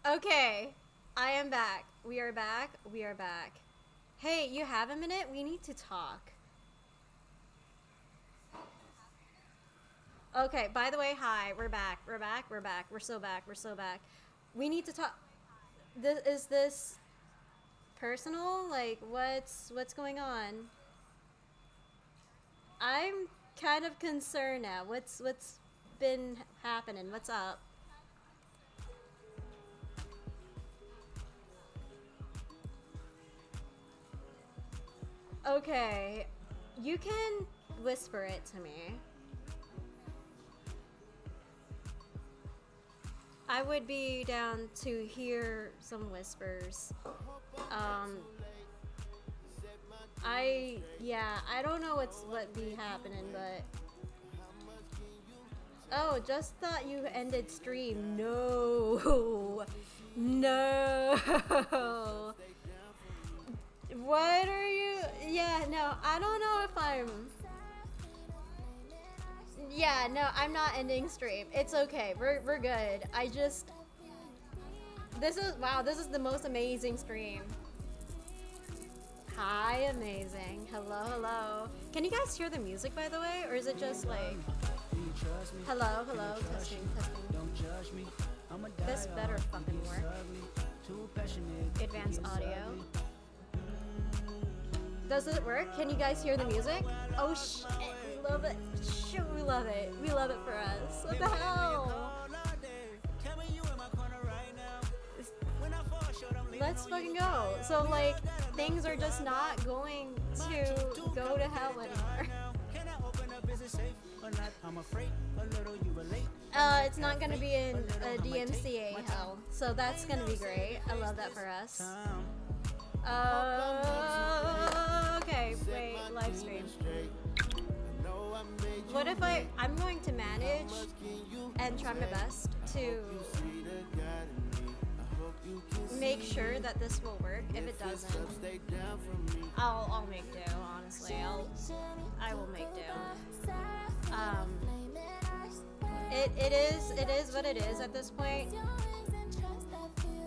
Okay, I am back. We are back. We are back. Hey, you have a minute? We need to talk. Okay, by the way, hi. We're back. We're back. We're back. We're so back. We're so back. We need to talk. Is this personal? Like, what's going on? I'm kind of concerned now. What's been happening? What's up? Okay, you can whisper it to me. I would be down to hear some whispers. Um, I don't know what be happening, but oh, just thought you ended stream. No, no. What are you? Yeah, no, I don't know if I'm. Yeah, no, I'm not ending stream. It's okay. We're good. I just this is wow, this is the most amazing stream. Hi, amazing. Hello, hello. Can you guys hear the music by the way? Or is it just like hello, hello, testing, testing. This better fucking work. Advanced audio. Does it work? Can you guys hear the music? Oh shit, we love it. Shit, we love it. We love it for us. What the hell? Let's fucking go. So like, things are just not going to go to hell anymore. It's not gonna be in a DMCA hell, so that's gonna be great. I love that for us. Okay, wait, live stream. What if I'm going to manage and try my best to make sure that this will work. If it doesn't, I'll make do, honestly. I will make do. It is what it is at this point.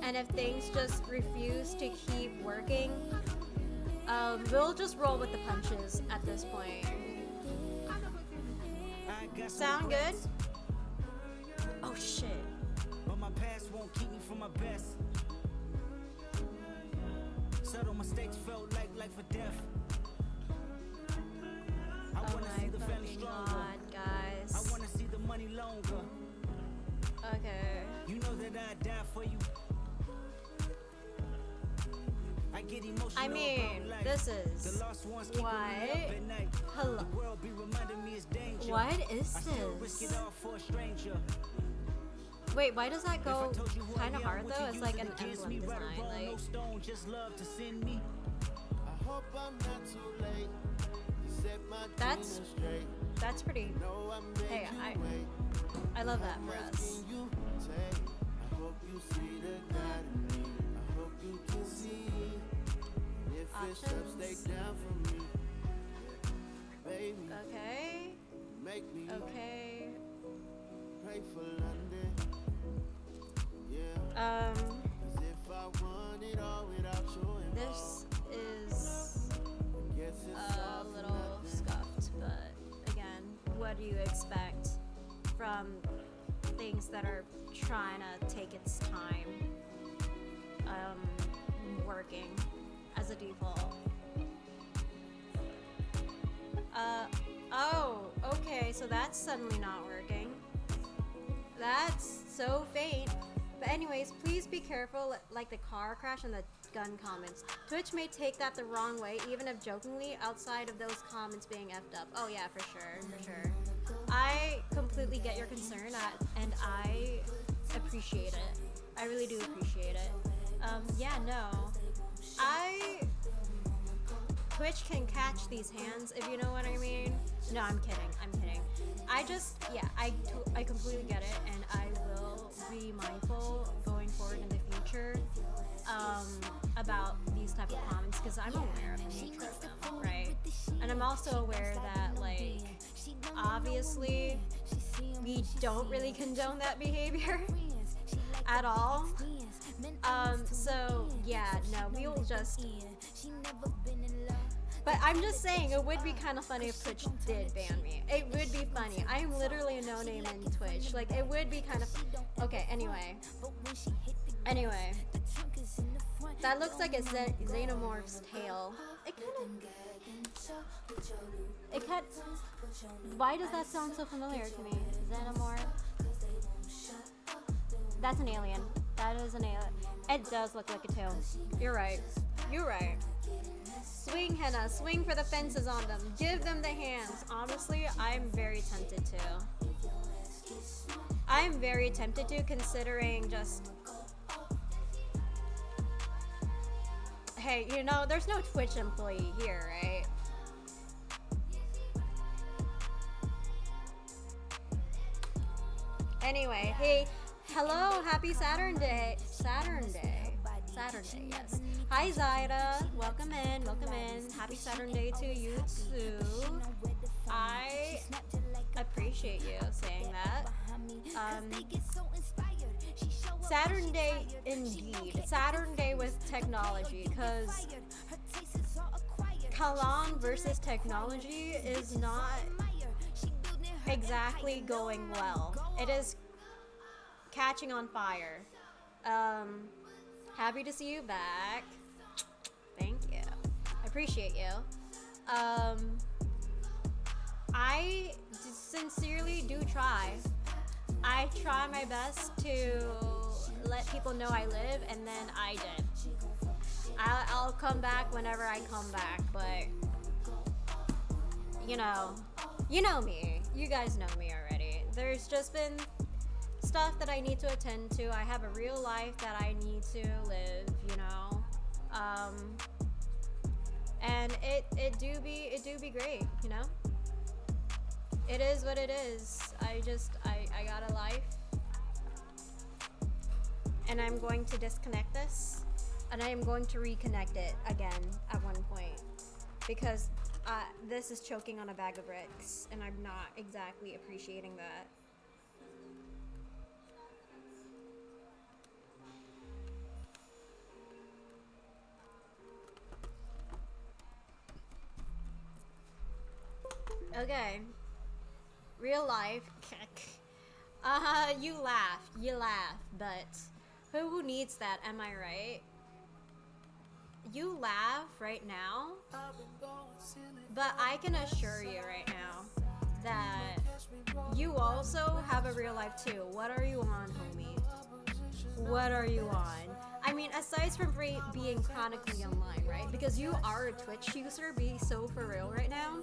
And if things just refuse to keep working, we'll just roll with the punches at this point. Sound good? Oh shit. But my past won't keep me from my best. Subtle mistakes felt like life or death. I wanna see the family stronger. God, guys. I wanna see the money longer. Okay. You know that I'd die for you. I mean, this is what? Hello. What is this? Wait, why does that go kind of hard though? It's like an emblem design. Like, that's pretty. Hey, I love that for us. Options. Okay. Okay. This is a little scuffed, but again, what do you expect from things that are trying to take its time working as a default? Oh, okay, so that's suddenly not working. That's so faint. But anyways, please be careful, like the car crash and the gun comments. Twitch may take that the wrong way, even if jokingly, outside of those comments being effed up. Oh yeah, for sure. I completely get your concern, and I appreciate it. I really do appreciate it. Yeah, no. Twitch can catch these hands, if you know what I mean. No, I'm kidding. I completely get it, and I will be mindful going forward in the future about these type of comments, because I'm aware of the nature of them, right? And I'm also aware that, like, obviously, we don't really condone that behavior at all. know, we'll just. But I'm just saying, it would be kind of funny if Twitch did ban me. It would be funny. I'm literally a no-name in Twitch. Like, it would be kind of... Okay, anyway. Anyway. That looks like a Xenomorph's tail. It kind of... Why does that sound so familiar to me? Xenomorph. That's an alien. That is an alien. It does look like a tail. You're right. You're right. Swing, Henna. Swing for the fences on them. Give them the hands. Honestly, I'm very tempted to. I'm very tempted to, considering just... Hey, you know, there's no Twitch employee here, right? Anyway, hey, hello, happy Saturn Day. Saturn Day, yes. Hi, Zaida. Welcome in, welcome in. Happy Saturn Day to you, too. I appreciate you saying that. Saturn Day, indeed. Saturn Day with technology, because Kalan versus technology is not exactly going well. It is catching on fire. Happy to see you back. Thank you. I appreciate you. I sincerely do try. I try my best to let people know I live, and then I did. I'll come back whenever I come back, but you know me. You guys know me already. There's just been stuff that I need to attend to. I have a real life that I need to live, you know. And it do be great, you know. It is what it is. I got a life, and I'm going to disconnect this, and I am going to reconnect it again at one point, because this is choking on a bag of bricks, and I'm not exactly appreciating that. Okay. Real life. You laugh, but who needs that, am I right? You laugh right now, but I can assure you right now that you also have a real life too. What are you on, homie? What are you on? I mean, aside from being chronically online, right? Because you are a Twitch user, be so for real right now.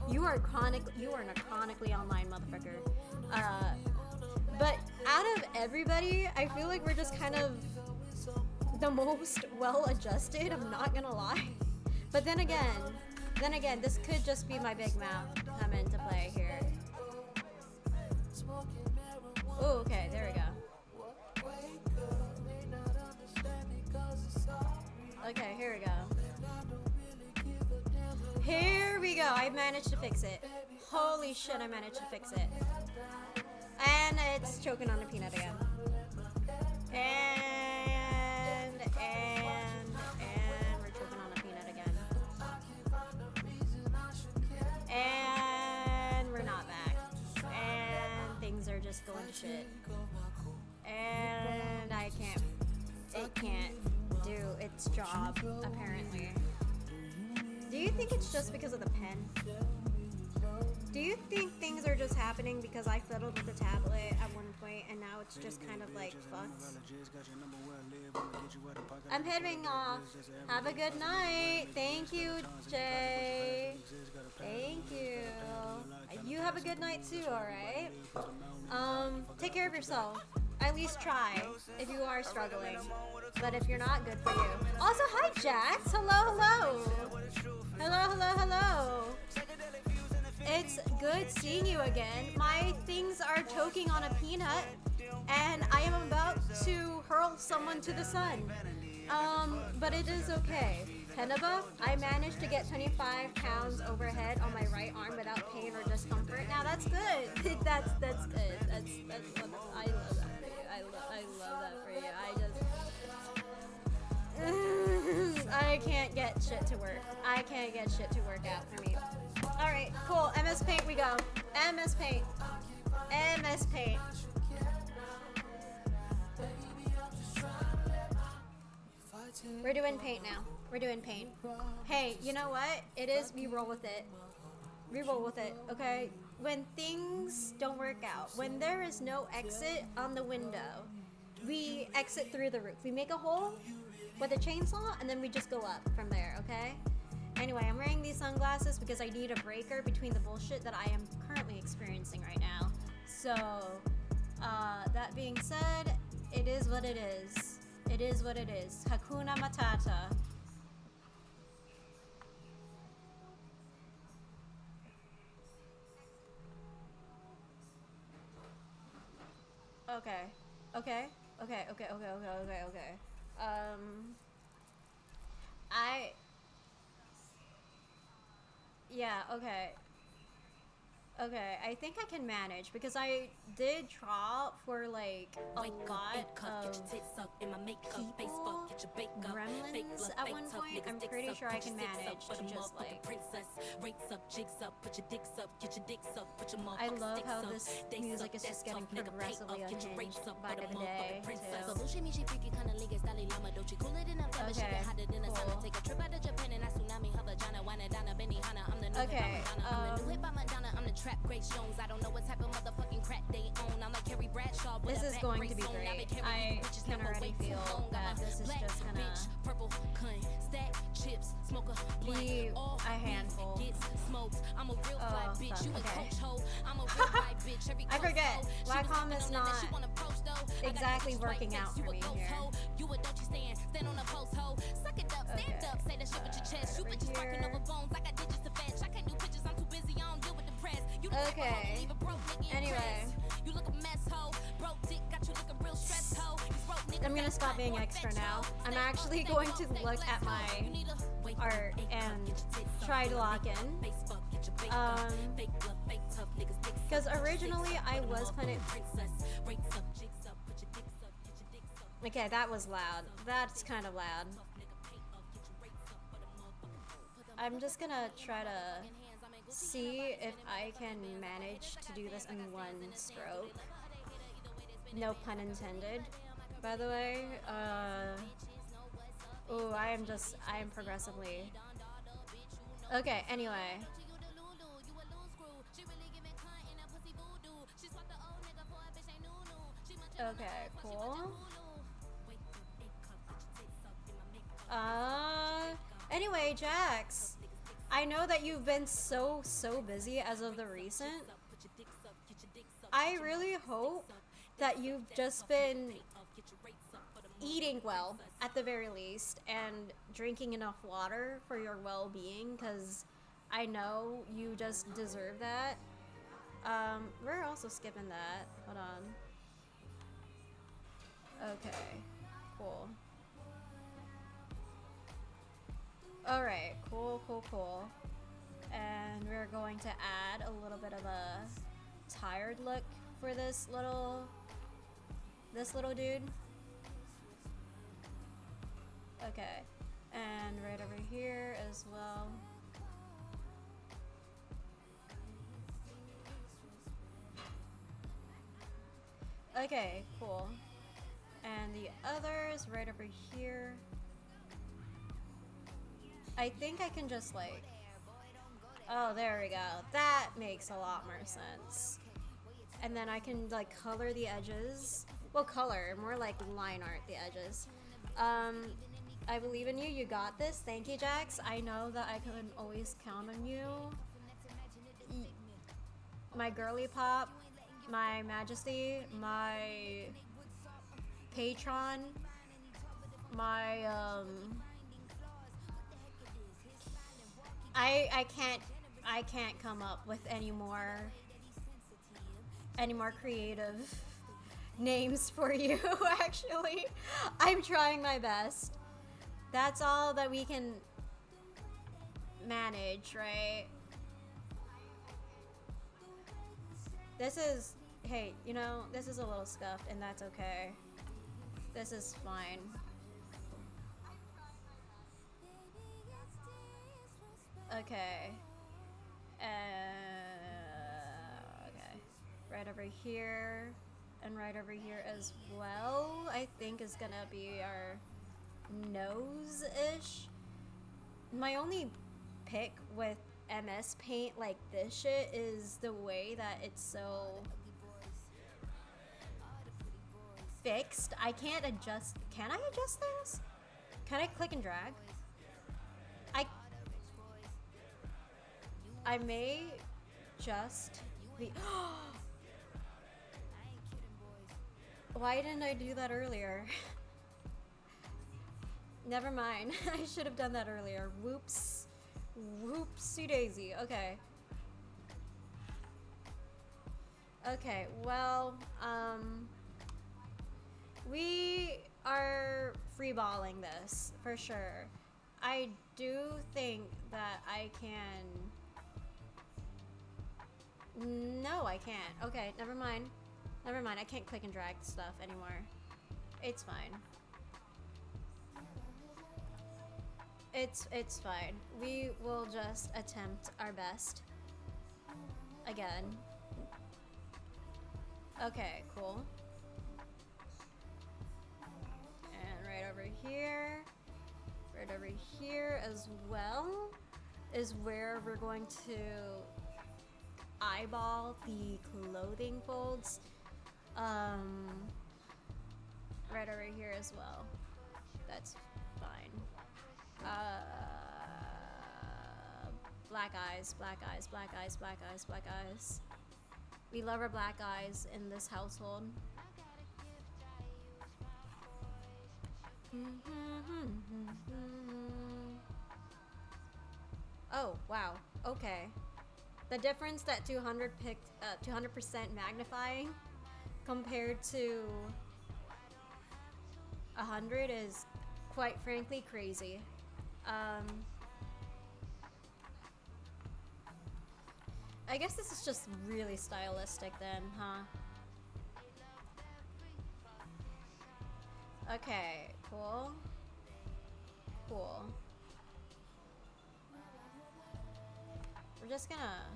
You are a chronically online motherfucker. But out of everybody, I feel like we're just kind of the most well-adjusted, I'm not gonna lie. But then again, this could just be my big mouth come into play here. Oh, okay, there we go. Okay, here we go. Here we go. I managed to fix it. Holy shit, I managed to fix it. And it's choking on a peanut again. And we're choking on a peanut again. And we're not back. And things are just going to shit. And it can't do its job, apparently. Do you think it's just because of the pen? Do you think things are just happening because I fiddled with the tablet at one point and now it's just kind of like fucked? I'm heading off. Have a good night. Thank you, Jay. Thank you. You have a good night too, alright? Take care of yourself. At least try if you are struggling. But if you're not, good for you. Also, hi, Jax. Hello, hello. Hello. It's good seeing you again. My things are choking on a peanut, and I am about to hurl someone to the sun. But it is okay. Tenebuff, I managed to get 25 pounds overhead on my right arm without pain or discomfort. Now that's good. that's good. I love that for you. I love that for you. I can't get shit to work. I can't get shit to work out for me. Alright, cool. MS Paint we go. MS Paint. MS Paint. We're doing paint now. We're doing paint. Hey, you know what? It is, we roll with it. We roll with it, okay? When things don't work out, when there is no exit on the window, we exit through the roof. We make a hole with a chainsaw and then we just go up from there, okay? Anyway, I'm wearing these sunglasses because I need a breaker between the bullshit that I am currently experiencing right now. So, that being said, it is what it is. It is what it is. Hakuna Matata. Okay. Okay. Okay. Okay. Okay. Okay. Okay. Okay. I. Yeah. Okay. Okay, I think I can manage because I did draw for like a lot of people, gremlins at one point. I'm pretty sure I can manage to just like. I love how this music is just getting progressively unhinged by the day too. Okay, this is going to be great. I can already feel that this is just gonna be a handful. Oh, fuck. Okay. I forget. Wacom is not exactly working out for me here. Okay. Anyway. I'm gonna stop being extra now. I'm actually going to look at my art and try to lock in. Because originally I was planning. Okay, that was loud. That's kind of loud. I'm just gonna try to see if I can manage to do this in one stroke. No pun intended, by the way. Oh, I am progressively. Okay, anyway. Okay, cool. Anyway, Jax, I know that you've been so busy as of the recent. I really hope that you've just been eating well, at the very least, and drinking enough water for your well-being, because I know you just deserve that. We're also skipping that. Hold on. Okay, cool. Alright, cool. And we're going to add a little bit of a tired look for this little dude. Okay, and right over here as well. Okay, cool. And the others right over here. I think I can just like, oh, there we go. That makes a lot more sense. And then I can like color the edges. Well, color, more like line art the edges. I believe in you. You got this. Thank you, Jax. I know that I can always count on you. My girly pop, my majesty, my patron, my I can't come up with any more creative names for you. Actually, I'm trying my best. That's all that we can manage, right? This is, hey, you know, this is a little scuffed, and that's okay. This is fine. Okay. Okay. Right over here. And right over here as well, I think is gonna be our nose-ish. My only pick with MS Paint like this shit is the way that it's so fixed. I can't adjust. Can I adjust things? Can I click and drag? I may just be. Why didn't I do that earlier? Never mind. I should have done that earlier. Whoops. Whoopsie daisy. Okay. Okay, well, we are freeballing this for sure. I do think that I can. No, I can't. Okay, never mind. Never mind. I can't click and drag stuff anymore. It's fine. It's fine. We will just attempt our best. Again. Okay, cool. And right over here as well is where we're going to eyeball the clothing folds. Right over here as well. That's fine. Black eyes, black eyes, black eyes, black eyes, black eyes. We love our black eyes in this household. Oh, wow. Okay. The difference that 200 picked, 200% magnifying compared to 100 is quite frankly crazy. I guess this is just really stylistic then, huh? Okay, cool. Cool. We're just gonna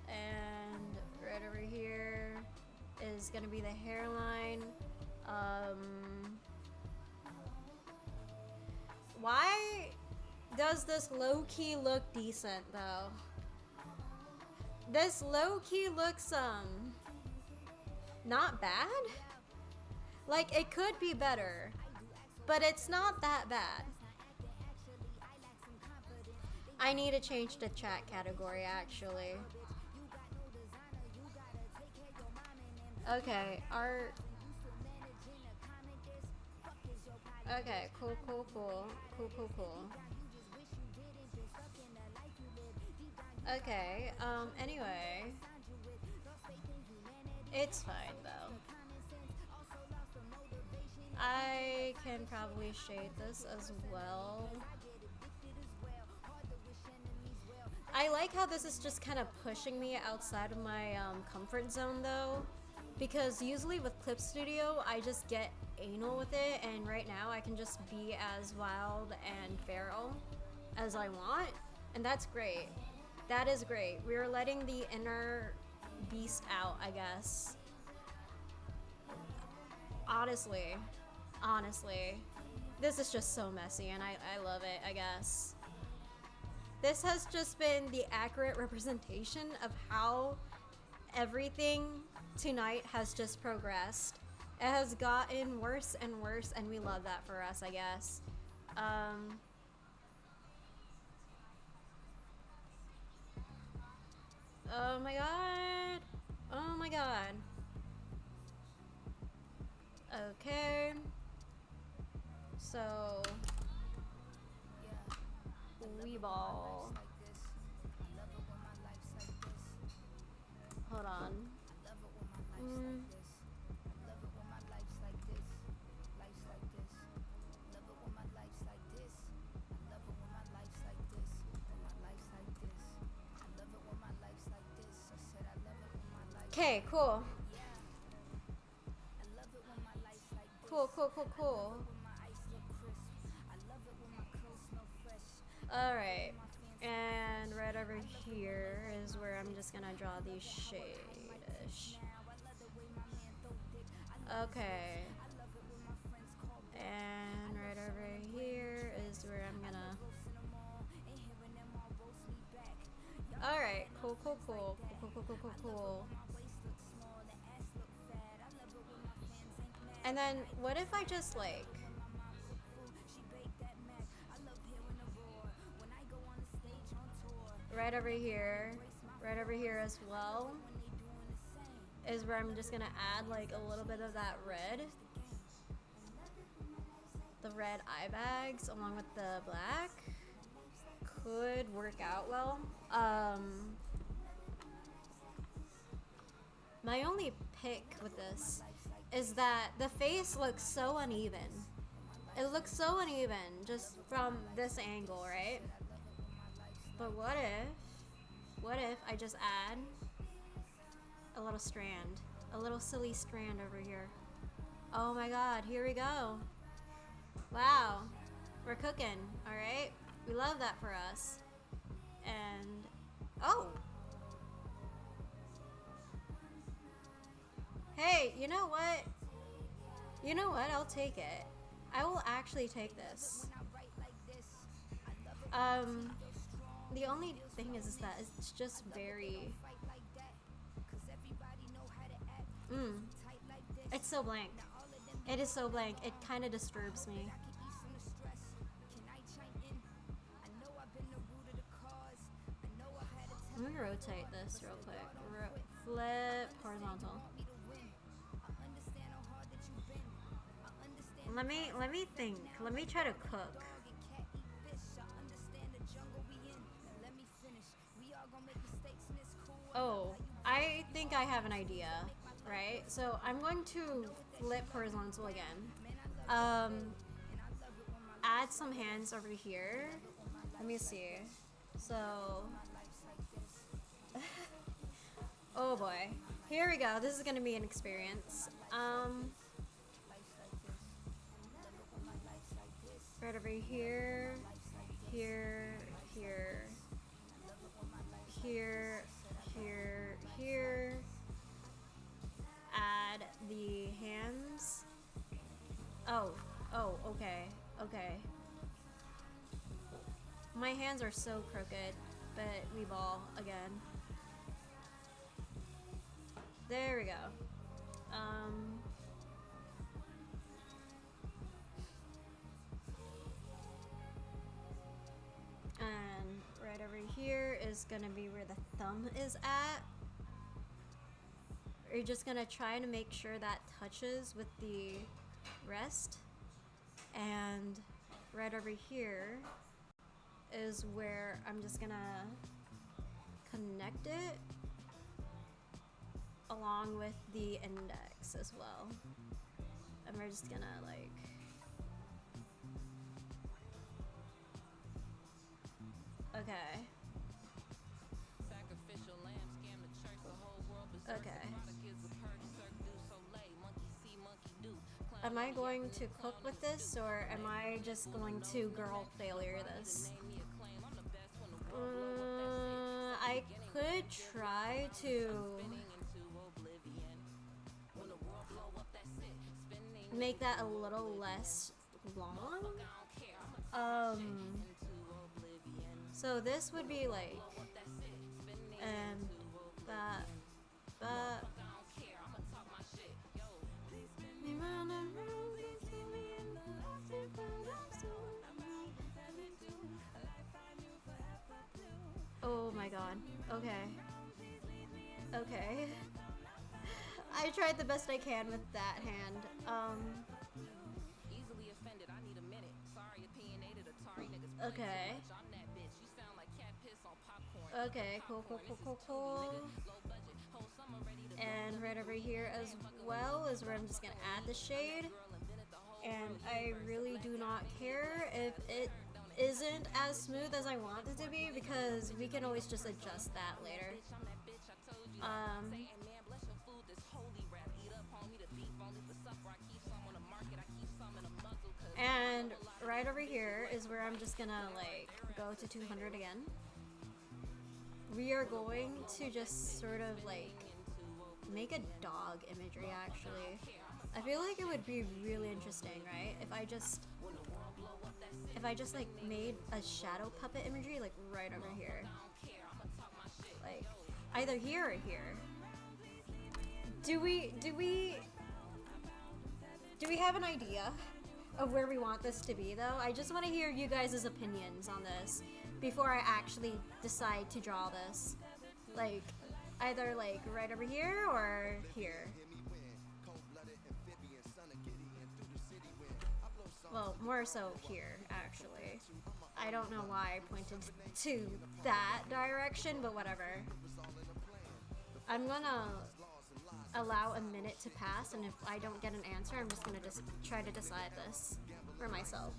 and right over here is gonna be the hairline. Why does this low-key look decent though? This low-key looks not bad. Like, it could be better, but it's not that bad. I need to change the chat category actually. Okay, art. Okay, cool. Okay, anyway. It's fine though. I can probably shade this as well. I like how this is just kind of pushing me outside of my comfort zone though, because usually with Clip Studio I just get anal with it, and right now I can just be as wild and feral as I want, and that's great. That is great. We're letting the inner beast out, I guess. Honestly, this is just so messy and I love it, I guess. This has just been the accurate representation of how everything tonight has just progressed. It has gotten worse and worse, and we love that for us, I guess. Oh my god. Oh my god. Okay. So, Weeball. Hold on. Okay, cool. Cool. Alright. And right over here is where I'm just gonna draw the shade-ish. Okay. And right over here is where I'm gonna... Alright, cool. And then, what if I just like... right over here as well, is where I'm just gonna add like a little bit of that red. The red eye bags along with the black could work out well. My only pick with this is that the face looks so uneven. It looks so uneven just from this angle, right? But what if I just add a little strand, a little silly strand over here? Oh my god, here we go. Wow, we're cooking, all right? We love that for us. And, oh. Hey, you know what? You know what, I'll take it. I will actually take this. The only thing is that it's just very... It's so blank. It is so blank. It kind of disturbs me. I'm gonna rotate this real quick. Flip horizontal. Let me think. Let me try to cook. Oh, I think I have an idea, right? So I'm going to flip horizontal again. Add some hands over here. Let me see. So, oh boy, here we go. This is gonna be an experience. Right over here, here, add the hands. Oh, okay. My hands are so crooked, but we ball again. There we go. And right over here is gonna be where the thumb is at. You're just gonna try to make sure that touches with the rest. And right over here is where I'm just gonna connect it along with the index as well. And we're just gonna like... Okay. Okay. Am I going to cook with this, or am I just going to girl failure this? I could try to make that a little less long. So this would be like, and that. Oh my god. Okay. I tried the best I can with that hand. Okay. Okay, cool. And right over here as well is where I'm just gonna add the shade. And I really do not care if it isn't as smooth as I want it to be, because we can always just adjust that later. And right over here is where I'm just gonna like go to 200 again. We are going to just sort of like make a dog imagery actually. I feel like it would be really interesting, right? If I just like made a shadow puppet imagery like right over here. Like either here or here. Do we have an idea of where we want this to be though? I just want to hear you guys' opinions on this before I actually decide to draw this. Like either like right over here or here. Well, more so here, actually. I don't know why I pointed to that direction, but whatever. I'm gonna allow a minute to pass, and if I don't get an answer, I'm just gonna just try to decide this for myself.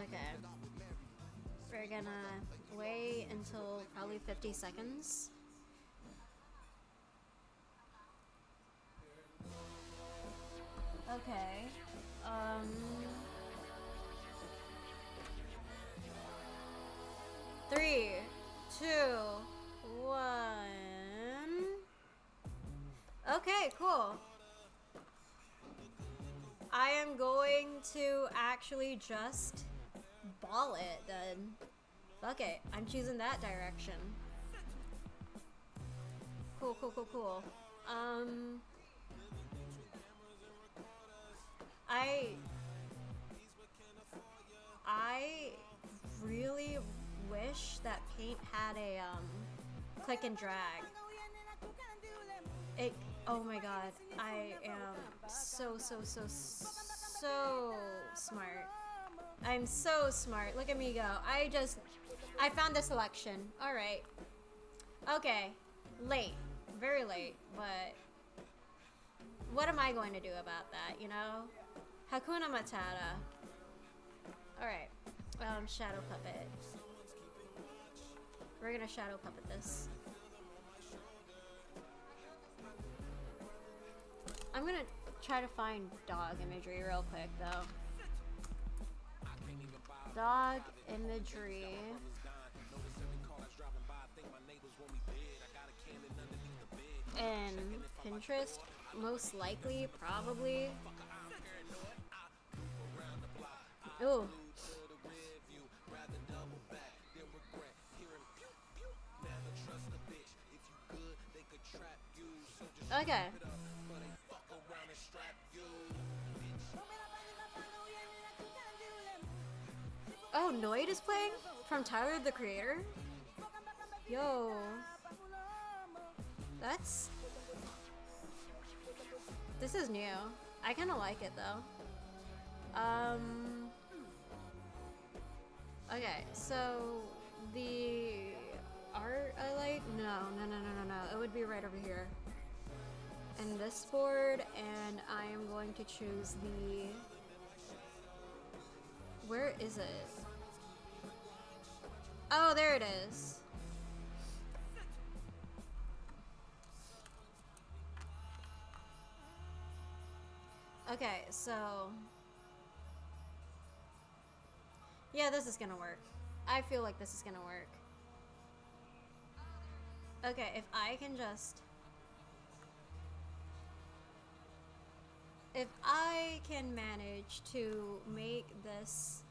Okay. We're gonna wait until probably 50 seconds. Okay. 3, 2, 1. Okay, cool. I am going to actually just ball it then. Fuck it. I'm choosing that direction. Cool, cool, cool, cool. I really wish that Paint had a click and drag. Oh my god, I am so smart. I'm so smart. Look at me go. I found the selection. All right. Okay. Late. Very late, but what am I going to do about that, you know? Hakuna Matata. Alright. Shadow puppet. We're gonna shadow puppet this. I'm gonna try to find dog imagery real quick, though. Dog imagery. And Pinterest, most likely, probably. Ooh. Okay. Oh, Noid is playing? From Tyler, the Creator? Yo. This is new. I kind of like it though. Okay, so the art I like? No. It would be right over here. And this board, and I am going to choose the... Where is it? Oh, there it is. Okay, so... Yeah, this is gonna work. I feel like this is gonna work. Okay, if I can just... If I can manage to make this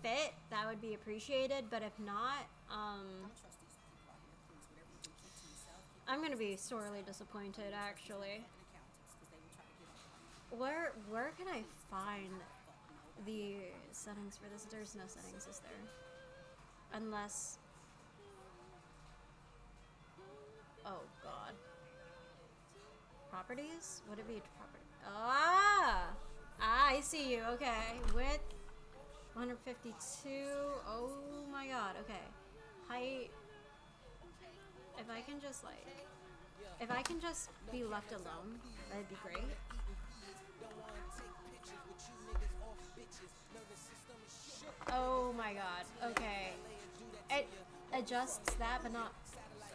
fit, that would be appreciated, but if not, I'm gonna be sorely disappointed, actually. Where can I find the settings for this? There's no settings, is there? Unless... Oh, God. Properties? Would it be property? I see you. Okay. Width 152. Oh my god. Okay. Height. If I can just like... If I can just be left alone, that'd be great. Oh my god. Okay. It adjusts that, but not...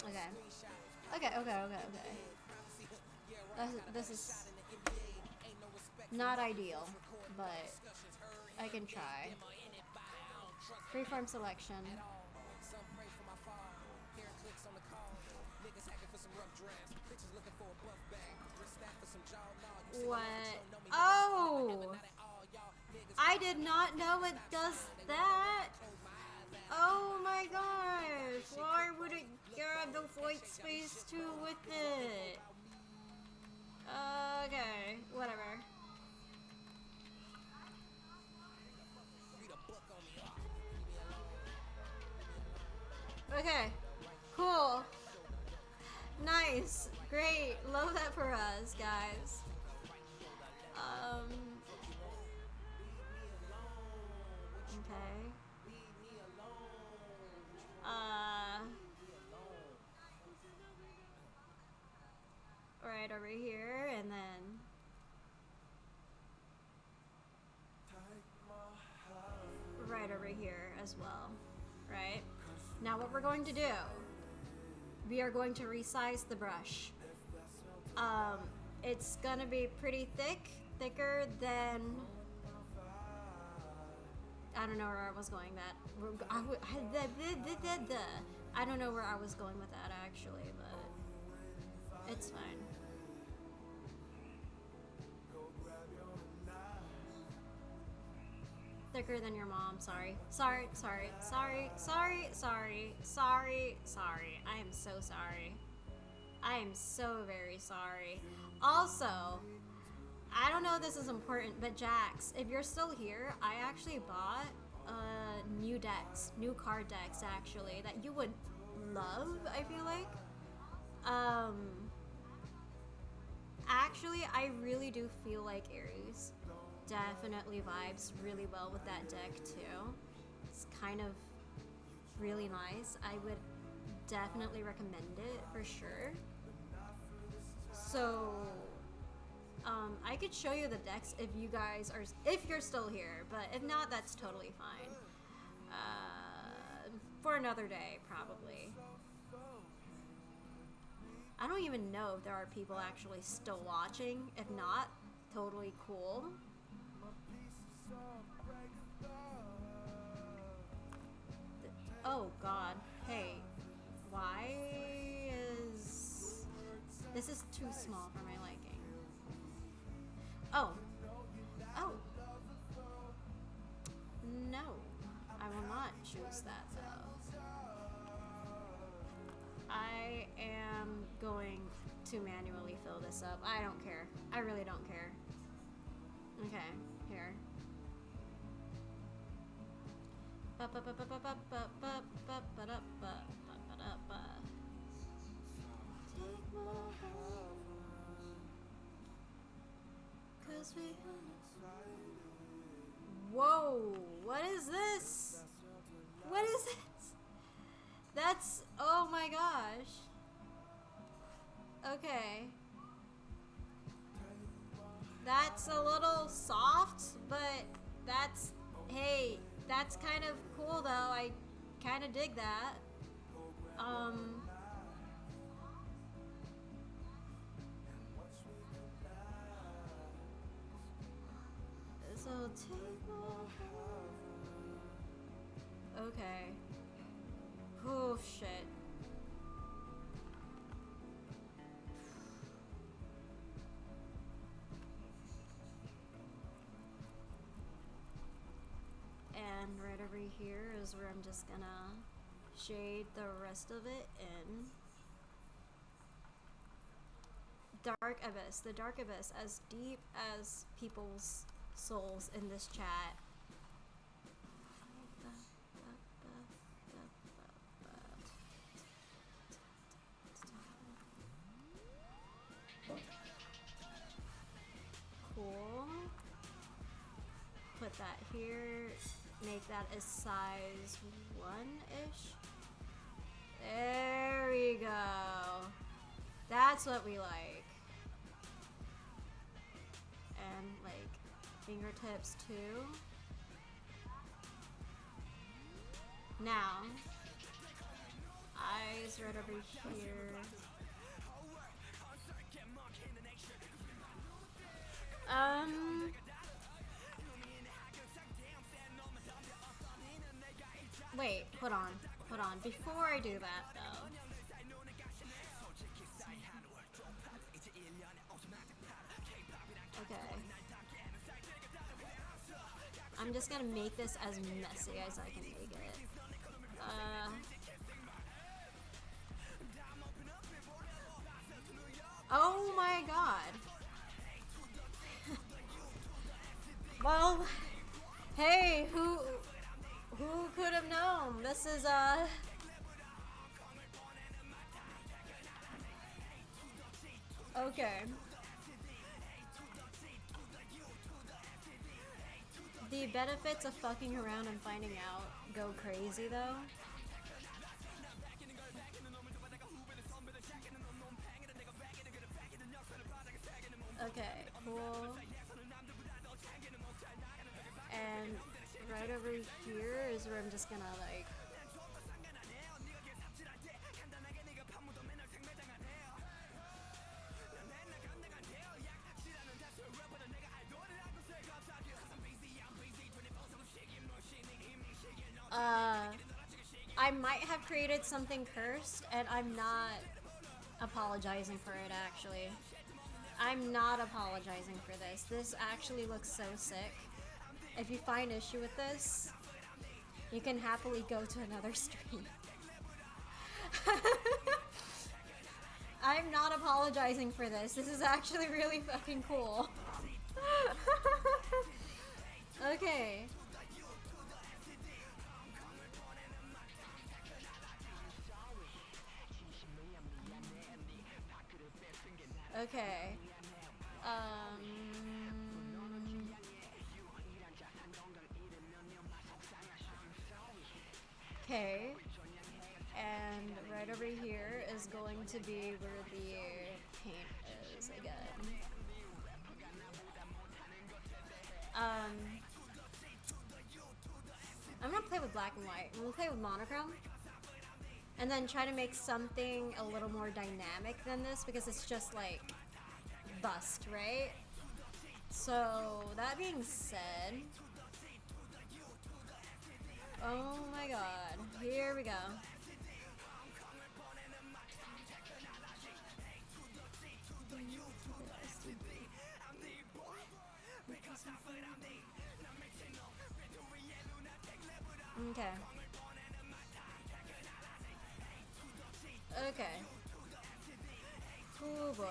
Okay. Okay. This is Not ideal, but I can try. Freeform selection. What? Oh! I did not know it does that! Oh my gosh! Why would it grab the white space too with it? Okay, whatever. Okay, cool. Nice, great, love that for us, guys. Okay. Right over here, and then right over here as well, right? Now what we're going to do, we are going to resize the brush. It's gonna be pretty thick, thicker than, I don't know where I was going that, I don't know where I was going with that actually, but it's fine. Thicker than your mom, sorry. Sorry. I am so sorry. I am so very sorry. Also, I don't know if this is important, but Jax, if you're still here, I actually bought new decks, new card decks actually, that you would love, I feel like. Actually, I really do feel like Aries definitely vibes really well with that deck too. It's kind of really nice. I would definitely recommend it for sure. So I could show you the decks if you guys are, if you're still here, but if not, that's totally fine. For another day, probably. I don't even know if there are people actually still watching. If not, totally cool. Oh god, hey, why is this is too small for my liking? Oh, no, I will not choose that though. I am going to manually fill this up. I don't care. I really don't care. Okay, here. Whoa, what is this? What is this? That's, oh my gosh. Okay. That's a little soft, but that's, hey, that's kind of cool though. I kind of dig that. So take more. Okay. Oh shit. And right over here is where I'm just gonna shade the rest of it in. Dark Abyss. The Dark Abyss, as deep as people's souls in this chat. Cool. Put that here. Make that a size 1-ish. There we go. That's what we like. And like fingertips too. Now, eyes right over here. Um. Wait, hold on. Hold on. Before I do that, though. Okay. I'm just gonna make this as messy as I can make it. Oh my god. Well, hey, who could have known? This is okay. The benefits of fucking around and finding out go crazy though. Okay, cool. And right over here is where I'm just gonna like I might have created something cursed and I'm not apologizing for it actually. I'm not apologizing for this. This actually looks so sick. If you find issue with this, you can happily go to another stream. I'm not apologizing for this. This is actually really fucking cool. Okay. Okay. Okay. And right over here is going to be where the paint is again. I'm gonna play with black and white. I'm gonna play with monochrome. And then try to make something a little more dynamic than this because it's just like bust, right? So that being said, oh my god, here we go. Okay. Okay. Oh boy.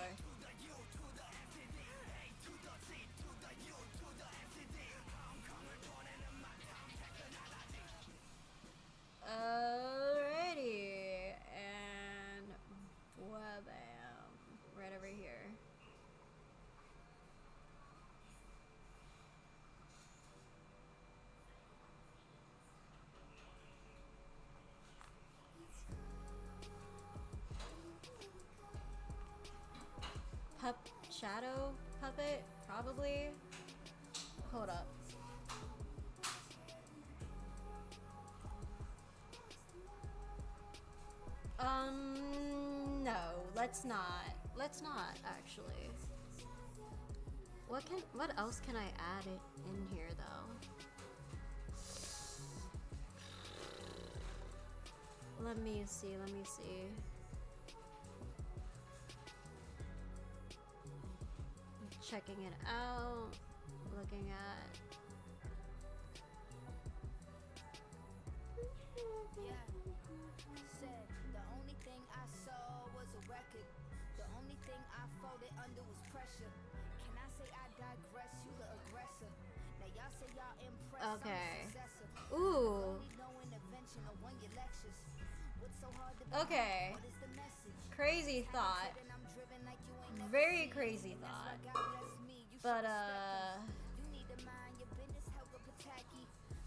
Alrighty. And wabam. Right over here. Shadow puppet? Probably. Hold up. No, let's not. Let's not, actually. What else can I add it in here, though? Let me see. Checking it out, looking at. Yeah, said the only thing I saw was a record. The only thing I folded under was pressure. Can I say I digress? You the aggressor. Now y'all say y'all impressed. Okay. I'm the successor. Ooh. Only no intervention or one your lectures. What's so hard to Okay. What is the message? Crazy thought. Very crazy thought. But You need to mind your business, help up a tacky.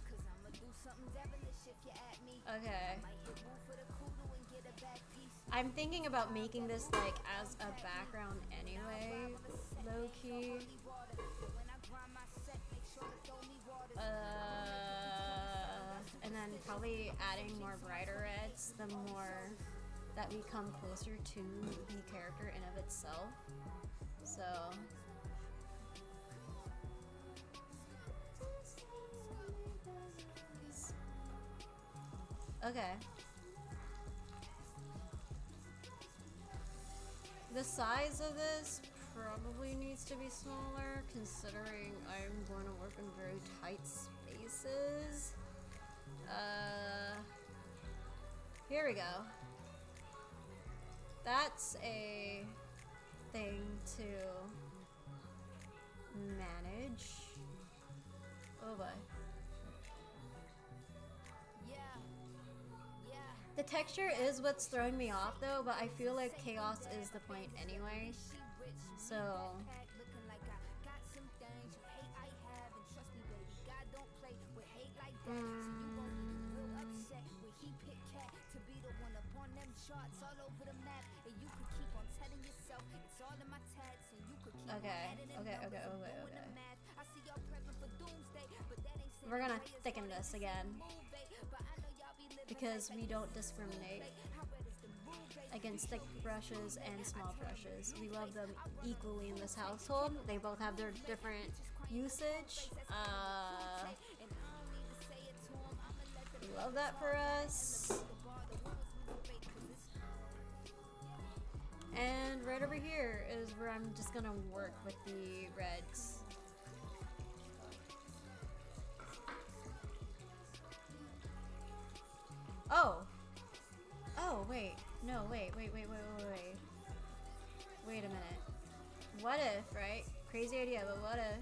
Cause I'ma do something devilish if you at me. okay. Might hit move for the kudu and get a back piece. I'm thinking about making this like as a background anyway, low key. When I grind my set, make sure to throw me water. And then probably adding more brighter reds the more that we come closer to the character in of itself. So Okay. The size of this probably needs to be smaller, considering I'm going to work in very tight spaces. Here we go. That's a thing to manage. Oh boy. The texture is what's throwing me off though, but I feel like chaos is the point anyway. So okay. We're gonna thicken this again because we don't discriminate against thick brushes and small brushes. We love them equally in this household. They both have their different usage. We love that for us. And right over here is where I'm just gonna work with the reds. Oh! Oh, wait. No, wait. Wait a minute. What if, right? Crazy idea, but what if?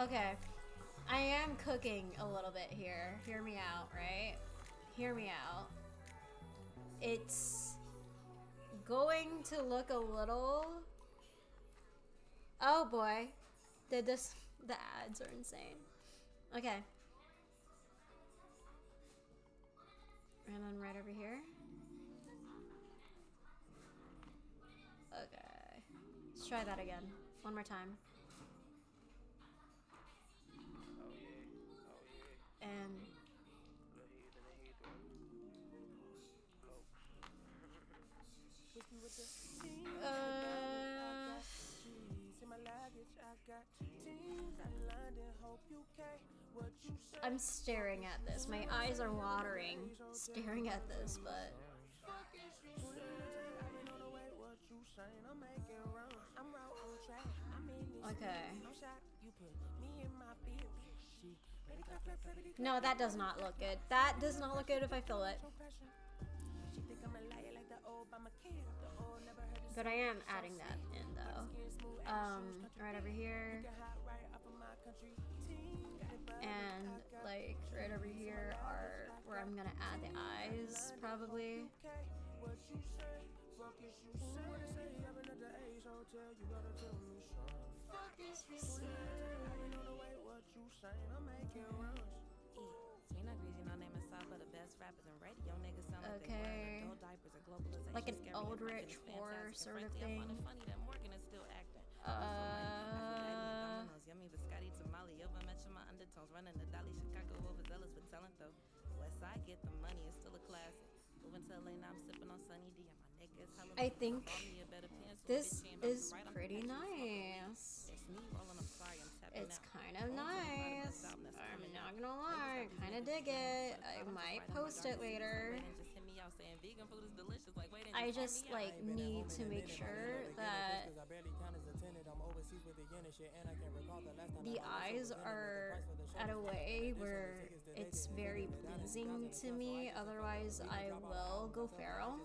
Okay. I am cooking a little bit here. Hear me out, right? Hear me out. It's going to look a little... Oh boy. The ads are insane. Okay. And then right over here. Okay. Let's try that again. One more time. And I'm staring at this. My eyes are watering staring at this, but okay. No, that does not look good. That does not look good if I fill it. But I am adding that in though. Right over here. And like right over here are where I'm gonna add the eyes probably. Okay. Like an Eldritch horror sort of thing. I think this is pretty nice. It's kind of nice. I'm not gonna lie, I kind of dig it. I might post it later. I just like need to make sure that the eyes are at a way where it's very pleasing to me. Otherwise, I will go feral.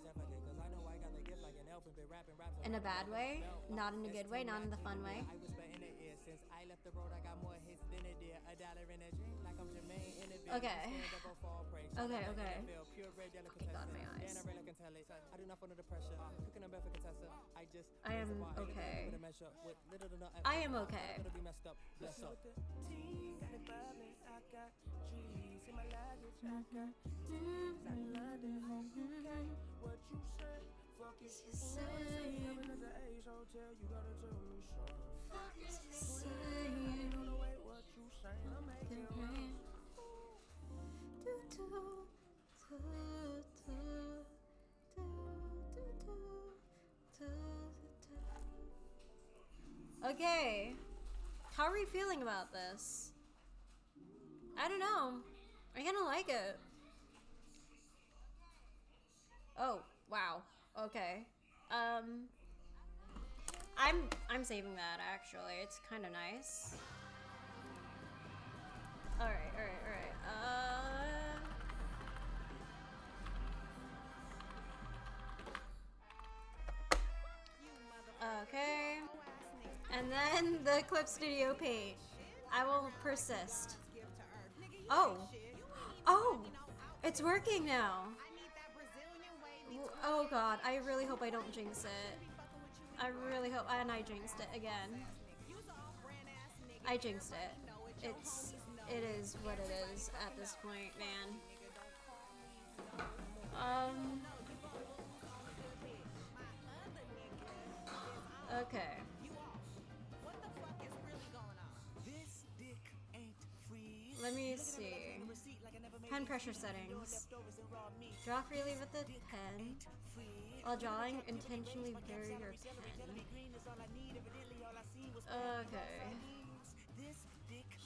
In a bad way, not in a good way, not in the fun way. Okay. Okay. God, my eyes. I am okay. I am okay. Okay. How are we feeling about this? I don't know. I kind of like it. Oh, wow. Okay. I'm saving that actually. It's kind of nice. All right, all right, all right. Okay. And then the Clip Studio page. I will persist. Oh. Oh. It's working now. Oh god, I really hope I don't jinx it. I really hope, and I jinxed it again. I jinxed it. It is what it is at this point, man. Okay. Let me see. Pen pressure settings. Draw freely with the pen. While drawing, intentionally vary your pen. Okay.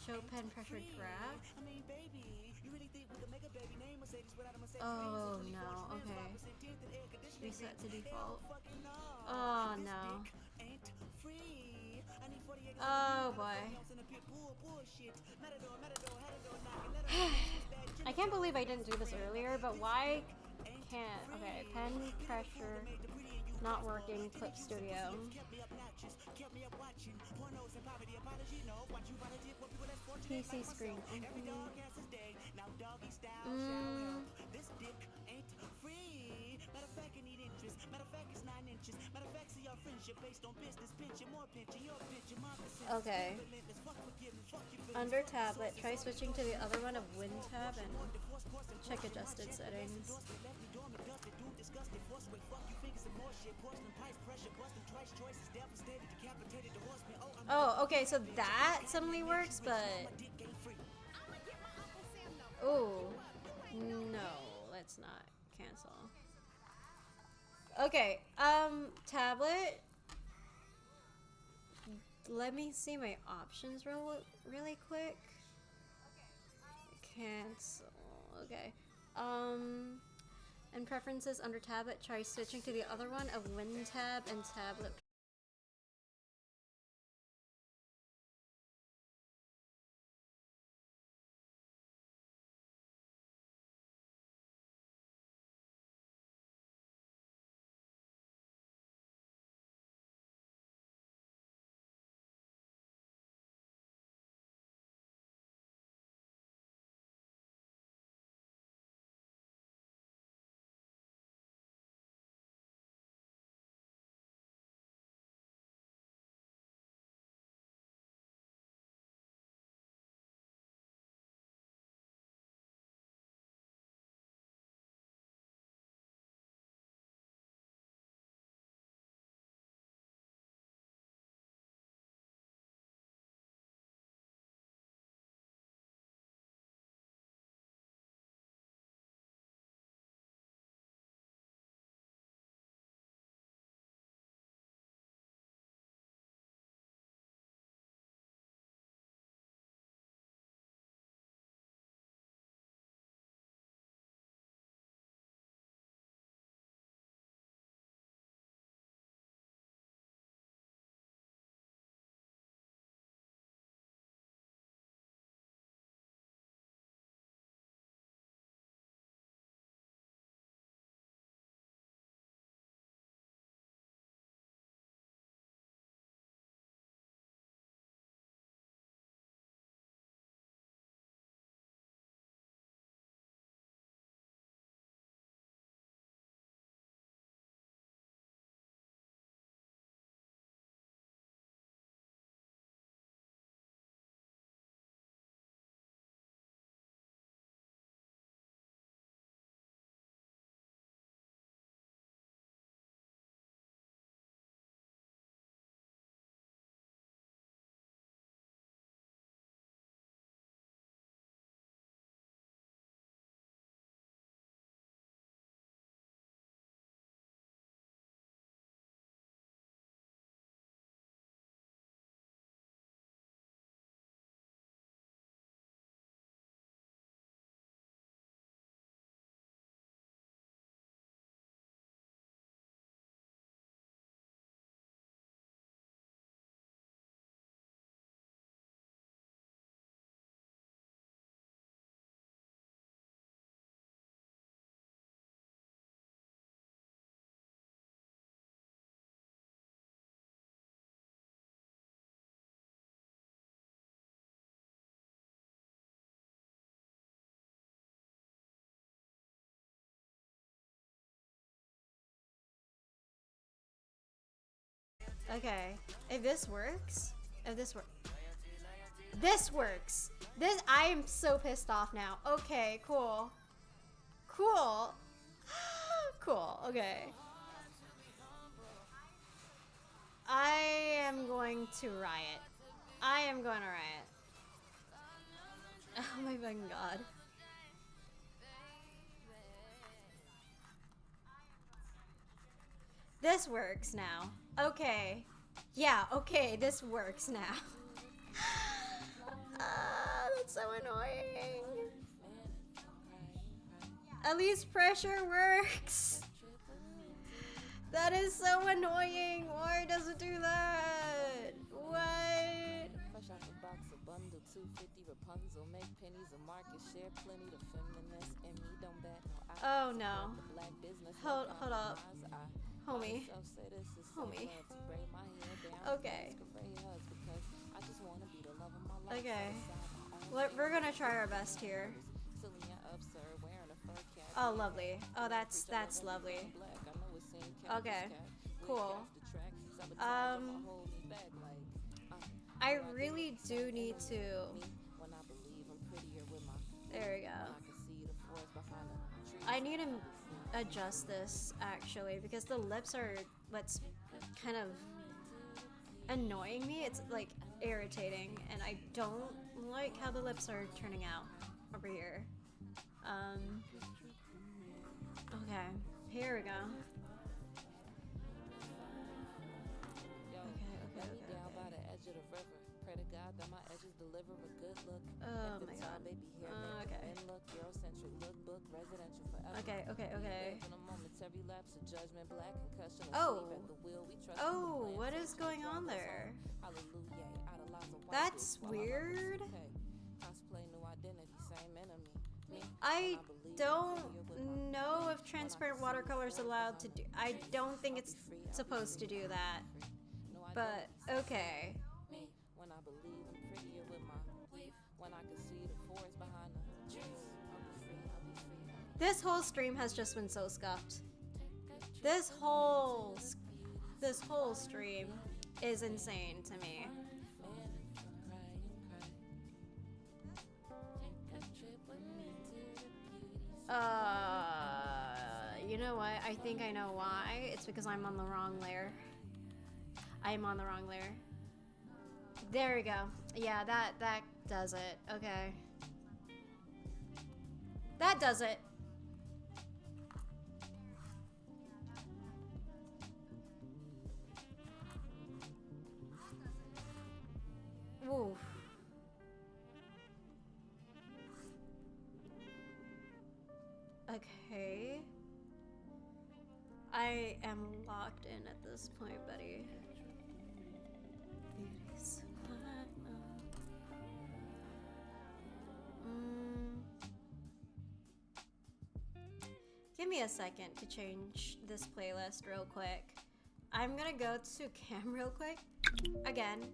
Show pen pressure graph. Oh no, okay. Reset to default. Oh no. Oh boy. I can't believe I didn't do this earlier, but why can't... Okay, pen pressure not working, Clip Studio. PC screen. Okay. Under tablet, try switching to the other one of WinTab and check adjusted settings. Oh, okay, so that suddenly works, but... Oh, no, let's not cancel. Okay, tablet. Let me see my options really quick. Cancel, okay. And preferences under tablet, try switching to the other one of WinTab and tablet Okay. If this works, this works. I am so pissed off now. Okay, cool. Cool. Cool, okay. I am going to riot. I am going to riot. Oh my fucking god. This works now. Okay. Yeah, okay, this works now. That's so annoying. At least pressure works. That is so annoying. Why does it do that? What? Fresh out the box, a bundle, 250 Rapunzel, make pennies a market share, plenty to feminists, and me don't bat no eye. Oh no. The black business, Hold up. Homie. Say this is Homie. to braid my hair down. Okay. Because I just want to be the love of my life. Okay. We're gonna try our best here. Silly and absurd, wearing a fur cap. Oh, lovely. Oh, that's lovely. Black, I know it's seen cat, Okay. cat. Cool. Off the track, sabotage, I'ma hold me back like, I really do need to. when I believe I'm prettier with my There we go. I can see the forest behind the trees. I need to adjust this actually because the lips are what's kind of annoying me. It's like irritating, and I don't like how the lips are turning out over here. Okay, here we go. Okay. Down by the edge of the river. Pray to God that my edges deliver a good look. Oh At the my time, god. baby, here, Okay. and look, Eurocentric lookbook, residential forever. Okay. Live in a momentary lapse of judgment, black concussion, Oh. asleep at the wheel. We trust Oh, in the what plan, is so going drive on us there? Hallelujah, out of lots of white That's boots, while my love is weird. okay. Cosplay new identity, same enemy. Me, I when believe I'm don't prettier with my know if transparent watercolor is allowed to do. I don't think it's supposed to do that. new But identity. okay. Me, when I believe I'm prettier with my when I can see the forest behind the trees. I'll be free. This whole stream has just been so scuffed. This whole stream is insane to me. You know what? I think I know why. It's because I'm on the wrong layer. I am on the wrong layer. There we go. Yeah, that does it. Okay. That does it. Oof. Okay. I am locked in at this point, buddy. Beauty's Give me a second to change this playlist real quick. I'm gonna go to cam real quick. Again.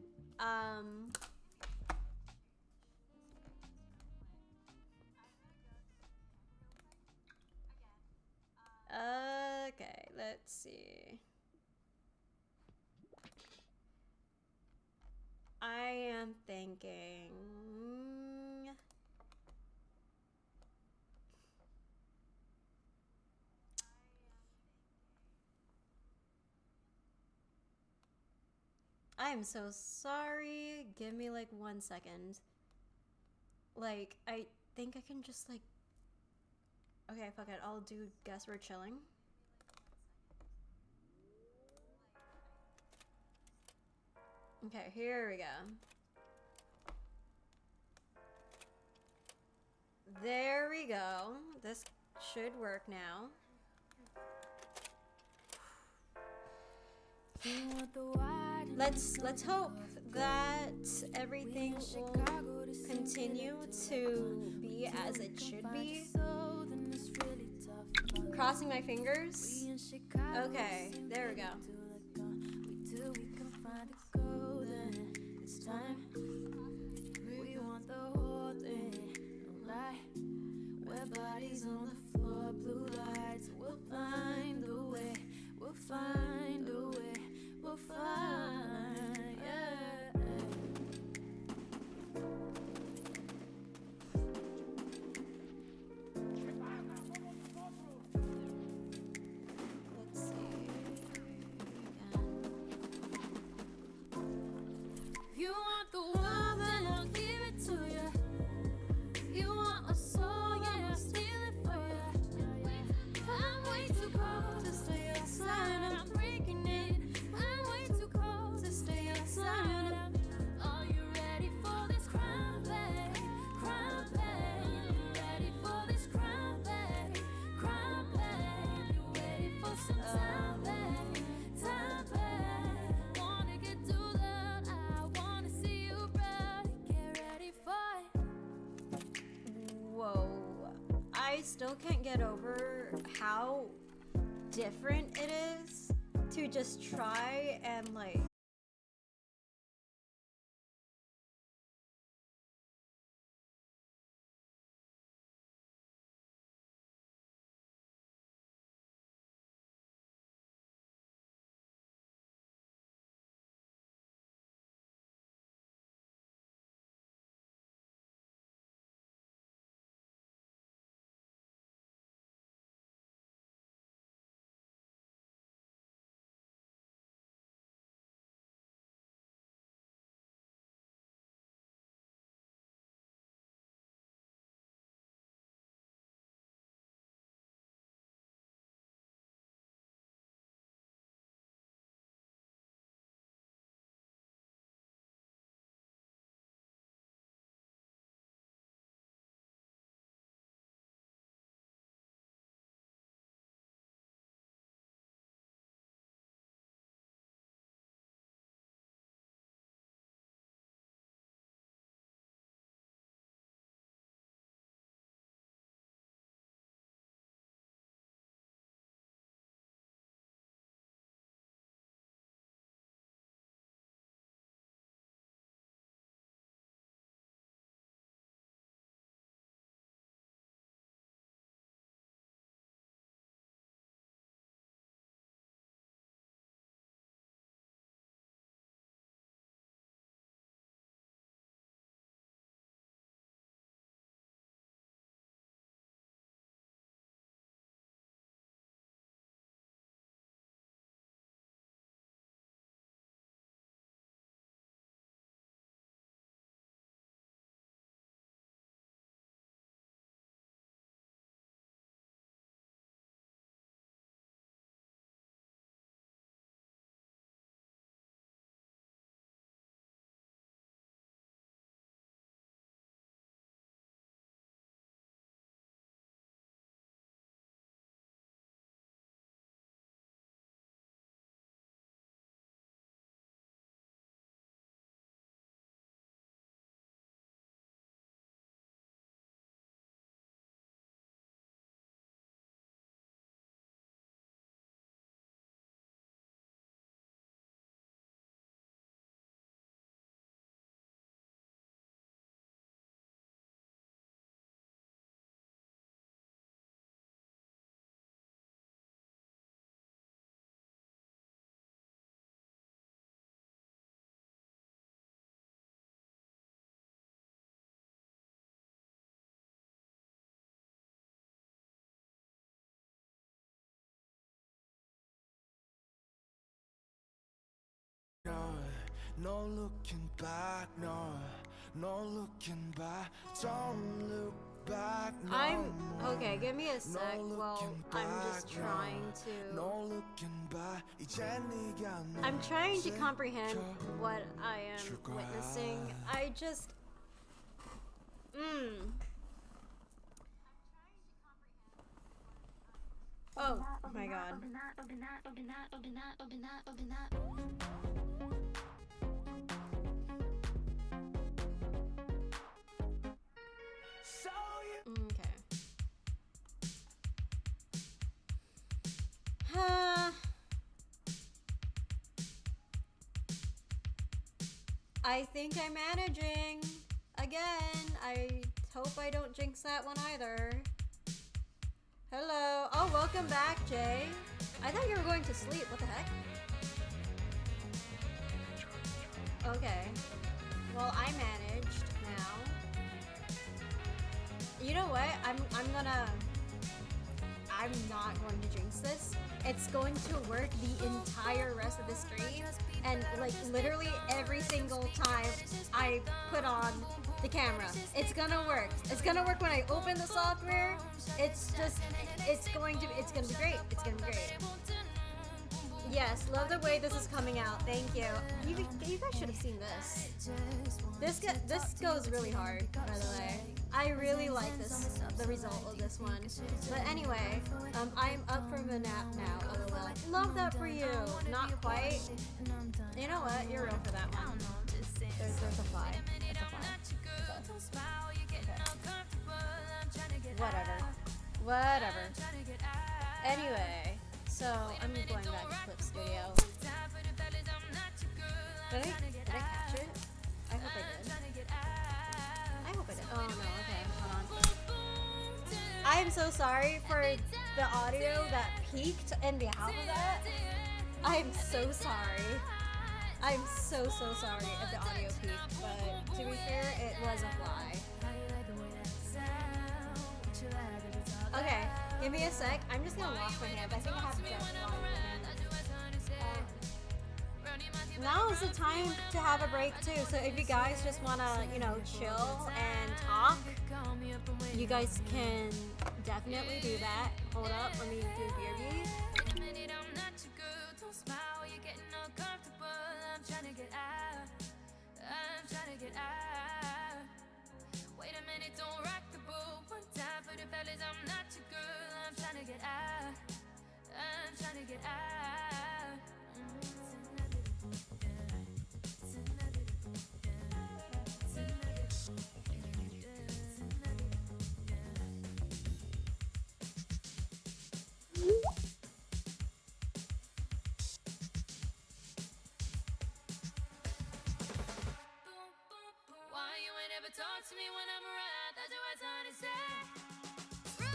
Okay, let's see. I am thinking. I am so sorry. Give me like 1 second. Like, I think I can just like. Okay, fuck it. I'll do Guess We're Chilling. Okay, here we go. There we go. This should work now. Let's hope that everything will continue to be as it should be. Crossing my fingers. Okay, there we go. We want the whole thing, no lie. Where bodies on the floor, blue lights. We'll find a way, we'll find a way, we'll find I still can't get over how different it is to just try and like No looking back, no, no looking back, don't look back, no more. okay, give me a sec No while looking I'm back, just trying to no looking back, 이제 네가 I'm trying to 내 comprehend 곁 what I am 줄 거야. witnessing. I just Oh my god. So you Okay. I think I'm managing. Again, I hope I don't jinx that one either. Hello. Oh, welcome back, Jay. I thought you were going to sleep. What the heck? Okay. Well, I managed now. You know what? I'm not going to jinx this. It's going to work the entire rest of the stream, and like literally every single time I put on the camera, it's gonna work. It's gonna work when I open the software. It's going to be great. It's gonna be great. Yes, love the way this is coming out. Thank you. You guys should have seen this. This goes really hard, by the way. I really like the result of this one. But anyway, I'm up from a nap now. LOL. Love that for you. Not quite. You know what? You're real for that one. There's a fly. That's a fly. So, okay. Whatever. Whatever. Anyway, so I'm going back to Clip Studio. Did I catch it? I hope I did. I hope I did. Oh no, okay, hold on. I am so sorry for the audio that peaked in behalf of that. I am so sorry. I'm so sorry if the audio peaked, but to be fair, it was a fly. Okay, give me a sec. I'm just gonna wash my hands. I think I have just washed my hands. Now is the time to have a break too. So if you guys just wanna, chill and talk, you guys can definitely do that. Hold up, let me do beer. Wait a minute, don't rock the boat. One time for the fellas, I'm not your girl. I'm trying to get out. I'm trying to get out. Why you ain't ever talk to me when I'm around? That's what I'm trying to say. Run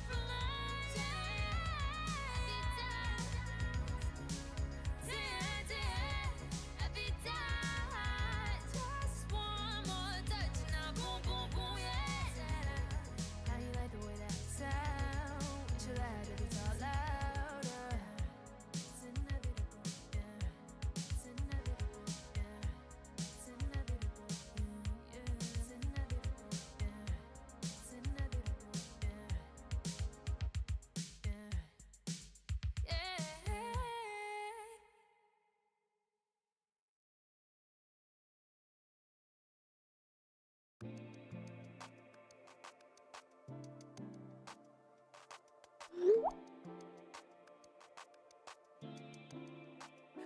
from my every time. Just one more touch now, boom, boom, boom, yeah. How you like the way that sound? Would you like to talk louder? It's inevitable, yeah. It's inevitable, yeah. It's inevitable, yeah. It's inevitable, yeah. It's inevitable, yeah. Yeah.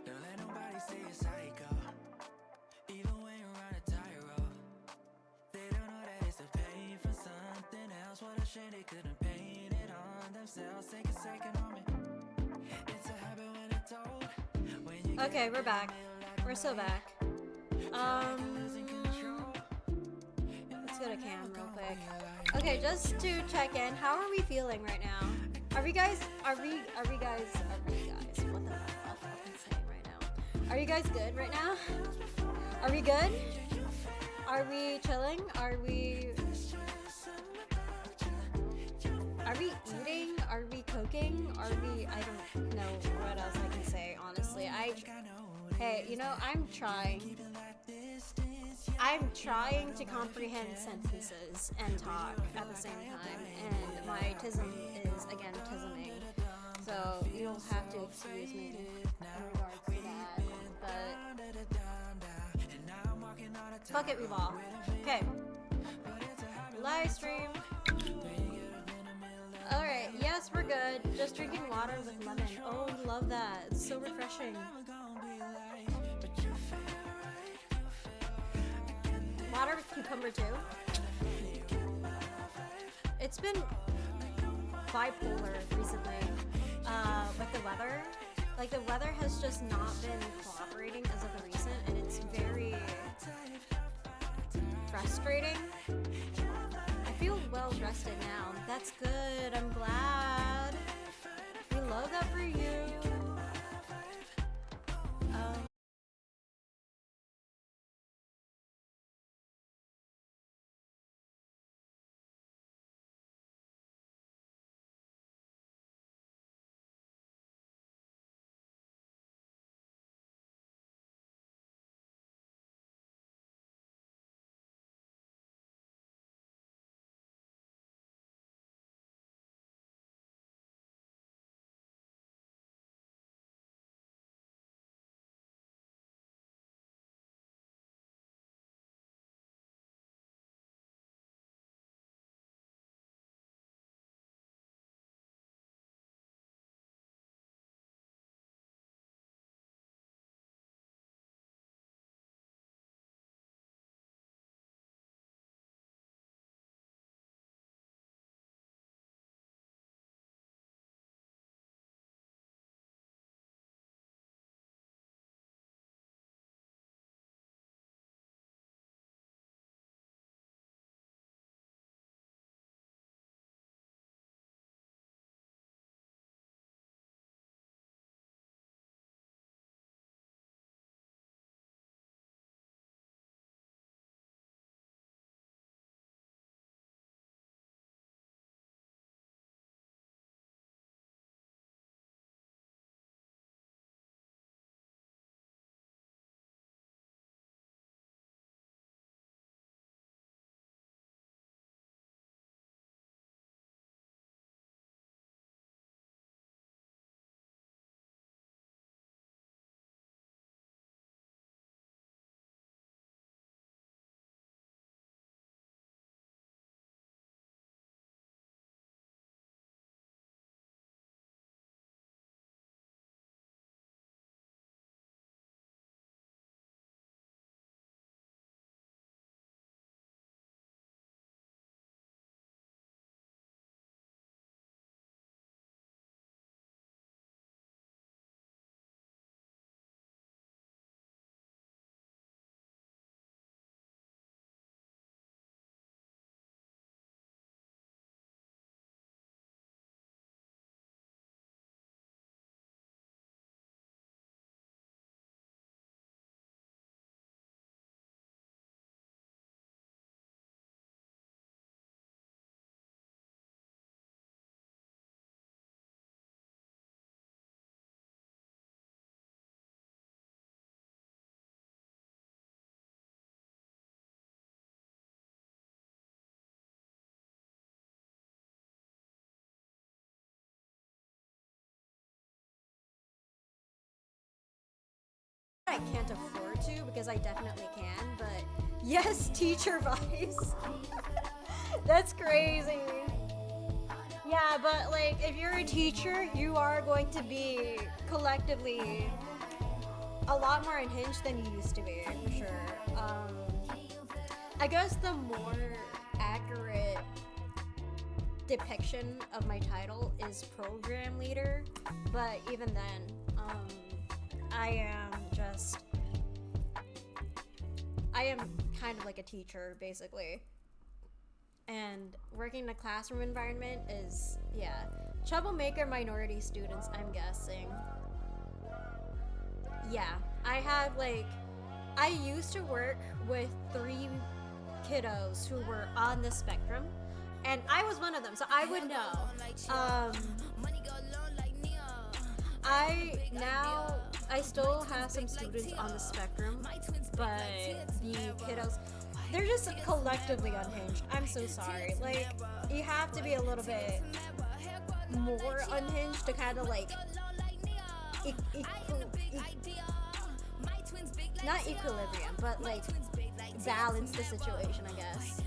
Don't let nobody say you're psycho. Even when you're on a tightrope, they don't know that it's the pain for something else. What a shame they couldn't paint it on themselves. Take a second on me. It's a habit when it's old. When you Okay, we're back. We're still back. Let's go to Cam real quick. Okay, just to check in, how are we feeling right now? Are we guys, what the fuck am I saying right now? Are you guys good right now? Are we good? Are we chilling? Are we eating? Are we cooking? I don't know what else I can say, honestly. Hey, I'm trying to comprehend sentences and talk at the same time, and my tism is, again, tisming. So you'll have to excuse me in regards to that, but fuck it, we ball. Okay. Live stream. Alright, yes, we're good. Just drinking water with lemon. Oh, love that. It's so refreshing. Water with cucumber too. It's been bipolar recently with the weather. Like, the weather has just not been cooperating as of recent, and it's very frustrating. I feel well rested now. That's good. I'm glad. We love that for you. I can't afford to, because I definitely can, but yes, teacher vibes. That's crazy. Yeah, but like, if you're a teacher, you are going to be collectively a lot more unhinged than you used to be, for sure. I guess the more accurate depiction of my title is program leader, but even then, I am kind of like a teacher, basically. And working in a classroom environment is, yeah, troublemaker minority students, I'm guessing. Yeah, I used to work with 3 kiddos who were on the spectrum, and I was one of them, so I would know. I still have some students on the spectrum, but the kiddos, they're just collectively unhinged. I'm so sorry. Like, you have to be a little bit more unhinged to kind of like not equilibrium, but like balance the situation, I guess.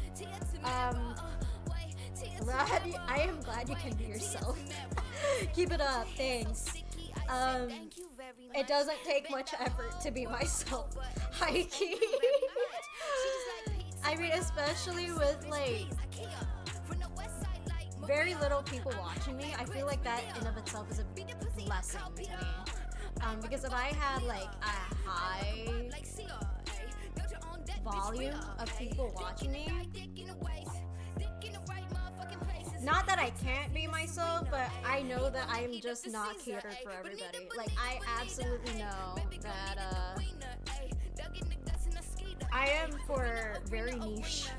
I am glad you can be yourself. Keep it up, thanks. It doesn't take much effort to be myself. High key. I mean, especially with like very little people watching me, I feel like that in of itself is a blessing to me. Because if I had like a high volume of people watching me, not that I can't be myself, but I know that I am just not catered for everybody. Like, I absolutely know that I am for very niche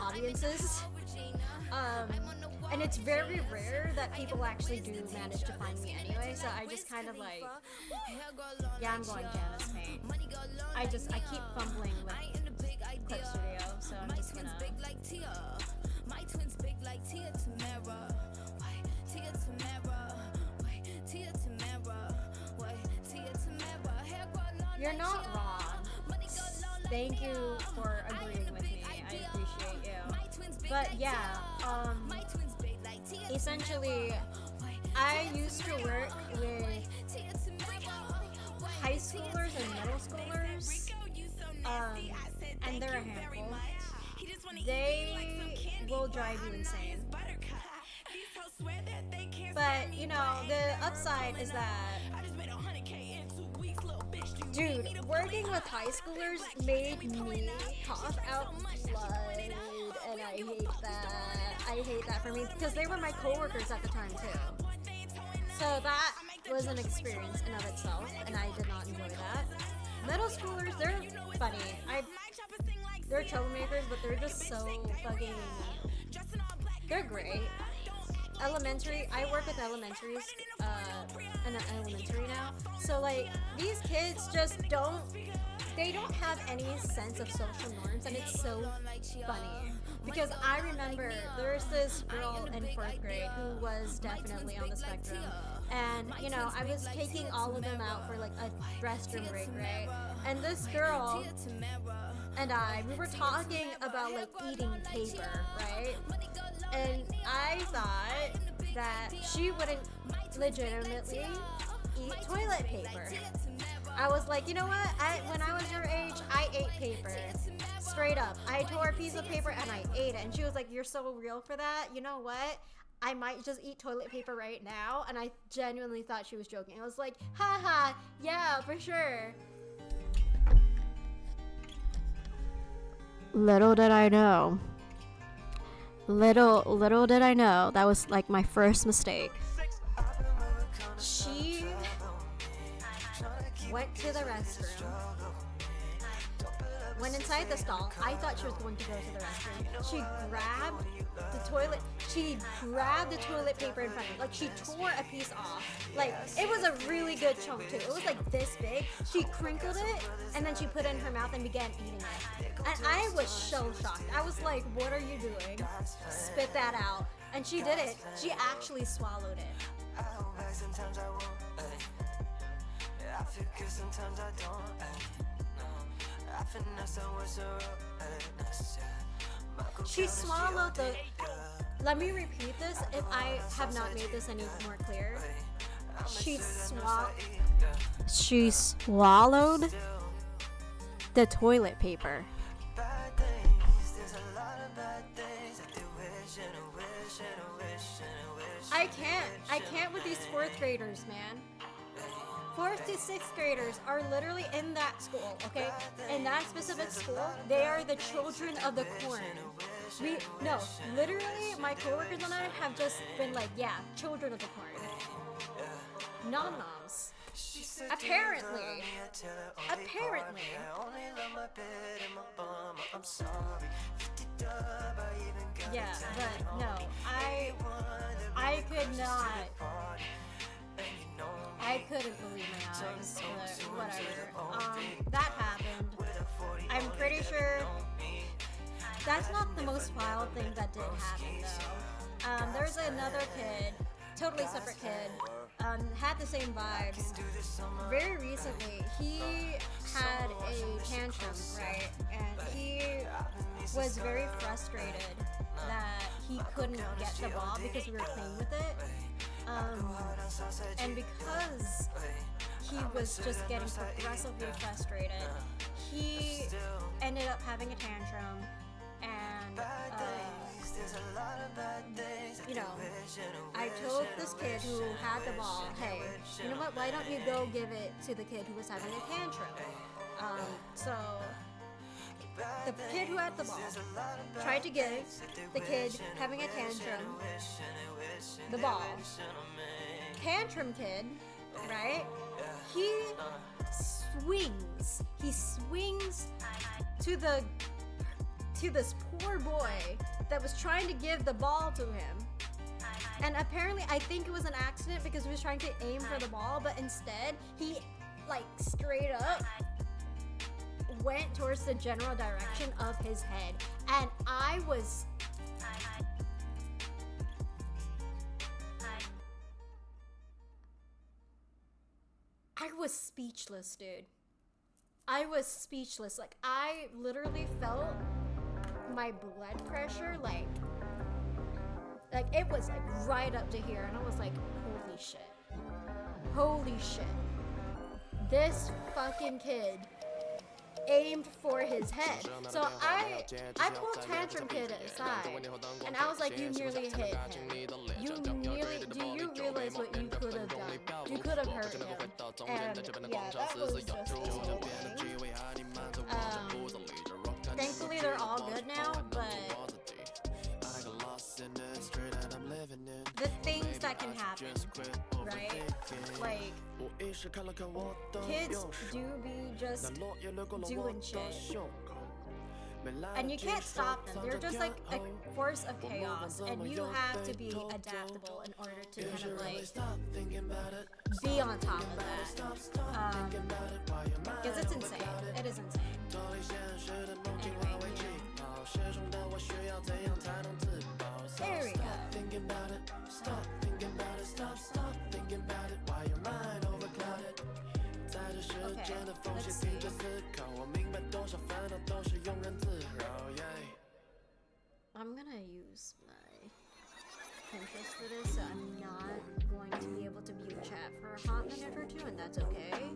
audiences. And it's very rare that people actually do manage to find me anyway, so I just kind of like, yeah, I'm going Janice Paint. I keep fumbling with Clip Studio, so I'm just gonna... You're not wrong. Thank you for agreeing with me. I appreciate you. But yeah, essentially, I used to work with high schoolers and middle schoolers, and they're a handful. They will drive you insane. But, you know, the upside is that, dude, working with high schoolers made me cough out blood, and I hate that. I hate that for me, because they were my coworkers at the time, too. So that was an experience in of itself, and I did not enjoy that. Middle schoolers, they're funny. They're troublemakers, but they're just so fucking... They're great. Elementary, I work with elementaries, in an elementary now. So, like, these kids just don't have any sense of social norms, and it's so funny. Because I remember there's this girl in 4th grade who was definitely on the spectrum. And, you know, I was taking all of them out for, like, a restroom break, right? And this girl and we were talking about, like, eating paper, right? And I thought that she wouldn't legitimately eat toilet paper. I was like, you know what? When I was your age, I ate paper. Straight up. I tore a piece of paper and I ate it. And she was like, you're so real for that. You know what? I might just eat toilet paper right now. And I genuinely thought she was joking. I was like, haha, yeah, for sure. Little did I know. Little did I know that was like my first mistake. She went to the restroom, went inside the stall. I thought she was going to go to the restroom. She grabbed the toilet paper in front of me. Like, she tore a piece off. Like, it was a really good chunk too. It was like this big. She crinkled it and then she put it in her mouth and began eating it. And I was so shocked. I was like, what are you doing? Spit that out. And she did it. She actually swallowed it. Sometimes I won't, I feel good, sometimes I don't, She swallowed the. Let me repeat this if I have not made this any more clear. She swallowed the toilet paper. I can't with these 4th graders, man. 4th to 6th graders are literally in that school, okay? In that specific school, they are the children of the corn. Literally, my coworkers and I have just been like, yeah, children of the corn. Nom-noms. Apparently. Yeah, but no, I could not. I couldn't believe my eyes, but whatever. That happened. I'm pretty sure that's not the most wild thing that did happen, though. There's another kid, totally separate kid, had the same vibes. Very recently, he had a tantrum, right? And he was very frustrated that he couldn't get the ball because we were playing with it. And because he was just getting progressively frustrated, he ended up having a tantrum, and I told this kid who had the ball, hey, you know what, why don't you go give it to the kid who was having a tantrum? So the kid who had the ball tried to give the kid having a tantrum the ball. Tantrum kid, right? He swings to this poor boy that was trying to give the ball to him. And apparently, I think it was an accident because he was trying to aim for the ball, but instead, he, like, straight up went towards the general direction of his head. And I was speechless, dude. I was speechless. Like, I literally felt my blood pressure, like it was like right up to here, and I was like, holy shit, this fucking kid aimed for his head. So I pulled Tantrum Kid aside, and I was like, you nearly hit him. Do you realize what you could have done? You could have hurt him. And yeah, that was just terrible. Thankfully they're all good now, but the things that can happen, right? Like, kids do be just doing shit. And you can't stop them. They're just like a force of chaos, and you have to be adaptable in order to kind of like be on top of that. Because it's insane. It is insane. Anyway, there we go. Okay, let's see. I'm gonna use my Pinterest for this, so I'm not going to be able to view chat for a hot minute or two, and that's okay.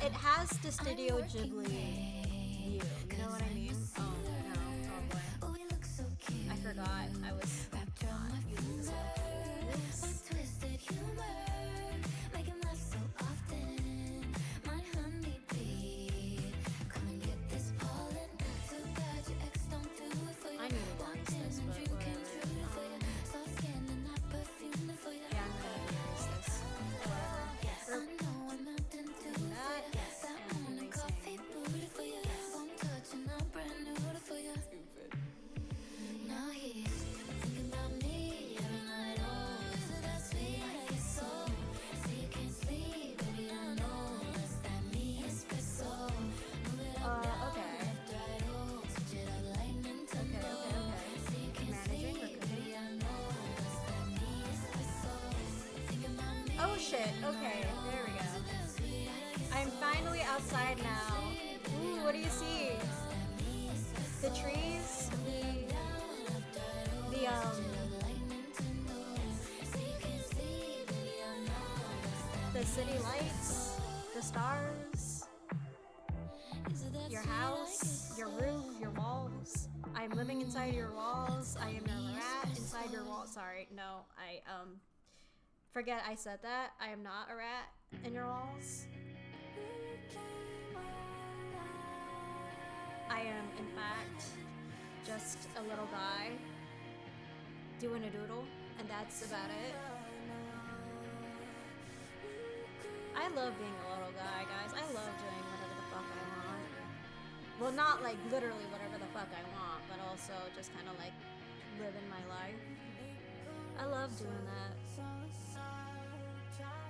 it has the Studio Ghibli view. You know what I mean? Oh no, oh boy. I forgot I was not using this one. Oops. Twisted humor, make him laugh so often. My honeybee, come and get this pollen. Too bad your ex don't do it for you. I need to dance this, but whatever. Soft skin and not perfume for you. Yeah, I'm gonna erase this. Whatever. I know I'm melting to That, that and morning erasing. coffee booty for you. One touch and I'm brand new for you. Now he's thinking about me every night. Oh, is it that sweet? I get so. So you can't sleep, baby. I know that's that me espresso. Move it up down, Okay. left, right, oh, switch it up like Nintendo. So you can't Managing or sleep, cooking? baby. I know that's that me espresso. Thinking about me. Oh shit, okay, there we go. I'm finally outside now. Ooh, what do you see? The trees, the city lights, the stars, your house, your roof, your walls. I'm living inside your walls. I am a rat inside your walls. Sorry, no, forget I said that. I am not a rat in your walls. I am, in fact, just a little guy doing a doodle, and that's about it. I love being a little guy, guys. I love doing whatever the fuck I want. Well, not like literally whatever the fuck I want, but also just kind of like living my life. I love doing that.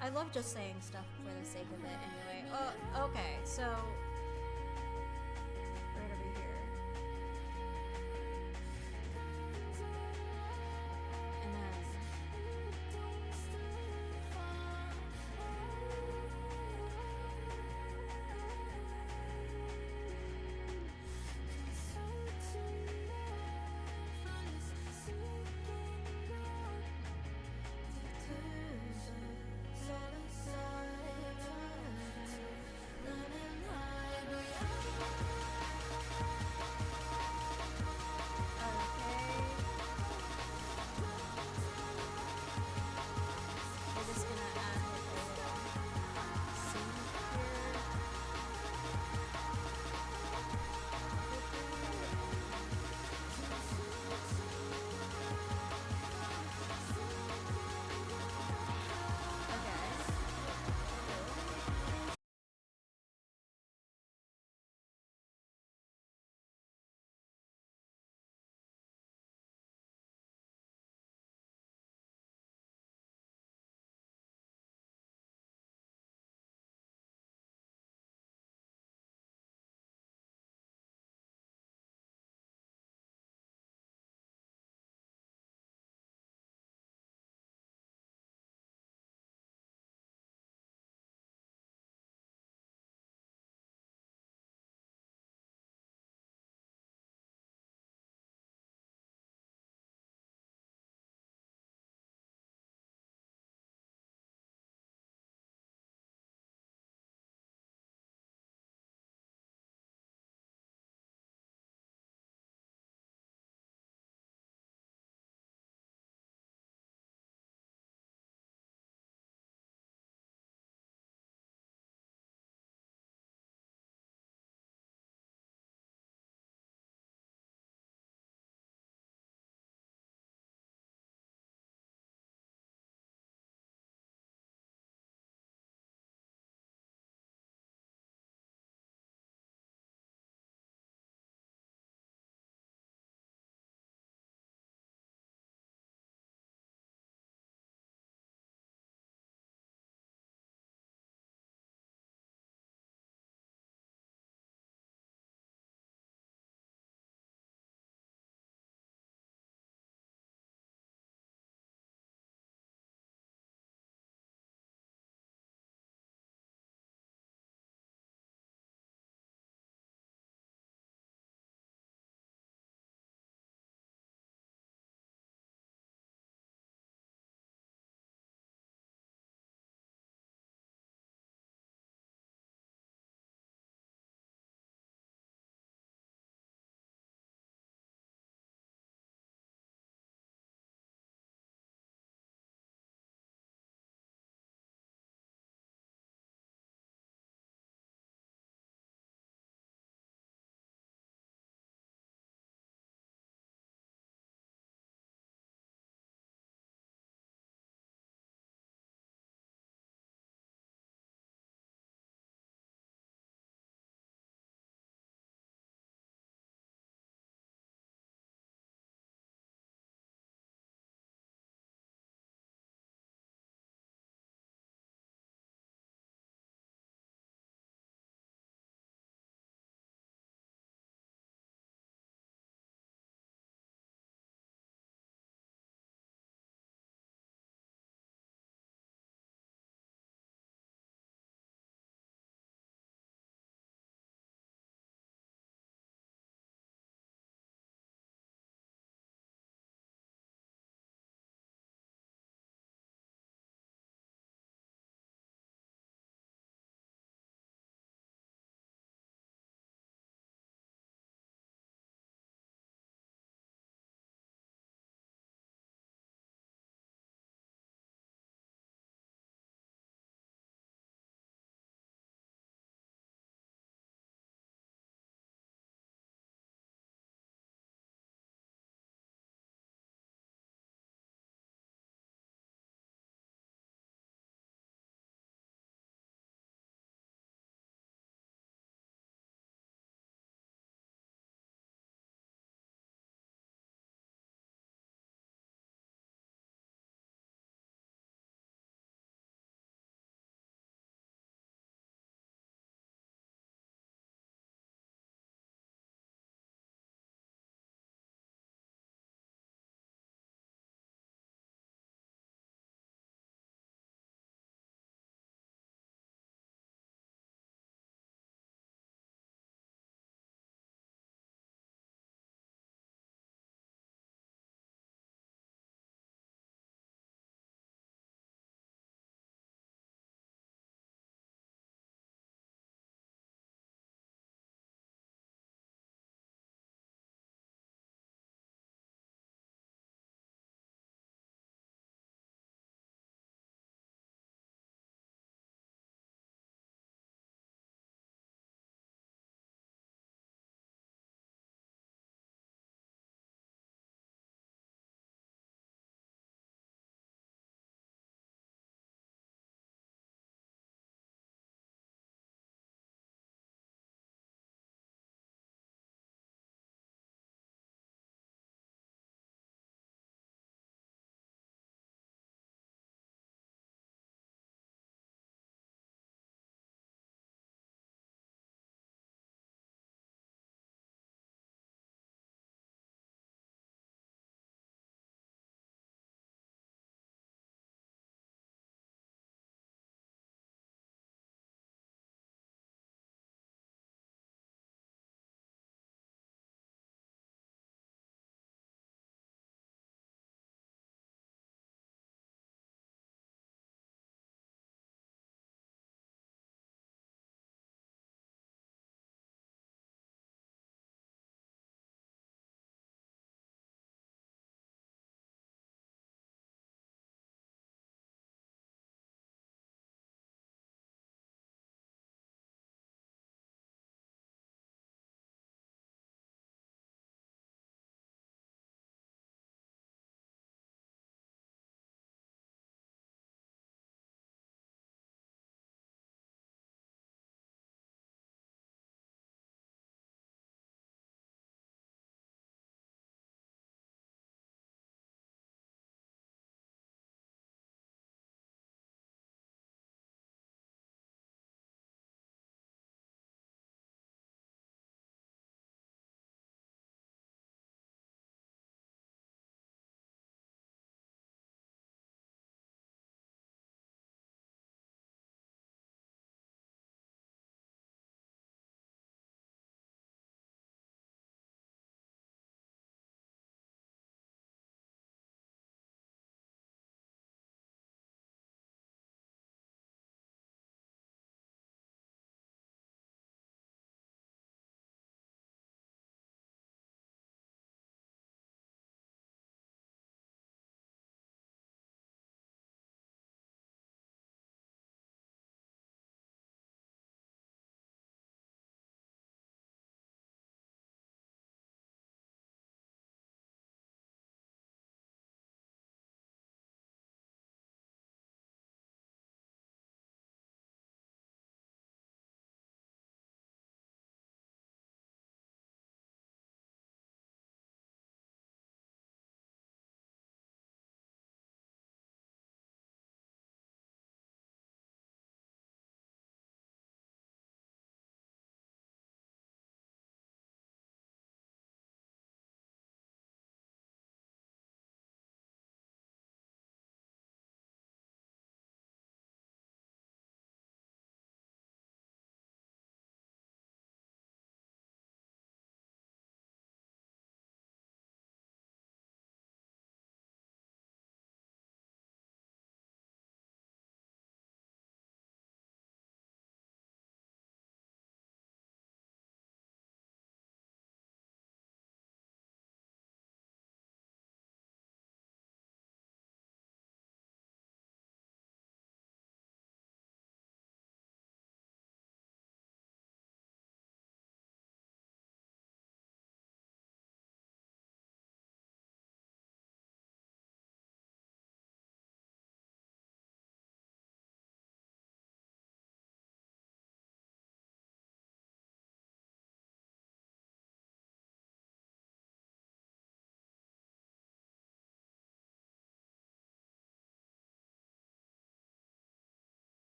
I love just saying stuff for the sake of it anyway. Oh, okay, so right over here. And then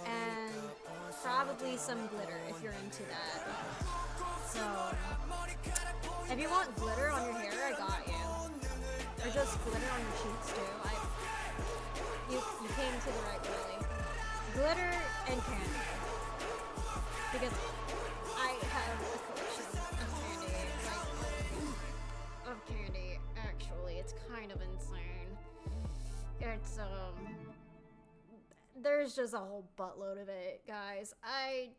and probably some glitter if you're into that. So, if you want glitter on your hair, I got you. Or just glitter on your cheeks too. You came to the right really. Glitter and candy. Because I have a collection of candy. Like, of candy, actually. It's kind of insane. It's, there's just a whole buttload of it, guys. I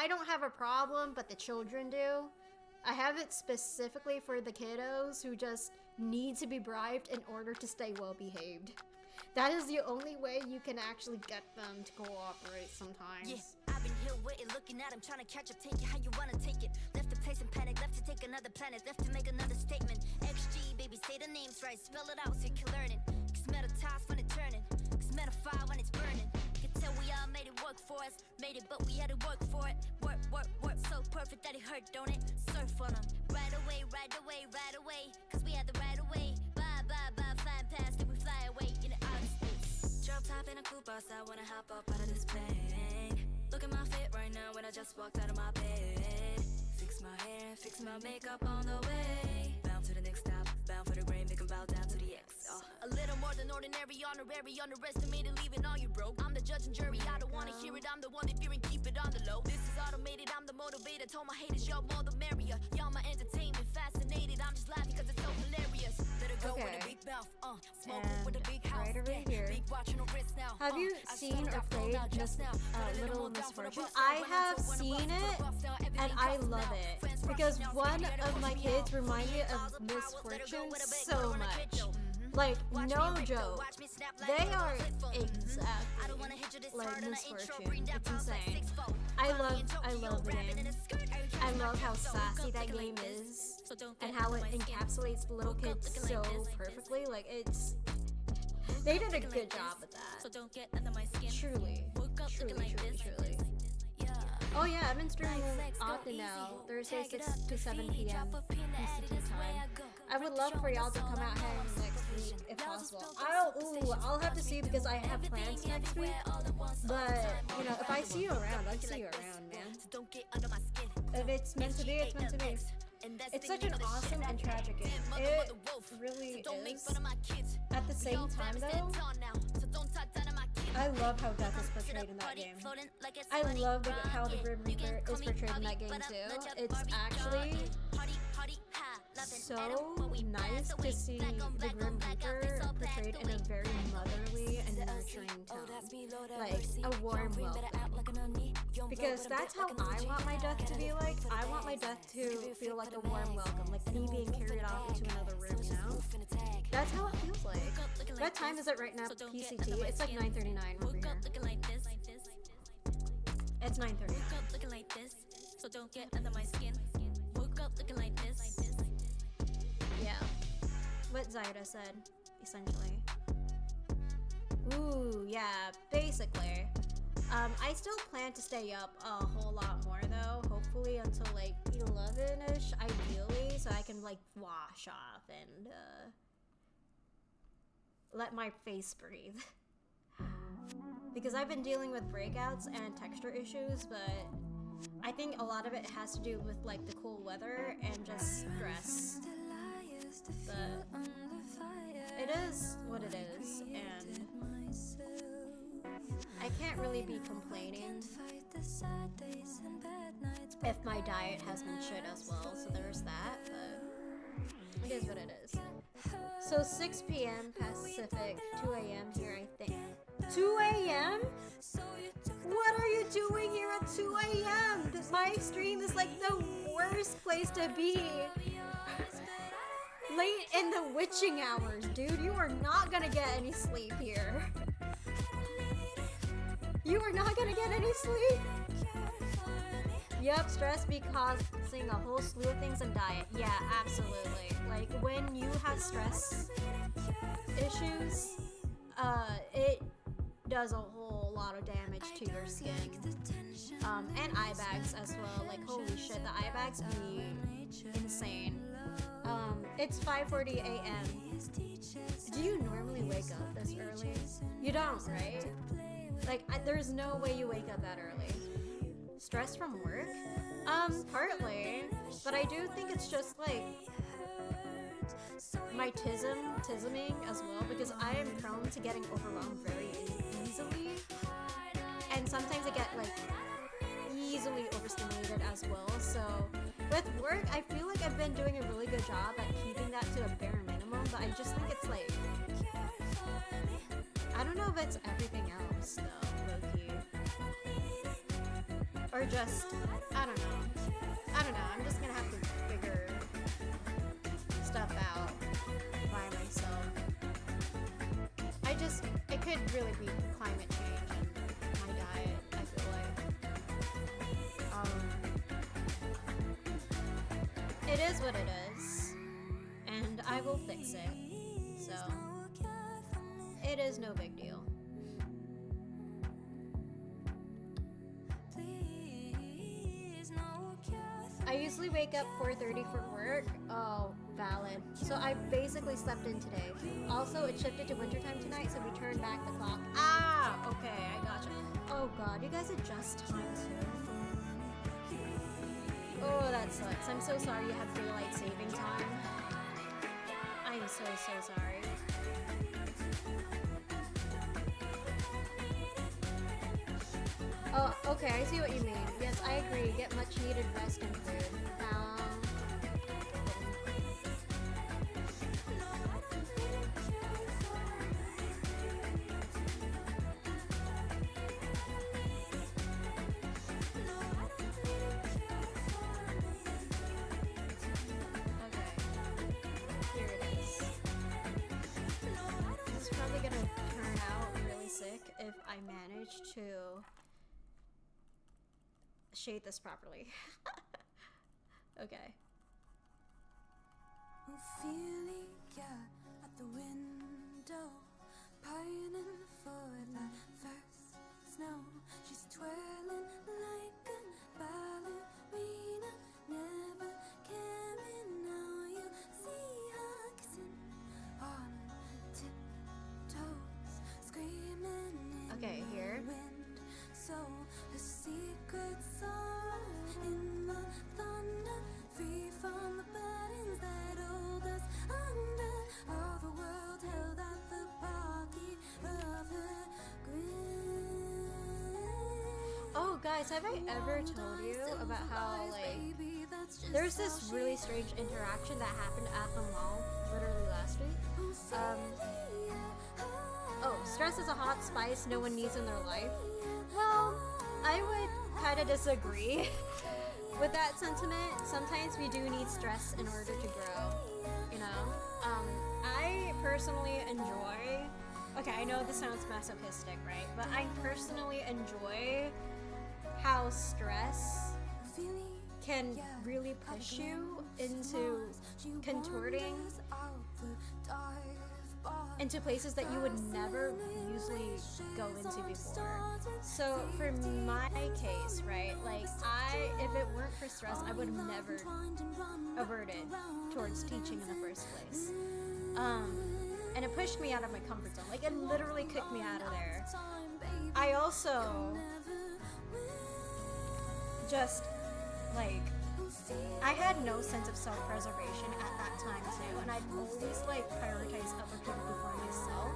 don't have a problem, but the children do. I have it specifically for the kiddos who just need to be bribed in order to stay well behaved. That is the only way you can actually get them to cooperate sometimes. Yeah, I've been here waiting, looking at him, trying to catch up, take it how you wanna take it. Left the place in panic, left to take another planet, left to make another statement. XG, baby, say the names right, spell it out so you can learn it. Cause metal ties when it's turning, cause metal fire when it's burning. Can tell we all made it work for us, made it, but we had to work for it. Work, so perfect that it hurt, don't it? Surf on them, right away, cause we had the right away. Bye, flying past, can we fly away in the outer space? Drop top in a coupe bus, I wanna hop up out of this plane. Look at my fit right now when I just walked out of my bed. Fix my hair, fix my makeup on the way. Bound to the next stop, bound for the grain, make 'em bow down to the X. A little more than ordinary, honorary, underestimated, leaving all you broke. I'm the judge and jury, I don't wanna hear it, I'm the one that fearing, keep it on the low. This is automated, I'm the motivator, told my haters, y'all more the merrier. Y'all my entertainment, fascinated, I'm just laughing cause it's so hilarious. Let her go with a big mouth, smoke with a big house, right over here. Big watch on her wrist now. Have you seen or played Little Misfortune? I have seen it, and I love it. Because one of my kids remind me of Misfortune so much. Like, no joke. They are exactly like Misfortune. It's insane. I love the game. I love how sassy that game is, and how it encapsulates little kids so perfectly. Like, it's... They did a good job with that. Truly. Oh yeah, I've been streaming often now. Thursday 6 to 7 p.m. Pacific time. I would love for y'all to come out here next week if possible. I'll have to see because I have plans next week. But, you know, if I see you around, I'll see you around, man. If it's meant to be, it's meant to be. It's such an awesome and tragic game. It really is. At the same time, though, I love how death is portrayed in that game. I love how the Grim Reaper is portrayed in that game too. It's actually so nice to see the Grim Reaper portrayed in a very motherly and nurturing tone. Like a warm welcome. Because that's how I want my death to be like. I want my death to feel like a warm welcome. Like me being carried off into another room, you know? That's how it feels like. What time is it right now, PCT? It's like 9:39 over here. It's 9:39. Looking like this, so don't get under my skin. Woke up looking like this. Yeah. What Zyda said, essentially. Ooh, yeah, basically. I still plan to stay up a whole lot more though, hopefully until like 11ish, ideally, so I can like wash off and let my face breathe. Because I've been dealing with breakouts and texture issues, but I think a lot of it has to do with like the cool weather and just stress. But it is what it is, and I can't really be complaining if my diet has been shit as well, so there's that, but it is what it is. So 6 p.m. Pacific, 2 a.m. here, I think. 2 a.m.? What are you doing here at 2 a.m.? My stream is like the worst place to be. Late in the witching hours, dude. You are not gonna get any sleep here. You are not gonna get any sleep. Yep, stress be causing a whole slew of things in diet. Yeah, absolutely. Like, when you have stress issues, it does a whole lot of damage to your skin. And eye bags as well. Like, holy shit, the eye bags be insane. It's 5:40 a.m. Do you normally wake up this early? You don't, right? Like, there's no way you wake up that early. Stress from work? Partly. But I do think it's just like my tisming as well, because I am prone to getting overwhelmed very easily. And sometimes I get like easily overstimulated as well. So with work, I feel like I've been doing a really good job at keeping that to a bare minimum, but I just think it's like, I don't know if it's everything else though, low-key. Or just, I don't know, I'm just gonna have to figure stuff out by myself. It could really be climate change and my diet, I feel like. It is what it is, and I will fix it, so it is no big deal. I usually wake up 4:30 for work. Oh, valid. So I basically slept in today. Also, it shifted to wintertime tonight, so we turned back the clock. Ah, okay, I gotcha. Oh god, you guys adjust time too. Oh, that sucks. I'm so sorry you have daylight saving time. I am so sorry. Oh, okay, I see what you mean. Yes, I agree. Get much needed rest and food. Okay. Here it is. This is probably gonna turn out really sick if I manage to shade this properly. Okay. Ophelia at the window, pining for that first snow. She's twirling like a ballerina, never caring how you see her kissing on tiptoes, screaming in Okay, here. the wind. So her secrets are in the thunder, free from the burdens that hold us under. All the world held at the party of her grin. Oh, guys, have I ever told you about how, like, there's this really strange interaction that happened at the mall literally last week? Oh, stress is a hot spice no one needs in their life. Well, I would kind of disagree with that sentiment. Sometimes we do need stress in order to grow, you know? I personally enjoy, okay, I know this sounds masochistic, right? But I personally enjoy how stress can really push you into contorting into places that you would never usually go into before. So for my case, right, like if it weren't for stress, I would have never averted towards teaching in the first place. And it pushed me out of my comfort zone. Like, it literally kicked me out of there. I also just, like, I had no sense of self-preservation at that time too, and I'd always like prioritize other people before myself,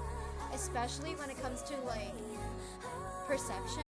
especially when it comes to like perception.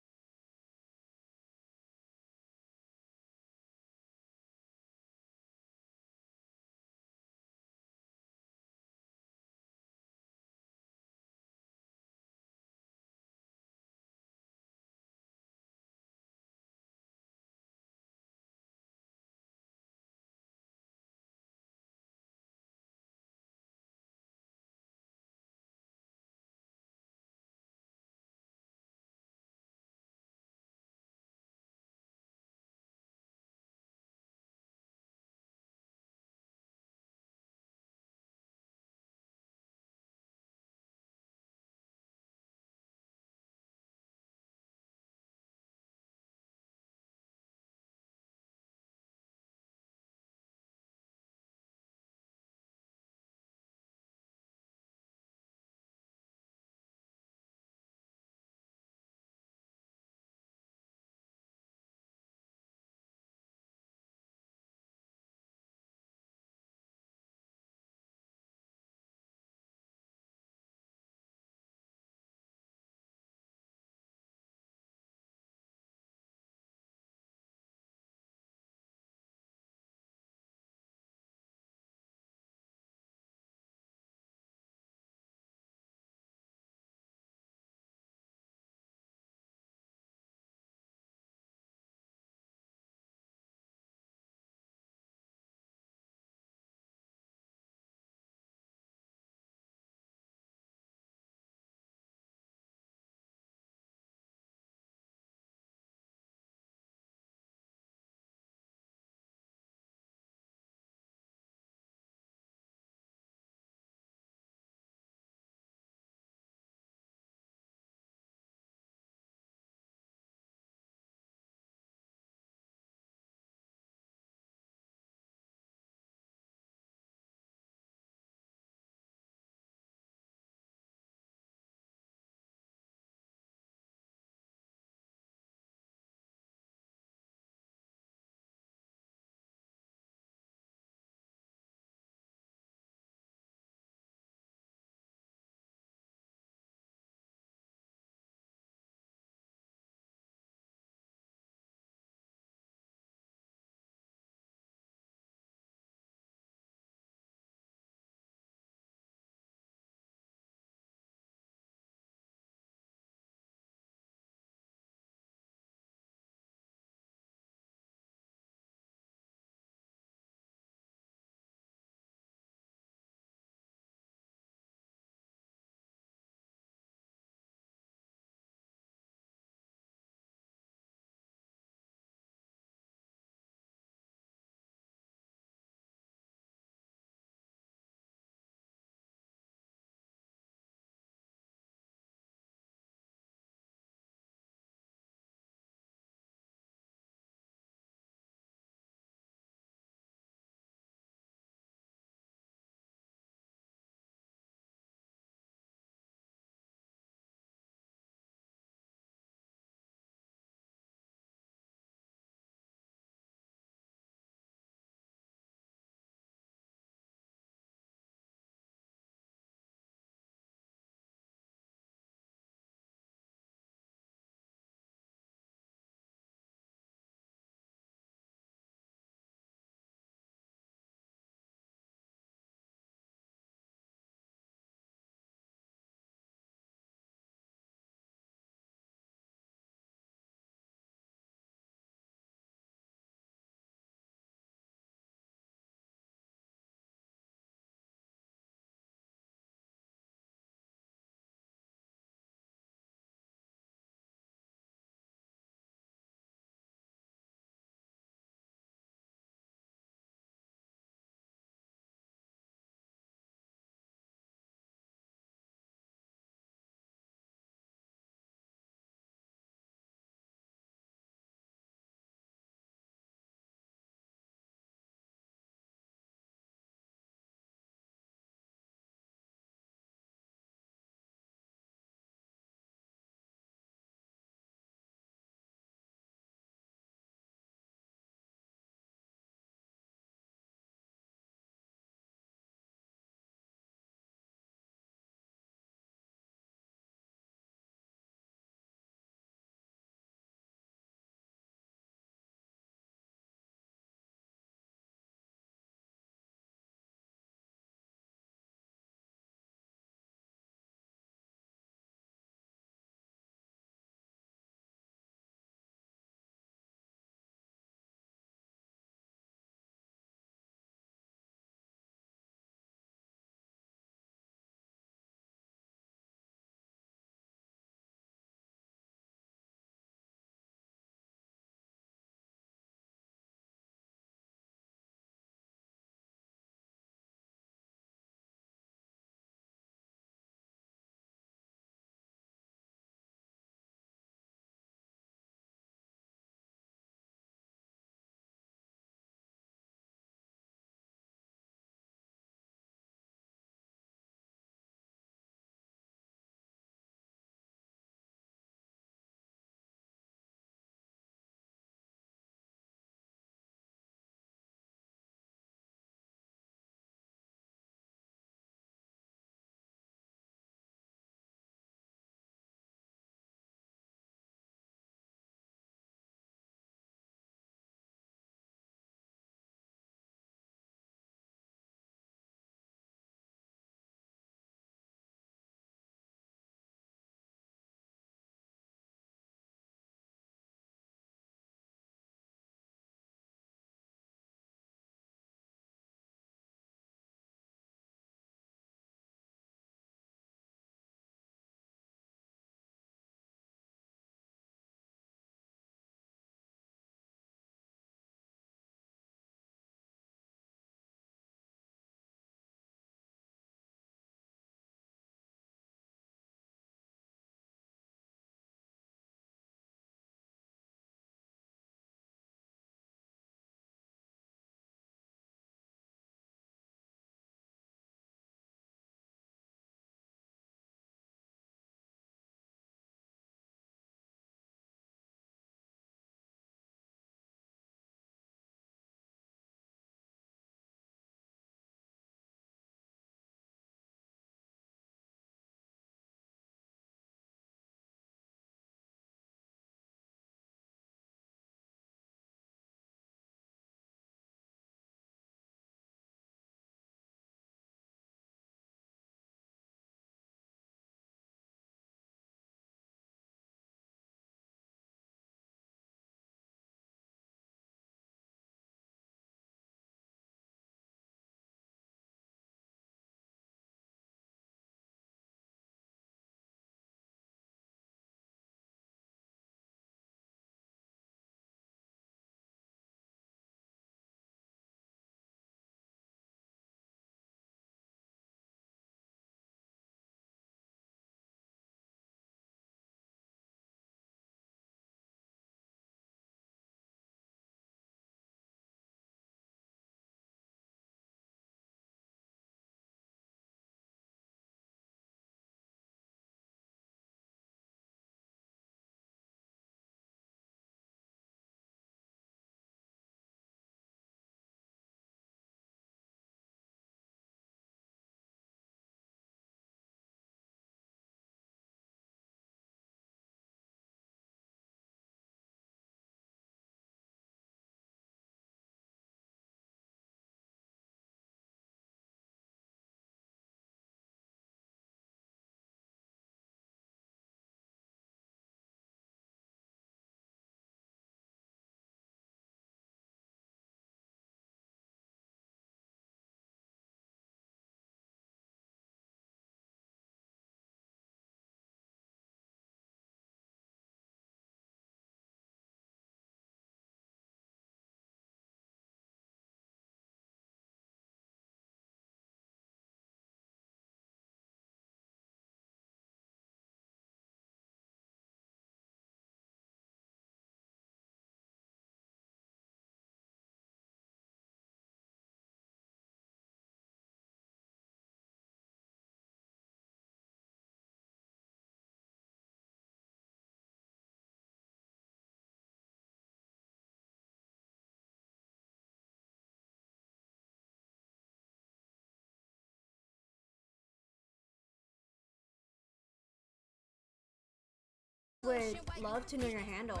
would love to know your handle.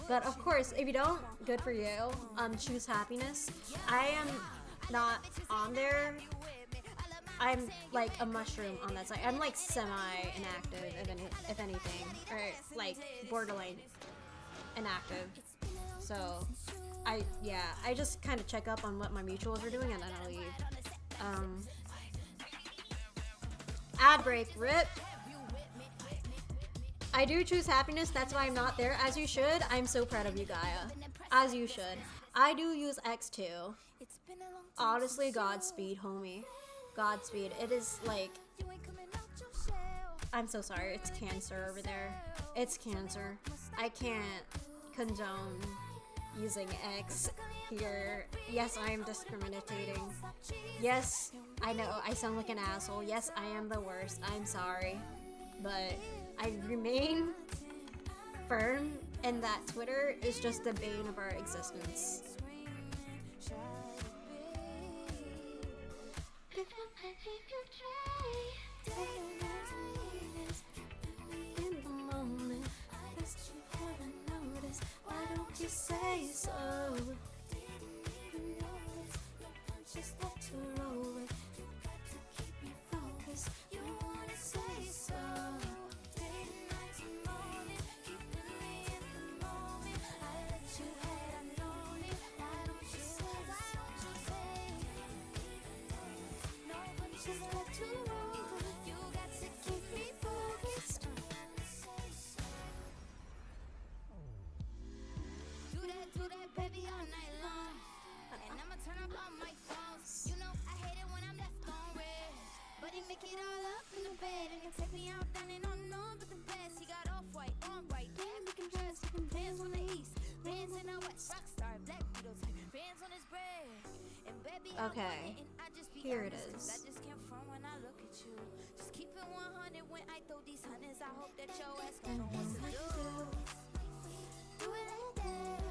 But of course, if you don't, good for you. Choose happiness. I am not on there. I'm like a mushroom on that site. I'm like semi-inactive, if anything, or like borderline inactive. So I just kind of check up on what my mutuals are doing and then I leave. Ad break, rip. I do choose happiness, that's why I'm not there, as you should. I'm so proud of you, Gaia. As you should. I do use X2. Honestly, Godspeed, homie. Godspeed. It is like... I'm so sorry, it's cancer over there. It's cancer. I can't condone using X here. Yes, I am discriminating. Yes, I know, I sound like an asshole. Yes, I am the worst. I'm sorry. But I remain firm in that Twitter is just the bane of our existence. In the moment, that's what you haven't noticed. Why don't you say so? Just let you roll with. You got to keep me focused. You wanna say so? Day and night and morning, keeping me in the moment. I let you have, I known it. Why don't you say? Why don't you say? No, but just let you roll. You got to keep me focused. Do that, baby, all night long. And I'ma turn up all my phones. You know I hate it when I'm left on red. But he make it all up in the bed and can take me out down and on but the best. He got off white, on right, damn he can dress. Bands on the east, bands in the west. Rockstar, black Beatles, bands on his bread. And baby, okay, here it is. I just can't front when I look at you. Just keep it 100 when I throw these hundreds. I hope that your ass gon' know what to do. Do it like that.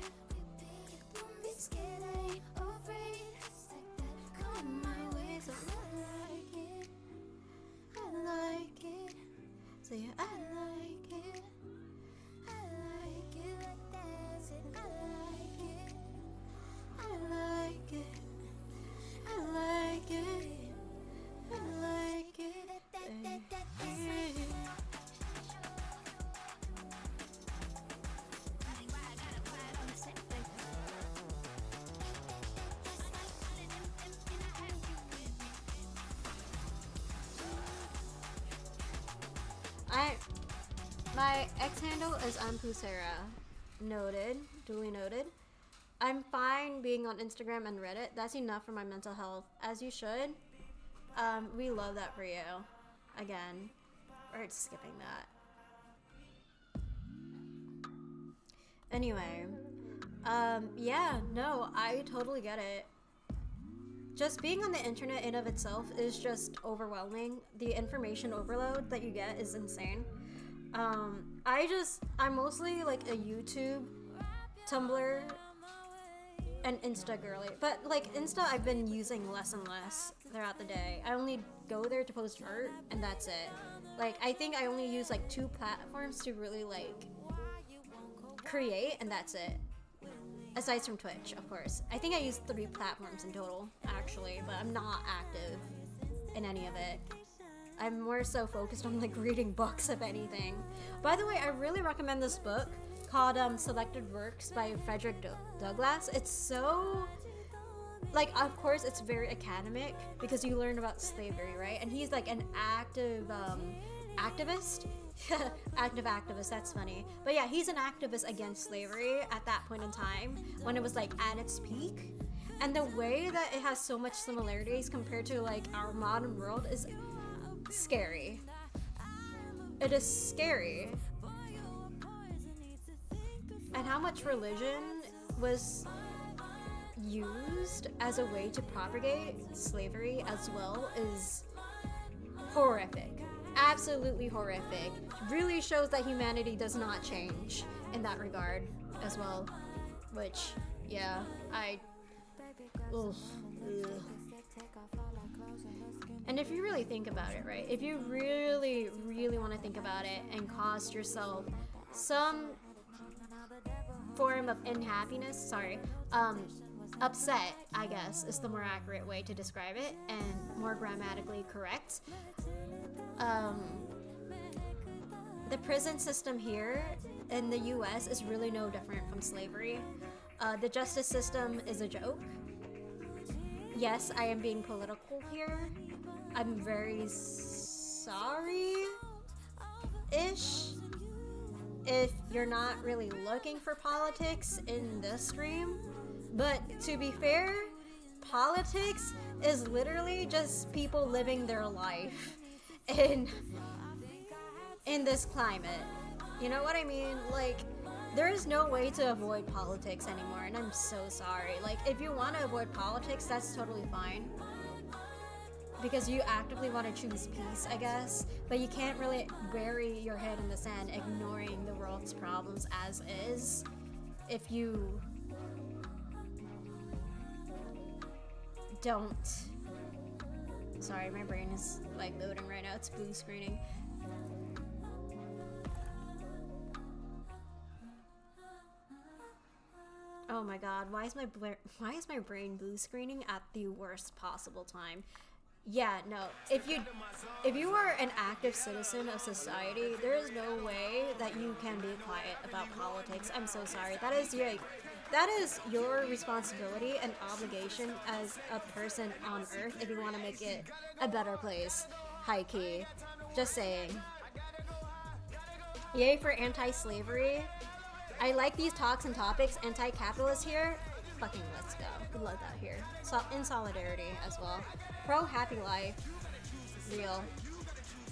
Don't be scared, I ain't afraid. Just like that, come my way, so I like it. I like it. So yeah, I like it. I like it like that. Say I like it. I like it. I like it. I like it. My X handle is Ampusera. Noted. Duly noted. I'm fine being on Instagram and Reddit. That's enough for my mental health. As you should. We love that for you. Again. We're skipping that. Anyway. Yeah, no, I totally get it. Just being on the internet in of itself is just overwhelming. The information overload that you get is insane. I'm mostly like a YouTube, Tumblr, and Insta girly. But like Insta I've been using less and less throughout the day. I only go there to post art and that's it. Like I think I only use like 2 platforms to really like create and that's it. Aside from Twitch, of course. I think I use 3 platforms in total, actually, but I'm not active in any of it. I'm more so focused on like reading books, if anything. By the way, I really recommend this book called Selected Works by Frederick Douglass. It's so, like, of course, it's very academic because you learn about slavery, right? And he's like an active activist. Active activist, that's funny. But yeah, he's an activist against slavery at that point in time when it was like at its peak. And the way that it has so much similarities compared to like our modern world is scary. It is scary. And how much religion was used as a way to propagate slavery as well is horrific. Absolutely horrific. Really shows that humanity does not change in that regard as well. Which, yeah, ugh. And if you really think about it, right? If you really, really want to think about it and cost yourself some form of unhappiness, upset, I guess, is the more accurate way to describe it and more grammatically correct. The prison system here in the US is really no different from slavery. The justice system is a joke. Yes, I am being political here. I'm very sorry-ish if you're not really looking for politics in this stream. But to be fair, politics is literally just people living their life in this climate. You know what I mean? Like, there is no way to avoid politics anymore, and I'm so sorry. Like, if you want to avoid politics, that's totally fine, because you actively want to choose peace, I guess, but you can't really bury your head in the sand ignoring the world's problems as is if you don't. Sorry, my brain is like loading right now. It's blue screening. Oh my god, why is my brain blue screening at the worst possible time? Yeah, no. If you are an active citizen of society, there is no way that you can be quiet about politics. I'm so sorry. That is your responsibility and obligation as a person on Earth if you want to make it a better place. High key. Just saying. Yay for anti-slavery. I like these talks and topics. Anti-capitalist here. Fucking let's go. We love that here. So in solidarity as well. Pro happy life. Real.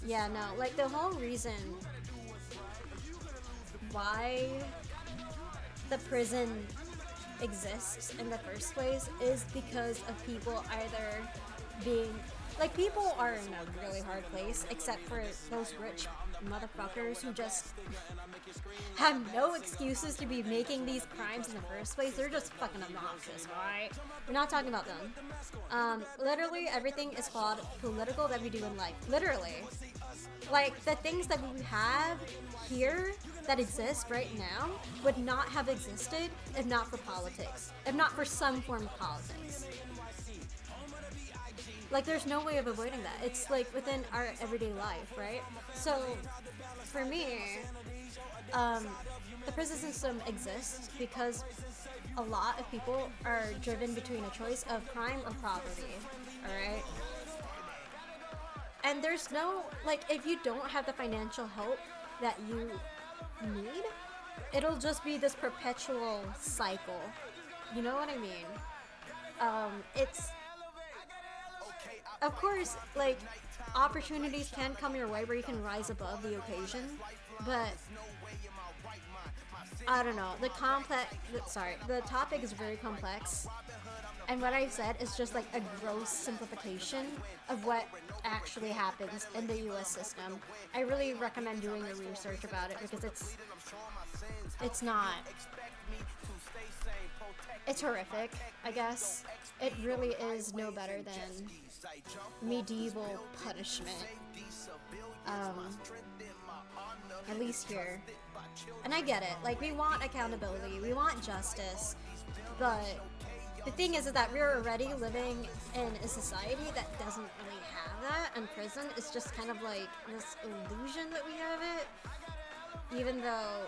Yeah, no. Like the whole reason why the prison exists in the first place is because of people either being like, people are in a really hard place except for those rich motherfuckers who just have no excuses to be making these crimes in the first place. They're just fucking obnoxious, alright? We're not talking about them. Literally everything is called political that we do in life. Literally. Like, the things that we have here that exist right now would not have existed if not for politics. If not for some form of politics. Like, there's no way of avoiding that. It's like within our everyday life, right? So, for me, the prison system exists because a lot of people are driven between a choice of crime or poverty, alright? And there's no, like, if you don't have the financial help that you need, it'll just be this perpetual cycle. You know what I mean? It's, of course, like, opportunities can come your way where you can rise above the occasion, but I don't know. The topic is very complex, and what I said is just like a gross simplification of what actually happens in the US system. I really recommend doing the research about it because it's not. It's horrific, I guess. It really is no better than medieval punishment. At least here. And I get it. Like, we want accountability, we want justice, but the thing is that we're already living in a society that doesn't really have that, and prison is just kind of like this illusion that we have it, even though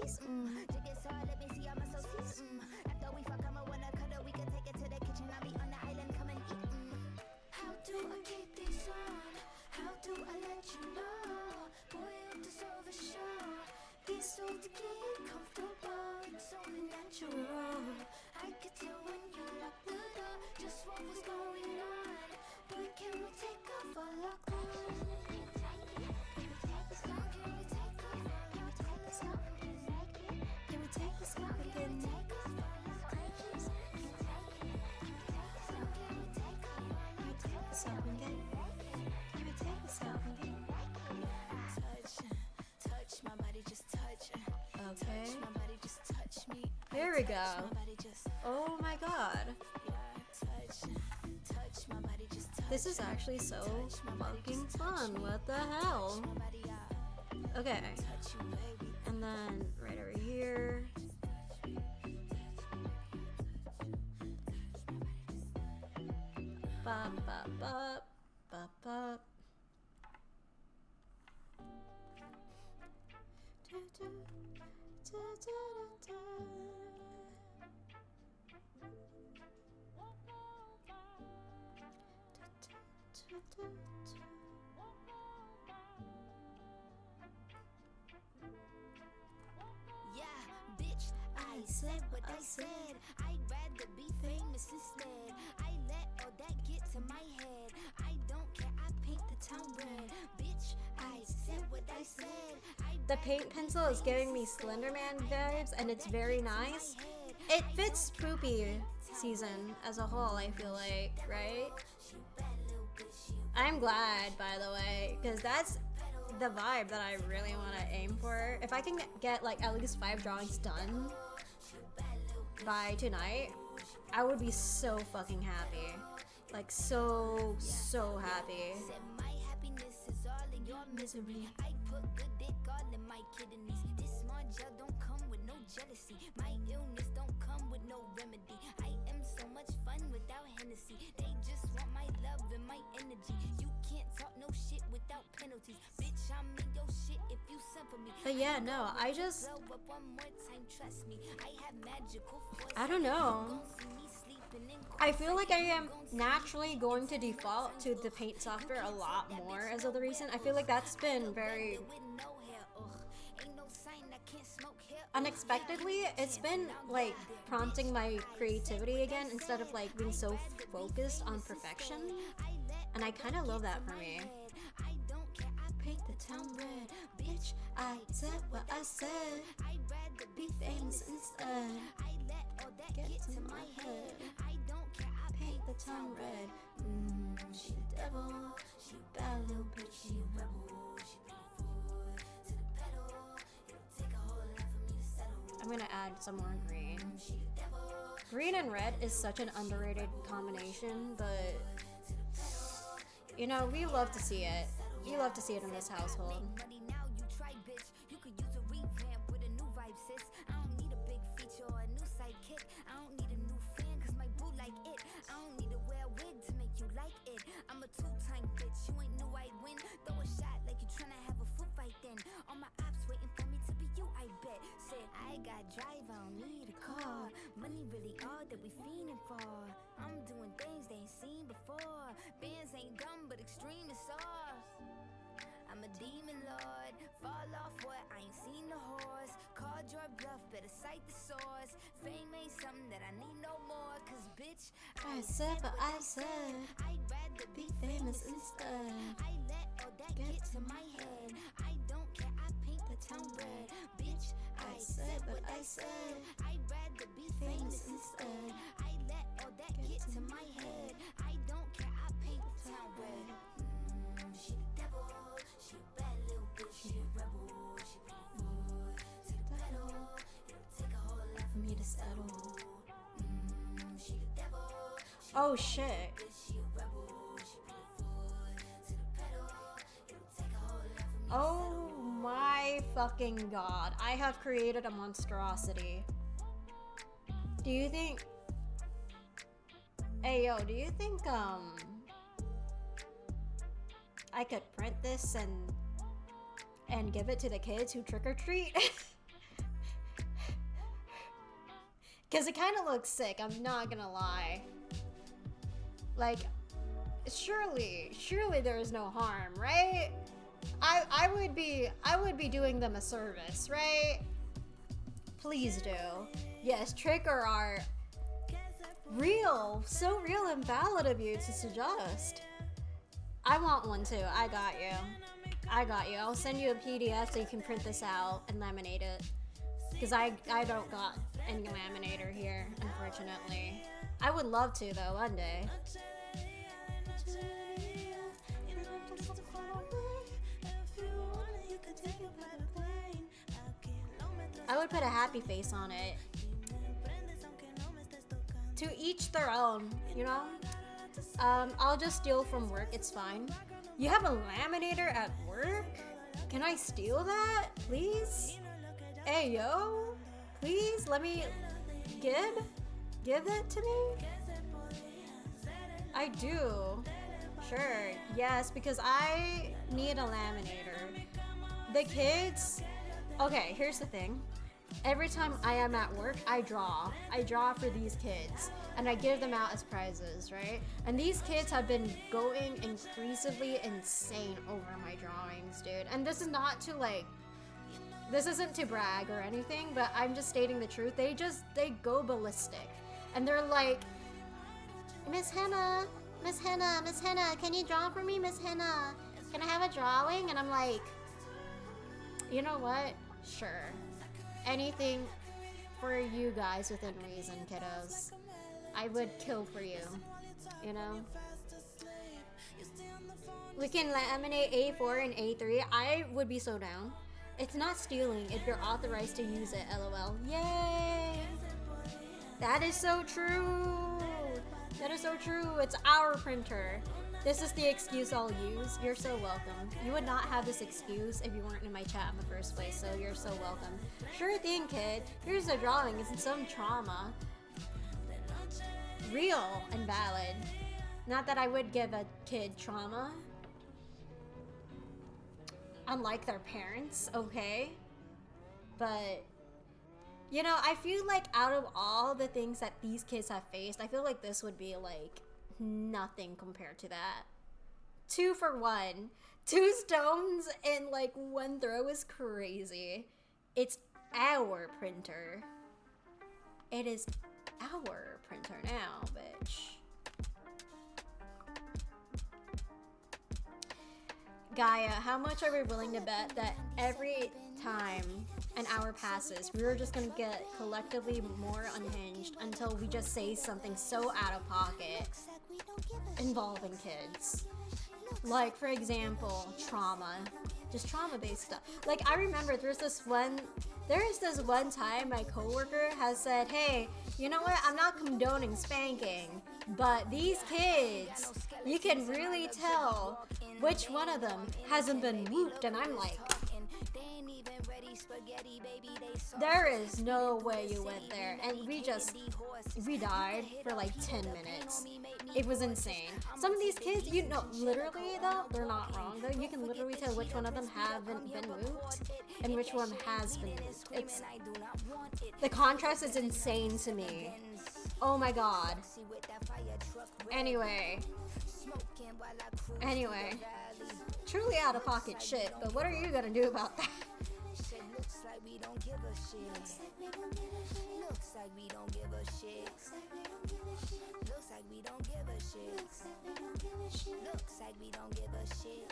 Jig it so let me see how my associates. After we fuck, I'ma wanna cuddle. We can take it to the kitchen. I'll be on the island, come and eat. How do I keep this on? How do I let you know? Boy, you deserve a show. These souls get comfortable. It's only natural. I could tell when you locked the door just what was going on. Boy, can we take off all our clothes? Can we take this off? Can we take this off? Can we take this off again? Take off all our clothes. Can we take this off again? Can we take this off again? Touch my body, just touch. Okay. Touch my body, just touch me. There we go. Touch my body, just Oh my god. touch my body, just touch. This is actually so fucking fun. What the hell? My body, Okay. touch you, baby. And then right over here. Ba ba ba ba ba. Do, do, da, da, da, da. Yeah, bitch, I said what I said. I'd rather be famous instead. I let all that get to my head. I don't care, I paint the town red. Bitch, I said what I said. The paint pencil is giving me Slenderman vibes, and it's very nice. It fits Spoopy season as a whole, I feel like, right? I'm glad, by the way, because that's the vibe that I really want to aim for. If I can get like at least 5 drawings done by tonight, I would be so fucking happy. Like so happy. Said my happiness is all in your misery. I put good dick all in my kidneys. This small gel don't come with no jealousy. My illness don't come with no remedy. I am so much fun without Hennessy. They just want my love and my energy. You can't talk no shit without penalties. Bitch, I'm in your shit if you send for me. But yeah, no, I just, Blow up one more time, trust me. I have magical force. I don't know. Gon' see me sleeping in I feel like I am naturally going to default to the paint software a lot more as of the recent. I feel like that's been very unexpectedly. It's been like prompting my creativity again instead of like being so focused on perfection. And I kind of love that for me. I don't care, I paint the town red. Bitch, I said what I said. I'd rather be famous instead. I let all that get to my head. I don't care, I paint the town red. She the devil, she a bad little bitch, she a rebel. She put her foot to the pedal. It'll take a whole lot for me to settle. I'm gonna add some more green. She the devil. Green and red is such an underrated combination, but you know, we love to see it. We love to see it in this household. Money now, you try, bitch. You could use a revamp with a new vibe, sis. I don't need a big feature or a new sidekick. I don't need a new fan, cause my boo like it. I don't need to wear a wig to make you like it. I'm a 2-time bitch, you ain't knew I'd win. Throw a shot like you tryna have a foot fight then. All my ops waiting for me to be you, I bet. Said, I got drive, I don't need a car. Money really all that we fiending for. I'm doing things they ain't seen before. Bands ain't dumb, but extreme is ours. I'm a demon lord, fall off what I ain't seen the horse. Called your bluff, better cite the source. Fame ain't something that I need no more. Cause bitch, I said what I said. I'd rather be famous instead. I let all that get to my head. I don't care, I paint the town red. Bitch, I said what I said. I'd rather be famous instead. I let all that get to my head. I don't care, I paint the town red. She the devil, she a bad little bitch, she a rebel. She put her foot to the pedal. It'll take a whole lot for me to settle. She the devil, she Oh shit. she a rebel. She put her foot to the pedal. It'll take a whole lot for me to Oh my fucking god. I have created a monstrosity. Do you think... Hey yo, do you think I could print this and give it to the kids who trick or treat? Because it kind of looks sick, I'm not gonna lie. Like, surely there is no harm, right? I would be doing them a service, right? Please do. Yes, trick or art. Real, so real and valid of you to suggest. I want one too. I got you. I'll send you a PDF so you can print this out and laminate it. Because I don't got any laminator here, unfortunately. I would love to though, one day. I would put a happy face on it. To each their own, you know? I'll just steal from work, it's fine. You have a laminator at work? Can I steal that, please? Hey, yo, please let me give that to me? I do. Sure, yes, because I need a laminator. The kids, okay, here's the thing. Every time I am at work, I draw for these kids and I give them out as prizes, right? And these kids have been going increasingly insane over my drawings, dude. And this is not to like, this isn't to brag or anything, but I'm just stating the truth. They go ballistic and they're like, Miss Henna, can you draw for me, Miss Henna? Can I have a drawing? And I'm like, you know what? Sure. Anything for you guys within reason, kiddos. I would kill for you, you know? We can laminate A4 and A3. I would be so down. It's not stealing if you're authorized to use it, LOL. Yay! That is so true! That is so true. It's our printer. This is the excuse I'll use. You're so welcome. You would not have this excuse if you weren't in my chat in the first place, so you're so welcome. Sure thing, kid. Here's a drawing. It's some trauma. Real and valid. Not that I would give a kid trauma. Unlike their parents, okay? But, you know, I feel like out of all the things that these kids have faced, I feel like this would be like nothing compared to that. 2 for 1. 2 stones in like 1 throw is crazy. It's our printer. It is our printer now, bitch. Gaia, how much are we willing to bet that every time an hour passes, we're just gonna get collectively more unhinged until we just say something so out of pocket involving kids? Like, for example, trauma. Just trauma-based stuff. Like, I remember there is this one time my coworker has said, hey, you know what, I'm not condoning spanking, but these kids, you can really tell which one of them hasn't been whooped, and I'm like, there is no way you went there. And we died for like 10 minutes. It was insane. Some of these kids, you know, literally though, they're not wrong though. You can literally tell which one of them haven't been whooped and which one has been whooped. The contrast is insane to me. Oh my god. Anyway. Truly out of pocket shit, but what are you gonna do about that? Looks like we don't give a shit. Looks like we don't give a shit. Looks like we don't give a shit. Looks like we don't give a shit.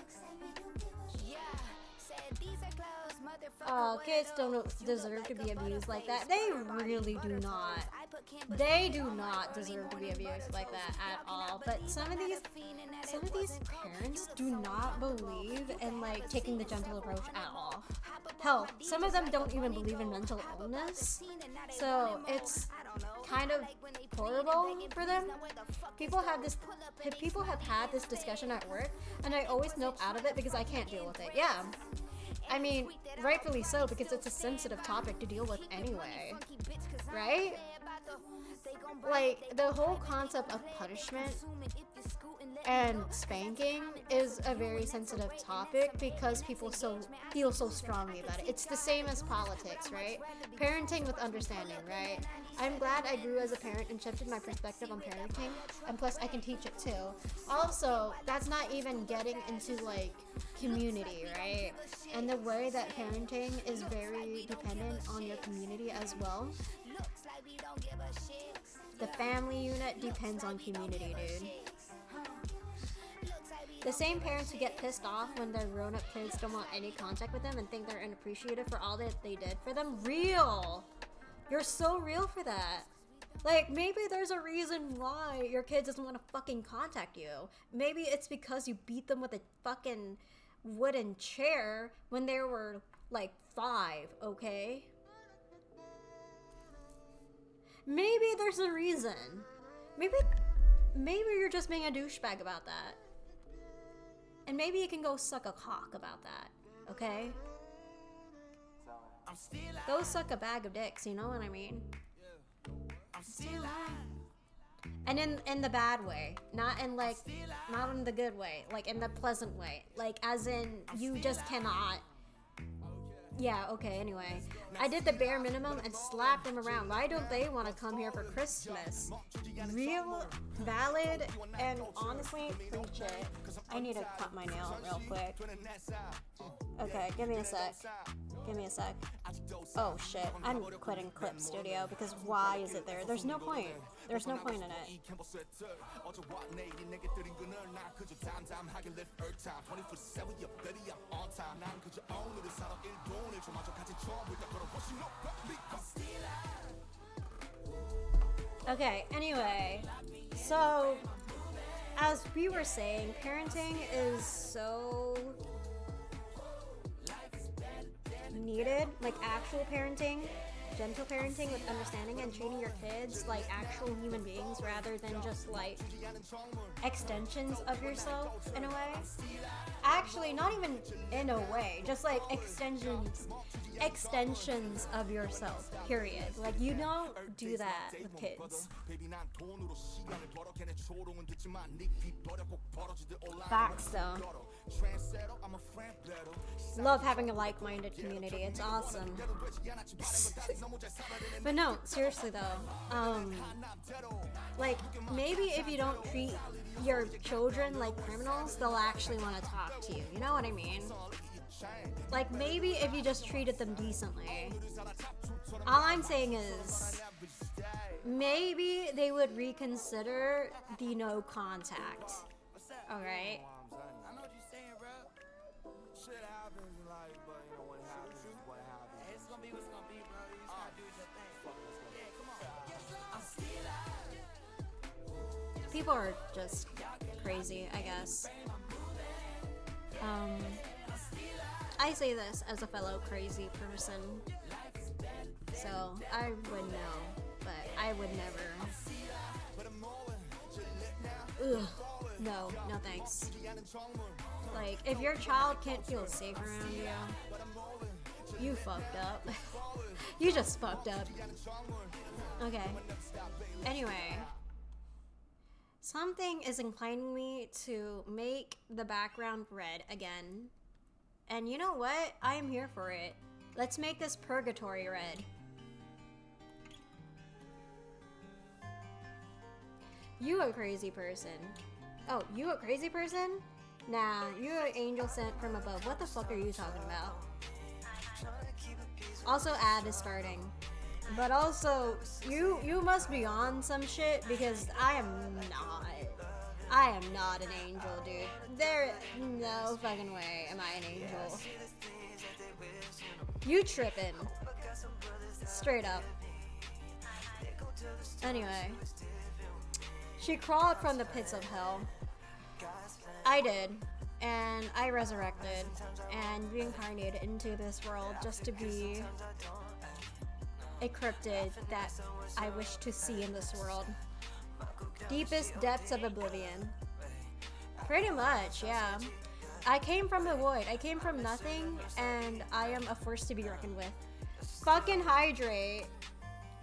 Yeah, said these are closed, motherfucker. Oh, kids don't deserve to be abused like that. They really do not. They do not deserve to be abused like that at all. But some of these parents do not believe in like taking the gentle approach at all. Hell, some of them don't even believe in mental illness. So it's kind of horrible for them. People have had this discussion at work, and I always nope out of it because I can't deal with it. Yeah. I mean, rightfully so, because it's a sensitive topic to deal with anyway. Right? like the whole concept of punishment and spanking is a very sensitive topic because people feel so strongly about it. It's the same as politics, right? Parenting with understanding, right? I'm glad I grew as a parent and shifted my perspective on parenting, and plus I can teach it too. Also, that's not even getting into like community, right? And the way that parenting is very dependent on your community as well. The family unit depends on community, dude. The same parents who get pissed off when their grown-up kids don't want any contact with them and think they're unappreciative for all that they did for them. Real! You're so real for that. Like, maybe there's a reason why your kid doesn't want to fucking contact you. Maybe it's because you beat them with a fucking wooden chair when they were, like, 5, okay? Maybe there's a reason. Maybe you're just being a douchebag about that. And maybe you can go suck a cock about that, okay? Go suck a bag of dicks, you know what I mean? And in the bad way, not in the good way, like in the pleasant way, like as in you just cannot. Yeah, okay, anyway. I did the bare minimum and slapped them around. Why don't they want to come here for Christmas? Real, valid, and honestly, preach it. I need to cut my nail real quick. Okay, give me a sec. Give me a sec. Oh shit, I'm quitting Clip Studio because why is it there? There's no point. There's no point in it. Okay, anyway, so as we were saying, parenting is so needed, like actual parenting, gentle parenting with understanding and treating your kids like actual human beings rather than just like extensions of yourself in a way. Actually, not even in a way, just like extensions of yourself, period. Like, you don't do that with kids. Facts though. Love having a like-minded community. It's awesome. But no, seriously though, like maybe if you don't treat your children like criminals, they'll actually want to talk to you. You know what I mean? Like maybe if you just treated them decently. All I'm saying is maybe they would reconsider the no contact. Alright? People are just crazy, I guess. I say this as a fellow crazy person, so I would know, but I would never. Ugh, no thanks. Like, if your child can't feel safe around you, you fucked up. You just fucked up. Okay. Anyway. Something is inclining me to make the background red again. And you know what? I am here for it. Let's make this purgatory red. You a crazy person. Oh, you a crazy person? Nah, you an angel sent from above. What the fuck are you talking about? Also, ad is starting. But also, you must be on some shit because I am not an angel, dude. There, no fucking way am I an angel. You trippin'. Straight up. Anyway. She crawled from the pits of hell. I did. And I resurrected and reincarnated into this world just to be a cryptid that I wish to see in this world. Deepest depths of oblivion. Pretty much, yeah. I came from the void. I came from nothing, and I am a force to be reckoned with. Fucking hydrate.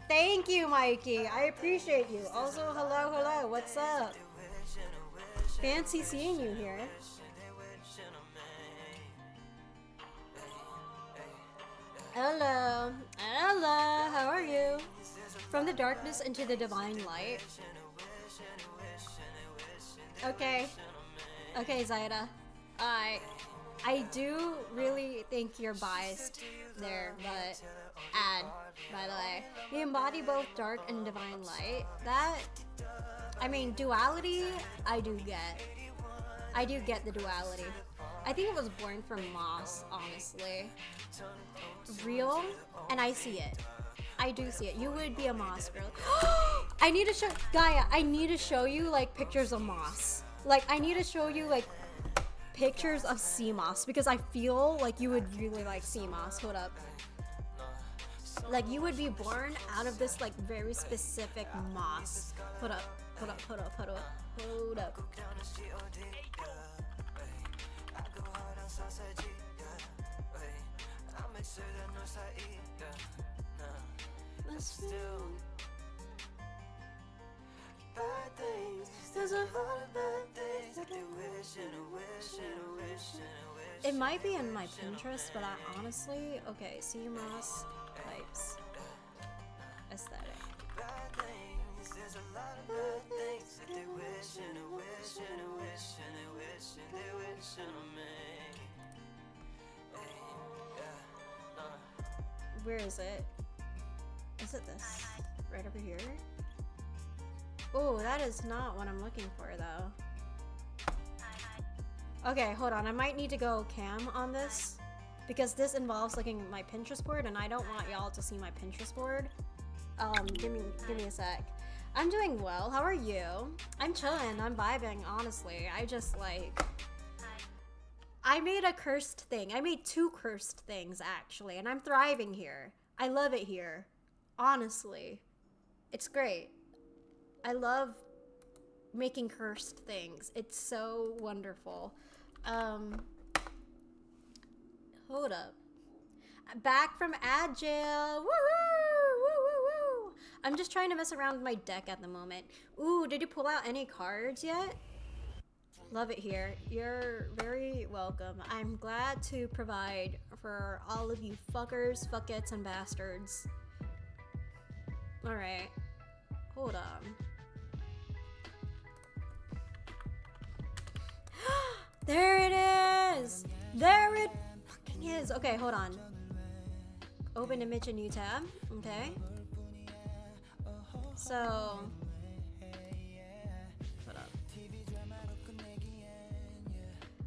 Thank you, Mikey. I appreciate you. Also, hello, hello. What's up? Fancy seeing you here. Hello. Hello. How are you? From the darkness into the divine light. Okay. Okay, Zaida. I do really think you're biased there, but by the way, you embody both dark and divine light. That, I mean, duality, I do get. I do get the duality. I think it was born from Moss, honestly. Real, and I see it. I do see it. You would be a Moss girl. I need to show, Gaia, I need to show you, like, pictures of Moss. Like, I need to show you, like, pictures of sea moss, because I feel like you would really like sea moss. Hold up. Like, you would be born out of this, like, very specific moss. Hold up. Hold up, hold up, hold up. Hold up. Bad things, there's a lot of bad things that they wish and a wish and a wish and a wish. It might be in my Pinterest, but I honestly, okay, sea moss pipes aesthetic. Bad things, there's a lot of bad things that they wish and a wish and a wish and a wish and they wish and a me. Where is it? Is it this? Right over here? Oh, that is not what I'm looking for, though. Okay, hold on. I might need to go cam on this, because this involves looking at my Pinterest board, and I don't want y'all to see my Pinterest board. Give me a sec. I'm doing well. How are you? I'm chilling. I'm vibing, honestly. I just, like... I made a cursed thing. I made 2 cursed things, actually, and I'm thriving here. I love it here. Honestly. It's great. I love making cursed things. It's so wonderful. Hold up. Back from ad jail. Woohoo! Woo woo woo! I'm just trying to mess around with my deck at the moment. Ooh, did you pull out any cards yet? Love it here. You're very welcome. I'm glad to provide for all of you fuckers, fuckets, and bastards. Alright. Hold on. There it is! There it fucking is! Okay, hold on. Open image, a new tab. Okay. So... Hold up.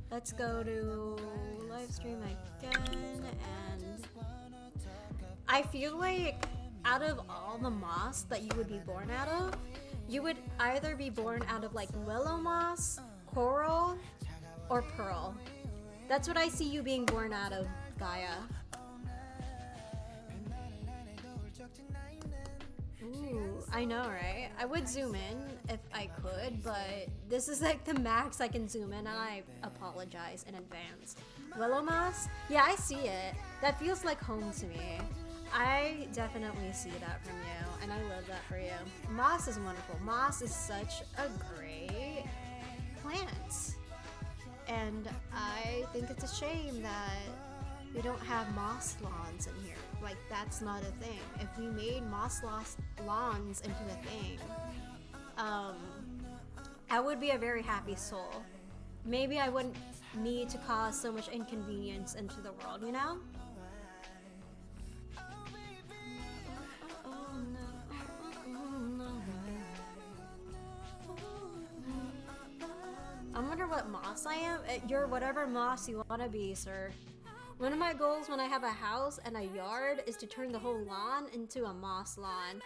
Let's go to live stream again, and... I feel like out of all the moss that you would be born out of, you would either be born out of like willow moss, coral, or pearl. That's what I see you being born out of, Gaia. Ooh, I know, right? I would zoom in if I could, but this is like the max I can zoom in, and I apologize in advance. Willow moss? Yeah, I see it. That feels like home to me. I definitely see that from you, and I love that for you. Moss is wonderful. Moss is such a great plant. And I think it's a shame that we don't have moss lawns in here. Like, that's not a thing. If we made moss lawns into a thing, I would be a very happy soul. Maybe I wouldn't need to cause so much inconvenience into the world, you know? I wonder what moss I am. You're whatever moss you want to be, sir. One of my goals when I have a house and a yard is to turn the whole lawn into a moss lawn.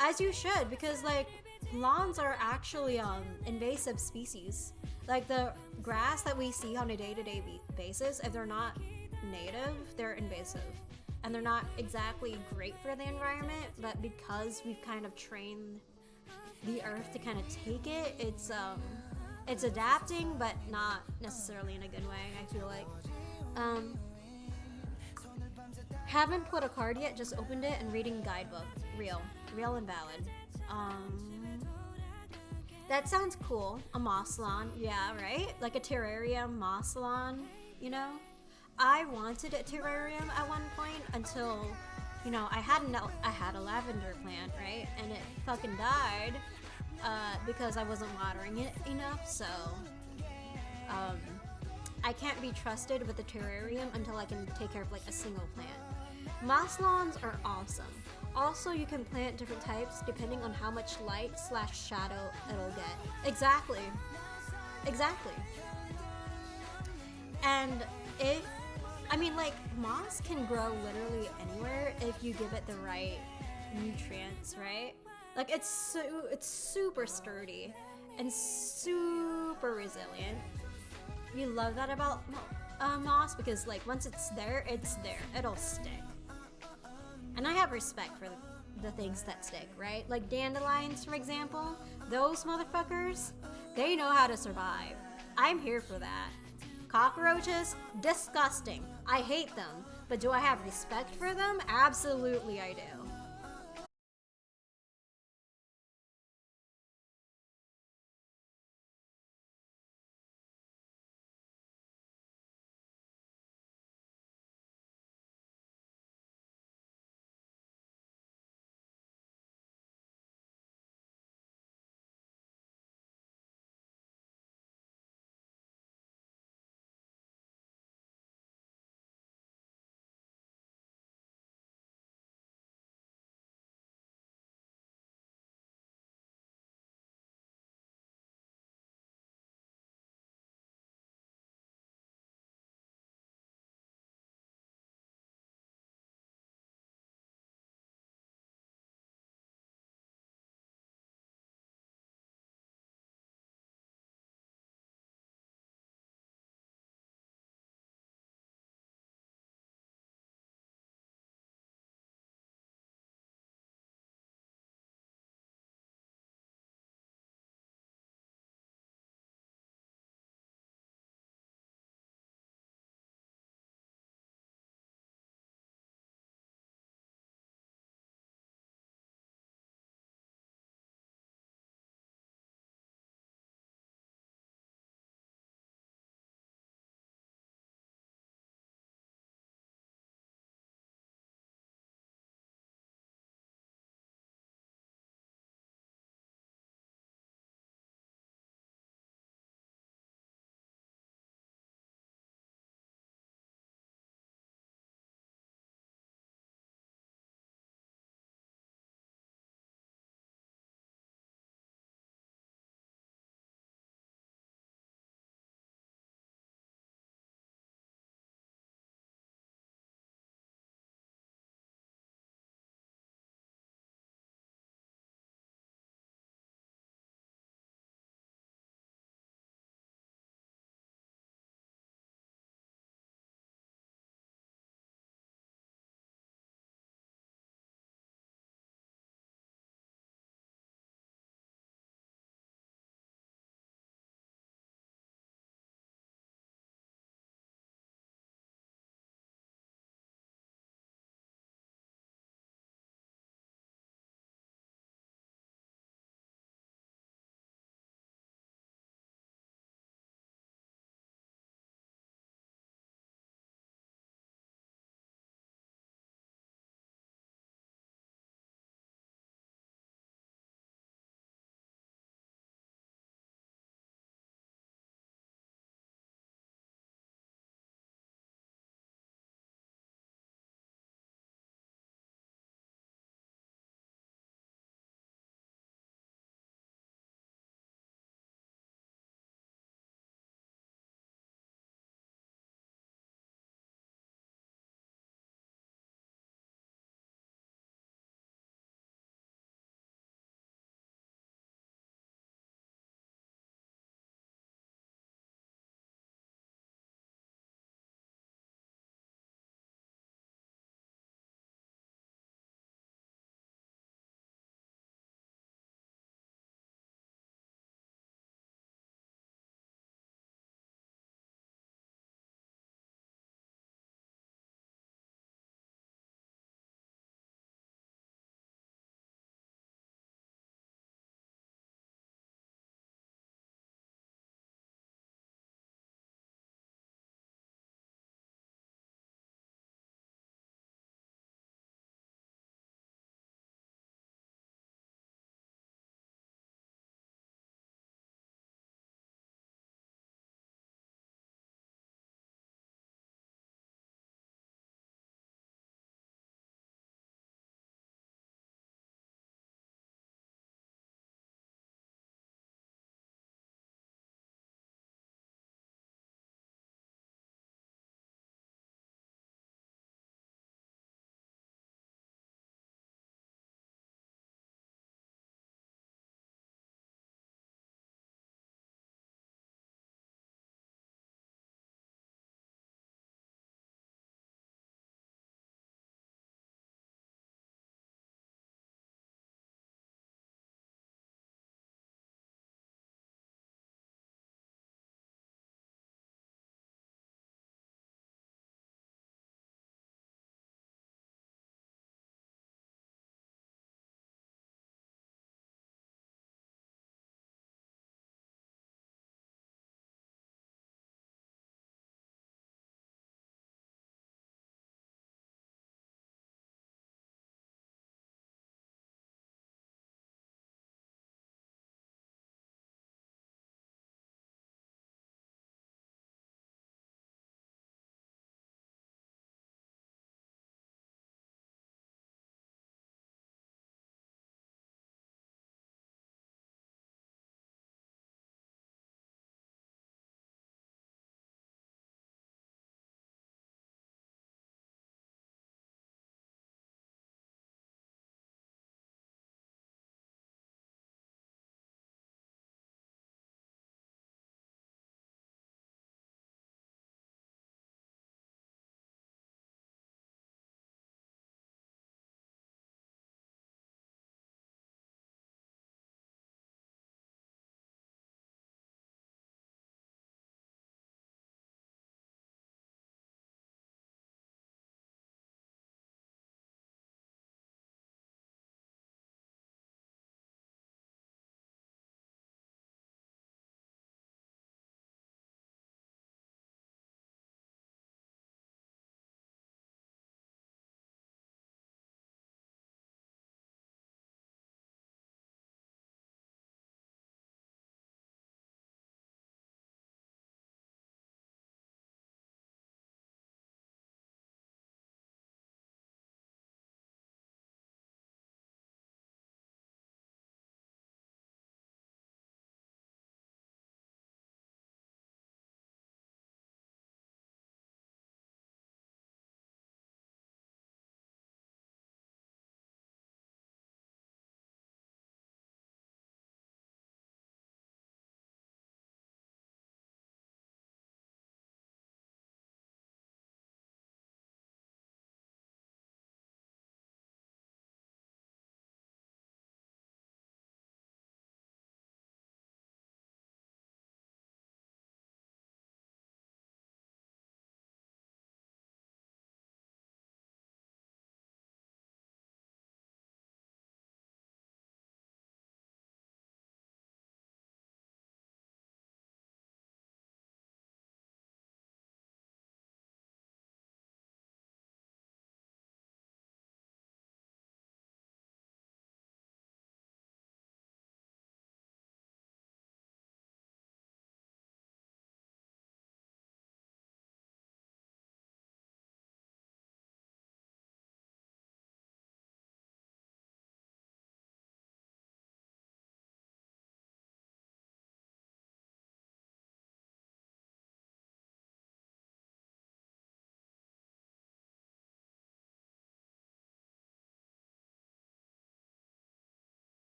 As you should, because like lawns are actually invasive species. Like the grass that we see on a day-to-day basis, if they're not native, they're invasive. And they're not exactly great for the environment, but because we've kind of trained the earth to kind of take it, it's adapting, but not necessarily in a good way, I feel like. Haven't put a card yet, just opened it and reading guidebook. Real. real and valid. That sounds cool. A moss lawn, yeah, right? Like a terrarium moss lawn, you know? I wanted a terrarium at one point until, you know, I had a lavender plant, right? And it fucking died because I wasn't watering it enough. So I can't be trusted with the terrarium until I can take care of like a single plant. Moss lawns are awesome. Also, you can plant different types depending on how much light / shadow it'll get. Exactly. And like, moss can grow literally anywhere if you give it the right nutrients, right? Like, it's super sturdy and super resilient. You love that about moss because, like, once it's there, it'll stick. And I have respect for the things that stick, right? Like dandelions, for example. Those motherfuckers, they know how to survive. I'm here for that. Cockroaches, disgusting. I hate them. But do I have respect for them? Absolutely I do.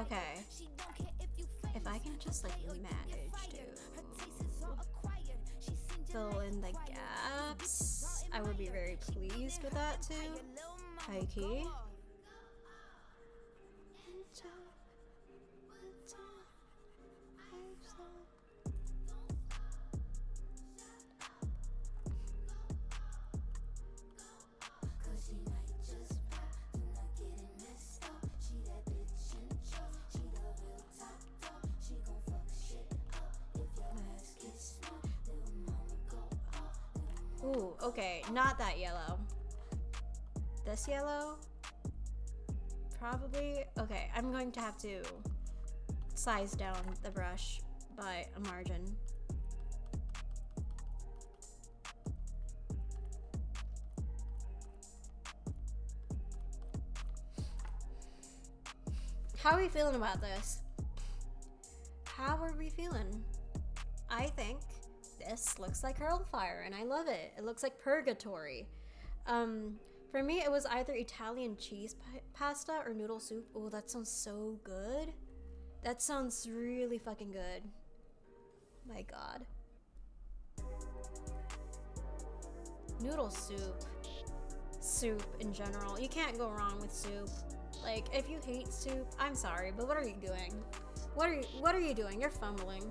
Okay. If I can just like manage to fill in the gaps, I would be very pleased with that too. High key. Ooh, okay, not that yellow. This yellow? Probably. Okay, I'm going to have to size down the brush by a margin. How are we feeling about this? How are we feeling? I think this looks like Hurlfire, and I love it. It looks like purgatory. For me, it was either Italian cheese pasta or noodle soup. Oh, that sounds so good. That sounds really fucking good. My god. Noodle soup. Soup in general. You can't go wrong with soup. Like, if you hate soup, I'm sorry, but what are you doing? What are you doing? You're fumbling.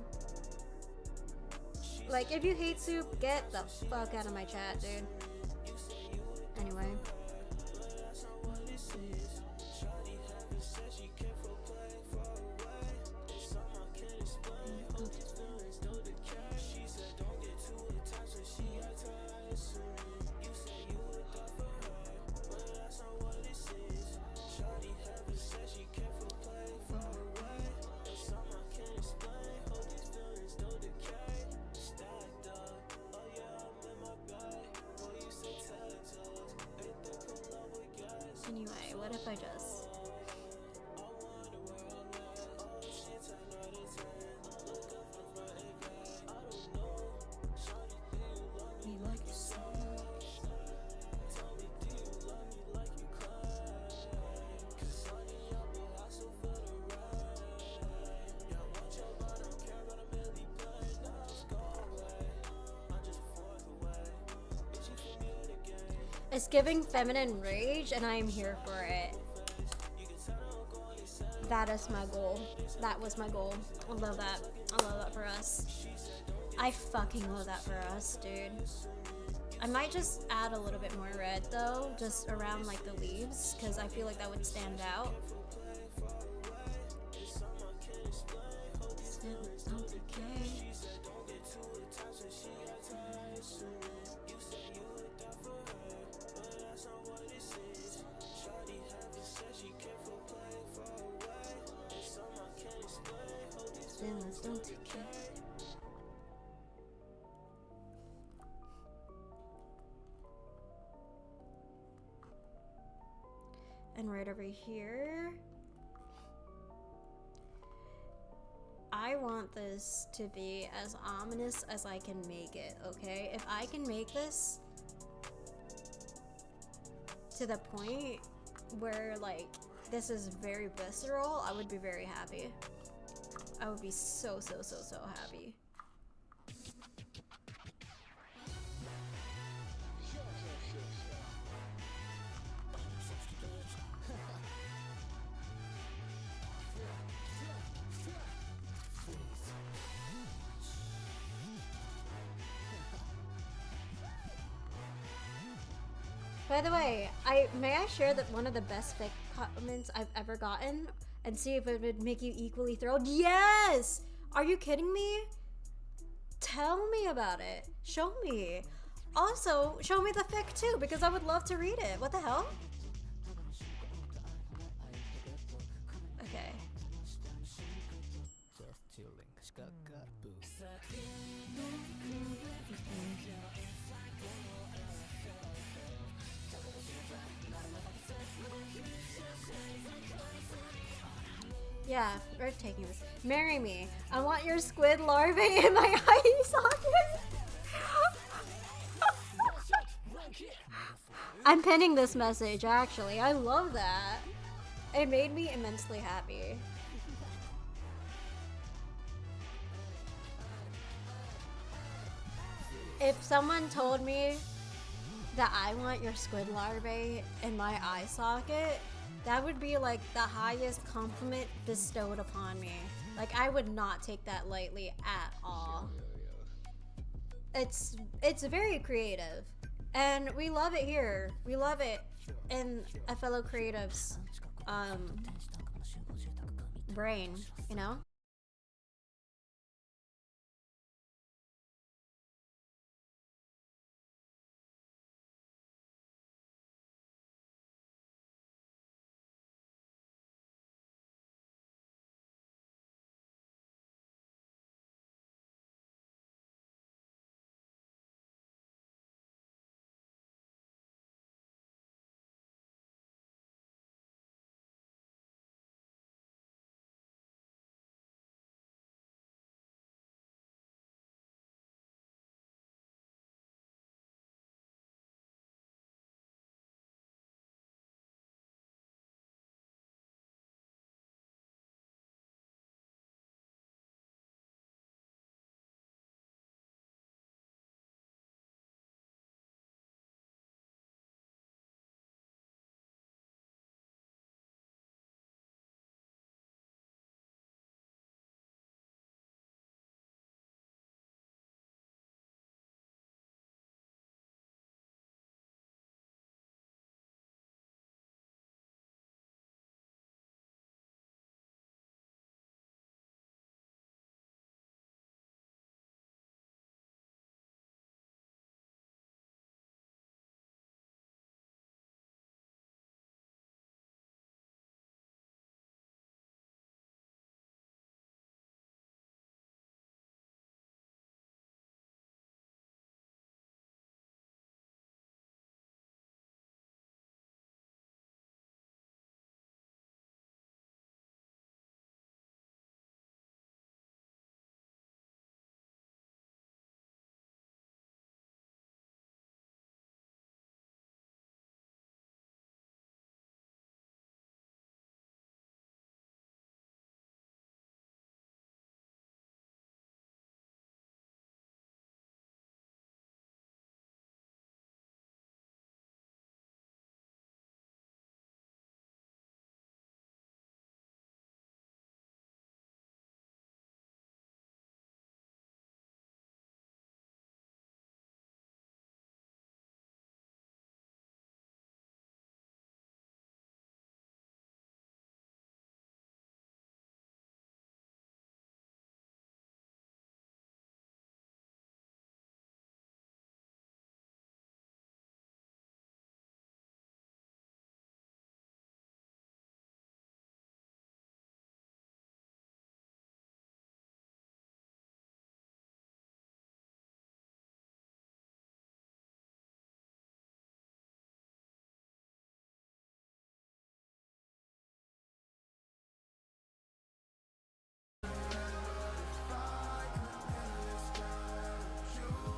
Like, if you hate soup, get the fuck out of my chat, dude. Anyway. Anyway, what if I just... You like so It's giving feminine rage, and I am here for it. That is my goal. That was my goal. I love that. I love that for us. I fucking love that for us, dude. I might just add a little bit more red, though, just around, like, the leaves, because I feel like that would stand out. Feelings don't decay. And right over here, I want this to be as ominous as I can make it, okay? If I can make this to the point where, like, this is very visceral, I would be very happy. I would be so happy. By the way, may I share that one of the best fic comments I've ever gotten and see if it would make you equally thrilled? Yes! Are you kidding me? Tell me about it. Show me. Also, show me the fic too, because I would love to read it. What the hell? Okay. Yeah, we're taking this. Marry me. I want your squid larvae in my eye socket. I'm pinning this message, actually. I love that. It made me immensely happy. If someone told me that I want your squid larvae in my eye socket, that would be like the highest compliment bestowed upon me. Like, I would not take that lightly at all. It's very creative, and we love it here. We love it in a fellow creative's brain, you know?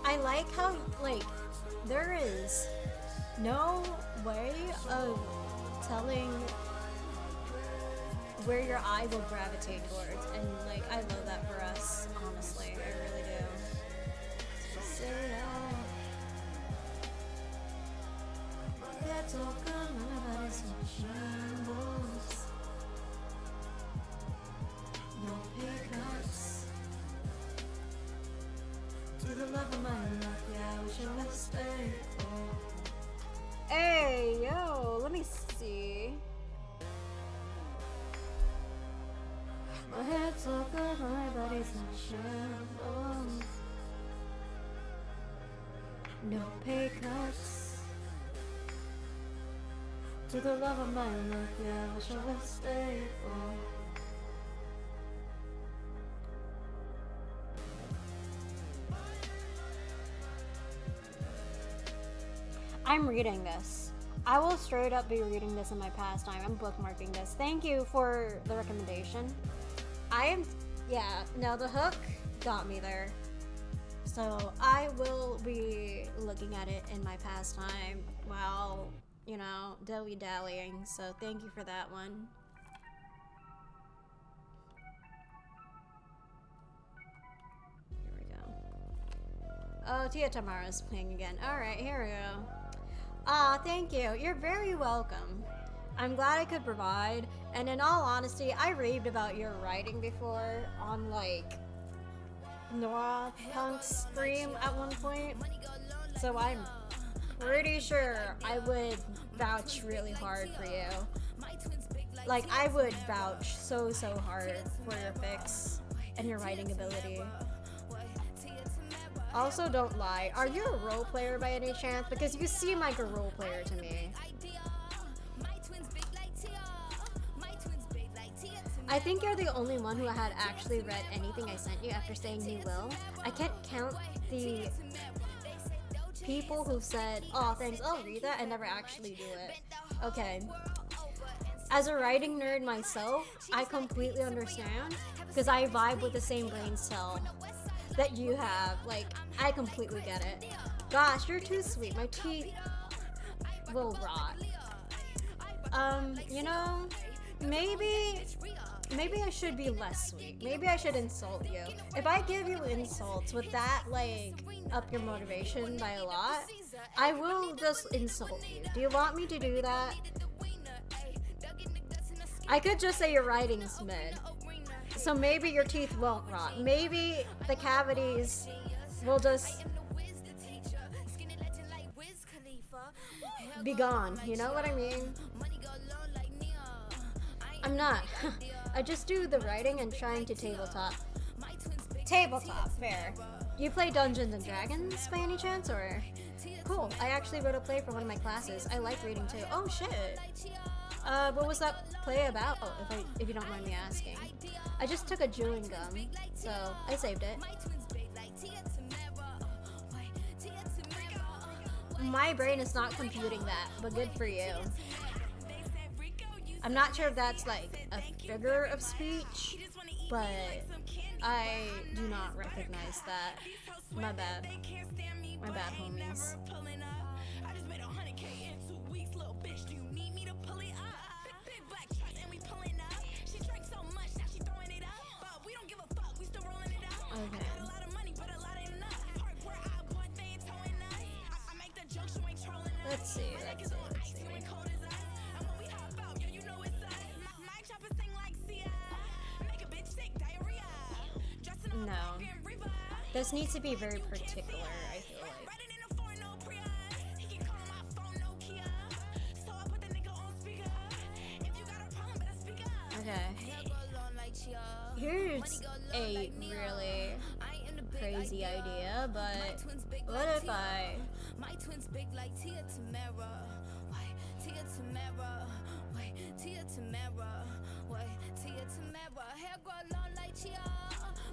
I like how, like, there is no way of telling where your eye will gravitate towards, and like, I love that for us, honestly. I really do. Say that's all good, my body's in shambles. No pickups. To the love of my life, yeah, we should have stayed. Hey, yo, let me see. My head's all good, my body's in shambles. No pay cuts. To the love of my life, yeah, we should have stayed. I'm reading this. I will straight up be reading this in my pastime. I'm bookmarking this. Thank you for the recommendation. No, the hook got me there. So I will be looking at it in my pastime while, you know, dilly-dallying. So thank you for that one. Here we go. Oh, Tia Tamara's playing again. Alright, here we go. Ah, thank you. You're very welcome. I'm glad I could provide, and in all honesty, I raved about your writing before on, like, Noah Punk's stream at one point, so I'm pretty sure I would vouch really hard for you. Like, I would vouch so hard for your fix and your writing ability. Also, don't lie. Are you a role player by any chance? Because you seem like a role player to me. I think you're the only one who had actually read anything I sent you after saying you will. I can't count the people who said, oh, thanks, I'll read that, and never actually do it. Okay. As a writing nerd myself, I completely understand, because I vibe with the same brain cell that you have. Like, I completely get it. Gosh, you're too sweet. My teeth will rot. You know, maybe I should be less sweet. Maybe I should insult you. If I give you insults, would that, like, up your motivation by a lot? I will just insult you. Do you want me to do that? I could just say your writing's mid. So maybe your teeth won't rot. Maybe the cavities will just be gone. You know what I mean? I'm not. I just do the writing and trying to tabletop. Tabletop, fair. You play Dungeons and Dragons by any chance, or? Cool. I actually wrote a play for one of my classes. I like reading too. Oh shit. What was that play about, if you don't mind me asking? I just took a chewing gum, so I saved it. My brain is not computing that, but good for you. I'm not sure if that's like a figure of speech, but I do not recognize that. My bad. My bad, homies. Okay. Let's see. No. This needs to be very particular, I feel like. Okay. Here's a really crazy idea, but what if I... My twins big like Tia Tamara. Tia Tamara. Tia Tamara. Tia Tamara. Hair grow long like Chia.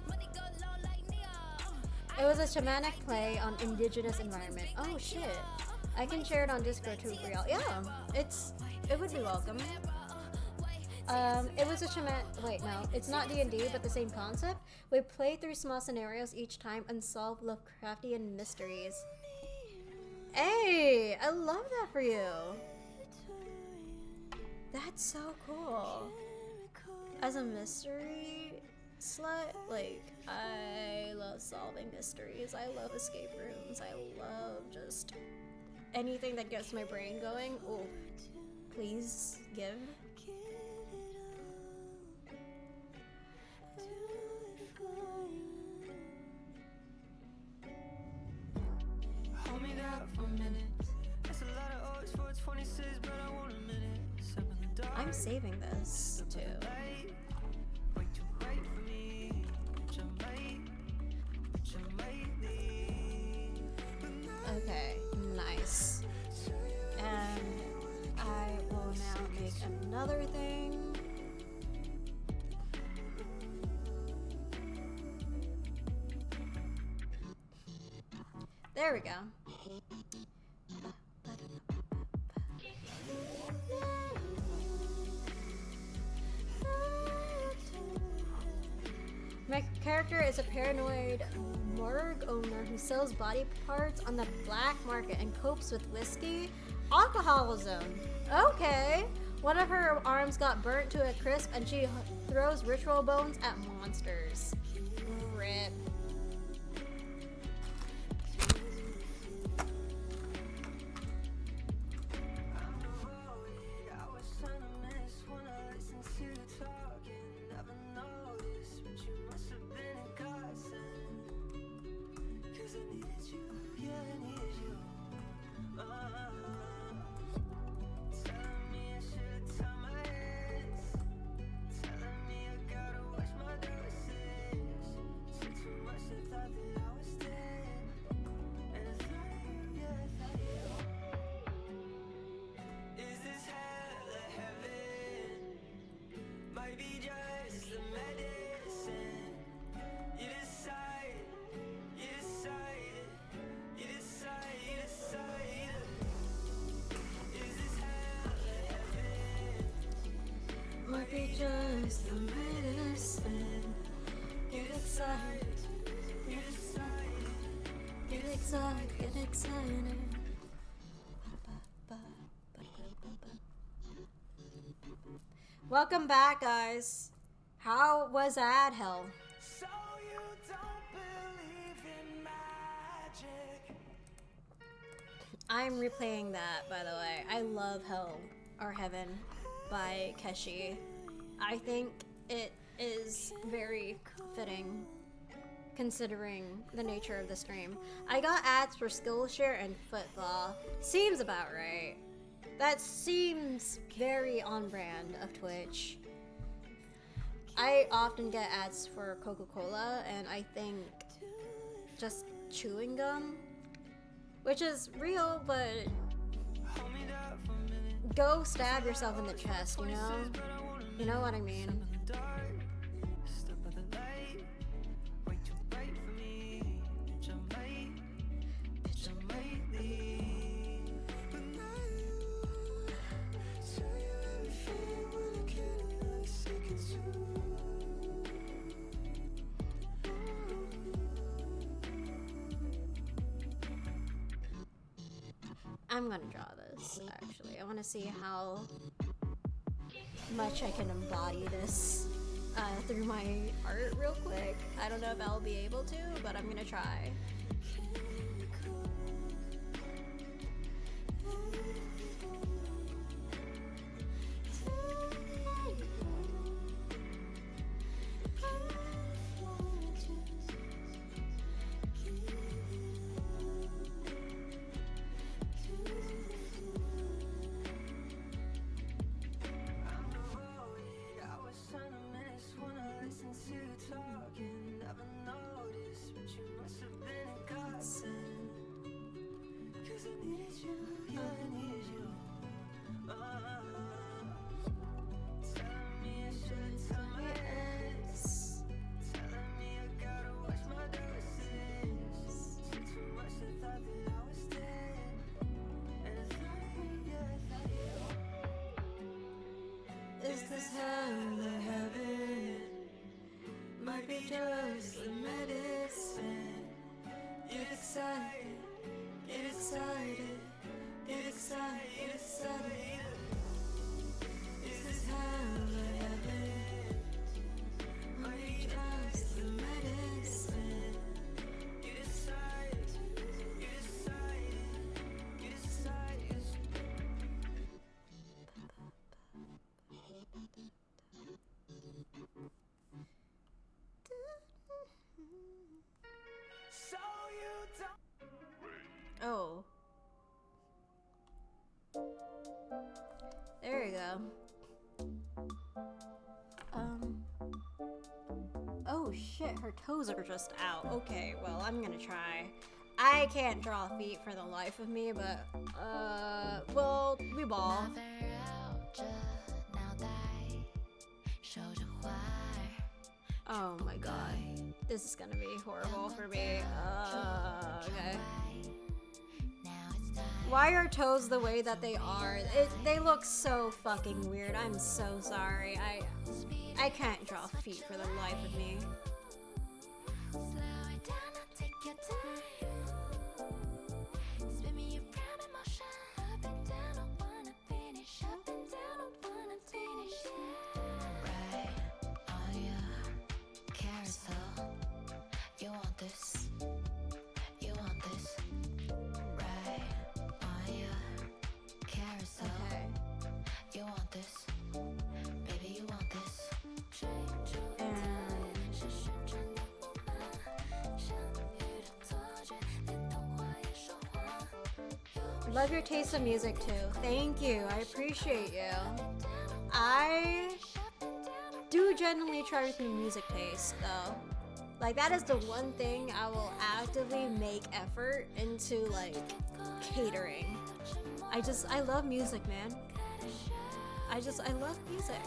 Money go long like Nia. It was a shamanic play on indigenous environment. Oh shit. I can share it on Discord too for y'all. Yeah, it would be welcome. It was a wait, no, it's not D&D, but the same concept. We play through small scenarios each time and solve Lovecraftian mysteries. Hey, I love that for you. That's so cool. As a mystery slut, like, I love solving mysteries. I love escape rooms. I love just anything that gets my brain going. Oh, please give. I'm saving this too. Okay, nice. And I will now make another thing. There we go. My character is a paranoid morgue owner who sells body parts on the black market and copes with whiskey. Alcoholism. Okay. One of her arms got burnt to a crisp and she throws ritual bones at monsters. Rip. excited, get excited. Welcome back, guys. How was Ad Hell? So you don't believe in magic. I'm replaying that, by the way. I love Hell or Heaven by Keshi. I think it is very fitting considering the nature of the stream. I got ads for Skillshare and Football. Seems about right. That seems very on brand of Twitch. I often get ads for Coca-Cola and I think just chewing gum, which is real, but go stab yourself in the chest, you know? You know what I mean? I'm gonna draw this, actually. I want to see how much I can embody this through my art real quick. I don't know if I'll be able to, but I'm gonna try. Is this hell or heaven? Might be just the medicine. Get excited, get excited, get excited, get excited. Is this hell or heaven? Might be just the medicine. Get excited, get excited, get excited. So you don't. Oh. There you go. Oh shit, her toes are just out. Okay, well, I'm gonna try. I can't draw feet for the life of me, but, well, we ball. Oh my god. This is gonna be horrible for me. Okay. Why are toes the way that they are? They look so fucking weird. I'm so sorry. I can't draw feet for the life of me. You want this? You want this? Right on your carousel. Okay. You want this? Baby, you want this? Love your taste of music too. Thank you. I appreciate you. I do generally try with my music taste though. Like that is the one thing I will actively make effort into, like, catering. I love music, man. I love music.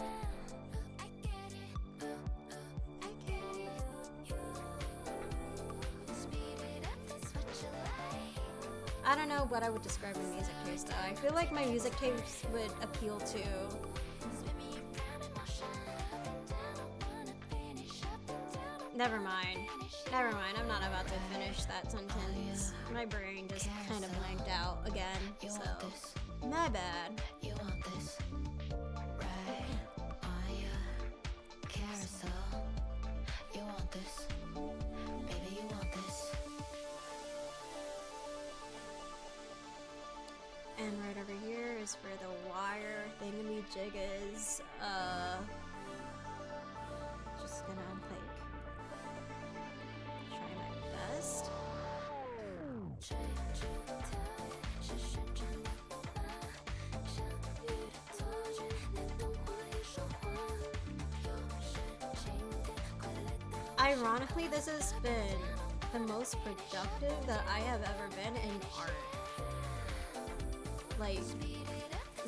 I don't know what I would describe my music taste though. I feel like my music taste would appeal to Never mind. Never mind. I'm not about to finish that sentence. My brain just kind of blanked out again. So, my bad. You want this, right? On your carousel. You want this, baby, you want this. And right over here is where the wire thingamajig is. Just gonna like try my best. Ironically, this has been the most productive that I have ever been in art. Like,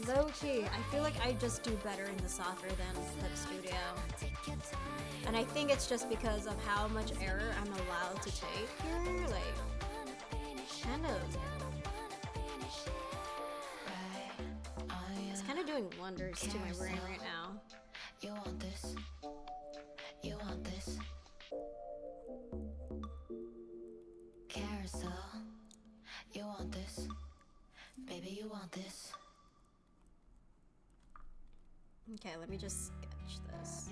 low key, I feel like I just do better in the software than Clip Studio. And I think it's just because of how much error I'm allowed to take here. Like, kind of. It's kind of doing wonders to my brain right now. You want this, you want this. Carousel, you want this, baby, you want this. Okay, let me just sketch this.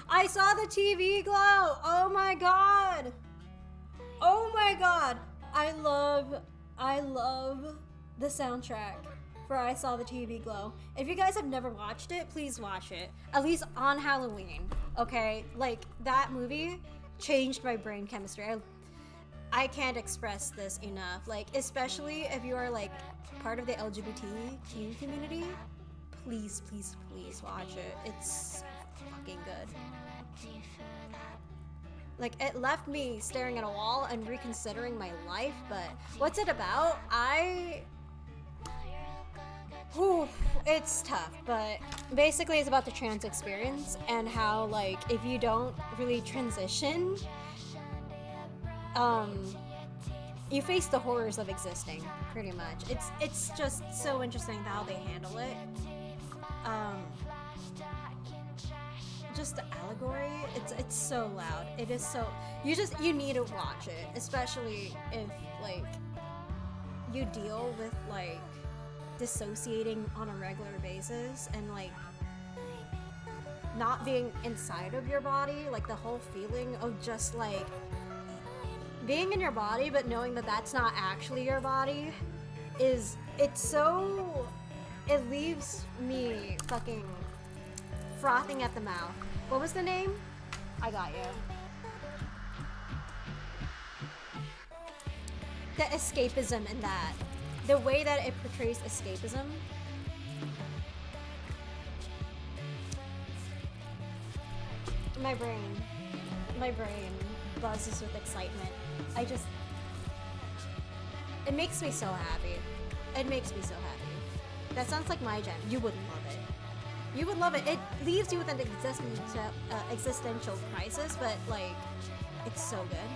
I saw the TV glow! Oh my god! Oh my god! I love the soundtrack for I Saw the TV Glow. If you guys have never watched it, please watch it. At least on Halloween, okay? Like, that movie changed my brain chemistry. I can't express this enough. Like, especially if you are, like, part of the LGBTQ community, please, please, please watch it. It's fucking good. Like, it left me staring at a wall and reconsidering my life, but what's it about? Whew, it's tough, but basically it's about the trans experience and how, like, if you don't really transition, you face the horrors of existing, pretty much. It's just so interesting how they handle it. Just the allegory, it's so loud. It is so, you need to watch it, especially if, like, you deal with, like, dissociating on a regular basis and, like, not being inside of your body, like, the whole feeling of just, like, being in your body but knowing that that's not actually your body is, it leaves me fucking frothing at the mouth. What was the name? I got you. The escapism in that. The way that it portrays escapism. My brain buzzes with excitement. It makes me so happy. It makes me so happy. That sounds like my jam. You would love it. You would love it. It leaves you with an existential crisis, but, like, it's so good.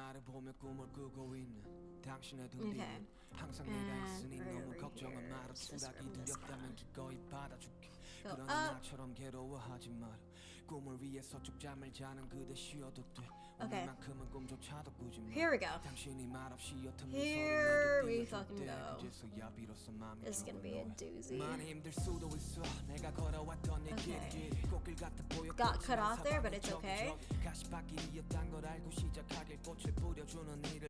나를 보며 꿈을 꾸고 있는 당신의 두 Okay. 뒤는 항상 내가 And 있으니 right 너무 over 걱정은 here, 마라 it's just 수락이 from this 두렵다면 guy. 기꺼이 받아줄게 Go 그러나 up. 나처럼 괴로워하지 마라 꿈을 위해서 쭉 잠을 자는 그대 쉬어도 돼 Okay. 오늘만큼은 꿈조차도 꾸지 마 Here we go. 당신이 말없이 옅은 Here we 미소를 fucking 내게 띄워줄 때 go. 그제서야 비로소 마음이 This is gonna be a doozy. 많이 힘들 수도 있어 내가 걸어왔던 이 Okay. 길이 꽃길 같아 보여 Got cut off there, but it's okay. 가시밭길이었단 걸 알고 시작하길 꽃을 뿌려주는 일을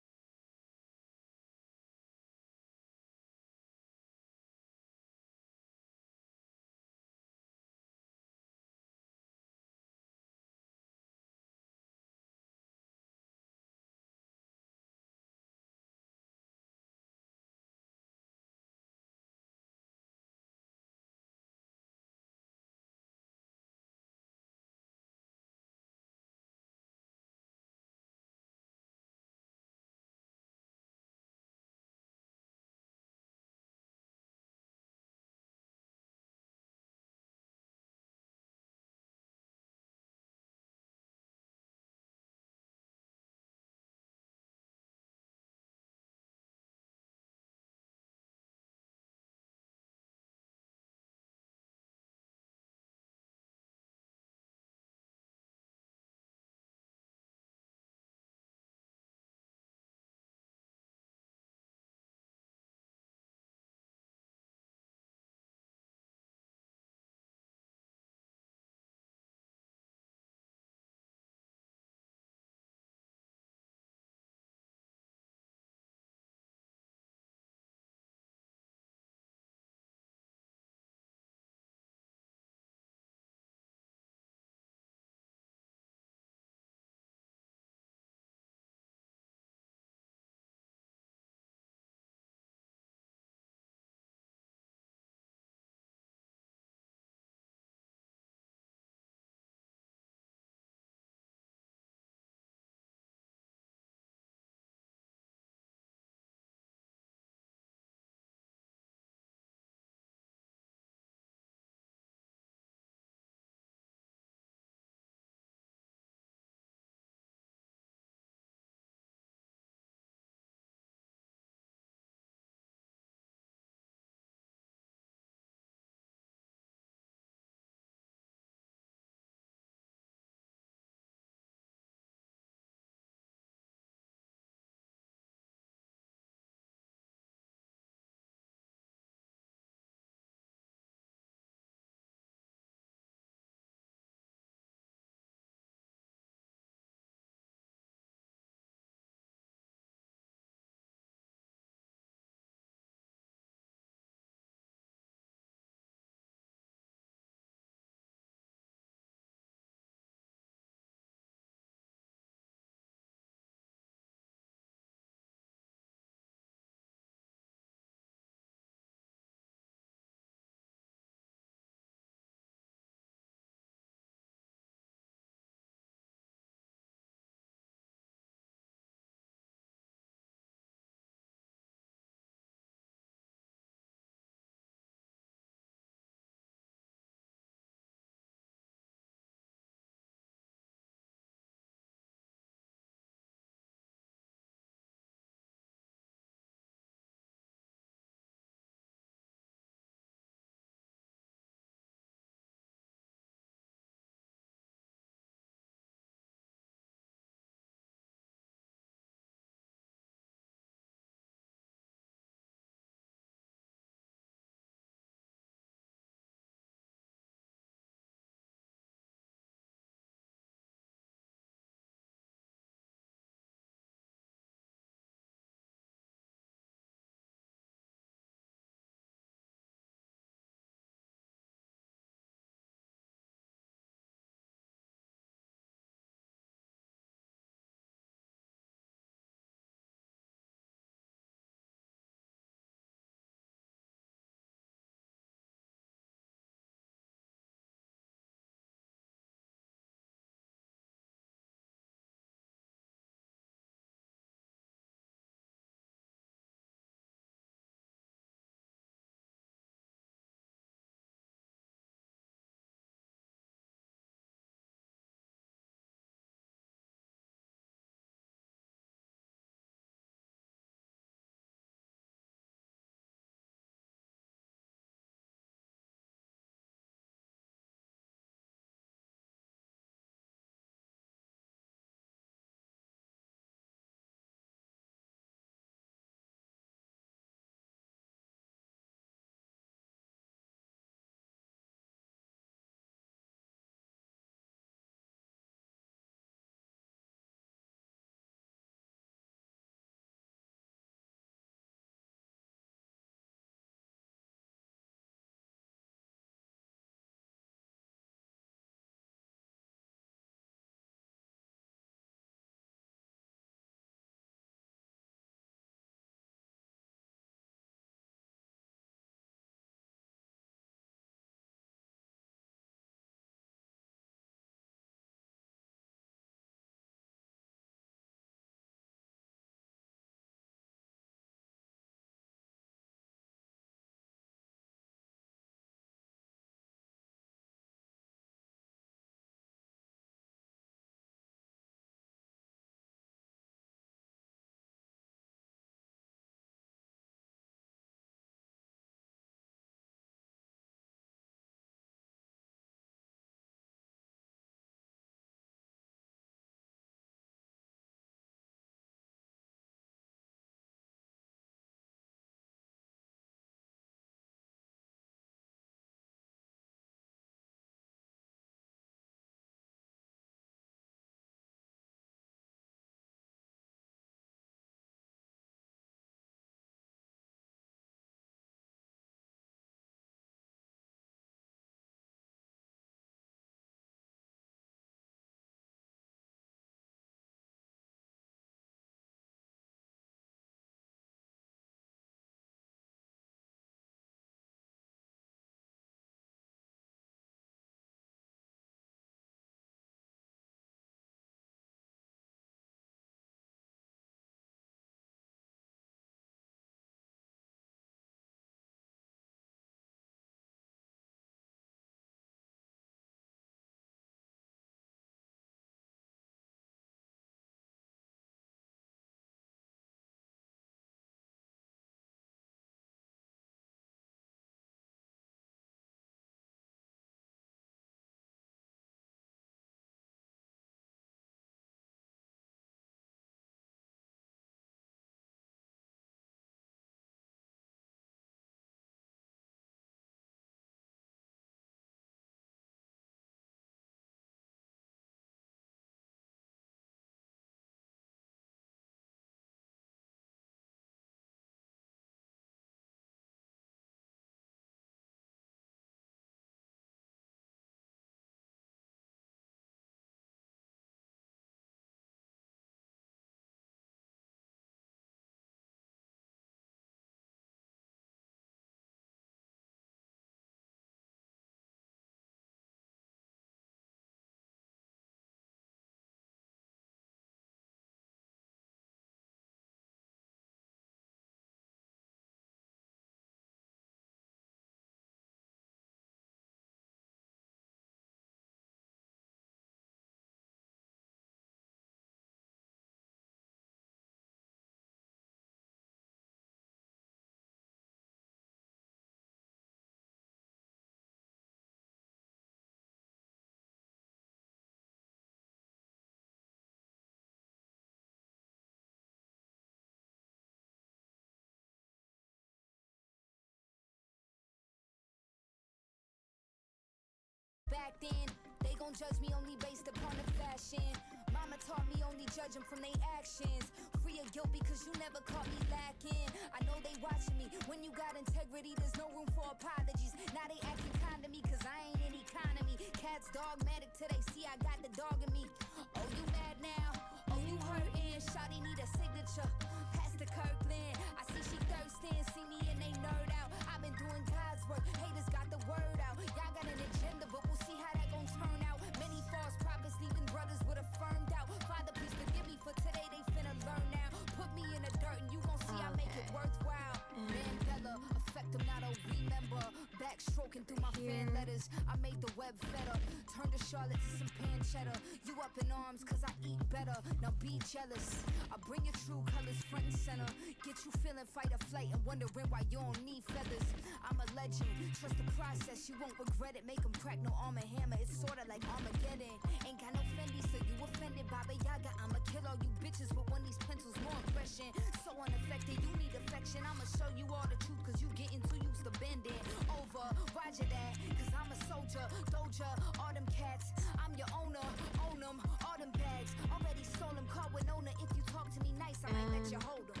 act in. They gon' judge me only based upon the fashion. Mama taught me only judge them from their actions. Free of guilt because you never caught me lacking. I know they watching me. When you got integrity, there's no room for apologies. Now they acting kind to me cause I ain't in economy. Cats dogmatic till they see I got the dog in me. Oh, you mad now? Oh, you hurting? Shawty need a signature. Pass the Kirkland. I see she thirsting. See me and they nerd out. I've been doing God's work. Haters got the word out. Y'all got an agenda, but we'll see how that gon' turn out. Many false prophets leaving brothers with a firmed out. Father, please forgive me for today. They finna learn now. Put me in the dirt and you gon' see I make it worthwhile. Mandela, affect them, now don't remember. Backstroking through my fan letters. I made the web fed up. Turned to Charlotte to some pancetta. You up in arms cause I eat better. Now be jealous. I bring your true colors front and center. Get you feeling fight or flight and wondering why you don't need feathers. I'm a legend. Trust the process. You won't regret it. Make them crack, no arm and hammer. It's sorta like Armageddon. Ain't got no Fendi, so you offended. Baba Yaga, I'ma kill all you bitches with one of these pencils. More aggression. So unaffected, you need affection. I'ma show you all the truth cause you getting too used to bending over. Roger that, cause I'm a soldier. Doja, all them cats. I'm your owner. Own them, all them bags. Already stole them, caught with owner. If you talk to me nice, I might let you hold them.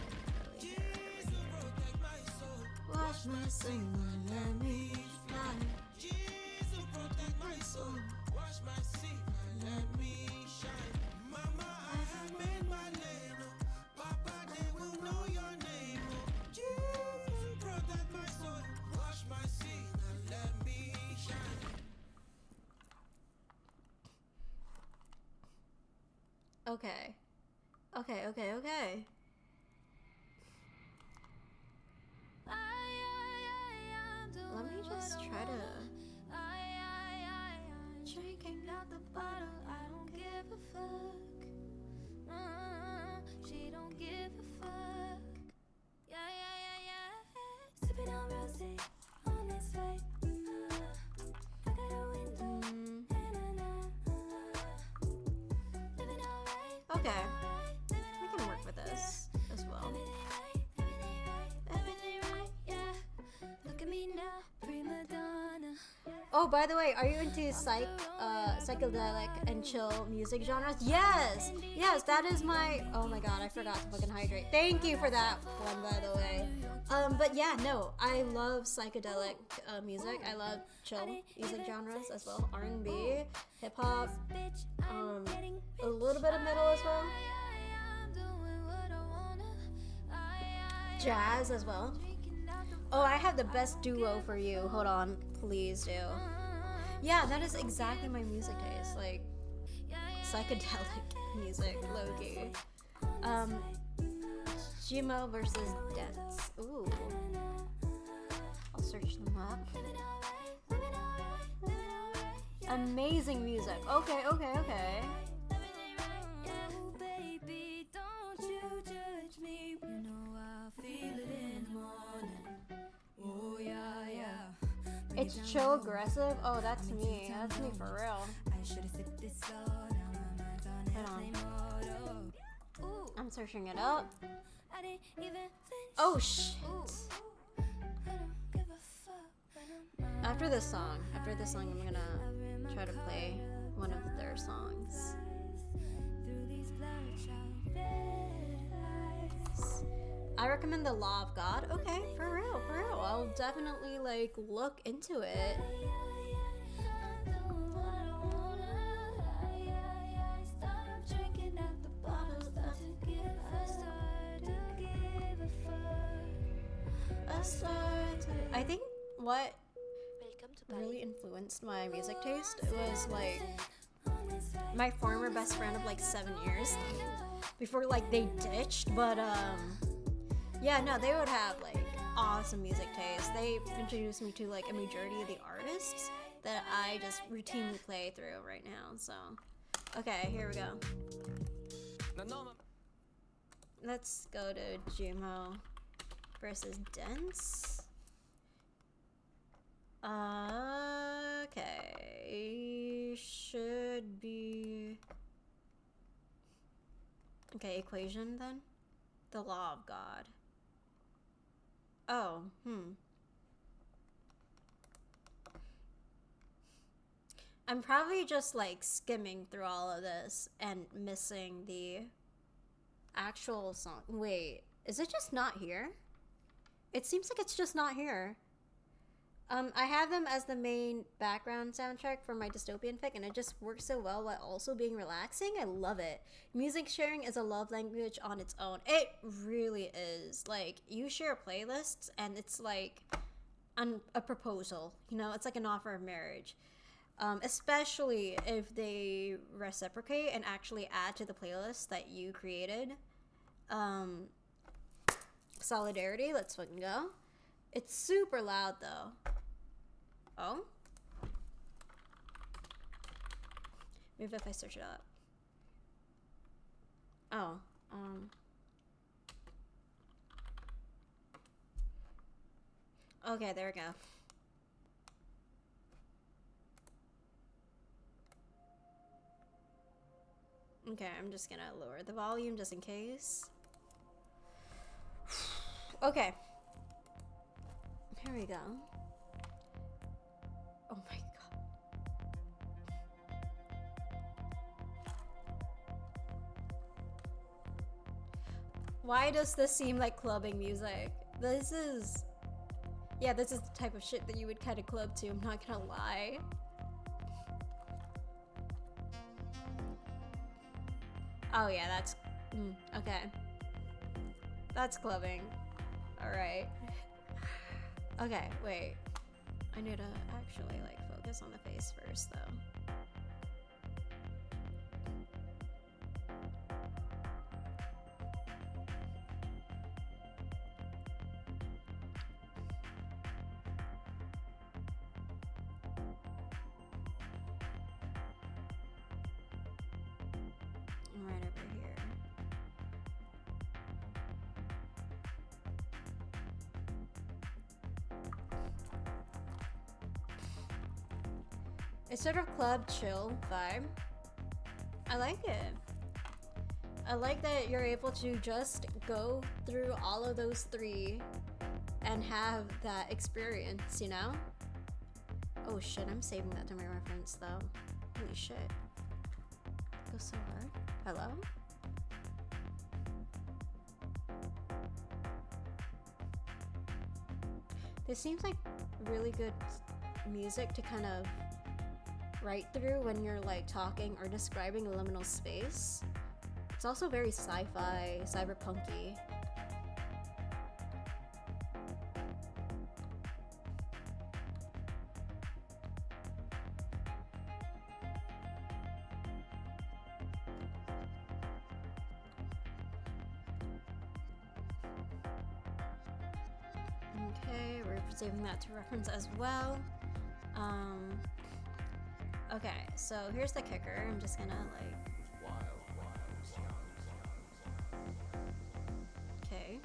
Jesus, protect my soul. Wash my sin and let me fly. Jesus, protect my soul. Wash my seat and let me shine. Mama, I have made my lane. Oh. Papa, they will know your name. Oh. Jesus, protect my soul. Wash my seat and let me shine. Okay. Okay. Let me just try to. Drinking out the bottle, I don't give a fuck. She don't give a fuck. Yeah. Sipping on rosé on this way. I got a window. Living alright. Okay. We can work with this as well. Everything right, yeah. Look at me now, prima donna. Oh, by the way, are you into psychedelic and chill music genres? Yes, that is my. Oh my god, I forgot to fucking hydrate. Thank you for that one, by the way. But yeah, no, I love psychedelic music. I love chill music genres as well. R&B, hip hop, a little bit of metal as well. Jazz as well. Oh, I have the best duo for you. Hold on, please do. Yeah, that is exactly my music taste. Like psychedelic music, low-key. Jimo versus Dance. Ooh. I'll search them up. Amazing music. Okay. Baby, don't you judge me. You know I feel it in the morning. Oh yeah. It's chill aggressive. Oh, that's me. That's me for real. I should have sipped this slow. Now my mind's on Hold on. airplane mode. Ooh, I'm searching it up. I didn't even flinch. Oh shit. Ooh, I don't give a fuck when I'm After this song, I'm gonna try to play one of their songs. through these bloodshot red eyes. I recommend The Law of God. Okay, for real. I'll definitely like look into it. I think what really influenced my music taste was like my former best friend of like 7 years before like they ditched, but yeah, no, they would have like awesome music taste. They introduced me to like a majority of the artists that I just routinely play through right now. So okay, here we go. Let's go to Jimo versus Dance. Okay, should be okay. Equation then. The Law of God. Oh, I'm probably just like skimming through all of this and missing the actual song. Wait, is it just not here? It seems like it's just not here. I have them as the main background soundtrack for my dystopian fic, and it just works so well while also being relaxing. I love it. Music sharing is a love language on its own. It really is. Like, you share playlists, and it's like a proposal. You know, it's like an offer of marriage. Especially if they reciprocate and actually add to the playlist that you created. Solidarity, let's fucking go. It's super loud though. Oh? Maybe if I search it up. Oh, okay, there we go. Okay, I'm just gonna lower the volume just in case. Okay. Here we go. Oh my god. Why does this seem like clubbing music? This is... Yeah, this is the type of shit that you would kind of club to, I'm not gonna lie. Oh yeah, that's... okay. That's clubbing. Alright. Okay, wait. I need to actually, like, focus on the face first, though. Right over here. It's sort of club chill vibe. I like it. I like that you're able to just go through all of those three and have that experience, you know? Oh shit, I'm saving that to my reference though. Holy shit. That goes so hard. Hello? This seems like really good music to kind of write through when you're like talking or describing a liminal space. It's also very sci-fi, cyberpunky. Okay, we're saving that to reference as well. Okay, so here's the kicker. I'm just gonna like... Okay.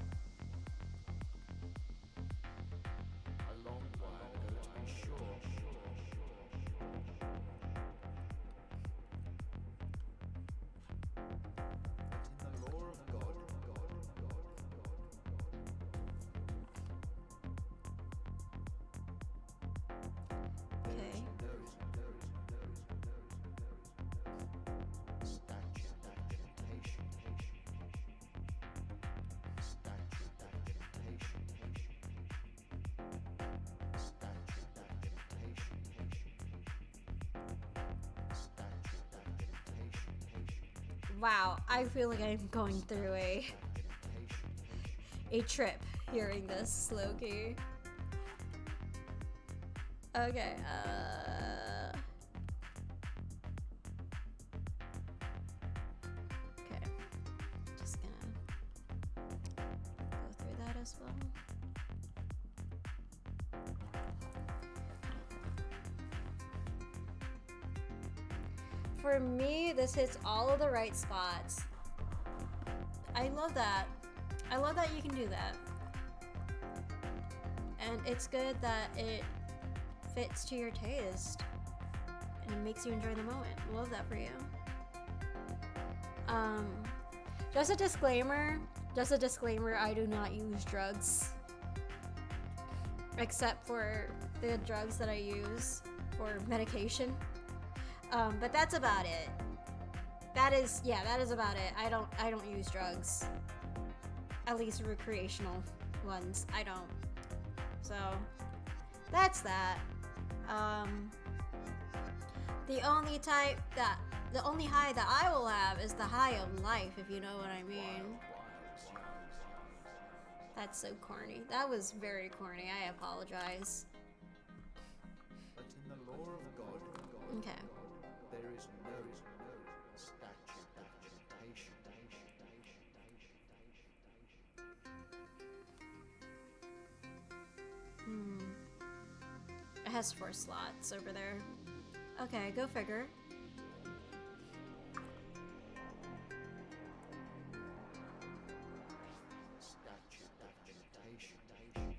Wow, I feel like I'm going through a trip hearing this, low-key. Okay, okay, just gonna go through that as well. For me, this hits all of the right spots. I love that. I love that you can do that. And it's good that it fits to your taste. And it makes you enjoy the moment. Love that for you. Just a disclaimer, I do not use drugs. Except for the drugs that I use for medication. But that's about it. That is about it. I don't use drugs. At least recreational ones. I don't. So that's that. The only high that I will have is the high of life, if you know what I mean. That's so corny. That was very corny. I apologize. But in the lore of God, Okay. there is no statute of limitation. It has 4 slots over there. Okay, go figure. Statute of limitation. Okay.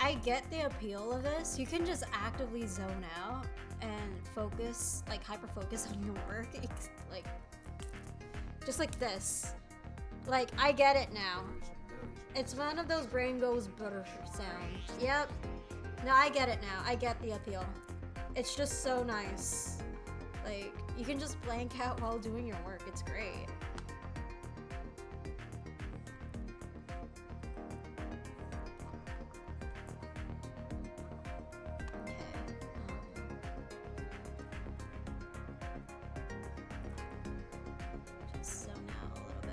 I get the appeal of this. You can just actively zone out and focus, like hyper focus on your work. It's like, just like this. Like, I get it now. It's one of those brain goes butter sounds. Yep. No, I get it now. I get the appeal. It's just so nice. Like, you can just blank out while doing your work. It's great. Okay. Just zone out a little bit.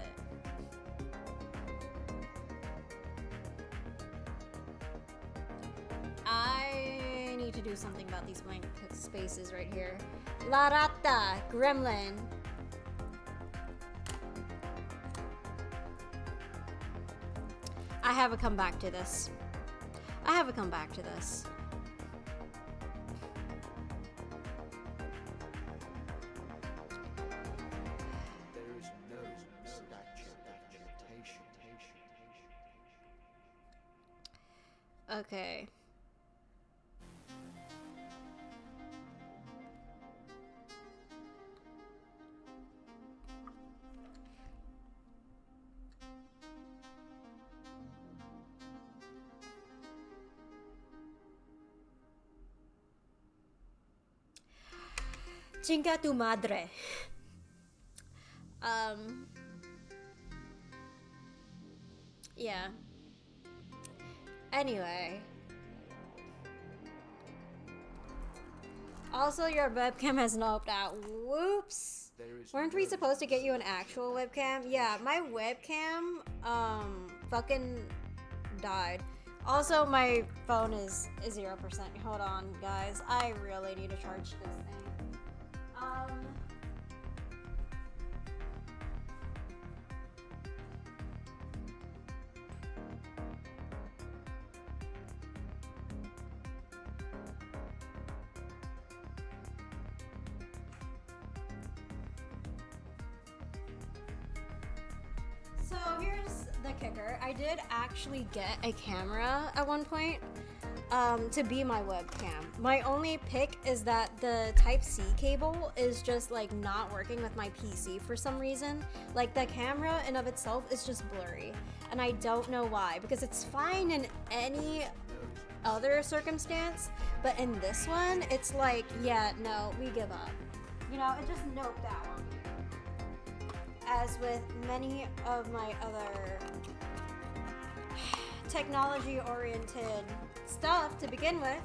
I need to do something about these blank spaces right here. La Rata, Gremlin. I have a come back to this. I have a come back to this. There is no statute of limitation. Okay. Chinga tu madre. Yeah. Anyway. Also, your webcam has not opted out. Whoops. There is Weren't we no supposed to get you an actual webcam? Yeah, my webcam, fucking died. Also, my phone is 0%. Hold on, guys. I really need to charge this thing. So here's the kicker. I did actually get a camera at one point to be my webcam. My only pick is that the Type-C cable is just like not working with my PC for some reason. Like the camera in of itself is just blurry. And I don't know why, because it's fine in any other circumstance, but in this one, it's like, yeah, no, we give up. You know, it just noped out on me. As with many of my other technology-oriented stuff to begin with.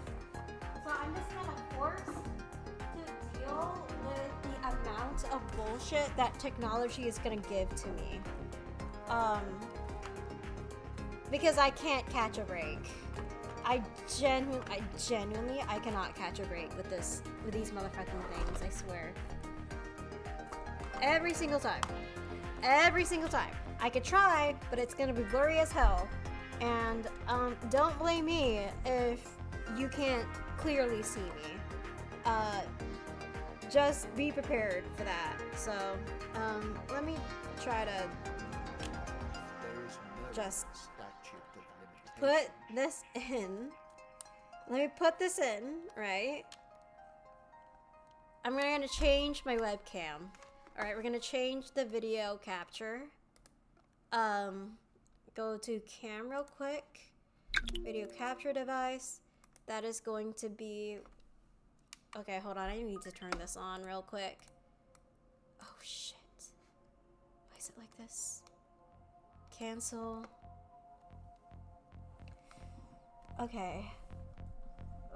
So I'm just kind of forced to deal with the amount of bullshit that technology is gonna give to me. Because I can't catch a break. I genuinely, I cannot catch a break with these motherfucking things, I swear. Every single time. Every single time. I could try, but it's gonna be blurry as hell. And don't blame me if you can't clearly see me. Just be prepared for that. So, let me try to There is no just statute of put limitation. this in. Let me put this in, right? I'm gonna change my webcam. Alright, we're gonna change the video capture. Go to cam real quick. Video capture device. That is going to be... Okay, hold on. I need to turn this on real quick. Oh, shit. Why is it like this? Cancel. Okay.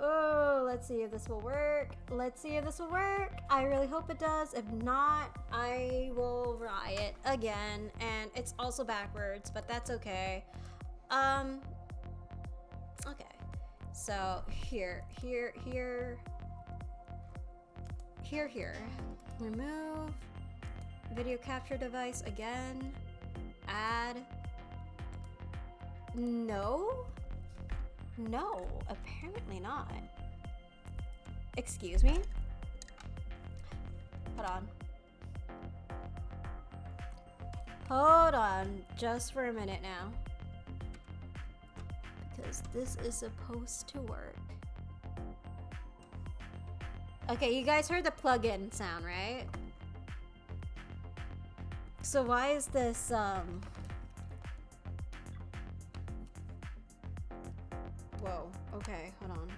Oh, let's see if this will work. Let's see if this will work. I really hope it does. If not, I will riot again. And it's also backwards, but that's okay. Okay. So here. Remove video capture device again. Add. No, apparently not. Excuse me? Hold on, just for a minute now. Because this is supposed to work. Okay, you guys heard the plug-in sound, right? So why is this, Whoa, okay, hold on.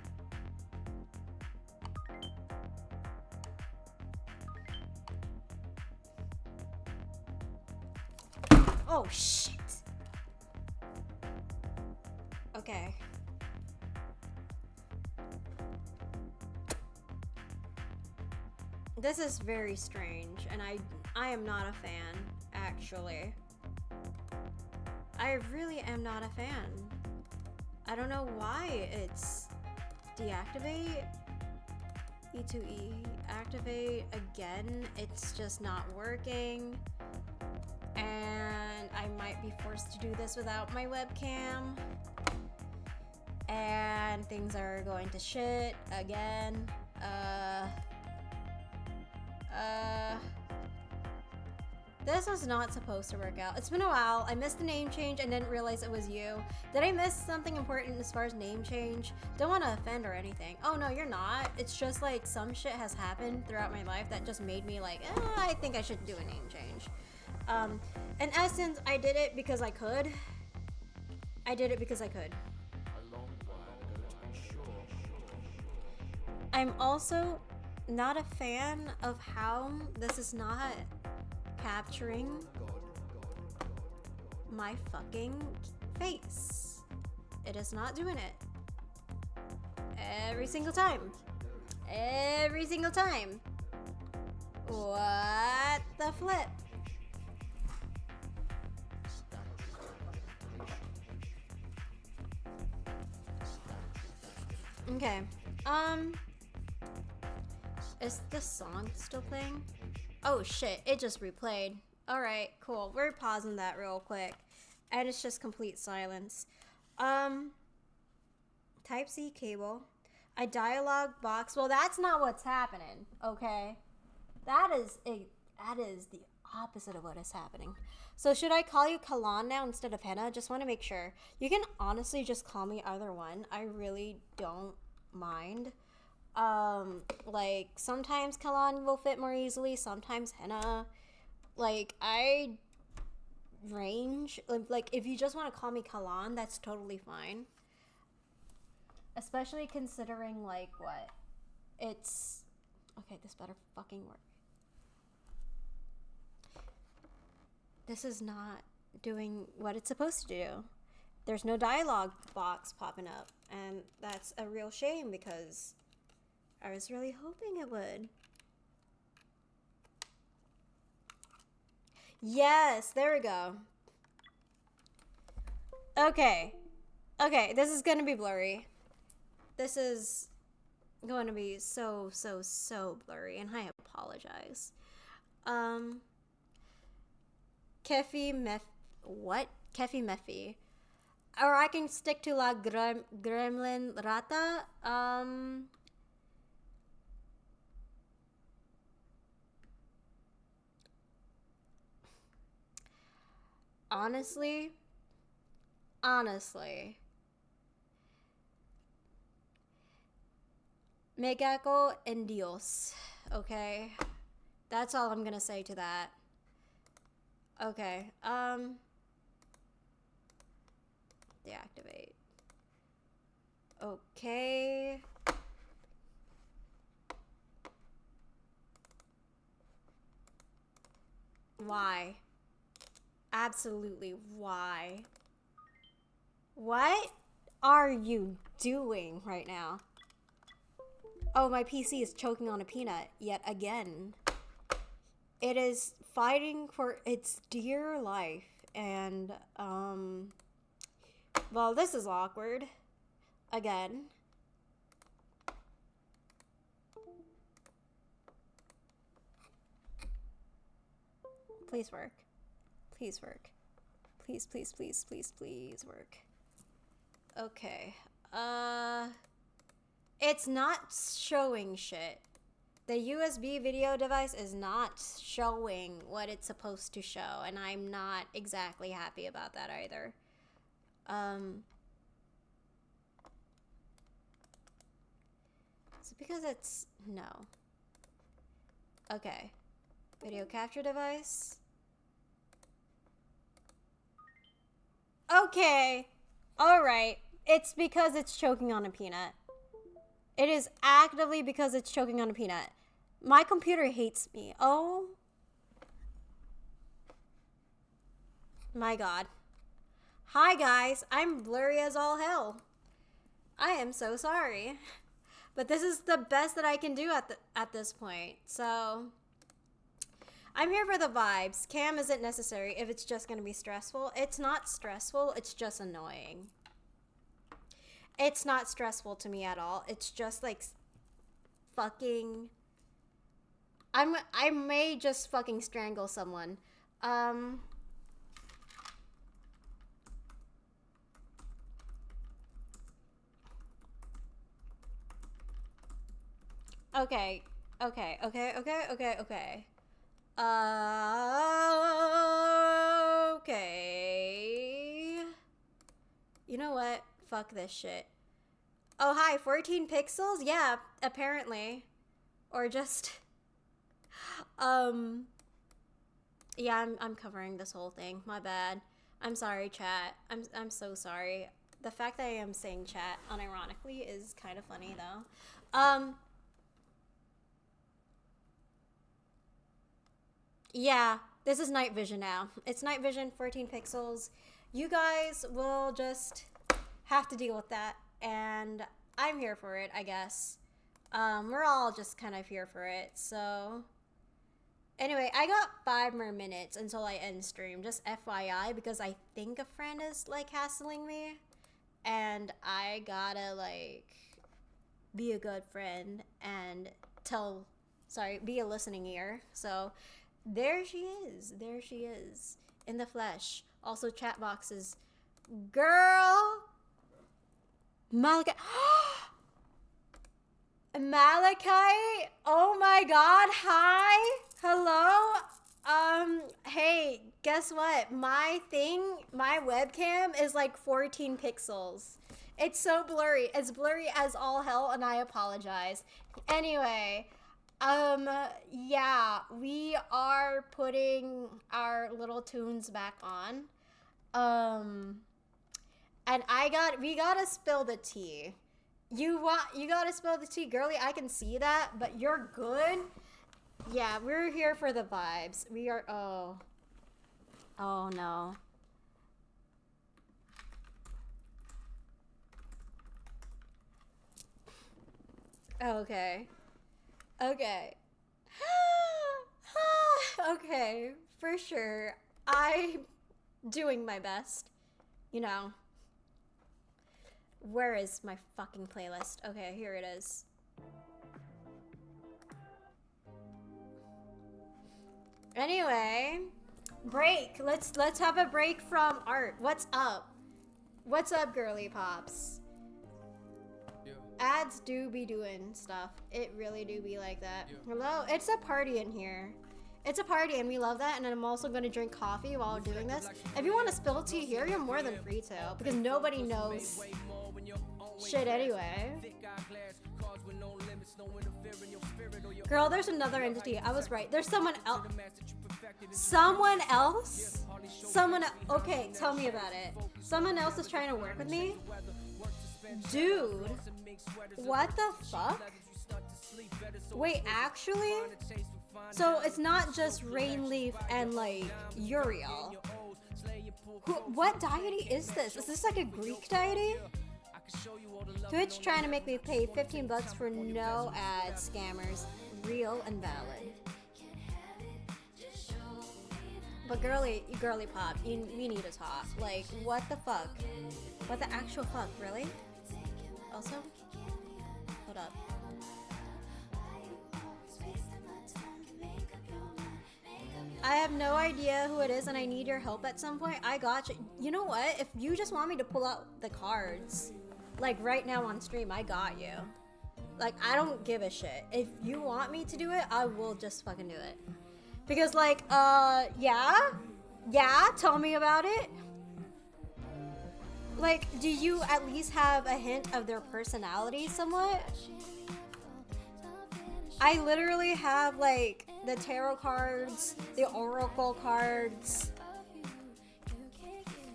Oh, shit. Okay. This is very strange, and I am not a fan, actually. I really am not a fan. I don't know why it's deactivate, E2E, activate again. It's just not working. And I might be forced to do this without my webcam. And things are going to shit again. This was not supposed to work out. It's been a while. I missed the name change and didn't realize it was you. Did I miss something important as far as name change? Don't want to offend or anything. Oh no, you're not. It's just like some shit has happened throughout my life that just made me like, I think I should do a name change. In essence, I did it because I could. I did it because I could. A long while ago, to be sure. I'm also not a fan of how this is not capturing my fucking face. It is not doing it. Every single time. Every single time. What the flip? Okay. Is the song still playing? Oh shit, it just replayed. Alright, cool. We're pausing that real quick. And it's just complete silence. Type-C cable. A dialogue box. Well, that's not what's happening, okay? That is the opposite of what is happening. So should I call you Kalan now instead of Henna? Just want to make sure. You can honestly just call me either one. I really don't mind. Like sometimes Kalan will fit more easily, sometimes Henna. Like I range. Like if you just want to call me Kalan, that's totally fine. Especially considering like what? It's okay, this better fucking work. This is not doing what it's supposed to do. There's no dialogue box popping up, and that's a real shame because I was really hoping it would. Yes, there we go. Okay. Okay, this is gonna be blurry. This is going to be so blurry, and I apologize. Kefi Mephi. Or I can stick to La Gremlin Rata. Honestly, me cago en Dios. Okay, that's all I'm gonna say to that. Okay, deactivate. Okay. Why? Absolutely, why? What are you doing right now? Oh, my PC is choking on a peanut yet again. It is fighting for its dear life, and, well, this is awkward. Again. Please work. Please work. Please, please, please, please, please work. Okay. It's not showing shit. The USB video device is not showing what it's supposed to show, and I'm not exactly happy about that either. Is it because it's... no. Okay. Video capture device. Okay. Alright. It's because it's choking on a peanut. It is actively because it's choking on a peanut. My computer hates me. Oh. My god. Hi guys, I'm blurry as all hell. I am so sorry. But this is the best that I can do at this point. So I'm here for the vibes. Cam isn't necessary if it's just gonna be stressful. It's not stressful, it's just annoying. It's not stressful to me at all. It's just like fucking... I may just fucking strangle someone. Okay. Okay. Okay. Okay. You know what? Fuck this shit. Oh, hi, 14 pixels? Yeah, apparently. Or just... Yeah, I'm covering this whole thing. My bad. I'm sorry, chat. I'm so sorry. The fact that I am saying chat unironically is kind of funny, though. Yeah, this is night vision now. It's night vision, 14 pixels. You guys will just have to deal with that, and I'm here for it, I guess. We're all just kind of here for it, so... Anyway, I got 5 more minutes until I end stream, just FYI, because I think a friend is, like, hassling me, and I gotta, like, be a good friend and be a listening ear, so... There she is, in the flesh. Also, chat boxes. Girl! Malachi. Malachi? Oh my god, hi! Hello? Hey, guess what? My webcam is like 14 pixels. It's so blurry. It's blurry as all hell, and I apologize. Anyway... yeah, we are putting our little tunes back on. And we gotta spill the tea. You gotta spill the tea, girly, I can see that, but you're good? Yeah, we're here for the vibes. We are, oh no. Okay. Okay. Okay, for sure. I'm doing my best. You know. Where is my fucking playlist? Okay, here it is. Anyway, break. Let's have a break from art. What's up? What's up, girly pops? Ads do be doing stuff. It really do be like that. Hello? It's a party in here. It's a party and we love that, and I'm also going to drink coffee while doing this. If you want to spill tea here, you're more than free to, because nobody knows shit anyway. Girl, there's another entity. I was right. There's someone else. Someone else? Okay, tell me about it. Someone else is trying to work with me? Dude. What the fuck? Wait, actually? So it's not just Rainleaf and like Uriel. What deity is this? Is this like a Greek deity? Twitch trying to make me pay 15 bucks for no ad scammers. Real and valid. But girly pop, we need to talk. Like, what the fuck? What the actual fuck, really? Also? Hold up. I have no idea who it is and I need your help at some point. I got you. You know what? If you just want me to pull out the cards, like right now on stream, I got you. Like, I don't give a shit. If you want me to do it, I will just fucking do it. Because like, yeah? Tell me about it. Like, do you at least have a hint of their personality somewhat? I literally have like the tarot cards, the oracle cards.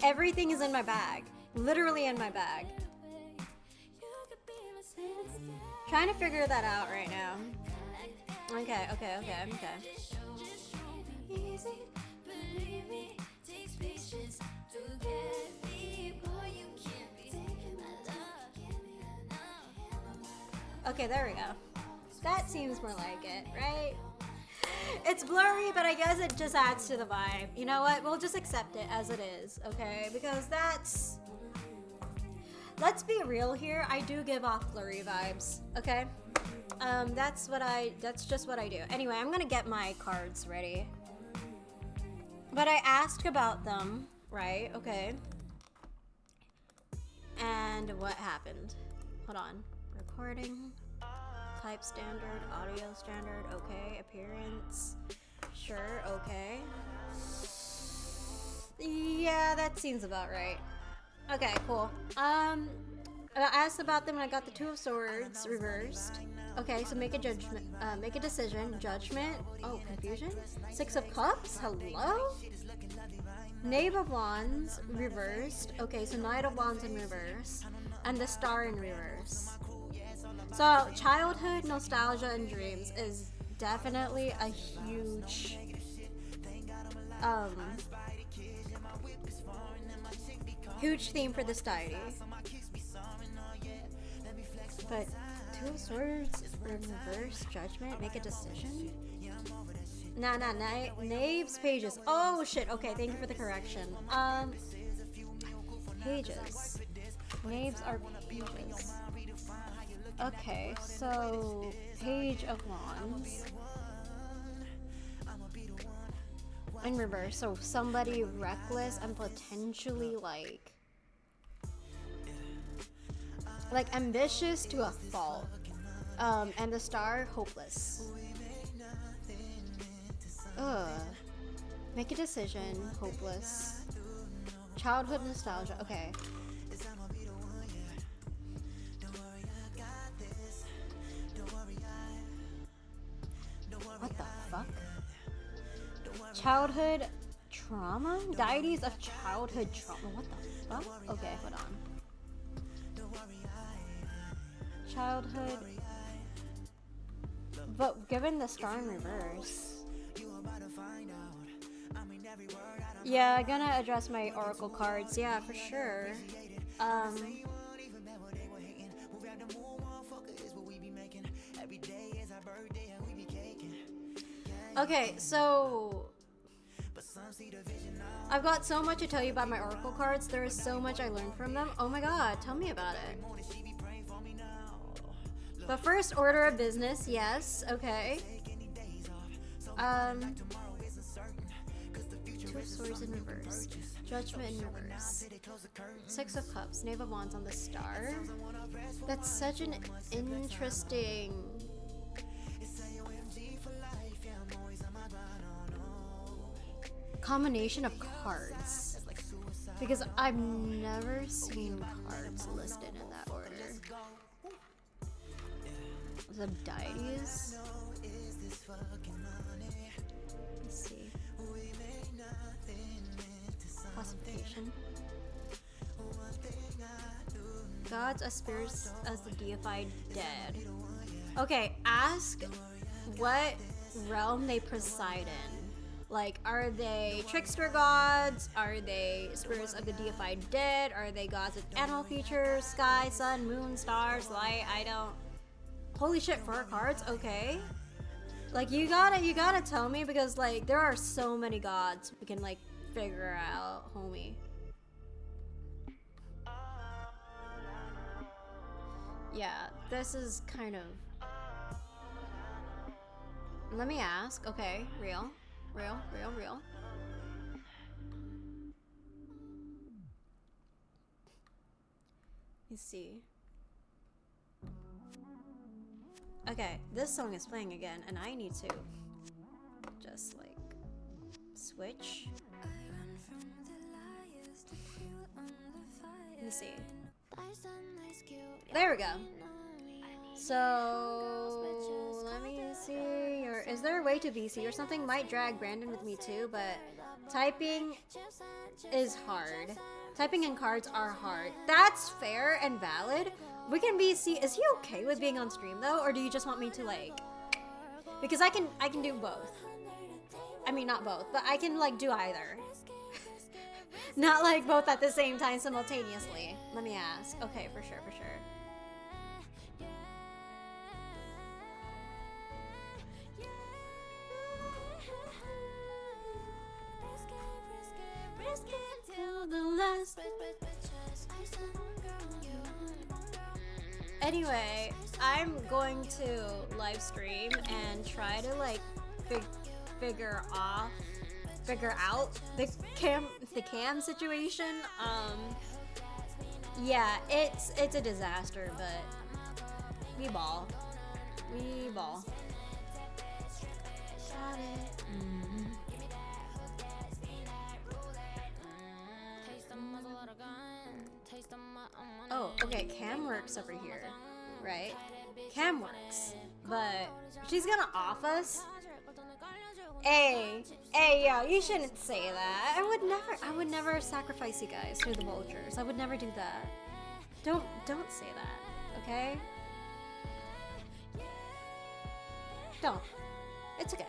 Everything is in my bag. Literally in my bag. Trying to figure that out right now. Okay. Okay, there we go. That seems more like it, right? It's blurry, but I guess it just adds to the vibe. You know what? We'll just accept it as it is, okay? Because that's... Let's be real here. I do give off blurry vibes, okay? That's just what I do. Anyway, I'm gonna get my cards ready. But I asked about them, right? Okay. And what happened? Hold on. Recording. Type standard, audio standard, okay. Appearance, sure, okay. Yeah, that seems about right. Okay, cool. I asked about them and I got the Two of Swords reversed. Okay, so make a judgment, make a decision. Judgment, oh, confusion. Six of Cups, hello? Knave of Wands reversed. Okay, so Knight of Wands in reverse. And the Star in reverse. So, childhood, nostalgia, and dreams is definitely a huge, huge theme for this deity. But, Two of Swords, reverse, judgment, make a decision? Nah, Knaves, pages. Oh, shit, okay, thank you for the correction. Pages. Knaves are pages. Okay, so Page of Wands in reverse. So somebody reckless and potentially like ambitious to a fault. And the Star, hopeless. Make a decision, hopeless. Childhood nostalgia. Okay. What the fuck? Childhood trauma? Deities of childhood trauma. What the fuck? Okay, hold on. Childhood. But given the Star in reverse. Yeah, gonna address my oracle cards. Yeah, for sure. Okay, so I've got so much to tell you about my oracle cards. There is so much I learned from them. Oh my god, tell me about it. But first order of business, yes, okay. Two of Swords in reverse. Judgment in reverse. Six of Cups, Knave of Wands on the star. That's such an interesting combination of cards. Because I've never seen cards listed in that order. The deities. Let's see. Classification. Gods as spirits as the deified dead. Okay, ask what realm they preside in. Like, are they trickster gods? Are they spirits of the deified dead? Are they gods with animal features? Sky, sun, moon, stars, light? I don't. Holy shit, 4 cards? Okay. Like, you gotta tell me, because like there are so many gods we can like figure out, homie. Yeah, this is kind of. Let me ask. Okay, real. Let's see. Okay, this song is playing again, and I need to just like switch. Let me see. There we go. So let me see. Or is there a way to VC or something? Might drag Brandon with me too, but typing is hard. Typing in cards are hard. That's fair and valid. We can VC. Is he okay with being on stream though, or do you just want me to like? Because I can do both. I mean, not both, but I can like do either. Not like both at the same time simultaneously. Let me ask. Okay, for sure. Anyway, I'm going to live stream and try to like figure out the cam situation. Yeah, it's a disaster, but we ball. Got it. Oh, okay, Cam works over here, right? Cam works, but she's gonna off us. Hey, yo, you shouldn't say that. I would never sacrifice you guys to the vultures. I would never do that. Don't say that, okay? Don't. It's okay.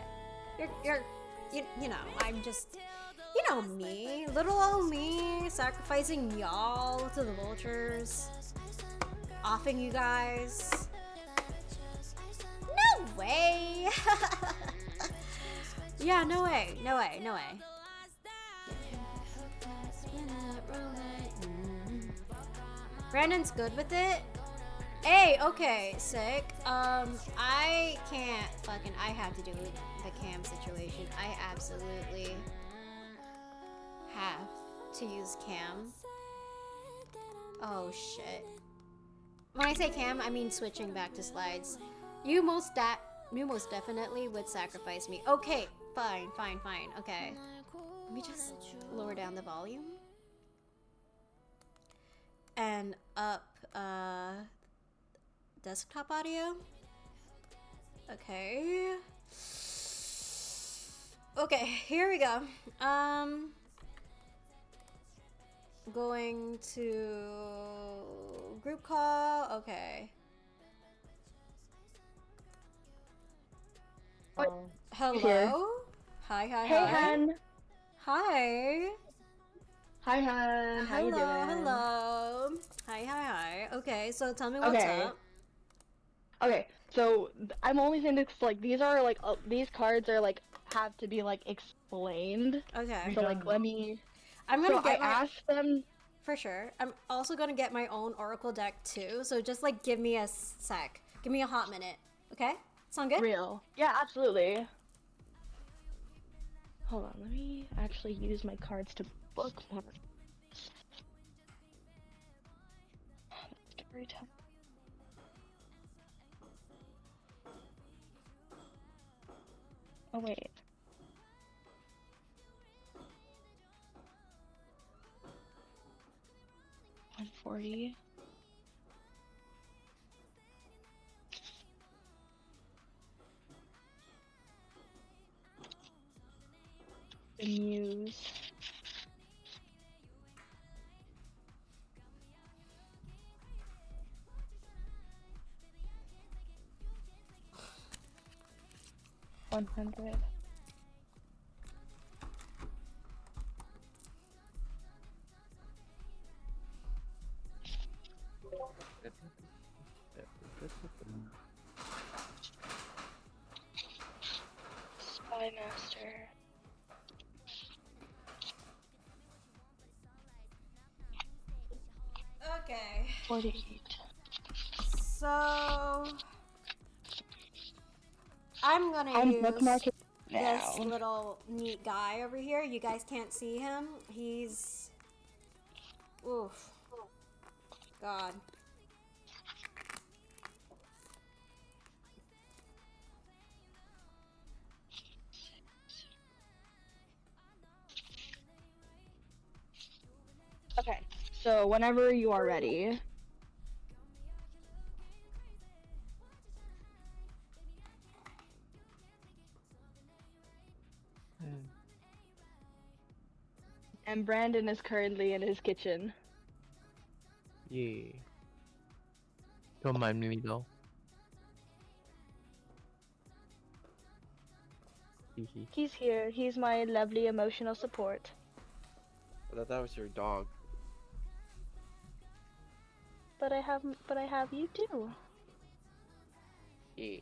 You know, I'm just, you know me, little old me, sacrificing y'all to the vultures, offing you guys. No way. Yeah, no way. Brandon's good with it. Hey, okay, sick. I can't fucking. I have to do the cam situation. I absolutely have to use cam. Oh shit. When I say cam, I mean switching back to slides. You most definitely would sacrifice me. Okay, fine. Okay. Let me just lower down the volume. And up desktop audio. Okay. Okay, here we go. Going to group call. Okay. Hello. Here. Hi. Hey, hun. Hi. Hi, hun. How you doing? Hello. Hi. Okay, so tell me what's up. Okay, so I'm only saying this like these are like these cards are like have to be like explained. Okay. So like let me. I'm gonna I asked them. For sure. I'm also gonna get my own Oracle deck too. So just like give me a sec. Give me a hot minute. Okay? Sound good? Real. Yeah, absolutely. Hold on, let me actually use my cards to book more. Every time. Oh wait. $140. The Muse. $100. Spy Master. Okay. 48. So I'm gonna I'm use bookmarking this now. little neat guy over here. You guys can't see him. He's oof. God. Okay, so whenever you are ready. And Brandon is currently in his kitchen. Yeah. Don't mind me though. Hehe. He's here. He's my lovely emotional support. I thought that was your dog. But I have you too. Yeah.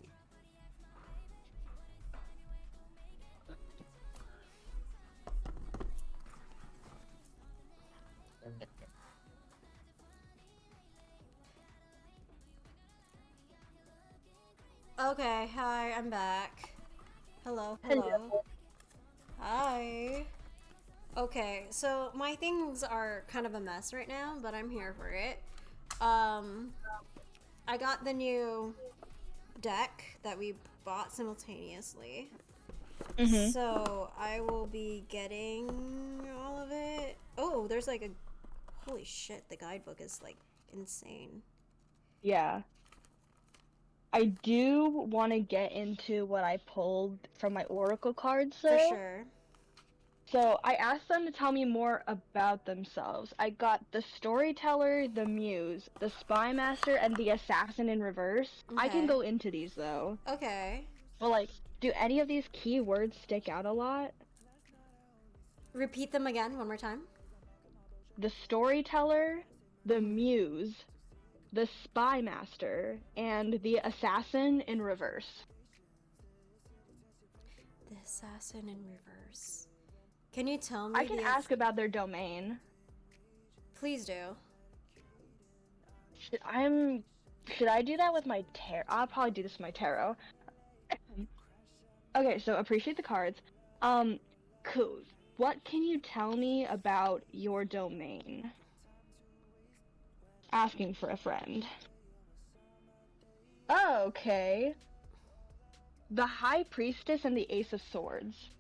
Okay, hi, I'm back. Hello, hello. Hi. Okay, so my things are kind of a mess right now, but I'm here for it. I got the new deck that we bought simultaneously. Mhm. So I will be getting all of it. Oh, there's like a holy shit, the guidebook is like insane. Yeah. I do want to get into what I pulled from my Oracle cards, though. For sure. So I asked them to tell me more about themselves. I got the Storyteller, the Muse, the Spy Master, and the Assassin in Reverse. I can Okay. go into these though. Okay. But like, do any of these keywords stick out a lot? Repeat them again one more time. The Storyteller, the Muse, the Spy Master, and the Assassin in Reverse. The Assassin in Reverse. Can you tell me I can ask about their domain. Please do. Should I do that with my tarot? I'll probably do this with my tarot. Okay, so appreciate the cards. Cool. What can you tell me about your domain? Asking for a friend. Oh, okay. The High Priestess and the Ace of Swords.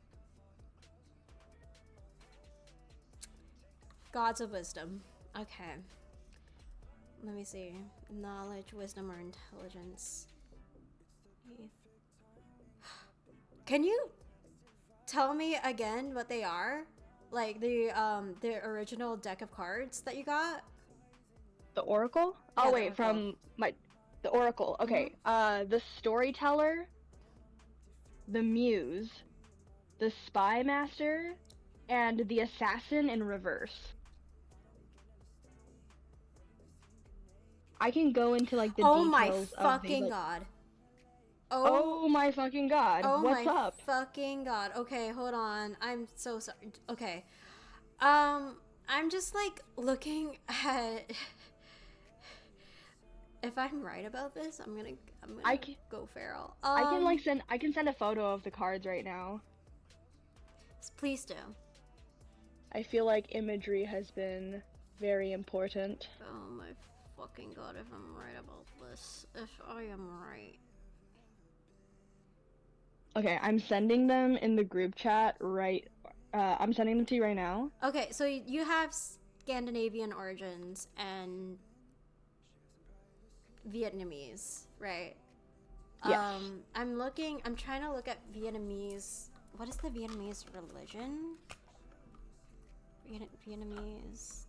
Gods of Wisdom. Okay. Let me see. Knowledge, wisdom, or intelligence. Can you tell me again what they are? Like the original deck of cards that you got? The Oracle? Yeah, Oh the wait, Oracle. the Oracle. Okay. The Storyteller, the Muse, the Spy Master, and the Assassin in Reverse. I can go into like the Oh details my of these, fucking like- god. Oh my fucking god. Oh What's my up? fucking god. Okay, hold on. I'm so sorry. Okay. I'm just like looking at if I'm right about this, I'm gonna go feral. I can send a photo of the cards right now. Please do. I feel like imagery has been very important. Oh my fucking god, if I'm right about this. If I am right. Okay, I'm sending them in the group chat right. I'm sending them to you right now. Okay, so you have Scandinavian origins and Vietnamese, right? Yes. I'm trying to look at Vietnamese. What is the Vietnamese religion? Vietnamese.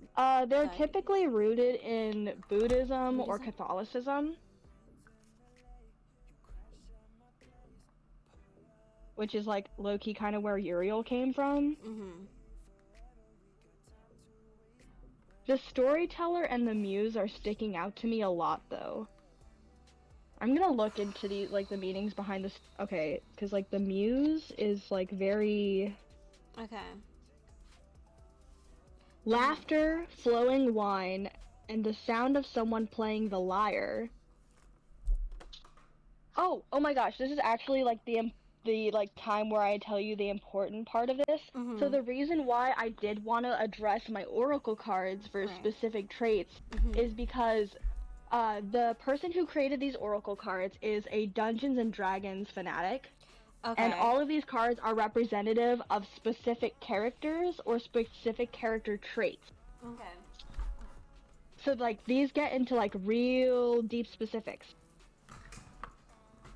They're Guide. typically rooted in Buddhism or Buddhism? Catholicism, which is like low-key kind of where Uriel came from. Mm-hmm. The storyteller and the muse are sticking out to me a lot, though. I'm gonna look into the the meanings behind this. Okay, because like the muse is like very Okay. laughter, flowing wine, and the sound of someone playing the lyre. Oh my gosh, this is actually like the time where I tell you the important part of this. Mhm. So the reason why I did want to address my oracle cards for Right. specific traits Mhm. is because the person who created these oracle cards is a Dungeons and Dragons fanatic. Okay. And all of these cards are representative of specific characters or specific character traits. Okay. So like these get into like real deep specifics.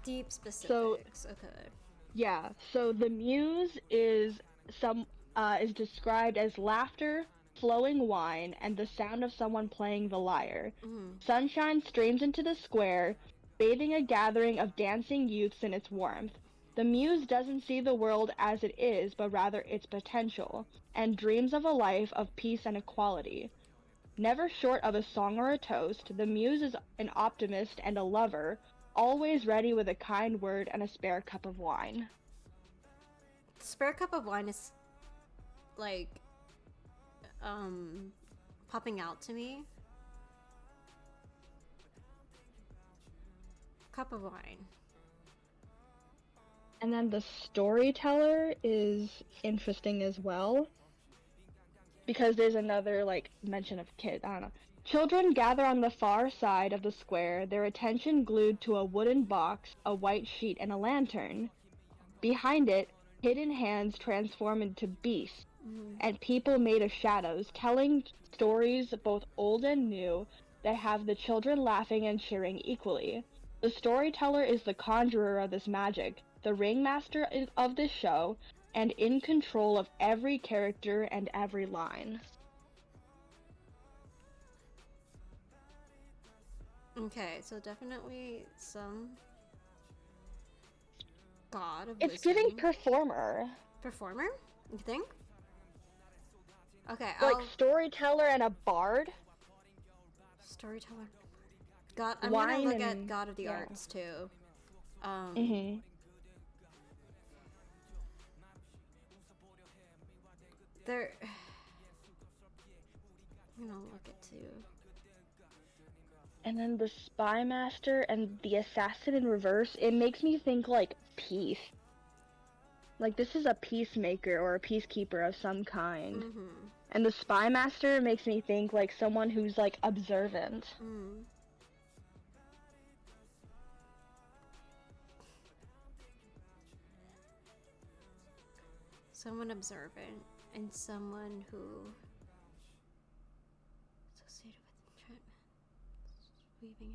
Deep specifics. Okay. Yeah, so the muse is described as laughter, flowing wine, and the sound of someone playing the lyre. Mhm. Sunshine streams into the square, bathing a gathering of dancing youths in its warmth. The muse doesn't see the world as it is, but rather its potential, and dreams of a life of peace and equality. Never short of a song or a toast, the muse is an optimist and a lover, always ready with a kind word and a spare cup of wine. Spare cup of wine is like popping out to me. Cup of wine. And then the storyteller is interesting as well, because there's another mention of kid. I don't know. Children gather on the far side of the square, their attention glued to a wooden box, a white sheet, and a lantern. Behind it, hidden hands transform into beasts, and people made of shadows, telling stories both old and new that have the children laughing and cheering equally. The storyteller is the conjurer of this magic, the ringmaster of this show, and in control of every character and every line. Okay, so definitely some god of It's wisdom. giving performer. Performer? You think? Okay, Like I'll... storyteller and a bard. Storyteller. God, I'm Wine gonna look at and- God of the yeah. Arts too. There... I'm gonna look at two. And then the spy master and the assassin in reverse, it makes me think peace. Like this is a peacemaker or a peacekeeper of some kind. Mm-hmm. And the spy master makes me think someone who's observant. Mm. Someone observant and someone who associated with enchantment, weaving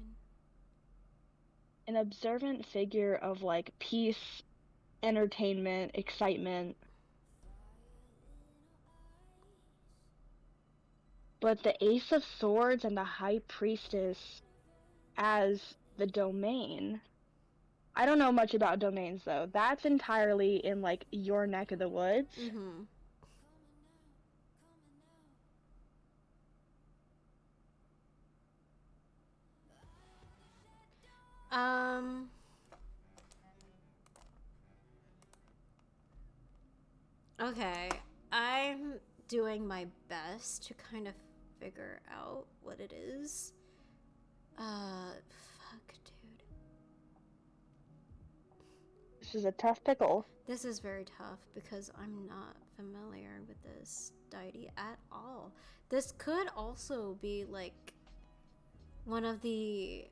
in. An observant figure of peace, entertainment, excitement. But the Ace of Swords and the High Priestess as the domain. I don't know much about domains though. That's entirely in your neck of the woods. Mm-hmm. Okay, I'm doing my best to kind of figure out what it is. Fuck, dude. is a tough pickle. This is very tough because I'm not familiar with this deity at all. This could also be like one of the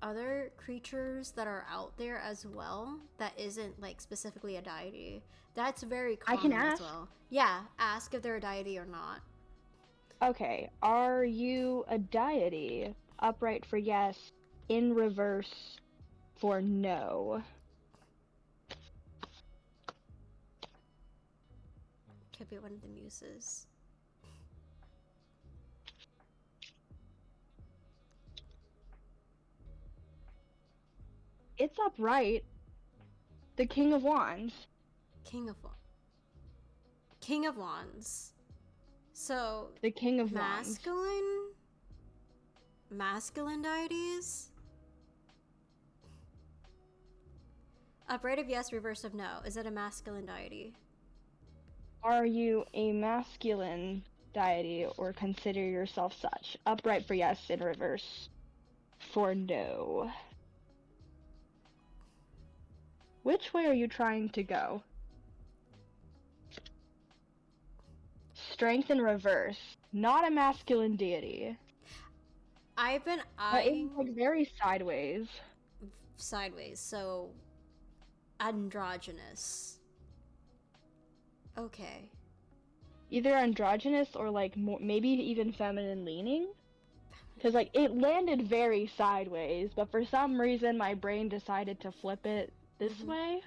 other creatures that are out there as well that isn't like specifically a deity. That's very I common can as ask. well. Yeah, ask if they're a deity or not. Okay, are you a deity? Upright for yes, in reverse for no. Could be one of the muses. It's upright. The King of Wands. King of Wands. So The King of Wands. masculine deities? Upright of yes, reverse of no. Is it a masculine deity? Are you a masculine deity or consider yourself such? Upright for yes, in reverse for no. Which way are you trying to go? Strength in reverse. Not a masculine deity. I've been But eyeing it's like very sideways. sideways, so androgynous. Okay. Either androgynous or like more, maybe even feminine leaning. Because like it landed very sideways, but for some reason my brain decided to flip it this way.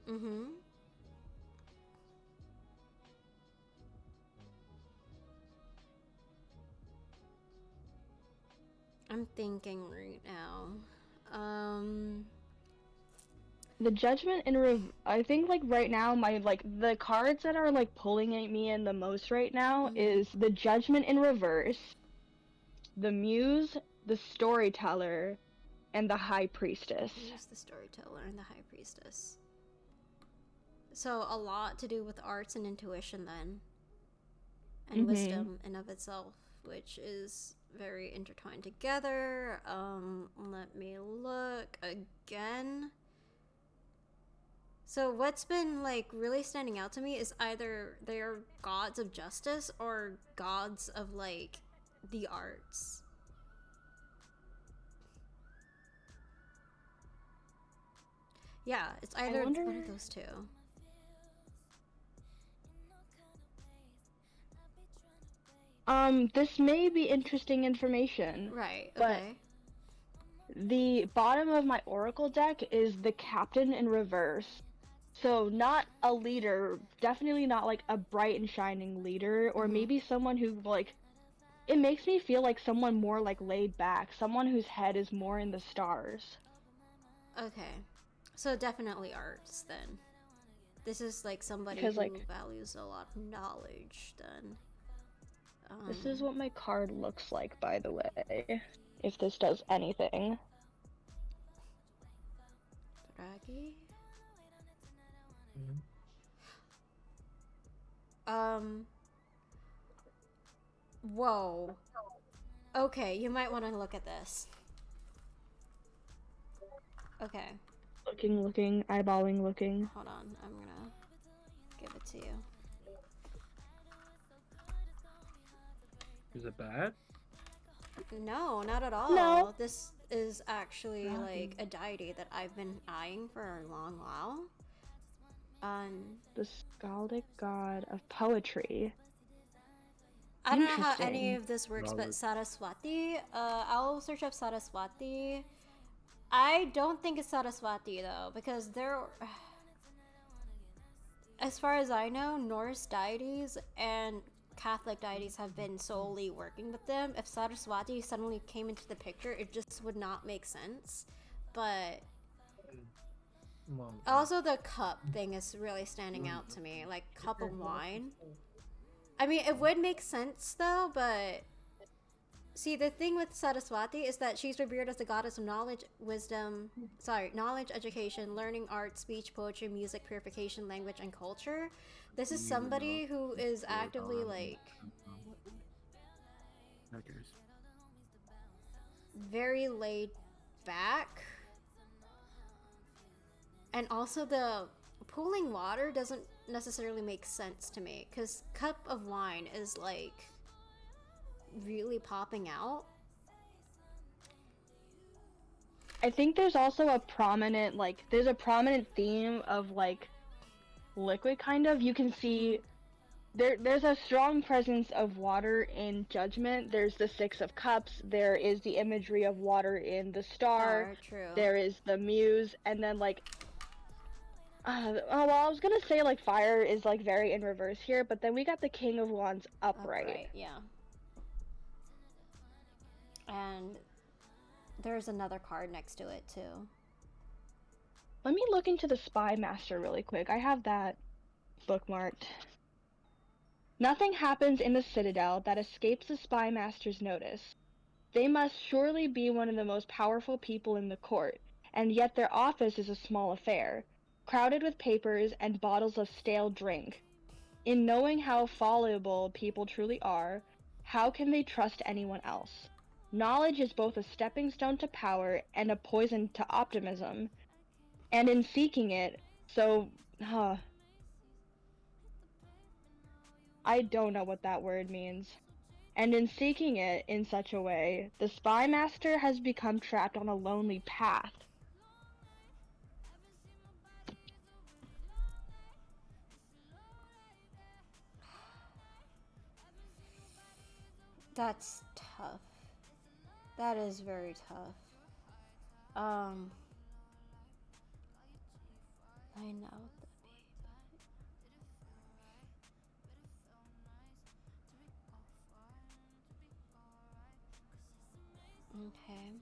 Mm-hmm. I'm thinking right now. The Judgment in I think like right now my like the cards that are like pulling at me in the most right now is the Judgment in reverse, the Muse, the Storyteller, and the High Priestess. Who's the storyteller and the high priestess? So a lot to do with arts and intuition then. And wisdom in of itself, which is very intertwined together. Let me look again. So what's been like really standing out to me is either they're gods of justice or gods of like the arts. Yeah, it's either one of those two. This may be interesting information. Right, but okay. the bottom of my Oracle deck is the Captain in reverse. So not a leader, definitely not like a bright and shining leader, or maybe someone who like, it makes me feel like someone more like laid back, someone whose head is more in the stars. Okay. So definitely arts then. This is like somebody Because, who like, values a lot of knowledge then. This is what my card looks like, by the way, if this does anything. Draggy? Whoa. Okay, you might want to look at this. Okay, Looking, eyeballing, looking. hold on. I'm gonna give it to you. Is it bad? No, not at all. No. This is actually like a deity that I've been eyeing for a long while. The Skaldic god of poetry. I don't know how any Interesting. of this works, but Saraswati, I'll search up Saraswati. I don't think it's Saraswati though, because there, as far as I know, Norse deities and Catholic deities have been solely working with them. If Saraswati suddenly came into the picture, it just would not make sense. But Well, also the cup thing is really standing out to me, like cup of wine. I mean, it would make sense though, but see, the thing with Saraswati is that she's revered as the goddess of knowledge, knowledge, education, learning, art, speech, poetry, music, purification, language, and culture. This is somebody who is actively like very laid back. And also the pooling water doesn't necessarily make sense to me, because cup of wine is like really popping out. I think there's also a prominent, like, there's a prominent theme of, like, liquid, kind of. You can see there's a strong presence of water in Judgment. There's the Six of Cups. There is the imagery of water in the Star. True. There is the Muse, and then, like, well, I was gonna say, like, fire is, like, very in reverse here, but then we got the King of Wands upright. Yeah. And there's another card next to it too. Let me look into the Spy Master really quick. I have that bookmarked. Nothing happens in the Citadel that escapes the Spy Master's notice. They must surely be one of the most powerful people in the court, and yet their office is a small affair, crowded with papers and bottles of stale drink. In knowing how fallible people truly are, how can they trust anyone else? Knowledge is both a stepping stone to power and a poison to optimism. And in seeking it, I don't know what that word means. And in seeking it in such a way, the Spy Master has become trapped on a lonely path. That's tough. That is very tough. I know. Okay.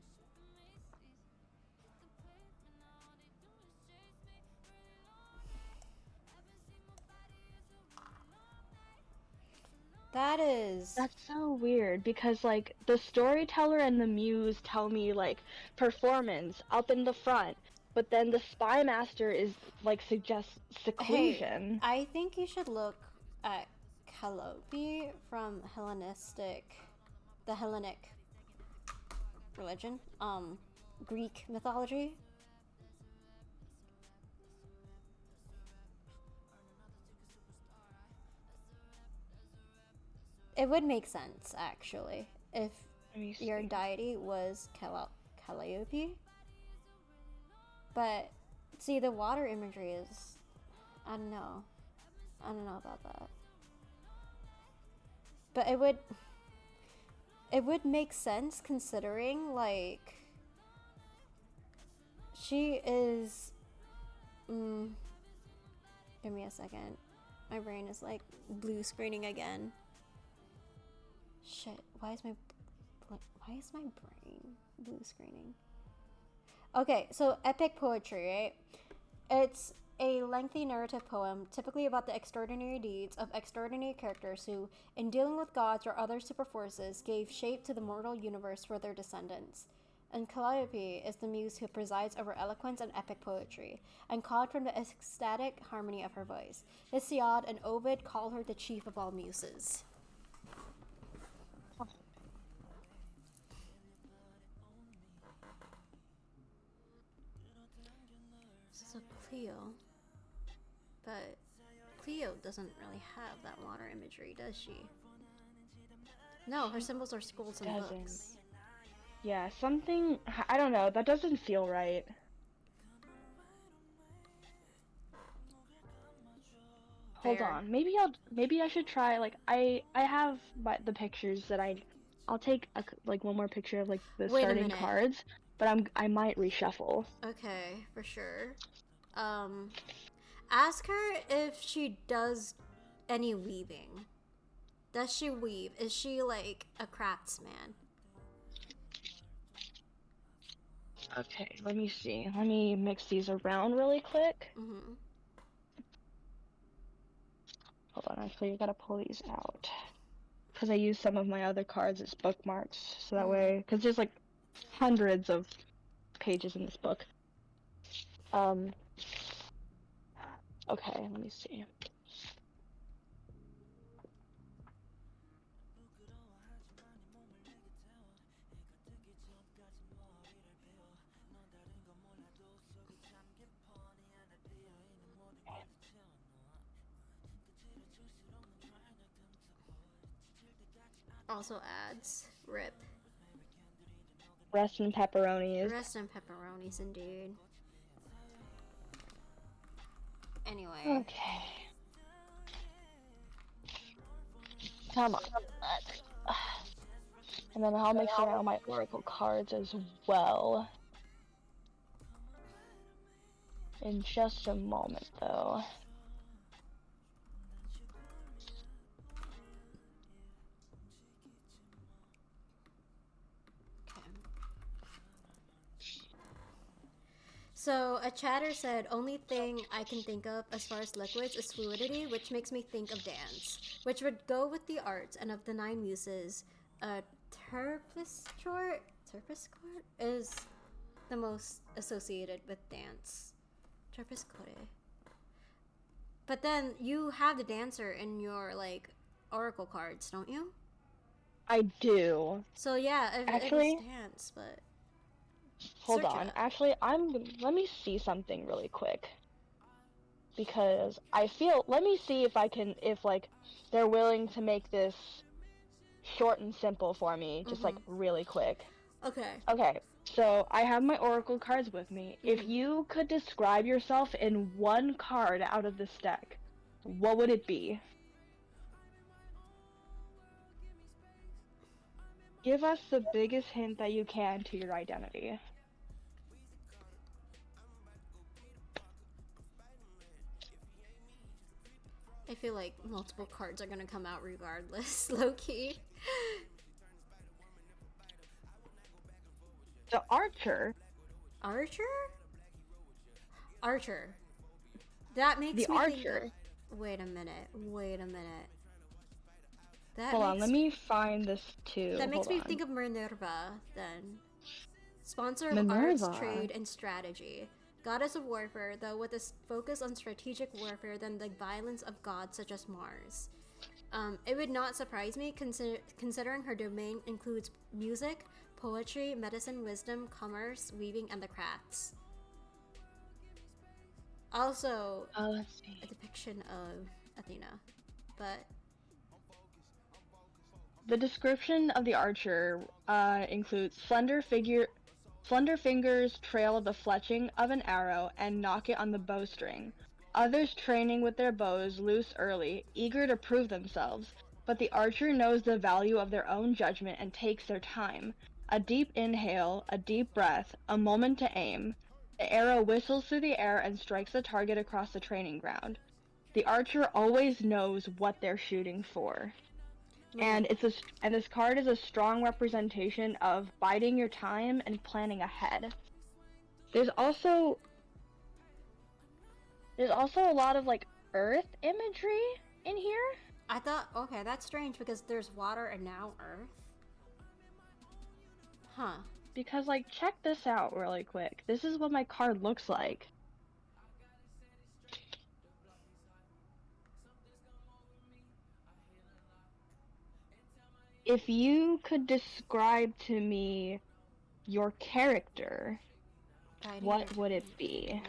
That's so weird, because, like, the storyteller and the muse tell me, like, performance up in the front, but then the Spy Master is, like, suggests seclusion. Hey, I think you should look at Calliope from the Hellenic religion, Greek mythology. It would make sense, actually, if your deity was Calliope. But, see, the water imagery is... I don't know about that. But it would make sense, considering, like, she is... give me a second. My brain is, like, blue screening again. Shit, why is my brain blue screening? Okay, so epic poetry, right? It's a lengthy narrative poem, typically about the extraordinary deeds of extraordinary characters who, in dealing with gods or other super forces, gave shape to the mortal universe for their descendants. And Calliope is the muse who presides over eloquence and epic poetry, and called from the ecstatic harmony of her voice. Hesiod and Ovid call her the chief of all muses. So Cleo, but Cleo doesn't really have that water imagery, does she? No, her symbols are schools and books. Yeah, something, I don't know, that doesn't feel right. Hold on, maybe I should try, like, I have the pictures that I'll take one more picture of, like, the starting cards, but I might reshuffle. Okay, for sure. Ask her if she does any weaving. Does she weave? Is she, like, a craftsman? Okay, let me see. Let me mix these around really quick. Mm-hmm. Hold on, actually, I gotta pull these out. Because I use some of my other cards as bookmarks, so that way... Because there's, like, hundreds of pages in this book. Okay, let me see. also adds. Rip. Rest in pepperonis. Rest in pepperonis, indeed. Anyway. Okay. Come on. And then I'll make sure I have my oracle cards as well. In just a moment, though. So, a chatter said, only thing I can think of as far as liquids is fluidity, which makes me think of dance, which would go with the arts, and of the 9 muses, Terpsichore is the most associated with dance. Terpsichore. But then, you have the dancer in your, like, oracle cards, don't you? I do. So, yeah, it was dance, but... Hold Search it on. up. Actually, let me see something really quick. Because let me see if like, they're willing to make this short and simple for me, just like really quick. Okay. Okay, so I have my oracle cards with me. If you could describe yourself in one card out of this deck, what would it be? Give us the biggest hint that you can to your identity. I feel like multiple cards are gonna come out regardless, low-key. The Archer. Archer? Archer. That makes The me Archer. think of... Wait a minute. That Hold on, makes- let me find this too. That makes Hold me on. think of Minerva, then. Sponsor of arts, Minerva. trade, and strategy. Goddess of warfare, though with a focus on strategic warfare than the violence of gods such as Mars. It would not surprise me, considering her domain includes music, poetry, medicine, wisdom, commerce, weaving, and the crafts. Also, Let's see. a depiction of Athena, but... The description of the Archer includes slender fingers trail the fletching of an arrow and knock it on the bowstring. Others training with their bows loose early, eager to prove themselves, but the archer knows the value of their own judgment and takes their time. A deep inhale, a deep breath, a moment to aim. The arrow whistles through the air and strikes the target across the training ground. The archer always knows what they're shooting for. And this card is a strong representation of biding your time and planning ahead. There's also a lot of like earth imagery in here. I thought, okay, that's strange because there's water and now earth. Huh. Because like, check this out really quick. This is what my card looks like. If you could describe to me your character, what would it be?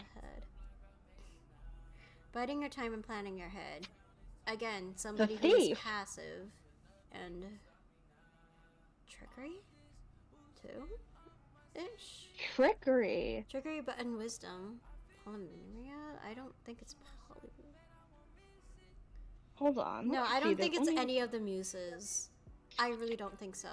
Biding your time and planning your head. Again, somebody who is passive and trickery too, ish. Trickery. Trickery, but in wisdom. Polymeria? I don't think it's poly. Hold on. No, let's I see don't this. think it's Let me- any of the muses. I really don't think so.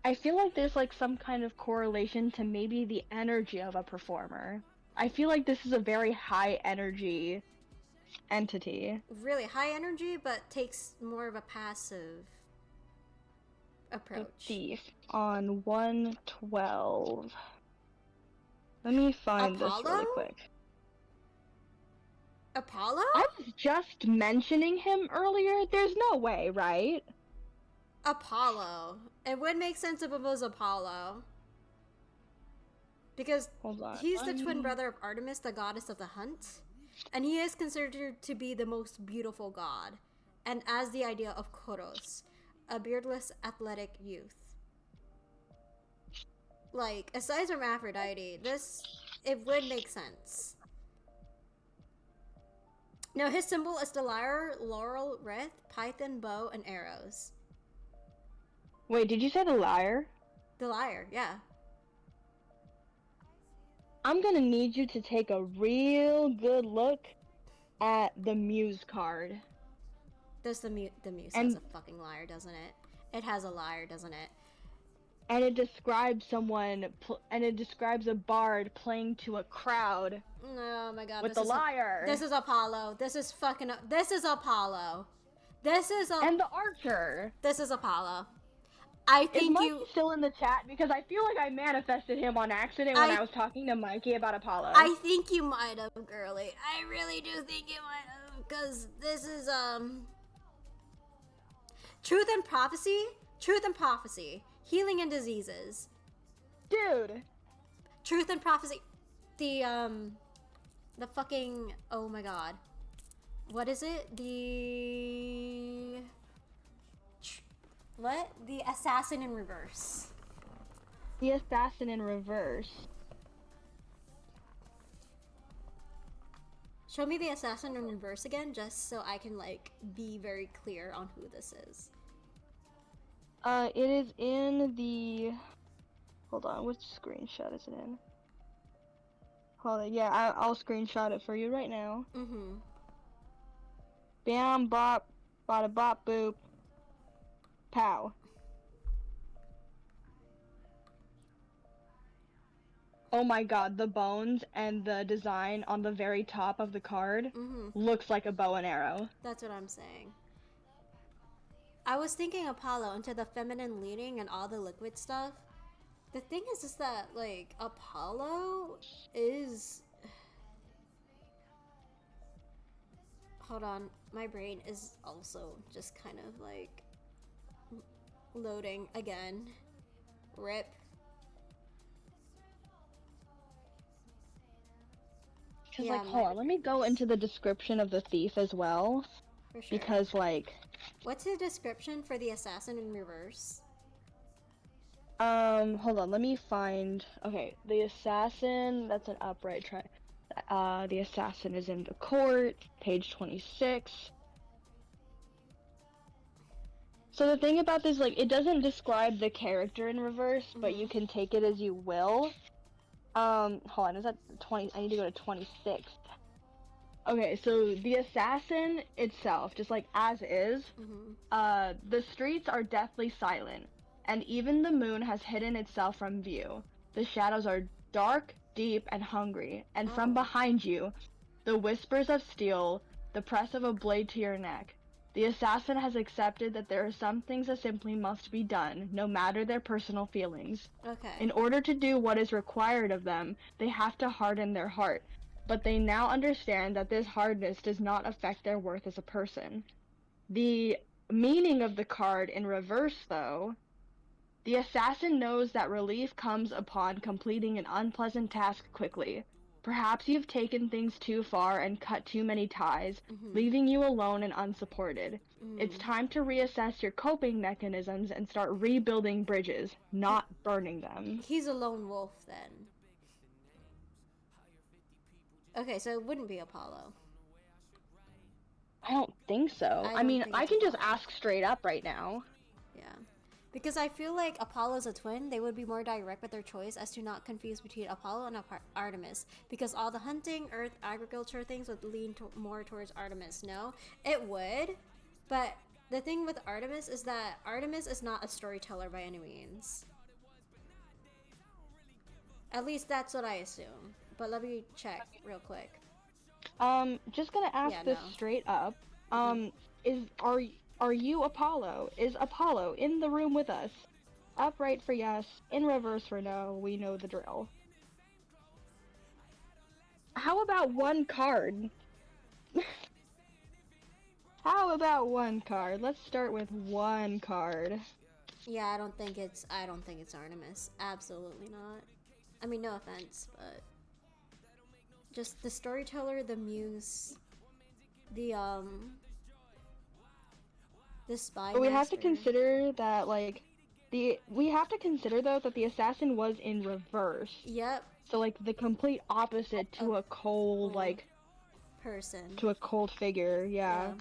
I feel like there's like some kind of correlation to maybe the energy of a performer. I feel like this is a very high energy entity. Really high energy, but takes more of a passive The approach. thief on 112. Let me find this really Apollo? quick. Apollo? I was just mentioning him earlier. There's no way, right? Apollo. It would make sense if it was Apollo. Because Hold on. he's the twin brother of Artemis, the goddess of the hunt. And he is considered to be the most beautiful god. And as the idea of Koros, a beardless, athletic youth. Like, aside from Aphrodite, it would make sense. No, his symbol is the lyre, laurel, wreath, python, bow, and arrows. Wait, did you say the lyre? The lyre, yeah. I'm gonna need you to take a real good look at the Muse card. Does the muse And- has a fucking lyre, doesn't it? It has a lyre, doesn't it? And it describes and it describes a bard playing to a crowd Oh my god. with this the is lyre. This is Apollo. This is Apollo. This is And the archer. This is Apollo. I Is think Mikey you still in the chat? Because I feel like I manifested him on accident when I was talking to Mikey about Apollo. I think you might have, girly. I really do think you might have, because this is Truth and prophecy, healing and diseases. Dude. Truth and prophecy. The fucking, oh my god. What is it? What? The assassin in reverse. The assassin in reverse. Show me the assassin in reverse again, just so I can, like, be very clear on who this is. It is in the... Hold on, which screenshot is it in? Hold on, yeah, I'll screenshot it for you right now. Mm-hmm. Bam, bop, bada bop, boop. Pow. Oh my god, the bones and the design on the very top of the card looks like a bow and arrow. That's what I'm saying. I was thinking Apollo into the feminine leaning and all the liquid stuff. The thing is that, like, Apollo is... Hold on, my brain is also just kind of, like, loading again. Rip. Cause, Yeah, like, hold on, let me go into the description of the thief as well. For sure. Because, like... What's the description for the assassin in reverse? Hold on, let me find... Okay, the assassin, that's an upright the assassin is in the court, page 26. So the thing about this, like, it doesn't describe the character in reverse, but you can take it as you will. Hold on, is that 20? I need to go to 26. Okay, so the assassin itself, just like as is, the streets are deathly silent, and even the moon has hidden itself from view. The shadows are dark, deep, and hungry, and from behind you, the whispers of steel, the press of a blade to your neck. The assassin has accepted that there are some things that simply must be done, no matter their personal feelings. Okay. In order to do what is required of them, they have to harden their heart. But they now understand that this hardness does not affect their worth as a person. The meaning of the card in reverse, though, the assassin knows that relief comes upon completing an unpleasant task quickly. Perhaps you've taken things too far and cut too many ties, leaving you alone and unsupported. It's time to reassess your coping mechanisms and start rebuilding bridges, not burning them. He's a lone wolf, then. Okay, so it wouldn't be Apollo. I don't think so. I mean, I can just ask straight up right now. Yeah. Because I feel like Apollo's a twin, they would be more direct with their choice as to not confuse between Apollo and Artemis. Because all the hunting, earth, agriculture things would lean more towards Artemis, no? It would, but the thing with Artemis is that Artemis is not a storyteller by any means. At least that's what I assume. But let me check real quick. Just gonna ask this straight up. Are you Apollo? Is Apollo in the room with us? Upright for yes, in reverse for no, we know the drill. How about one card? How about one card? Let's start with one card. Yeah, I don't think it's Artemis. Absolutely not. I mean, no offense, but just the storyteller, the muse, the spy. But we have to master. consider that, like, we have to consider though that the assassin was in reverse. Yep. So like the complete opposite to a cold like person. to a cold figure. Yeah.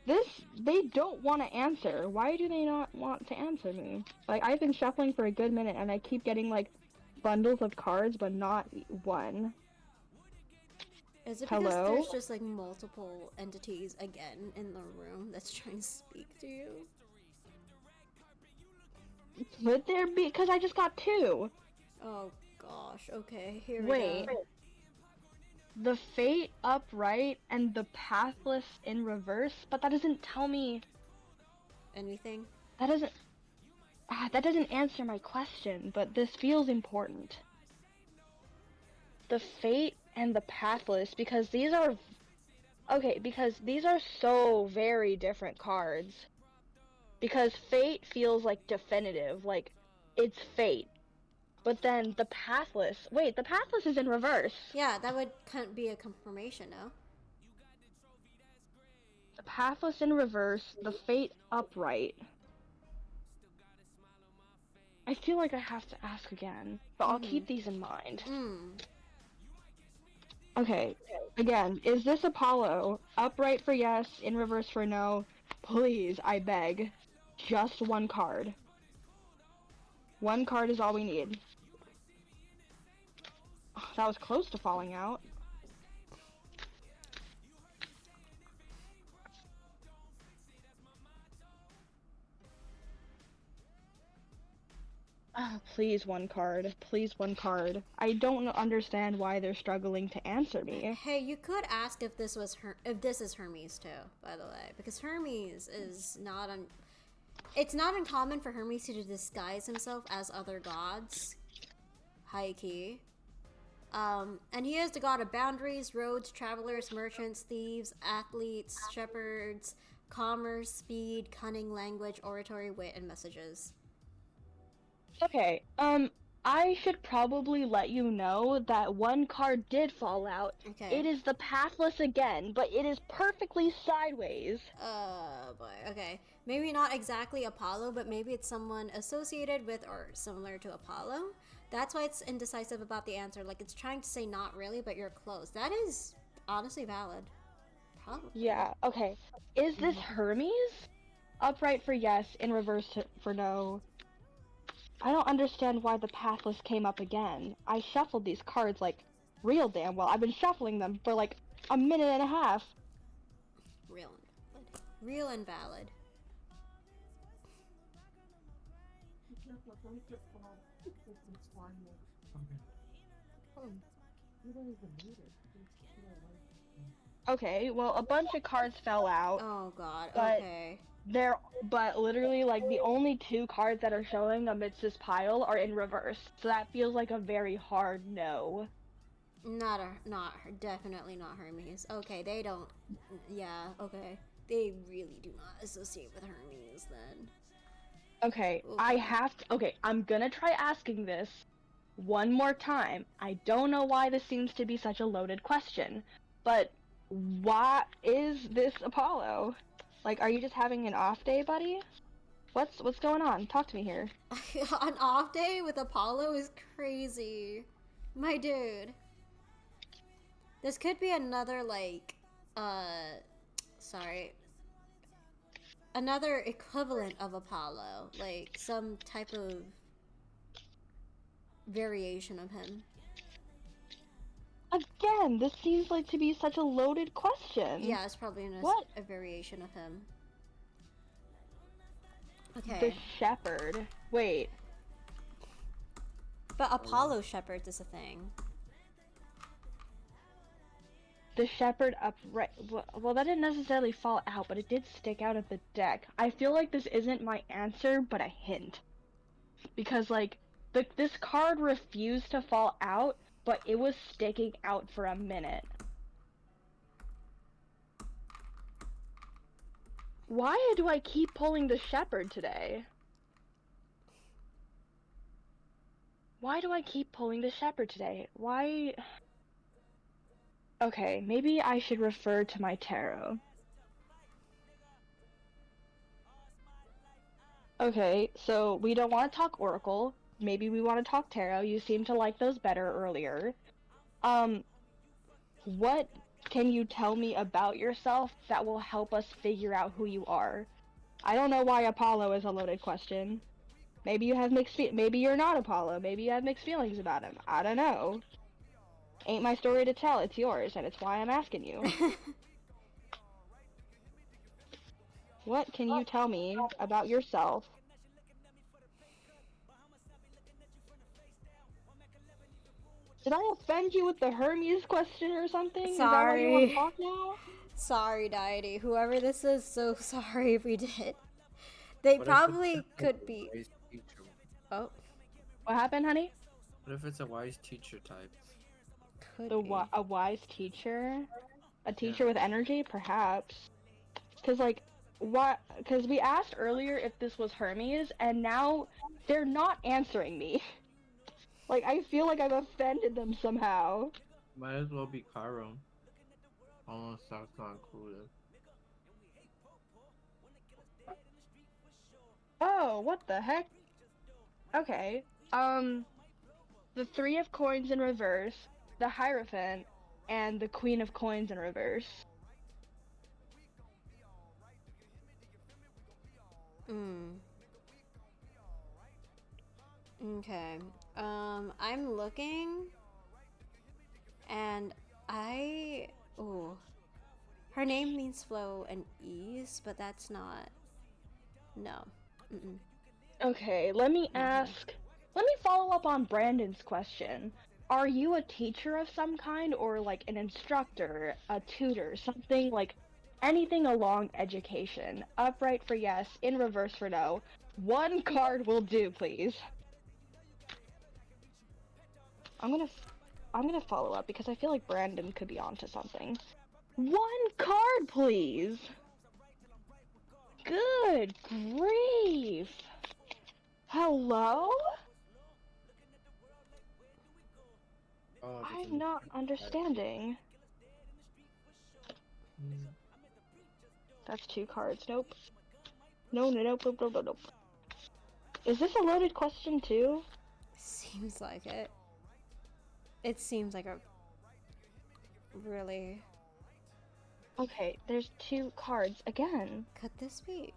They don't want to answer. Why do they not want to answer me? Like, I've been shuffling for a good minute and I keep getting like bundles of cards, but not one. Is it because Hello? there's just like multiple entities again in the room that's trying to speak to you? Would there be? Because I just got two. Oh gosh, okay, here Wait. we go. The Fate upright and the Pathless in reverse, but that doesn't tell me. Anything? That doesn't answer my question, but this feels important. The Fate and the Pathless, because these are so very different cards. Because Fate feels like definitive, like it's Fate. But then the Pathless, wait, the Pathless is in reverse. Yeah, that would kind of be a confirmation, no? The Pathless in reverse, the Fate upright. I feel like I have to ask again, but I'll keep these in mind. Okay, again, is this Apollo? Upright for yes, in reverse for no. Please, I beg. Just one card. One card is all we need. That was close to falling out. Please one card. Please one card. I don't understand why they're struggling to answer me. Hey, you could ask if this was if this is Hermes too, by the way, because Hermes is not it's not uncommon for Hermes to disguise himself as other gods. High key. And he is the god of boundaries, roads, travelers, merchants, thieves, athletes, shepherds, commerce, speed, cunning, language, oratory, wit, and messages. Okay, I should probably let you know that one card did fall out. Okay. It is the Pathless again, but it is perfectly sideways. Boy, okay. Maybe not exactly Apollo, but maybe it's someone associated with or similar to Apollo. That's why it's indecisive about the answer. Like, it's trying to say not really, but you're close. That is honestly valid. Probably. Yeah, okay. Is this Hermes? Upright for yes, in reverse for no. I don't understand why the Pathless came up again. I shuffled these cards like real damn well. I've been shuffling them for like a minute and a half. Real and valid. Real and valid. Okay, well, a bunch of cards fell out. Oh god, But okay. but literally, like, the only two cards that are showing amidst this pile are in reverse. So that feels like a very hard no. Definitely not Hermes. Okay, they don't, yeah, okay. They really do not associate with Hermes then. Okay, I'm gonna try asking this one more time. I don't know why this seems to be such a loaded question, but why is this Apollo? Like, are you just having an off day, buddy? What's going on? Talk to me here. An off day with Apollo is crazy. My dude. This could be another, like, another equivalent of Apollo. Like, some type of variation of him. Again, this seems like to be such a loaded question. Yeah, it's probably What? a variation of him. Okay. The shepherd. Wait. But Apollo shepherds is a thing. The shepherd upright. Well, that didn't necessarily fall out, but it did stick out of the deck. I feel like this isn't my answer, but a hint. Because, like, this card refused to fall out, but it was sticking out for a minute. Why do I keep pulling the shepherd today? Why do I keep pulling the shepherd today? Why? Okay, maybe I should refer to my tarot. Okay, so we don't want to talk Oracle. Maybe we want to talk tarot. You seem to like those better earlier. What can you tell me about yourself that will help us figure out who you are? I don't know why Apollo is a loaded question. Maybe you have maybe you're not Apollo. Maybe you have mixed feelings about him. I don't know. Ain't my story to tell. It's yours, and it's why I'm asking you. What can you tell me about yourself? Did I offend you with the Hermes question or something? Is that why you want to talk now? Sorry, Deity. Whoever this is, so sorry if we did. They What if probably it's a could be. wise teacher? Oh, What happened, honey? What if it's a wise teacher type? could be. A wise teacher? A teacher with energy? Perhaps. Because, like, what? Because we asked earlier if this was Hermes, and now they're not answering me. Like, I feel like I've offended them somehow. Might as well be Chiron. Almost sounds not included. Oh, what the heck? Okay. The Three of Coins in reverse, the Hierophant, and the Queen of Coins in reverse. Okay. I'm looking, and her name means flow and ease, but that's not. No. Mm-mm. Okay, let me follow up on Brandon's question. Are you a teacher of some kind, or like an instructor, a tutor, something like anything along education? Upright for yes, in reverse for no. One card will do, please. I'm gonna follow up because I feel like Brandon could be onto something. One card, please! Good grief! Hello? Oh, I'm not understanding. That's 2 cards. Nope. No. Is this a loaded question too? Seems like it. It seems like a really. Okay, there's 2 cards again. Could this be?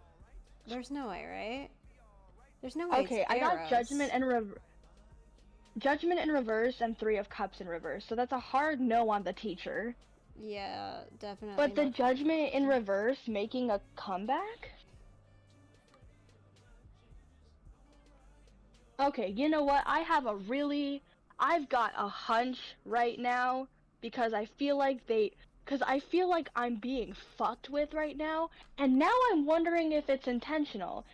There's no way, right? There's no way. Okay, it's I got Eros. Judgment in reverse and 3 of Cups in reverse. So that's a hard no on the teacher. Yeah, definitely. But the not. Judgment in reverse making a comeback? Okay, you know what? I've got a hunch right now because I feel like I'm being fucked with right now, and now I'm wondering if it's intentional.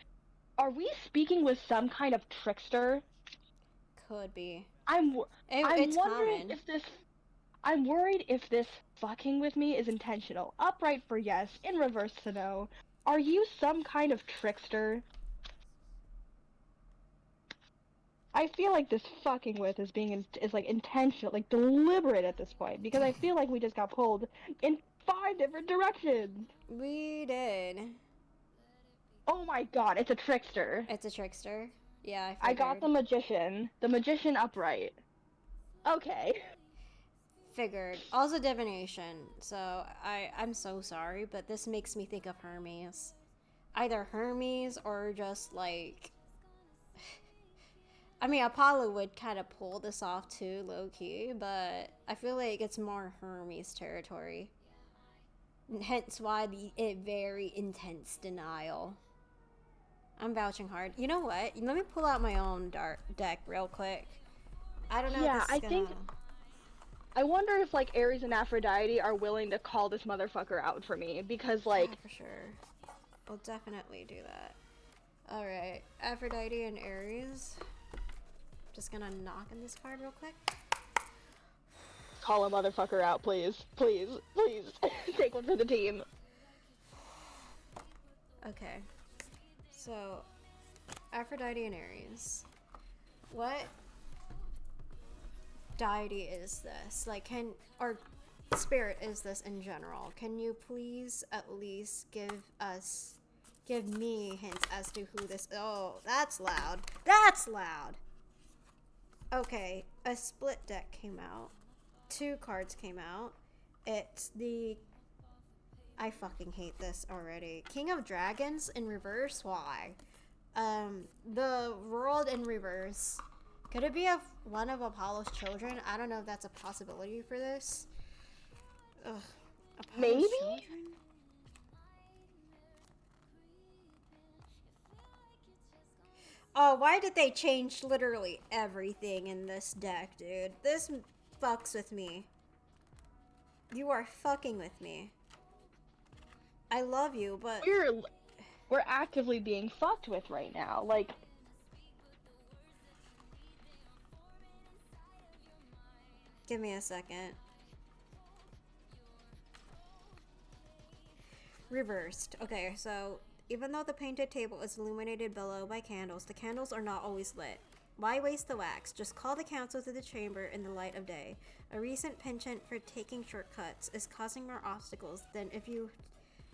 Are we speaking with some kind of trickster? Could be. I'm It's wondering common. if this. I'm worried if this fucking with me is intentional. Upright for yes, in reverse to no. Are you some kind of trickster? I feel like this fucking with is like intentional, like deliberate at this point, because I feel like we just got pulled in 5 different directions. We did. Oh my god, it's a trickster. It's a trickster. Yeah, I got the magician. The magician upright. Okay. Figured. Also divination. So I'm so sorry, but this makes me think of Hermes. Either Hermes or just like. I mean, Apollo would kind of pull this off too, low key, but I feel like it's more Hermes territory. Hence why the very intense denial. I'm vouching hard. You know what? Let me pull out my own deck real quick. I don't know. Yeah, if this is gonna... I wonder if like Ares and Aphrodite are willing to call this motherfucker out for me because like yeah, for sure. We'll definitely do that. All right, Aphrodite and Ares. Just gonna knock on this card real quick. Call a motherfucker out, please. Please. Take one for the team. Okay. So, Aphrodite and Ares. What deity is this? Like, or spirit is this in general? Can you please at least give me hints as to who this... Oh, that's loud. That's loud! Okay, a split deck came out. 2 cards came out. It's the... I fucking hate this already. King of Dragons in reverse? Why? The world in reverse. Could it be one of Apollo's children? I don't know if that's a possibility for this. Ugh. Apollo's Maybe? children? Oh, why did they change literally everything in this deck, dude? This fucks with me. You are fucking with me. I love you, but... We're actively being fucked with right now. Like, give me a second. Reversed. Okay, so even though the painted table is illuminated below by candles, the candles are not always lit. Why waste the wax? Just call the council to the chamber in the light of day. A recent penchant for taking shortcuts is causing more obstacles than if you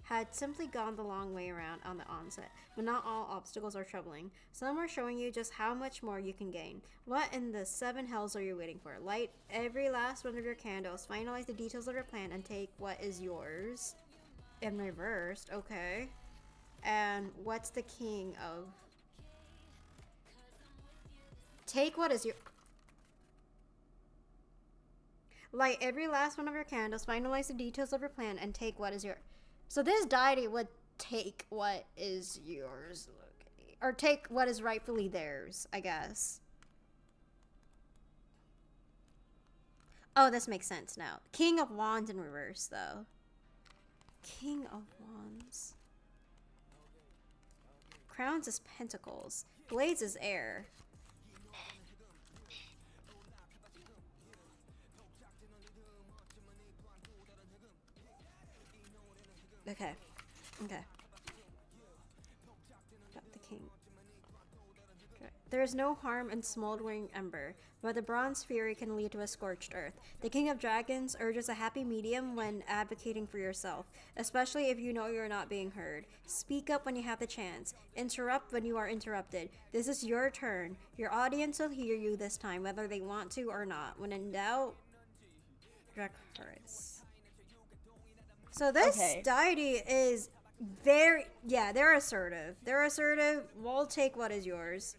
had simply gone the long way around on the onset. But not all obstacles are troubling. Some are showing you just how much more you can gain. What in the seven hells are you waiting for? Light every last one of your candles, finalize the details of your plan, and take what is yours. In reversed, okay. And what's the king of... Take what is your... Light every last one of your candles, finalize the details of your plan, and take what is your... So this deity would take what is yours. Or take what is rightfully theirs, I guess. Oh, this makes sense now. King of Wands in reverse, though. King of Wands. Crowns is pentacles. Blades is air. Okay. Okay. Got the king. Okay. There is no harm in smoldering ember, but the bronze fury can lead to a scorched earth. The King of Dragons urges a happy medium when advocating for yourself, especially if you know you're not being heard. Speak up when you have the chance. Interrupt when you are interrupted. This is your turn. Your audience will hear you this time, whether they want to or not. When in doubt, Dracarys. So this deity is very... Yeah, they're assertive. They're assertive. We'll take what is yours.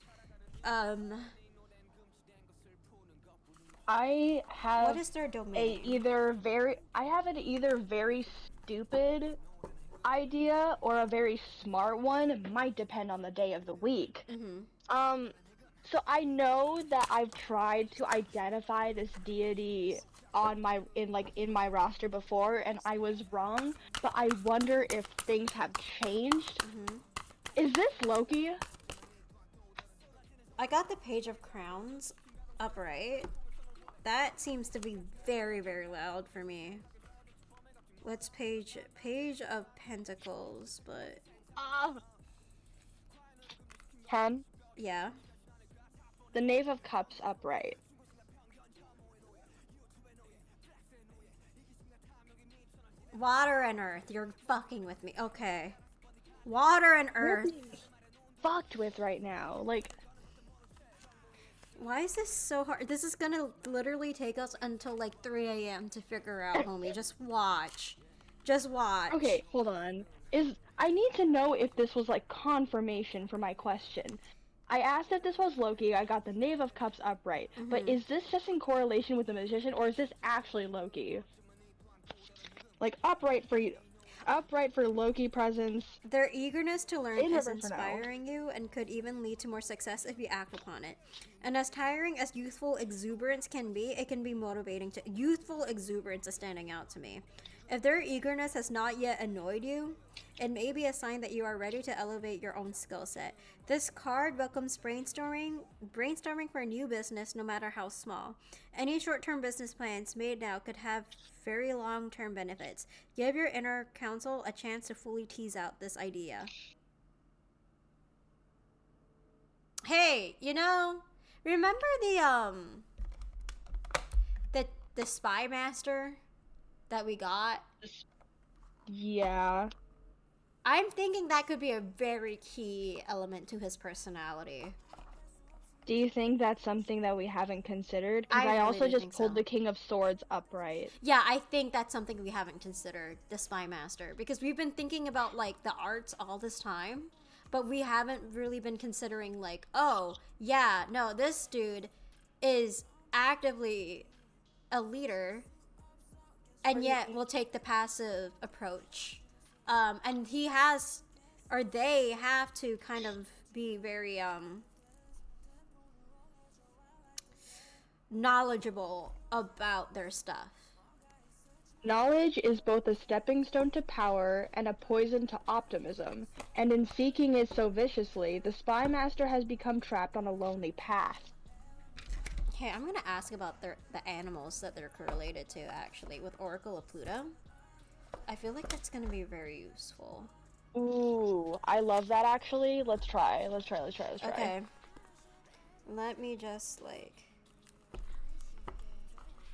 I have what is their domain? I have an either very stupid idea or a very smart one. It might depend on the day of the week. Mm-hmm. So I know that I've tried to identify this deity in my roster before, and I was wrong. But I wonder if things have changed. Mm-hmm. Is this Loki? I got the Page of Crowns upright. That seems to be very, very loud for me. What's Page of Pentacles, but... 10. Yeah. The Knave of Cups upright. Water and Earth. You're fucking with me. Okay. Water and Earth. We're being fucked with right now. Like... Why is this so hard? This is gonna literally take us until like 3 a.m. to figure out, homie. Just watch. Just watch. Okay, hold on. I need to know if this was like confirmation for my question. I asked if this was Loki. I got the Knave of Cups upright. Mm-hmm. But is this just in correlation with the Magician, or is this actually Loki? Like upright for Loki presence. Their eagerness to learn In is reverse for now. inspiring you and could even lead to more success if you act upon it. And as tiring as youthful exuberance can be, it can be motivating to... Youthful exuberance is standing out to me. If their eagerness has not yet annoyed you, it may be a sign that you are ready to elevate your own skill set. This card welcomes brainstorming for a new business, no matter how small. Any short-term business plans made now could have very long-term benefits. Give your inner counsel a chance to fully tease out this idea. Hey, you know, remember the Spy Master that we got? Yeah. I'm thinking that could be a very key element to his personality. Do you think that's something that we haven't considered? Because I I really also do just think pulled so. the King of Swords upright. Yeah, I think that's something we haven't considered, the Spy Master, because we've been thinking about like the arts all this time, but we haven't really been considering like, oh, yeah, no, this dude is actively a leader and yet will take the passive approach. And he has, or they have to kind of be very knowledgeable about their stuff. Knowledge is both a stepping stone to power and a poison to optimism, and in seeking it so viciously, the Spy Master has become trapped on a lonely path. Hey, I'm gonna ask about the animals that they're correlated to, actually, with Oracle of Pluto. I feel like that's gonna be very useful. Ooh, I love that actually. Let's try. Okay. Let me just, like...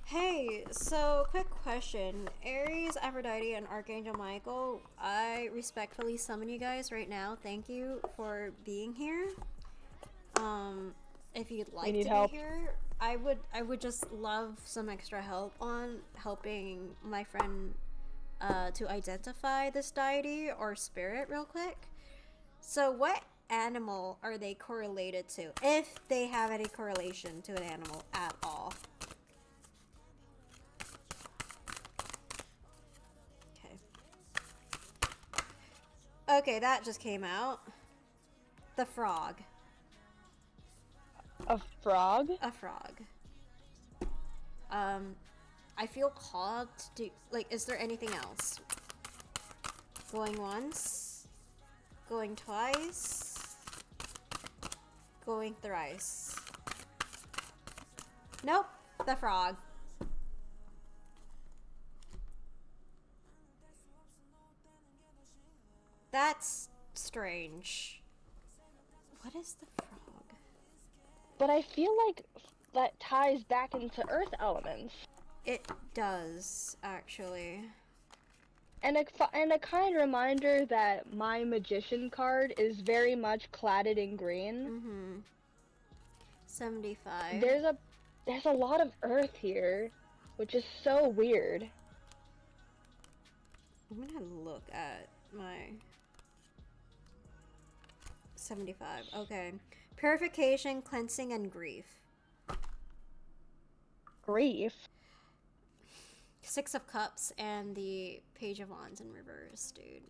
Hey, so quick question. Aries, Aphrodite, and Archangel Michael, I respectfully summon you guys right now. Thank you for being here. If you'd like to help. be here, I would just love some extra help on helping my friend to identify this deity or spirit real quick. So what animal are they correlated to, if they have any correlation to an animal at all? Okay, that just came out. The frog. A frog? A frog. I feel called to do, like, is there anything else? Going once. Going twice. Going thrice. Nope, the frog. That's strange. What is the frog? But I feel like that ties back into earth elements. It does, actually. And a kind reminder that my magician card is very much cladded in green. Mm-hmm. 75. There's a lot of earth here, which is so weird. I'm gonna look at my 75. Okay. Purification, cleansing, and grief. Grief? 6 of Cups and the Page of Wands in reverse, dude.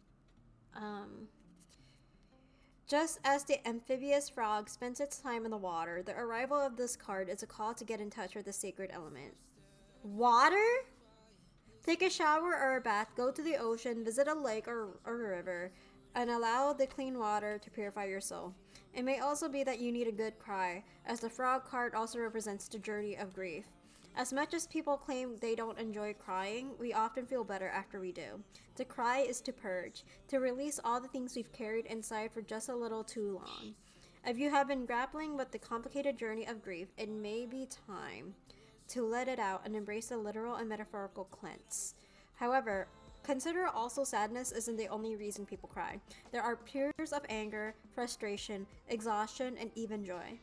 Just as the amphibious frog spends its time in the water, the arrival of this card is a call to get in touch with the sacred element. Water? Take a shower or a bath, go to the ocean, visit a lake or a river, and allow the clean water to purify your soul. It may also be that you need a good cry, as the frog card also represents the journey of grief. As much as people claim they don't enjoy crying, we often feel better after we do. To cry is to purge, to release all the things we've carried inside for just a little too long. If you have been grappling with the complicated journey of grief, it may be time to let it out and embrace the literal and metaphorical cleanse. However, consider also sadness isn't the only reason people cry. There are tears of anger, frustration, exhaustion, and even joy.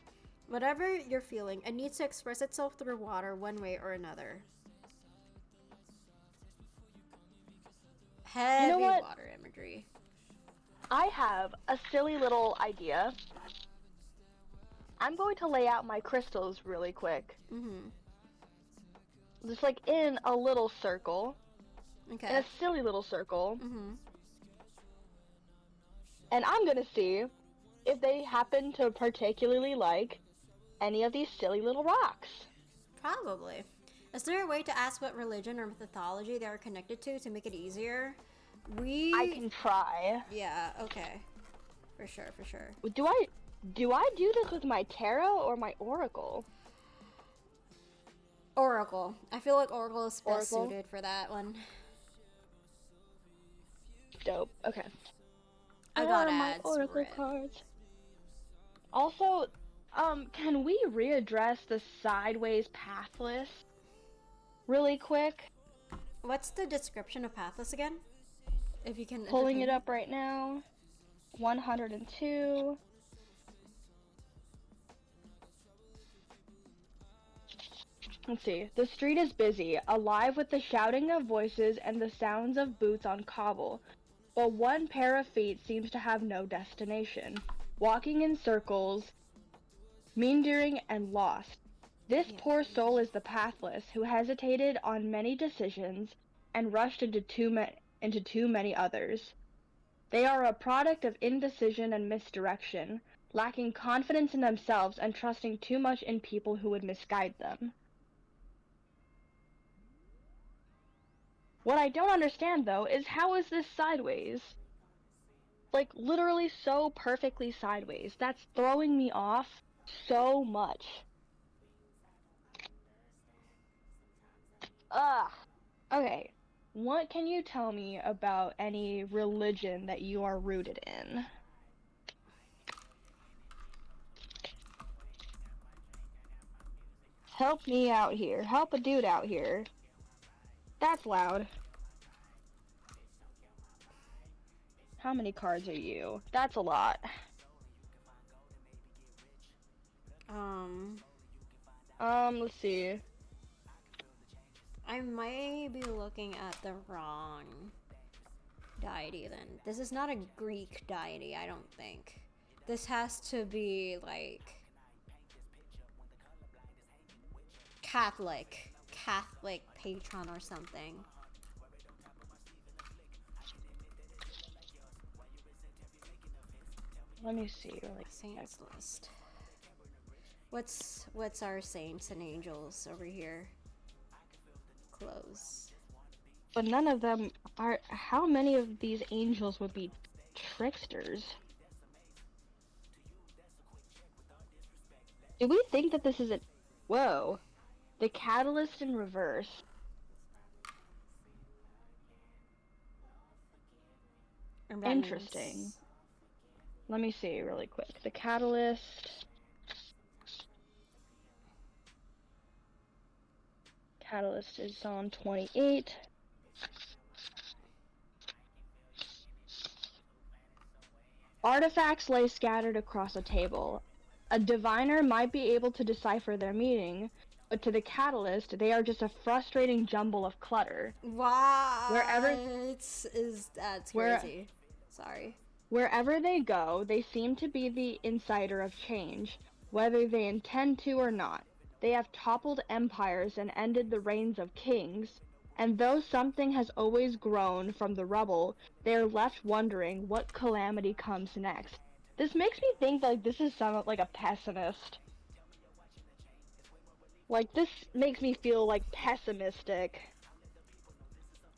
Whatever you're feeling, it needs to express itself through water one way or another. Heavy water imagery. I have a silly little idea. I'm going to lay out my crystals really quick. Mm-hmm. Just like in a little circle. Okay. In a silly little circle. Mm-hmm. And I'm gonna see if they happen to particularly like any of these silly little rocks. Probably. Is there a way to ask what religion or mythology they are connected to make it easier? I can try. Yeah, okay. For sure. Do I do this with my tarot or my oracle? Oracle. I feel like Oracle is best suited for that one. Dope. Okay. I got my ads oracle for it. cards. Also, can we readdress the sideways pathless really quick? What's the description of pathless again? If you can Pulling it up right now. 102. Let's see. The street is busy, alive with the shouting of voices and the sounds of boots on cobble. But one pair of feet seems to have no destination, walking in circles, meandering and lost. This Yeah. poor soul is the pathless, who hesitated on many decisions and rushed into too many others. They are a product of indecision and misdirection, lacking confidence in themselves and trusting too much in people who would misguide them. What I don't understand, though, is how is this sideways? Like, literally so perfectly sideways. That's throwing me off so much. Ugh. Okay. What can you tell me about any religion that you are rooted in? Help me out here. Help a dude out here. That's loud. How many cards are you? That's a lot. Let's see. I might be looking at the wrong deity then. This is not a Greek deity, I don't think. This has to be like Catholic patron or something. Let me see. Like Saints list. What's our saints and angels over here? Close. But none of them are. How many of these angels would be tricksters? Do we think that this is a... Whoa. The catalyst in reverse. And that Interesting. means- Let me see really quick. The catalyst... Catalyst is on 28. Artifacts lay scattered across a table. A diviner might be able to decipher their meaning, but to the catalyst, they are just a frustrating jumble of clutter. What? Wherever- That's Where- crazy. Sorry. Wherever they go, they seem to be the inciter of change, whether they intend to or not. They have toppled empires and ended the reigns of kings, and though something has always grown from the rubble, they are left wondering what calamity comes next. This makes me think like this is somewhat like a pessimist. Like this makes me feel like pessimistic.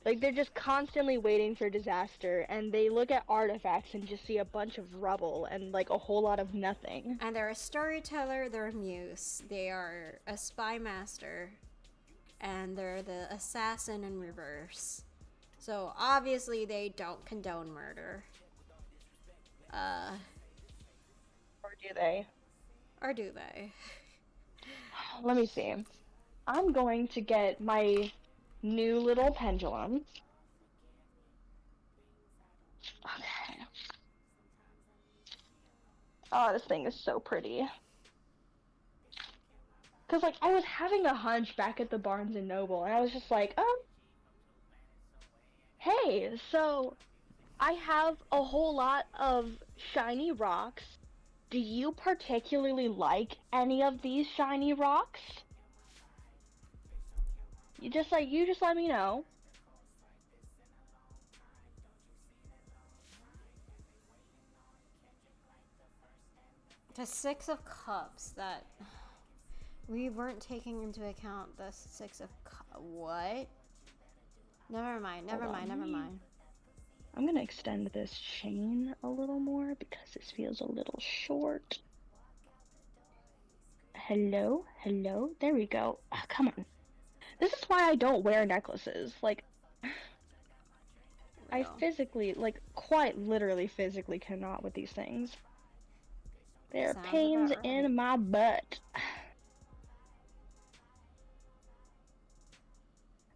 Like they're just constantly waiting for disaster, and they look at artifacts and just see a bunch of rubble and like a whole lot of nothing. And they're a storyteller, they're a muse, they are a spy master, and they're the assassin in reverse. So obviously they don't condone murder. Or do they? Or do they? Let me see. I'm going to get my new little pendulum. Okay. Oh, this thing is so pretty. Cause like I was having a hunch back at the Barnes and Noble, and I was just like, hey, so I have a whole lot of shiny rocks. Do you particularly like any of these shiny rocks? You just let me know. The Six of Cups, that we weren't taking into account the Six of what? Never mind. I'm gonna extend this chain a little more because this feels a little short. Hello? There we go. Oh, come on. This is why I don't wear necklaces. Like, I physically, like, quite literally physically cannot with these things. They're Sounds pains about right. in my butt.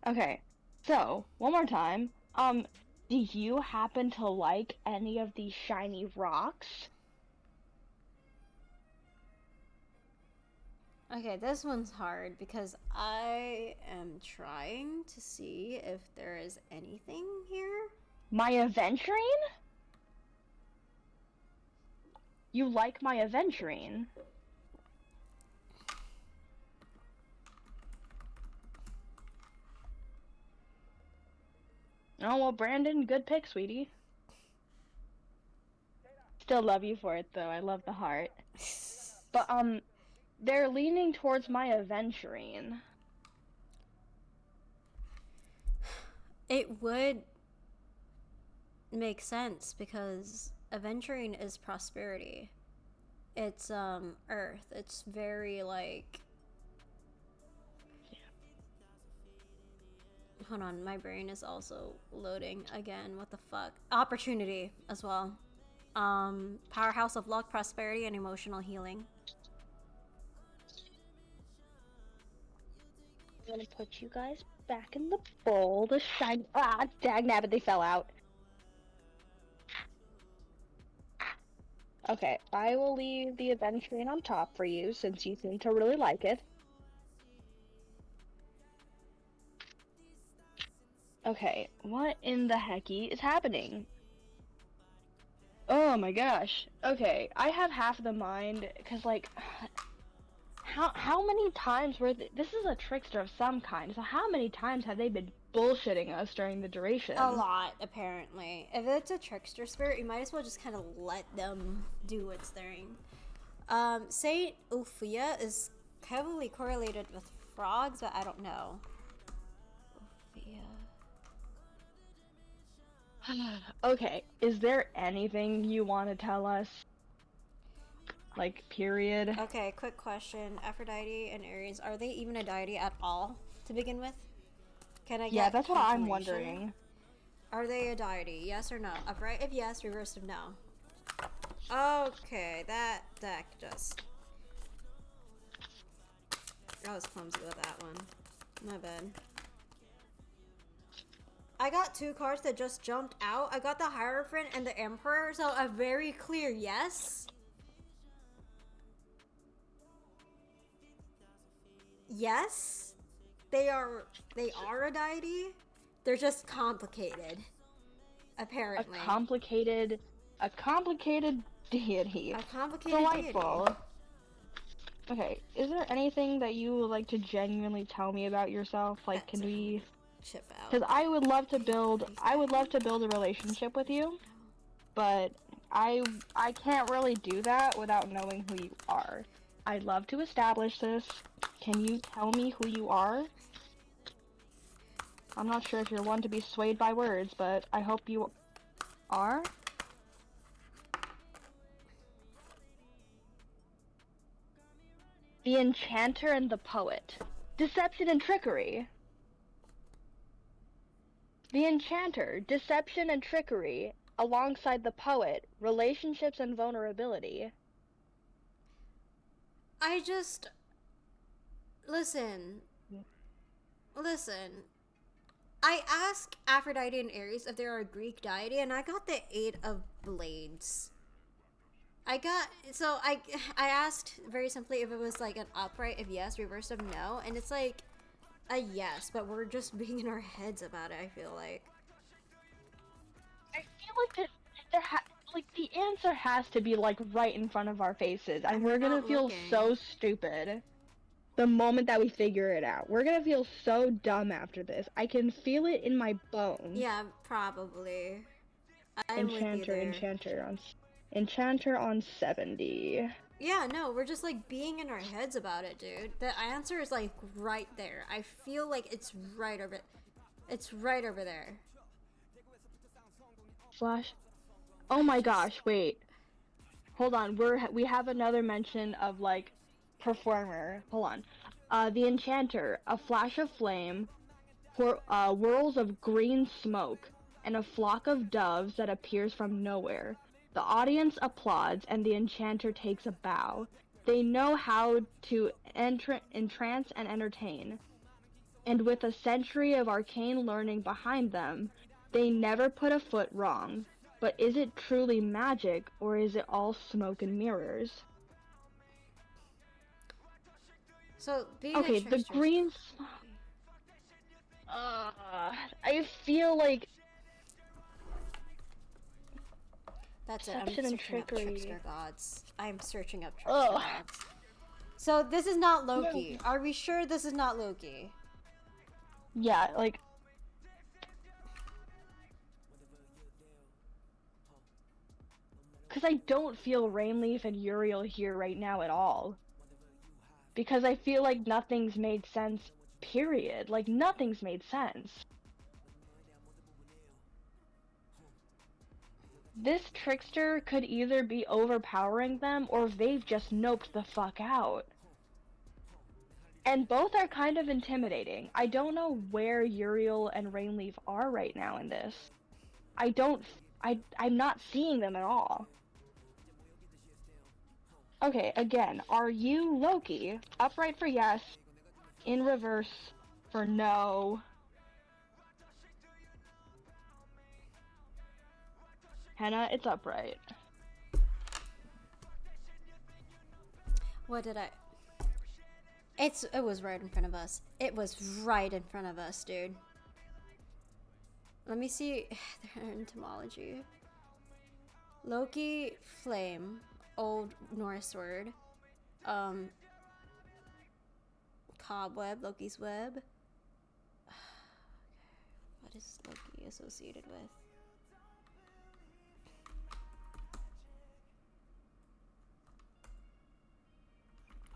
Okay, so, one more time. Do you happen to like any of these shiny rocks? Okay, this one's hard because I am trying to see if there is anything here. My aventurine? You like my aventurine? Oh, well, Brandon, good pick, sweetie. Still love you for it, though. I love the heart. But, they're leaning towards my aventurine. It would make sense because aventurine is prosperity. It's earth. It's very like hold on, my brain is also loading again. What the fuck? Opportunity as well. Powerhouse of luck, prosperity, and emotional healing. I'm gonna put you guys back in the bowl. The shine. Ah, dagnabbit, they fell out. Okay, I will leave the aventurine on top for you since you seem to really like it. Okay, what in the hecky is happening? Oh my gosh. Okay, I have half the mind, cause like, how many times were this is a trickster of some kind, so how many times have they been bullshitting us during the duration? A lot, apparently. If it's a trickster spirit, you might as well just kind of let them do what's doing. Saint Ulfia is heavily correlated with frogs, but I don't know. Okay, is there anything you want to tell us? Like, period? Okay, quick question. Aphrodite and Ares, are they even a deity at all to begin with? Can I get Yeah, that's what I'm confirmation? wondering. Are they a deity? Yes or no? Upright if yes, reversed if no. Okay, that deck just... I was clumsy with that one. My bad. I got two cards that just jumped out. I got the Hierophant and the Emperor, so a very clear yes. Yes, they are a deity. They're just complicated, apparently. A complicated deity. A complicated Delightful. deity. Okay, is there anything that you would like to genuinely tell me about yourself? Like, can we... Chip out. Because I would love to build a relationship with you, but I can't really do that without knowing who you are. I'd love to establish this. Can you tell me who you are? I'm not sure if you're one to be swayed by words, but I hope you are. The Enchanter and the Poet. Deception and trickery. The Enchanter, deception and trickery, alongside the Poet, relationships and vulnerability. I just... Listen. I asked Aphrodite and Ares if they're a Greek deity, and I got the 8 of Blades. I asked very simply if it was like an upright if yes, reversed if no, and it's like a yes, but we're just being in our heads about it, I feel like. I feel like the answer has to be like right in front of our faces, and we're gonna feel so stupid the moment that we figure it out. We're gonna feel so dumb after this. I can feel it in my bones. Yeah, probably. I'm with you there. Enchanter on 70. Yeah, no, we're just like being in our heads about it, dude. The answer is like right there. I feel like it's right over there. Flash. Oh my gosh, wait. Hold on, we have another mention of like performer. Hold on. The Enchanter, a flash of flame, whirls of green smoke, and a flock of doves that appears from nowhere. The audience applauds, and the Enchanter takes a bow. They know how to entrance and entertain. And with a century of arcane learning behind them, they never put a foot wrong. But is it truly magic, or is it all smoke and mirrors? So being a Okay, the trickster. green. I feel like That's it. I'm deception and searching up trickery. trickster gods. I'm searching up trickster Ugh. gods. So this is not Loki. Are we sure this is not Loki? Yeah, like. Because I don't feel Rainleaf and Uriel here right now at all. Because I feel like nothing's made sense, period. Like, nothing's made sense. This trickster could either be overpowering them, or they've just noped the fuck out. And both are kind of intimidating. I don't know where Uriel and Rainleaf are right now in this. I'm not seeing them at all. Okay, again, are you Loki? Upright for yes, in reverse for no. Henna, it's upright. What did I? It was right in front of us. It was right in front of us, dude. Let me see their etymology. Loki, flame, Old Norse word. Cobweb, Loki's web. What is Loki associated with?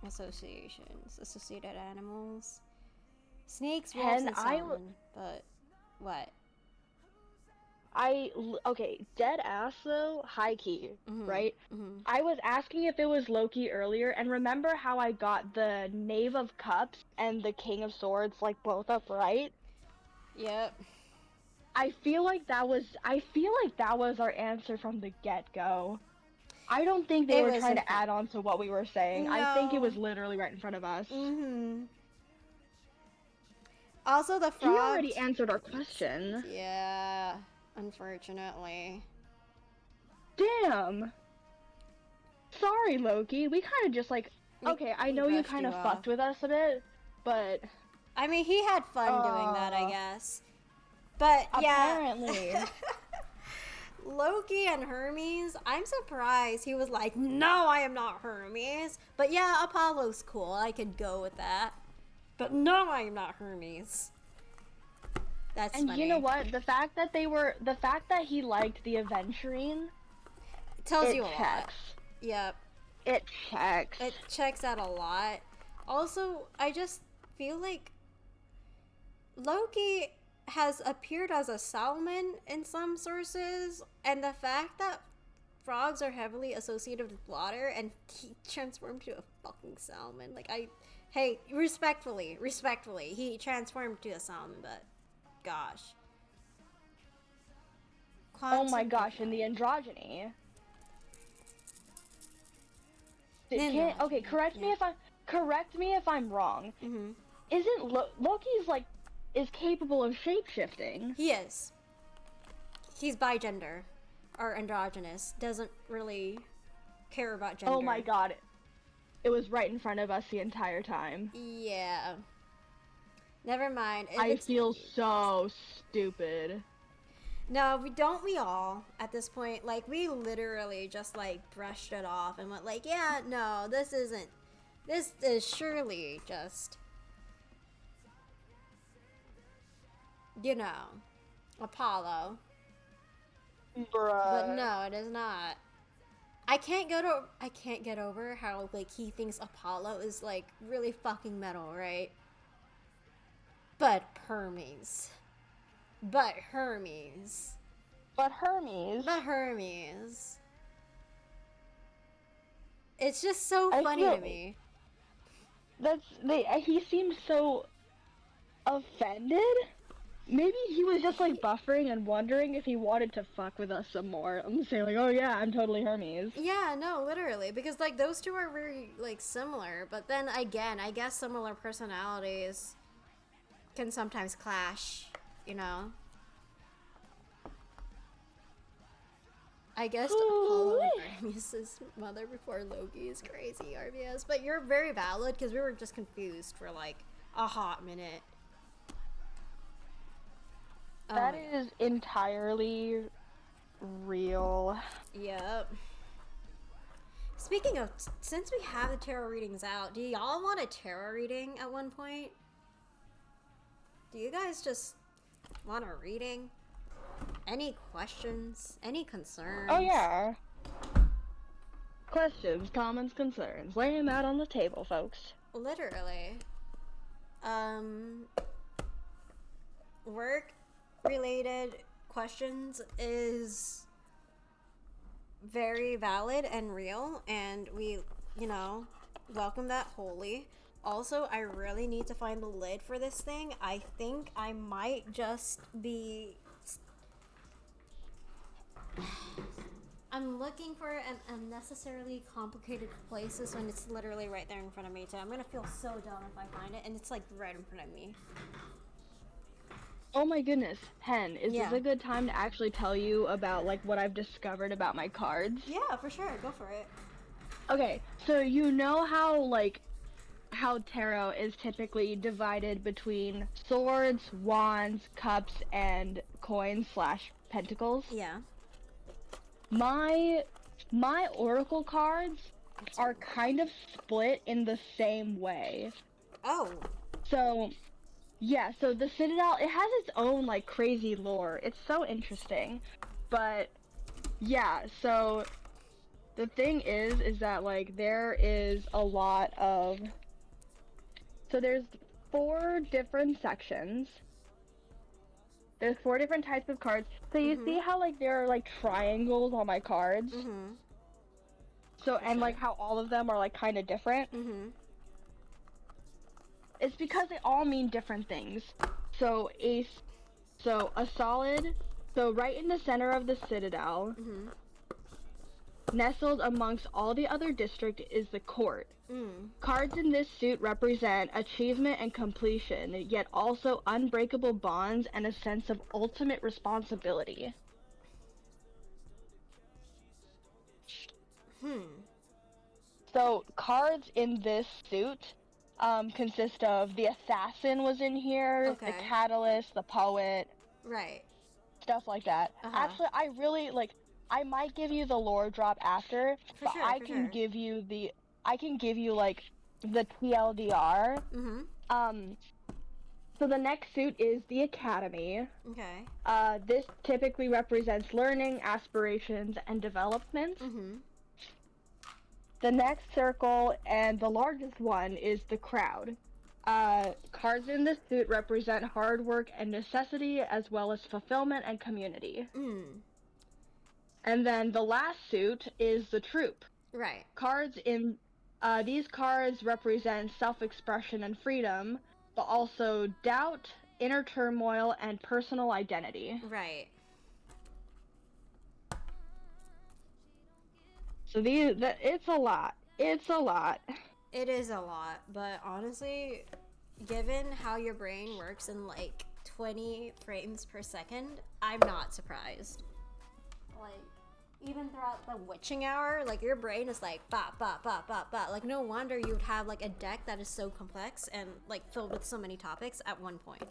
Associations, associated animals, snakes, wolves, and salmon. But what? Okay, dead ass though, high key, right? Mm-hmm. I was asking if it was Loki earlier, and remember how I got the Knave of Cups and the King of Swords like both upright? Yep. I feel like that was our answer from the get-go. I don't think they were trying to add on to what we were saying. No. I think it was literally right in front of us. Mm-hmm. Also, the frog. He already answered our question. Yeah, unfortunately. Damn. Sorry, Loki. We kind of just like. Okay, I know you brushed kind you of off. fucked with us a bit, but. I mean, he had fun doing that, I guess. But yeah. Apparently. Loki and Hermes, I'm surprised he was like, no, I am not Hermes. But yeah, Apollo's cool. I could go with that. But no, I am not Hermes. That's and funny. you know what? The fact that he liked the Aventurine tells you a checks. lot. Yep. It checks. It checks out a lot. Also, I just feel like Loki has appeared as a salmon in some sources, and the fact that frogs are heavily associated with water and he transformed to a fucking salmon, like, hey, respectfully, he transformed to a salmon, but gosh. Oh my gosh, in the androgyny. Okay, correct me if I'm wrong. Mm-hmm. Isn't Loki's like is capable of shape-shifting? He is. He's bigender or androgynous. Doesn't really care about gender. Oh my god. It was right in front of us the entire time. Yeah. Never mind. I feel so stupid. No, we all at this point, like, we literally just like brushed it off and went like, yeah, no, this is surely just, you know, Apollo. Bruh. But no, it is not. I can't get over how, like, he thinks Apollo is like really fucking metal, right? But Hermes. It's just so funny to me. He seems so offended. Maybe he was just like buffering and wondering if he wanted to fuck with us some more. I'm saying like, oh yeah, I'm totally Hermes. Yeah, no, literally, because like those two are very like similar, but then again, I guess similar personalities can sometimes clash, you know. I guessed Apollo and Artemis' mother before Loki is crazy, RBS. But you're very valid because we were just confused for like a hot minute. Oh That my is entirely real. Yep. Speaking of, since we have the tarot readings out, do y'all want a tarot reading at one point? Do you guys just want a reading? Any questions? Any concerns? Oh yeah. Questions, comments, concerns. Lay them out on the table, folks. Literally. Work related questions is very valid and real, and we, welcome that wholly. Also, I really need to find the lid for this thing. I think I might just be... I'm looking for an unnecessarily complicated places when it's literally right there in front of me, too. I'm gonna feel so dumb if I find it, and it's like right in front of me. Oh my goodness, Hen, is Yeah. this a good time to actually tell you about like what I've discovered about my cards? Yeah, for sure. Go for it. Okay, so you know how tarot is typically divided between swords, wands, cups, and coins/pentacles? Yeah. My oracle cards are kind of split in the same way. Oh. So, yeah, so the Citadel, it has its own, like, crazy lore. It's so interesting. But, yeah, so the thing is that, like, there is a lot of... So there's 4 different sections. There's 4 different types of cards. So you see how, like, there are, like, triangles on my cards? Mm-hmm. So, and, like, how all of them are, like, kind of different? Mm-hmm. It's because they all mean different things. So, a solid... So, right in the center of the Citadel, nestled amongst all the other district is the court. Cards in this suit represent achievement and completion, yet also unbreakable bonds and a sense of ultimate responsibility. So, cards in this suit consist of the assassin was in here, the Okay. catalyst, the poet, Right. stuff like that. Uh-huh. Actually, I really, like, I might give you the lore drop after, For but sure, I for can sure. give you, like, the TLDR. Mm-hmm. So the next suit is the Academy. Okay. This typically represents learning, aspirations, and development. Mm-hmm. The next circle, and the largest one, is the Crowd. Cards in this suit represent hard work and necessity, as well as fulfillment and community. And then the last suit is the Troop. Right. Cards in these cards represent self-expression and freedom, but also doubt, inner turmoil, and personal identity. Right. So it's a lot. It's a lot. It is a lot, but honestly, given how your brain works in like 20 frames per second, I'm not surprised. Like, even throughout the witching hour, like your brain is like bop, bop, bop, bop, bop. Like, no wonder you would have like a deck that is so complex and like filled with so many topics at one point.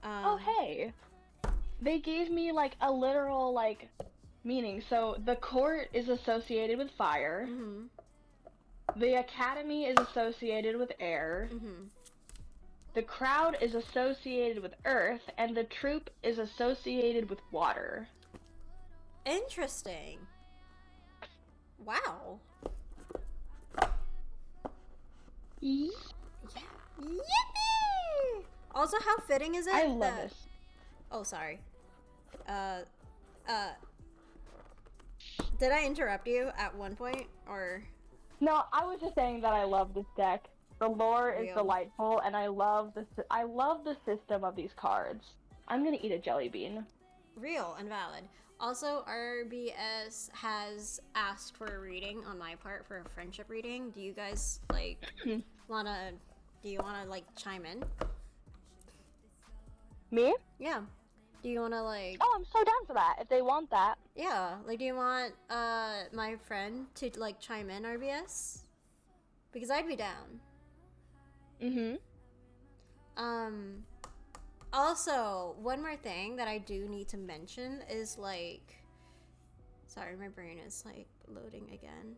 Oh, hey. They gave me like a literal like meaning. So the court is associated with fire. The Academy is associated with air. The Crowd is associated with earth, and the Troop is associated with water. Interesting. Wow. Yeah. Yippee! Also, how fitting is it? I love that- this. Oh, sorry. Did I interrupt you at one point, or? No, I was just saying that I love this deck. The lore is Real. delightful, and I love the system of these cards. I'm gonna eat a jelly bean. Real and valid. Also, RBS has asked for a reading on my part for a friendship reading. Do you guys like wanna? Do you wanna like chime in? Me? Yeah. Do you want to like? Oh, I'm so down for that. If they want that. Yeah, like, do you want my friend to like chime in, RBS? Because I'd be down. Mm-hmm. Also, one more thing that I do need to mention is like, sorry, my brain is like loading again.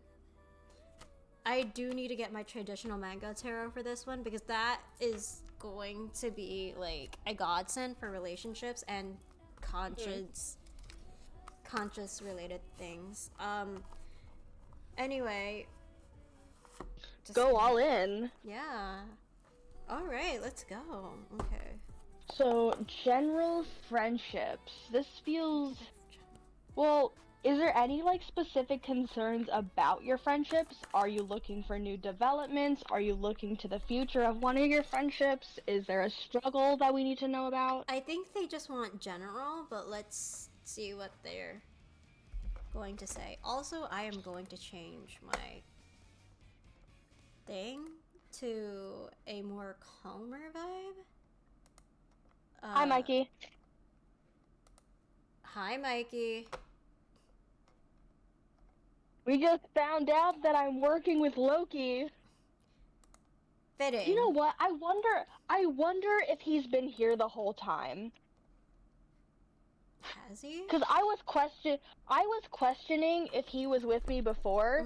I do need to get my traditional manga tarot for this one because that is going to be like a godsend for relationships and conscious related things. Anyway, Go all in. Yeah. All right, let's go. Okay. So, general friendships. This feels... Well, is there any, like, specific concerns about your friendships? Are you looking for new developments? Are you looking to the future of one of your friendships? Is there a struggle that we need to know about? I think they just want general, but let's see what they're going to say. Also, I am going to change my thing to a more calmer vibe. Hi, Mikey. Hi, Mikey. We just found out that I'm working with Loki. Fitting. You know what? I wonder if he's been here the whole time. Has he? Because I was questioning if he was with me before,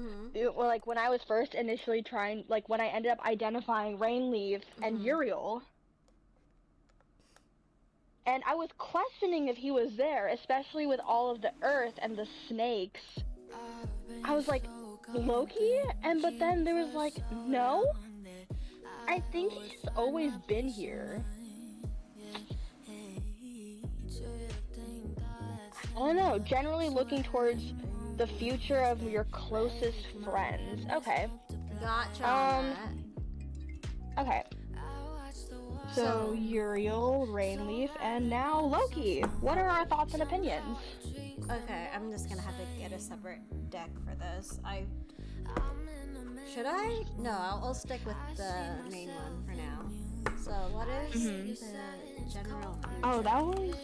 like when I was first initially trying, like when I ended up identifying Rainleaf and Uriel. And I was questioning if he was there, especially with all of the earth and the snakes. I was like, Loki? But then there was like, no? I think he's always been here. I don't know, generally looking towards the future of your closest friends. Okay. Gotcha on that. Okay. So, Uriel, Rainleaf, and now Loki. What are our thoughts and opinions? Okay, I'm just gonna have to get a separate deck for this. Should I? No, I'll stick with the main one for now. So, what is the general future? Oh, that was...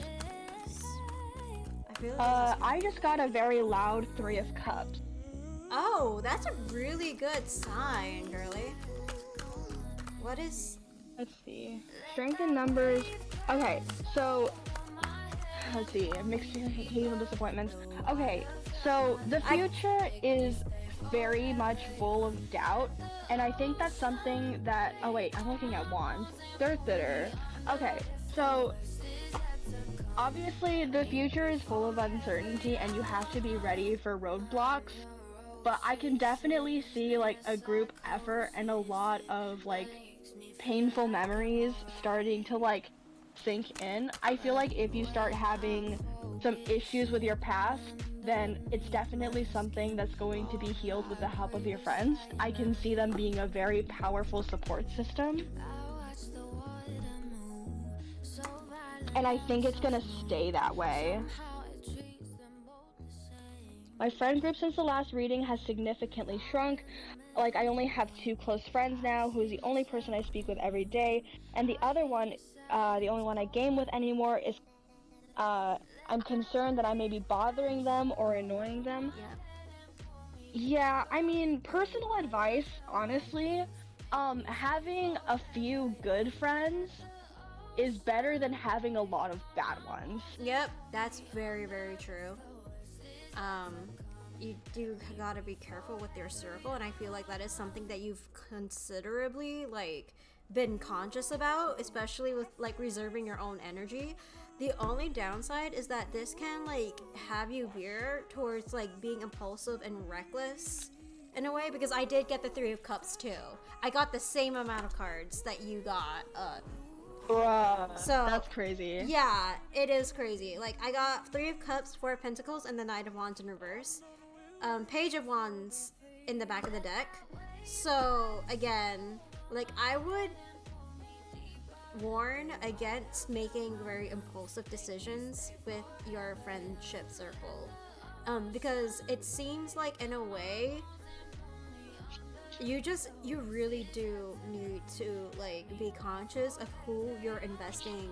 I feel like I just got a very loud 3 of Cups. Oh, that's a really good sign, girly. What is... Let's see. Strength in numbers. Okay, so... Let's see. Mixed occasional disappointments. Okay, so the future is very much full of doubt, and I think that's something that... Oh wait, I'm looking at wands. Third. Okay, so... Obviously, the future is full of uncertainty, and you have to be ready for roadblocks, but I can definitely see, like, a group effort and a lot of, like, painful memories starting to, like, sink in. I feel like if you start having some issues with your past, then it's definitely something that's going to be healed with the help of your friends. I can see them being a very powerful support system. And I think it's gonna stay that way. My friend group since the last reading has significantly shrunk. Like, I only have 2 close friends now, who's the only person I speak with every day. And the other one, the only one I game with anymore is, I'm concerned that I may be bothering them or annoying them. Yeah, I mean, personal advice, honestly, having a few good friends is better than having a lot of bad ones. Yep, that's very, very true. You do gotta be careful with your circle, and I feel like that is something that you've considerably, like, been conscious about, especially with, like, reserving your own energy. The only downside is that this can, like, have you veer towards, like, being impulsive and reckless in a way, because I did get the 3 of Cups too. I got the same amount of cards that you got, Bruh, so that's crazy. Yeah, it is crazy. Like, I got 3 of Cups, 4 of Pentacles, and the Knight of Wands in reverse. Page of Wands in the back of the deck. So, again, like, I would warn against making very impulsive decisions with your friendship circle. Because it seems like, in a way, you really do need to, like, be conscious of who you're investing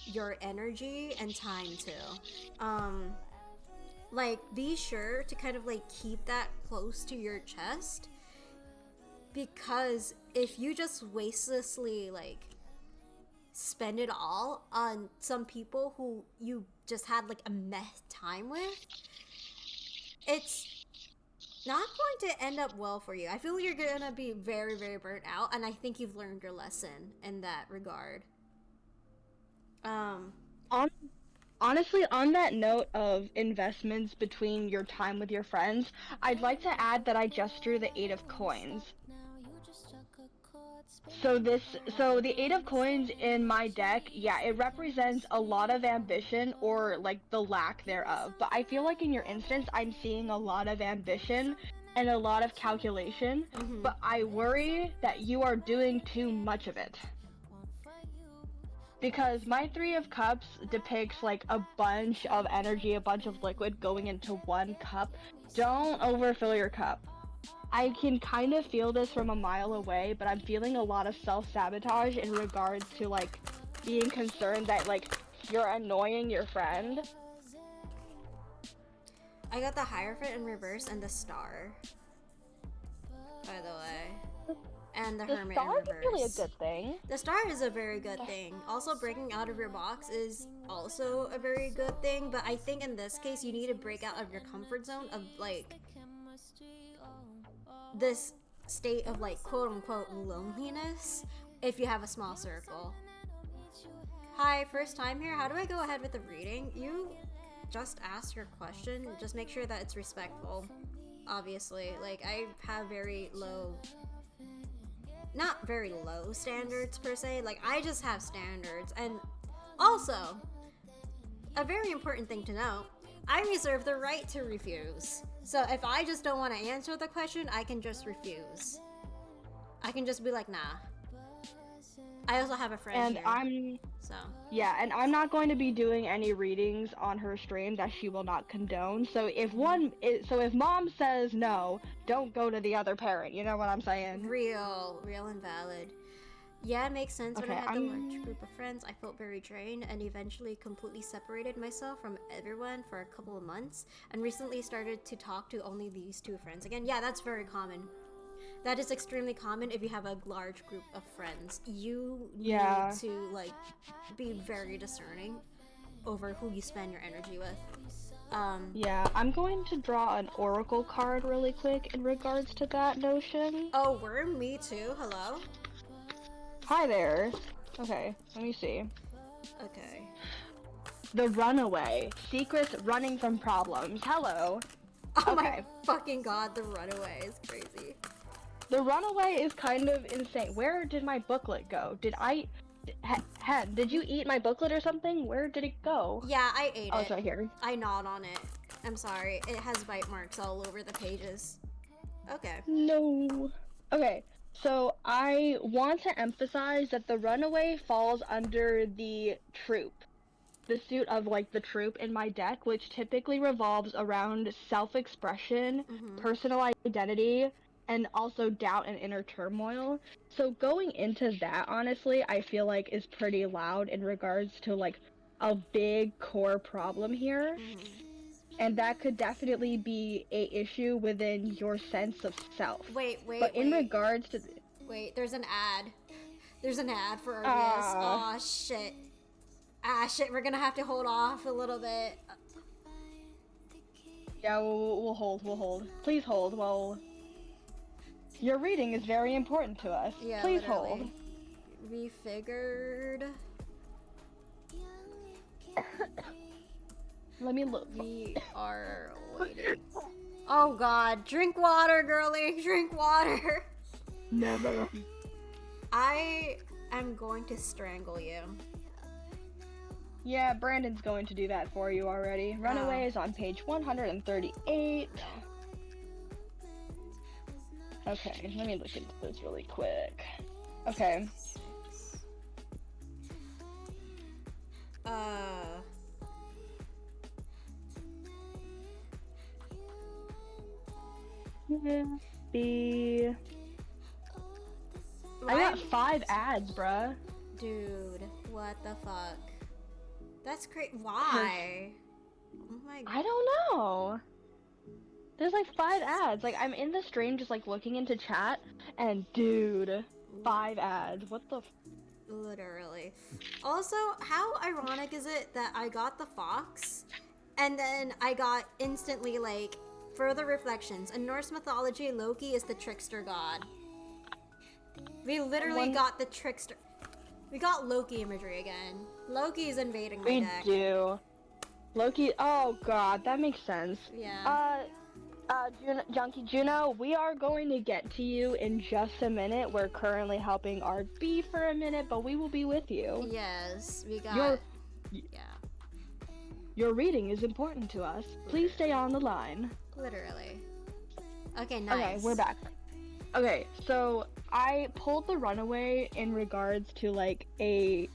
your energy and time too. Like, be sure to kind of like keep that close to your chest, because if you just wastelessly like spend it all on some people who you just had like a meh time with, it's not going to end up well for you. I feel like you're gonna be very, very burnt out, and I think you've learned your lesson in that regard. Honestly, on that note of investments between your time with your friends, I'd like to add that I just drew the 8 of coins. So the 8 of coins in my deck, yeah, it represents a lot of ambition, or like the lack thereof. But I feel like in your instance, I'm seeing a lot of ambition and a lot of calculation, but I worry that you are doing too much of it. Because my 3 of cups depicts like a bunch of energy, a bunch of liquid going into one cup. Don't overfill your cup. I can kind of feel this from a mile away, but I'm feeling a lot of self-sabotage in regards to like being concerned that like you're annoying your friend. I got the Hierophant in reverse and the Star, by the way. And the Hermit in Star reverse. is really a good thing. The Star is a very good thing. Also, breaking out of your box is also a very good thing, but I think in this case you need to break out of your comfort zone of like this state of like quote unquote loneliness if you have a small circle. Hi, first time here. How do I go ahead with the reading? You just ask your question. Just make sure that it's respectful. Obviously, like I have very low, not very low standards per se, like I just have standards. And also, a very important thing to know, I reserve the right to refuse. So if I just don't want to answer the question, I can just refuse. I can just be like, nah. I also have a friend here. Yeah, and I'm not going to be doing any readings on her stream that she will not condone. So if mom says no, don't go to the other parent. You know what I'm saying? Real and valid. Yeah, it makes sense. When I Okay, had the large group of friends, I felt very drained and eventually completely separated myself from everyone for a couple of months, and recently started to talk to only these 2 friends again. Yeah, that's very common. That is extremely common if you have a large group of friends. You need to like be very discerning over who you spend your energy with. Yeah, I'm going to draw an oracle card really quick in regards to that notion. Oh, Worm, me too. Hello? Hi there. Okay, let me see. Okay. The Runaway. Secrets running from problems. Hello. Oh my fucking god, the Runaway is crazy. The Runaway is kind of insane. Where did my booklet go? Did you eat my booklet or something? Where did it go? Yeah, I ate it. Oh, it's right here. I gnawed on it. I'm sorry. It has bite marks all over the pages. Okay. No. Okay, so I want to emphasize that the Runaway falls under the troop. The suit of like the troop in my deck, which typically revolves around self-expression, personal identity, and also doubt and inner turmoil. So going into that, honestly, I feel like is pretty loud in regards to like a big core problem here. And that could definitely be a issue within your sense of self. Wait. But in regards to... Wait, there's an ad. There's an ad for Arceus. Aw, shit. Shit, we're gonna have to hold off a little bit. Yeah, we'll hold. Please hold while... Your reading is very important to us. Yeah, please literally. hold. We figured... Let me look. We are waiting. Oh god, drink water, girlie, drink water. Never. I am going to strangle you. Yeah, Brandon's going to do that for you already. Runaway is on page 138. Okay, let me look into this really quick. Okay. I got 5 ads, bruh. Dude, what the fuck? That's great. Why? Oh my god. I don't know. There's like 5 ads. Like, I'm in the stream just like looking into chat, and dude, 5 ads. What the? Literally. Also, how ironic is it that I got the fox, and then I got instantly like further reflections. In Norse mythology, Loki is the trickster god. We literally got the trickster. We got Loki imagery again. Loki is invading my deck. We do. Loki. Oh god, that makes sense. Yeah. Junkie Juno, we are going to get to you in just a minute. We're currently helping Art B for a minute, but we will be with you. Yes, we got. Yeah. Your reading is important to us. Please stay on the line. Literally. Okay, nice. Okay, we're back. Okay, so I pulled the runaway in regards to a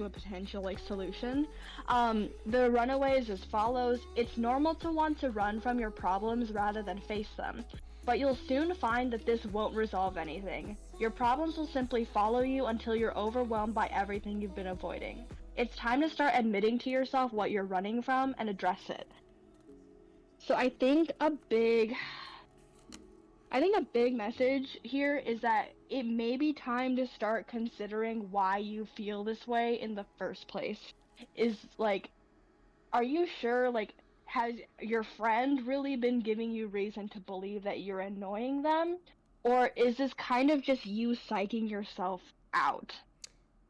potential like solution. The runaway is as follows. It's normal to want to run from your problems rather than face them, but you'll soon find that this won't resolve anything. Your problems will simply follow you until you're overwhelmed by everything you've been avoiding. It's time to start admitting to yourself what you're running from and address it. So I think a big message here is that it may be time to start considering why you feel this way in the first place. Is like, are you sure, like, has your friend really been giving you reason to believe that you're annoying them? Or is this kind of just you psyching yourself out?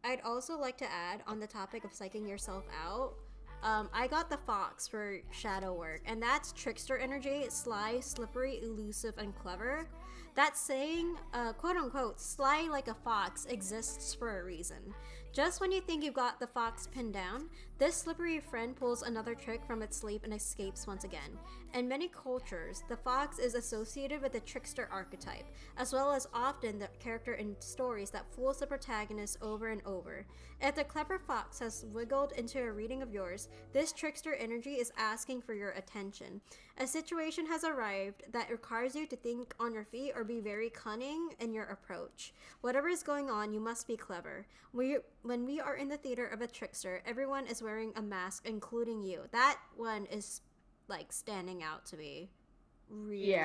I'd also like to add on the topic of psyching yourself out. I got the fox for shadow work, and that's trickster energy, sly, slippery, elusive, and clever. That saying, quote unquote, sly like a fox exists for a reason. Just when you think you've got the fox pinned down, this slippery friend pulls another trick from its sleeve and escapes once again. In many cultures, the fox is associated with the trickster archetype, as well as often the character in stories that fools the protagonist over and over. If the clever fox has wiggled into a reading of yours, this trickster energy is asking for your attention. A situation has arrived that requires you to think on your feet or be very cunning in your approach. Whatever is going on, you must be clever. When we are in the theater of a trickster, everyone is wearing a mask, including you. That one is like standing out to me really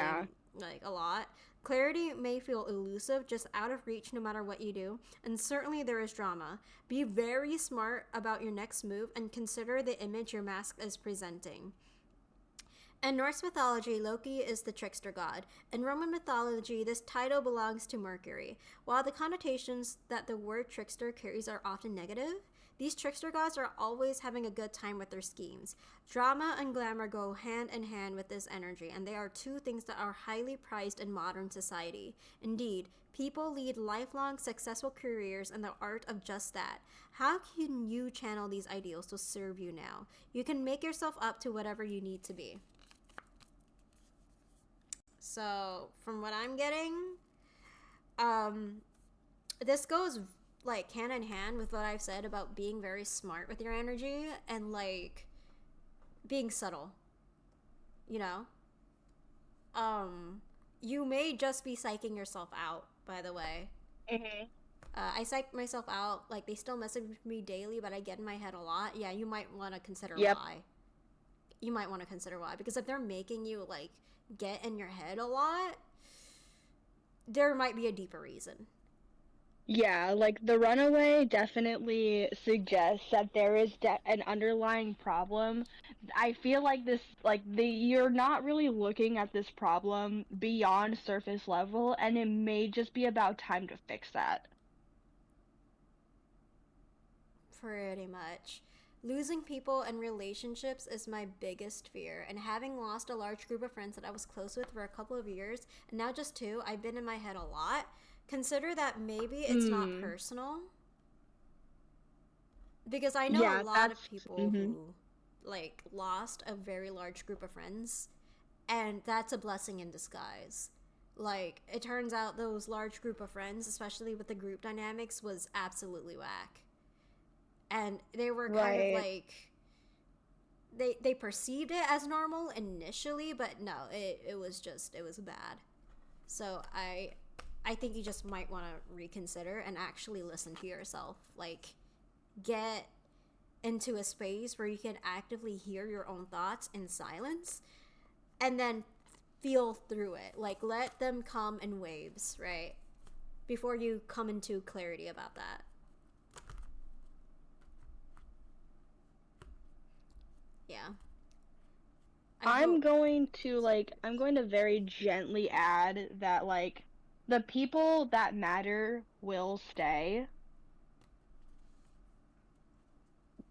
like a lot. Clarity may feel elusive, just out of reach no matter what you do, and certainly there is drama. Be very smart about your next move and consider the image your mask is presenting. In Norse mythology, Loki is the trickster god. In Roman mythology, this title belongs to Mercury. While the connotations that the word trickster carries are often negative, these trickster gods are always having a good time with their schemes. Drama and glamour go hand in hand with this energy, and they are two things that are highly prized in modern society. Indeed, people lead lifelong successful careers in the art of just that. How can you channel these ideals to serve you now? You can make yourself up to whatever you need to be. So, from what I'm getting, this goes like hand in hand with what I've said about being very smart with your energy and like being subtle, you know? You may just be psyching yourself out, by the way. I psych myself out, like they still message me daily, but I get in my head a lot. Yeah, you might want to consider why. You might want to consider why, because if they're making you like get in your head a lot, there might be a deeper reason. Yeah, like the runaway definitely suggests that there is an underlying problem. I feel like you're not really looking at this problem beyond surface level, and it may just be about time to fix that. Pretty much. Losing people and relationships is my biggest fear, and having lost a large group of friends that I was close with for a couple of years, and now just 2, I've been in my head a lot. Consider that maybe it's not personal. Because I know a lot of people who like lost a very large group of friends, and that's a blessing in disguise. Like, it turns out those large group of friends, especially with the group dynamics, was absolutely whack. And they were kind of like, they perceived it as normal initially, but no, it was bad. So I think you just might want to reconsider and actually listen to yourself. Like, get into a space where you can actively hear your own thoughts in silence and then feel through it. Like, let them come in waves, right? Before you come into clarity about that. Yeah. I'm going to very gently add that, like, the people that matter will stay.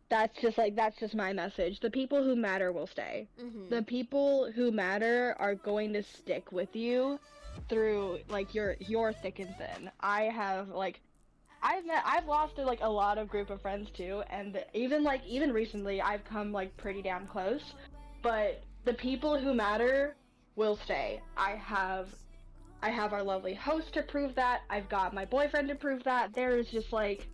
That's just my message. The people who matter will stay. The people who matter are going to stick with you through, like, your thick and thin. I've lost like a lot of group of friends too, and even recently I've come like pretty damn close, but the people who matter will stay. I have our lovely host to prove that. I've got my boyfriend to prove that. There is just like,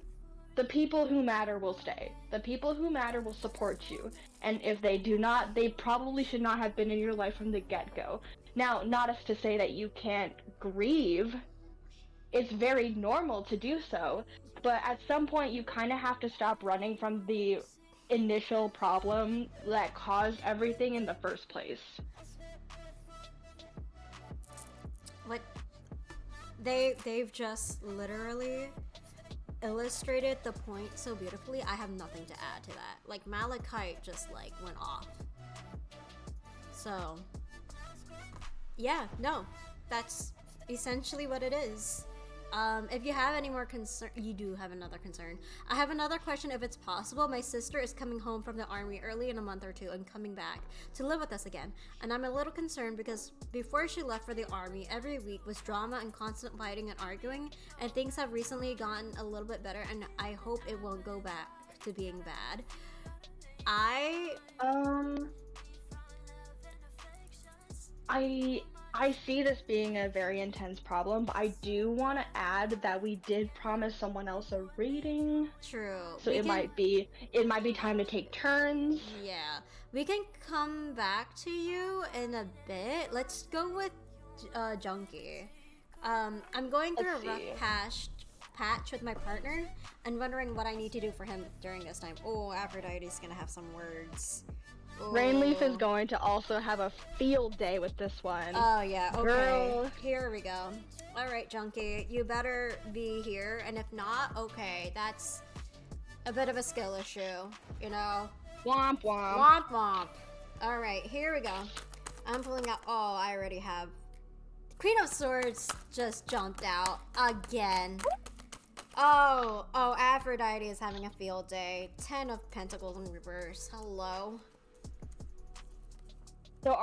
the people who matter will stay. The people who matter will support you. And if they do not, they probably should not have been in your life from the get-go. Now, not as to say that you can't grieve. It's very normal to do so. But at some point, you kind of have to stop running from the initial problem that caused everything in the first place. What? They've just literally illustrated the point so beautifully. I have nothing to add to that. Like, Malachite just like went off. So yeah, no, that's essentially what it is. If you have any more concern, you do have another concern. I have another question if it's possible. My sister is coming home from the army early in a month or two and coming back to live with us again. And I'm a little concerned because before she left for the army, every week was drama and constant fighting and arguing, and things have recently gotten a little bit better, and I hope it won't go back to being bad. I see this being a very intense problem, but I do want to add that we did promise someone else a reading. True. So it might be time to take turns. Yeah. We can come back to you in a bit. Let's go with Junkie. I'm going through a rough patch with my partner and wondering what I need to do for him during this time. Oh, Aphrodite's gonna have some words. Rainleaf is going to also have a field day with this one. Oh yeah, okay. Girl. Here we go. Alright, Junkie, you better be here, and if not, okay, that's a bit of a skill issue, you know? Womp womp. Womp womp. Alright, here we go. I'm pulling out, oh, I already have. Queen of Swords just jumped out again. Oh, Aphrodite is having a field day. 10 of Pentacles in reverse. Hello. So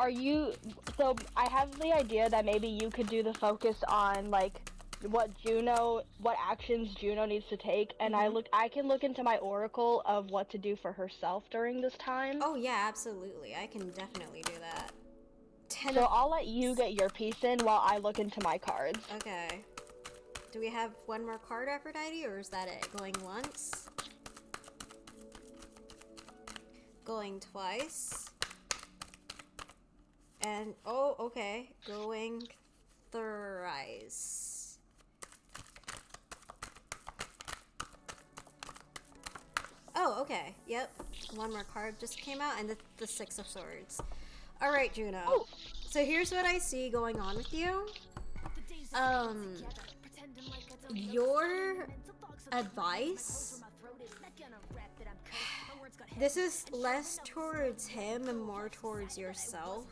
I have the idea that maybe you could do the focus on like what actions Juno needs to take, and I can look into my oracle of what to do for herself during this time. Oh yeah, absolutely. I can definitely do that. So I'll let you get your piece in while I look into my cards. Okay. Do we have one more card, Aphrodite, or is that it? Going once? Going twice? And, oh, okay. Going thrice. Oh, okay. Yep. One more card just came out, and the Six of Swords. Alright, Juno. Oh. So here's what I see going on with you. Your advice, this is less towards him and more towards yourself.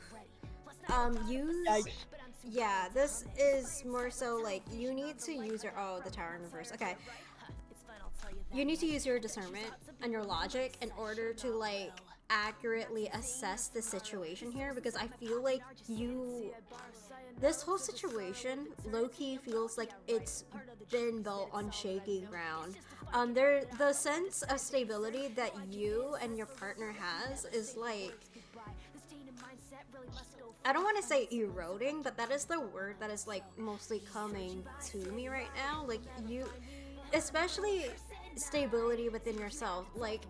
Yeah, this is more so like you need to use your, the Tower in reverse. Okay. You need to use your discernment and your logic in order to like accurately assess the situation here, because I feel like this whole situation low-key feels like it's been built on shaky ground. The sense of stability that you and your partner has is like, I don't want to say eroding, but that is the word that is like mostly coming to me right now. Like especially stability within yourself. Like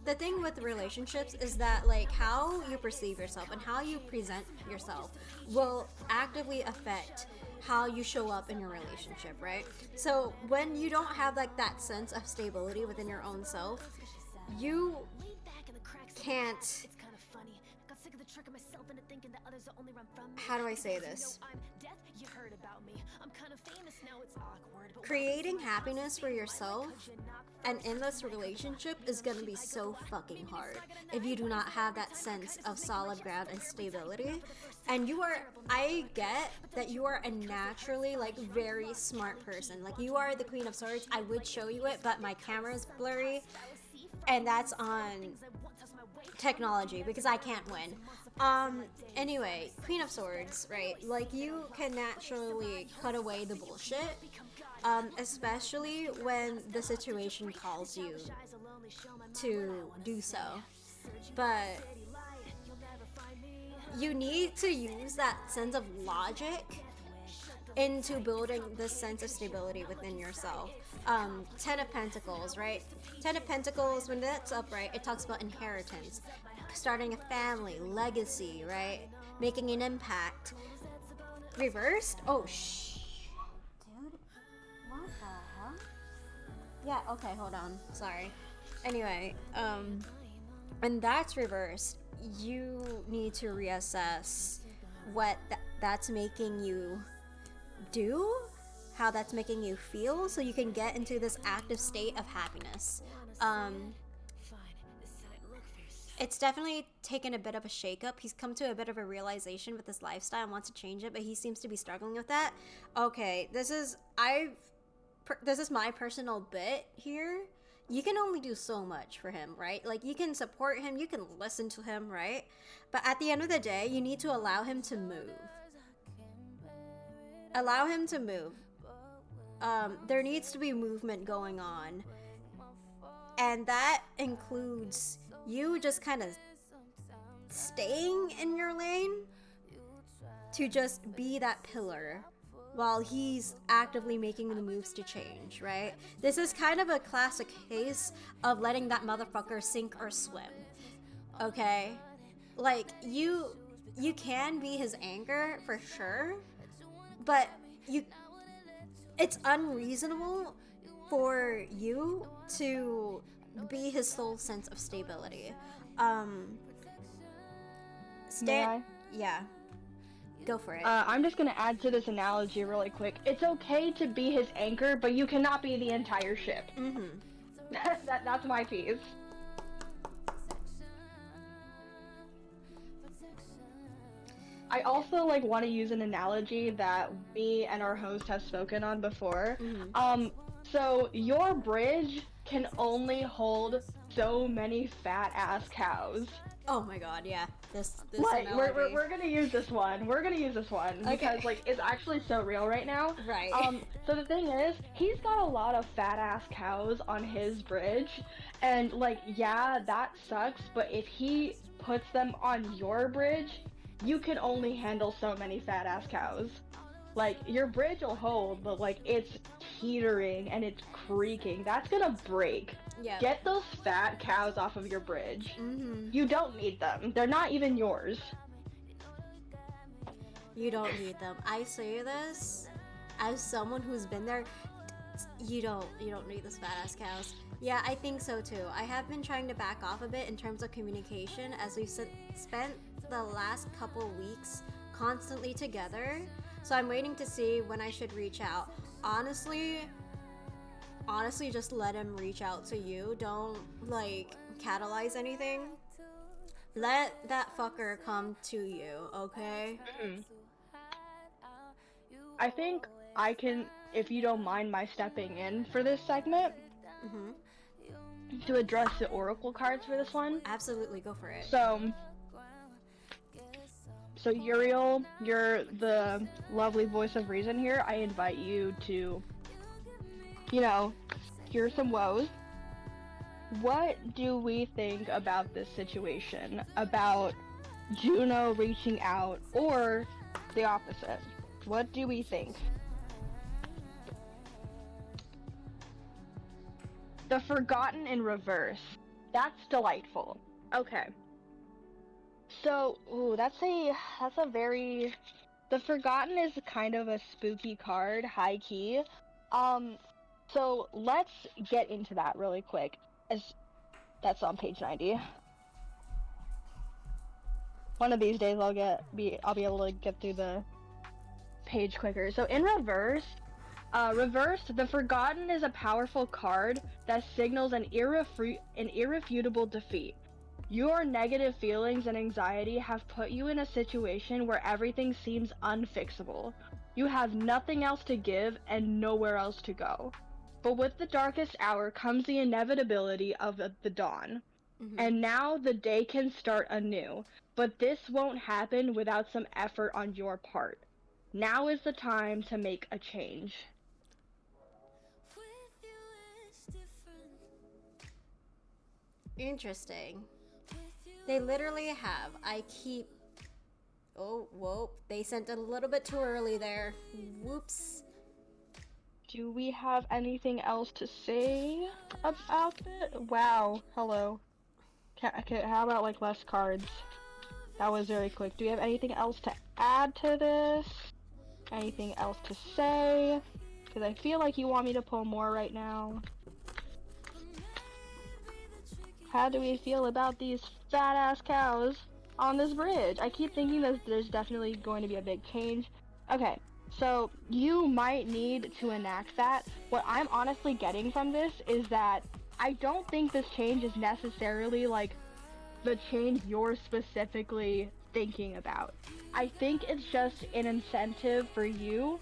the thing with relationships is that like how you perceive yourself and how you present yourself will actively affect how you show up in your relationship, right? So when you don't have like that sense of stability within your own self, you Laid back in the cracks of the can't. past. It's kind of funny. Got sick of the trick of myself into thinking that others are only run from me. How do I say Because this? You know I'm death, you heard about me. I'm kind of famous now, it's awkward. But Creating welcome to my happiness for house, yourself cause you knock and first. in this relationship is gonna be so fucking hard if you do not have that sense of solid ground and stability. And I get that you are a naturally like very smart person. Like you are the Queen of Swords. I would show you it, but my camera's blurry, and that's on technology because I can't win. Anyway, Queen of Swords, right? Like you can naturally cut away the bullshit. Especially when the situation calls you to do so. But you need to use that sense of logic into building this sense of stability within yourself. Ten of Pentacles, right? Ten of Pentacles, when that's upright, it talks about inheritance, starting a family, legacy, right? Making an impact. Reversed? Oh, dude, what the hell? Yeah, okay, hold on. Sorry. Anyway, when that's reversed, you need to reassess what that's making you do, how that's making you feel, so you can get into this active state of happiness. It's definitely taken a bit of a shakeup. He's come to a bit of a realization with his lifestyle and wants to change it, but he seems to be struggling with that. Okay, this is my personal bit here. You can only do so much for him, right? Like, you can support him, you can listen to him, right? But at the end of the day, you need to allow him to move. Allow him to move. There needs to be movement going on. And that includes you just kind of staying in your lane to just be that pillar while he's actively making the moves to change, right? This is kind of a classic case of letting that motherfucker sink or swim, okay? Like, you can be his anchor for sure, but it's unreasonable for you to be his sole sense of stability. May I? Yeah. Go for it. I'm just gonna add to this analogy really quick. It's okay to be his anchor, but you cannot be the entire ship. Mm-hmm. That's my piece. I also want to use an analogy that me and our host have spoken on before. Mm-hmm. So your bridge can only hold so many fat ass cows. Oh my god, yeah. This we're gonna use this one. We're gonna use this one because it's actually so real right now. Right. So the thing is, he's got a lot of fat ass cows on his bridge, and yeah, that sucks. But if he puts them on your bridge, you can only handle so many fat ass cows. Your bridge will hold, but it's teetering and it's creaking. That's gonna break. Yeah. Get those fat cows off of your bridge. Mm-hmm. You don't need them. They're not even yours. You don't need them. I say this as someone who's been there. You don't need those fat ass cows. Yeah, I think so too. I have been trying to back off a bit in terms of communication as we've spent the last couple weeks constantly together. So I'm waiting to see when I should reach out. Honestly, just let him reach out to you. Don't catalyze anything. Let that fucker come to you, okay? Mm-hmm. I think I can, if you don't mind my stepping in for this segment, to address the oracle cards for this one. Absolutely, go for it. So Uriel, you're the lovely voice of reason here. I invite you to, hear some woes. What do we think about this situation? About Juno reaching out, or the opposite? What do we think? The Forgotten in reverse. That's delightful. Okay. So, that's a very... The Forgotten is kind of a spooky card, high key. So let's get into that really quick. That's on page 90. One of these days I'll be able to get through the page quicker. So in reverse, the Forgotten is a powerful card that signals an irrefutable defeat. Your negative feelings and anxiety have put you in a situation where everything seems unfixable. You have nothing else to give and nowhere else to go. But with the darkest hour comes the inevitability of the dawn. And now the day can start anew. But this won't happen without some effort on your part. Now is the time to make a change. Interesting. They literally have. Oh, whoa. They sent it a little bit too early there. Whoops. Do we have anything else to say about it? Wow. Hello. How about like less cards? That was very quick. Do we have anything else to add to this? Anything else to say? Because I feel like you want me to pull more right now. How do we feel about these fat ass cows on this bridge? I keep thinking that there's definitely going to be a big change. Okay, so you might need to enact that. What I'm honestly getting from this is that I don't think this change is necessarily like the change you're specifically thinking about. I think it's just an incentive for you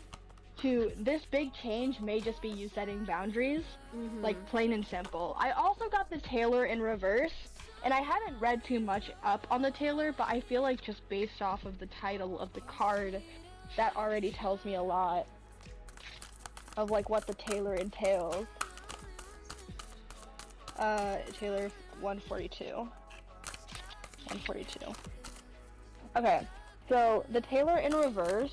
to, this big change may just be you setting boundaries, like plain and simple. I also got the Tailor in reverse, and I haven't read too much up on the Tailor, but I feel like just based off of the title of the card, that already tells me a lot of like what the Tailor entails. Tailor 142. 142. Okay, so the Tailor in reverse,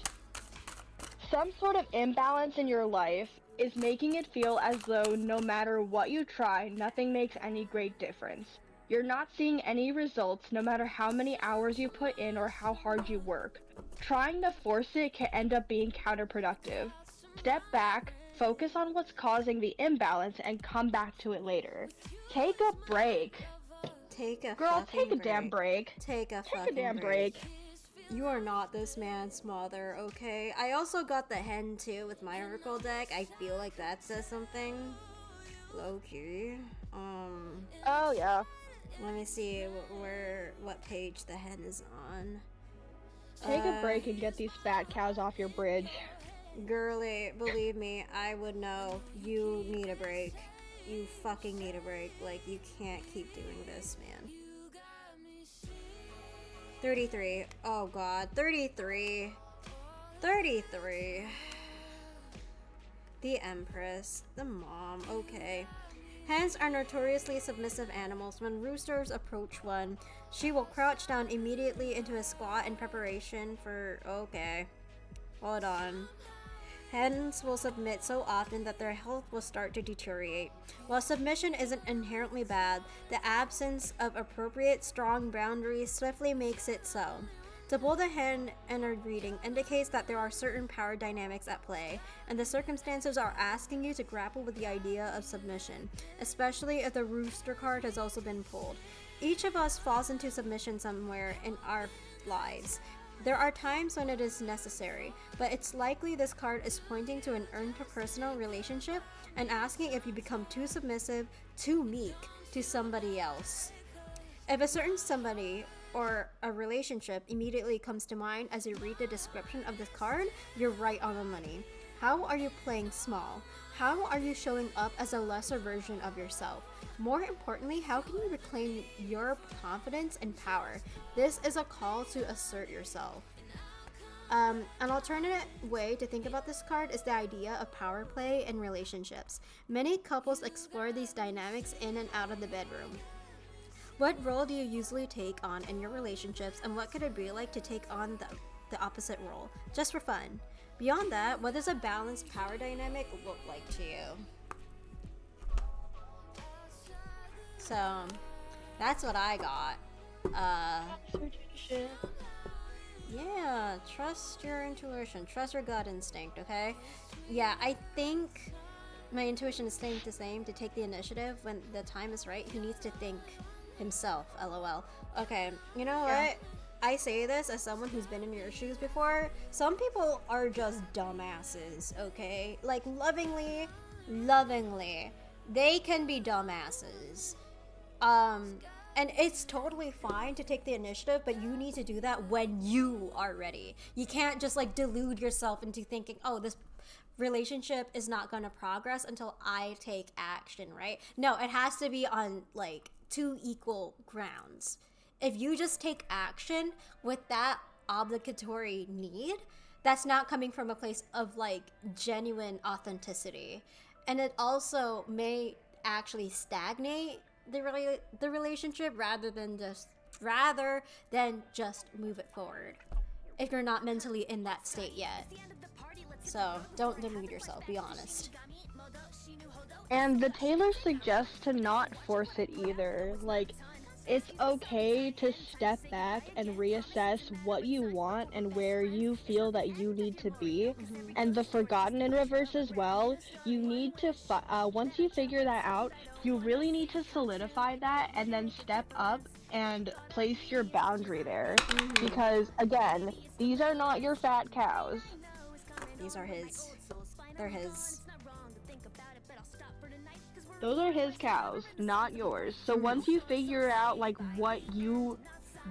some sort of imbalance in your life is making it feel as though no matter what you try, nothing makes any great difference. You're not seeing any results no matter how many hours you put in or how hard you work. Trying to force it can end up being counterproductive. Step back, focus on what's causing the imbalance, and come back to it later. Take a break. Take a damn break. Take a damn break. You are not this man's mother, okay? I also got the hen too with my Oracle deck. I feel like that says something. Low-key. Oh yeah. Let me see what page the hen is on. Take a break and get these fat cows off your bridge. Girly, believe me, I would know. You need a break. You fucking need a break. Like, you can't keep doing this, man. 33. Oh god, 33. 33. The Empress. The mom. Okay. Hens are notoriously submissive animals. When roosters approach one, she will crouch down immediately into a squat in preparation for... Okay. Hold on. Hens will submit so often that their health will start to deteriorate. While submission isn't inherently bad, the absence of appropriate strong boundaries swiftly makes it so. To pull the hen in a reading indicates that there are certain power dynamics at play, and the circumstances are asking you to grapple with the idea of submission, especially if the rooster card has also been pulled. Each of us falls into submission somewhere in our lives. There are times when it is necessary, but it's likely this card is pointing to an interpersonal relationship and asking if you become too submissive, too meek to somebody else. If a certain somebody or a relationship immediately comes to mind as you read the description of this card, you're right on the money. How are you playing small? How are you showing up as a lesser version of yourself? More importantly, how can you reclaim your confidence and power? This is a call to assert yourself. An alternate way to think about this card is the idea of power play in relationships. Many couples explore these dynamics in and out of the bedroom. What role do you usually take on in your relationships, and what could it be like to take on the opposite role, just for fun? Beyond that, what does a balanced power dynamic look like to you? So, that's what I got. Yeah, trust your intuition, trust your gut instinct, okay? Yeah, I think my intuition is saying the same, to take the initiative when the time is right. He needs to think himself, lol. Okay, you know what? I say this as someone who's been in your shoes before. Some people are just dumbasses, okay? Like, lovingly, they can be dumbasses. And it's totally fine to take the initiative, but you need to do that when you are ready. You can't just like delude yourself into thinking, oh, this relationship is not gonna progress until I take action, right? No, it has to be on like 2 equal grounds. If you just take action with that obligatory need, that's not coming from a place of like genuine authenticity. And it also may actually stagnate the relationship rather than just move it forward if you're not mentally in that state yet. So don't delude yourself, be honest. And the tailor suggests to not force it either. Like, it's okay to step back and reassess what you want and where you feel that you need to be. And the forgotten in reverse as well. You need to, once you figure that out, you really need to solidify that and then step up and place your boundary there. Because, again, these are not your fat cows. These are his. They're his. Those are his cows, not yours. So once you figure out like what you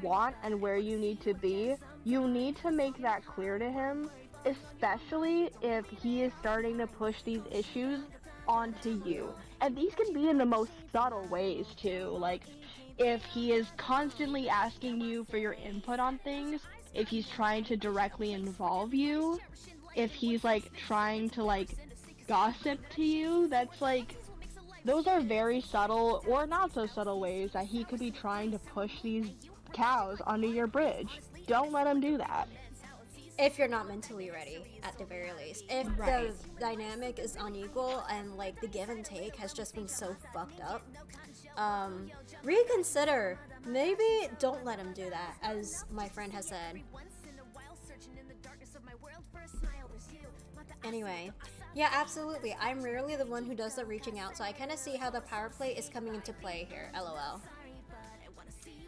want and where you need to be, you need to make that clear to him, especially if he is starting to push these issues onto you. And these can be in the most subtle ways too. Like if he is constantly asking you for your input on things, if he's trying to directly involve you, if he's like trying to like gossip to you, that's like, those are very subtle or not so subtle ways that he could be trying to push these cows onto your bridge. Don't let him do that. If you're not mentally ready, at the very least. If the dynamic is unequal and like the give and take has just been so fucked up, reconsider. Maybe don't let him do that, as my friend has said. Anyway, yeah, absolutely. I'm rarely the one who does the reaching out, so I kind of see how the power play is coming into play here. LOL.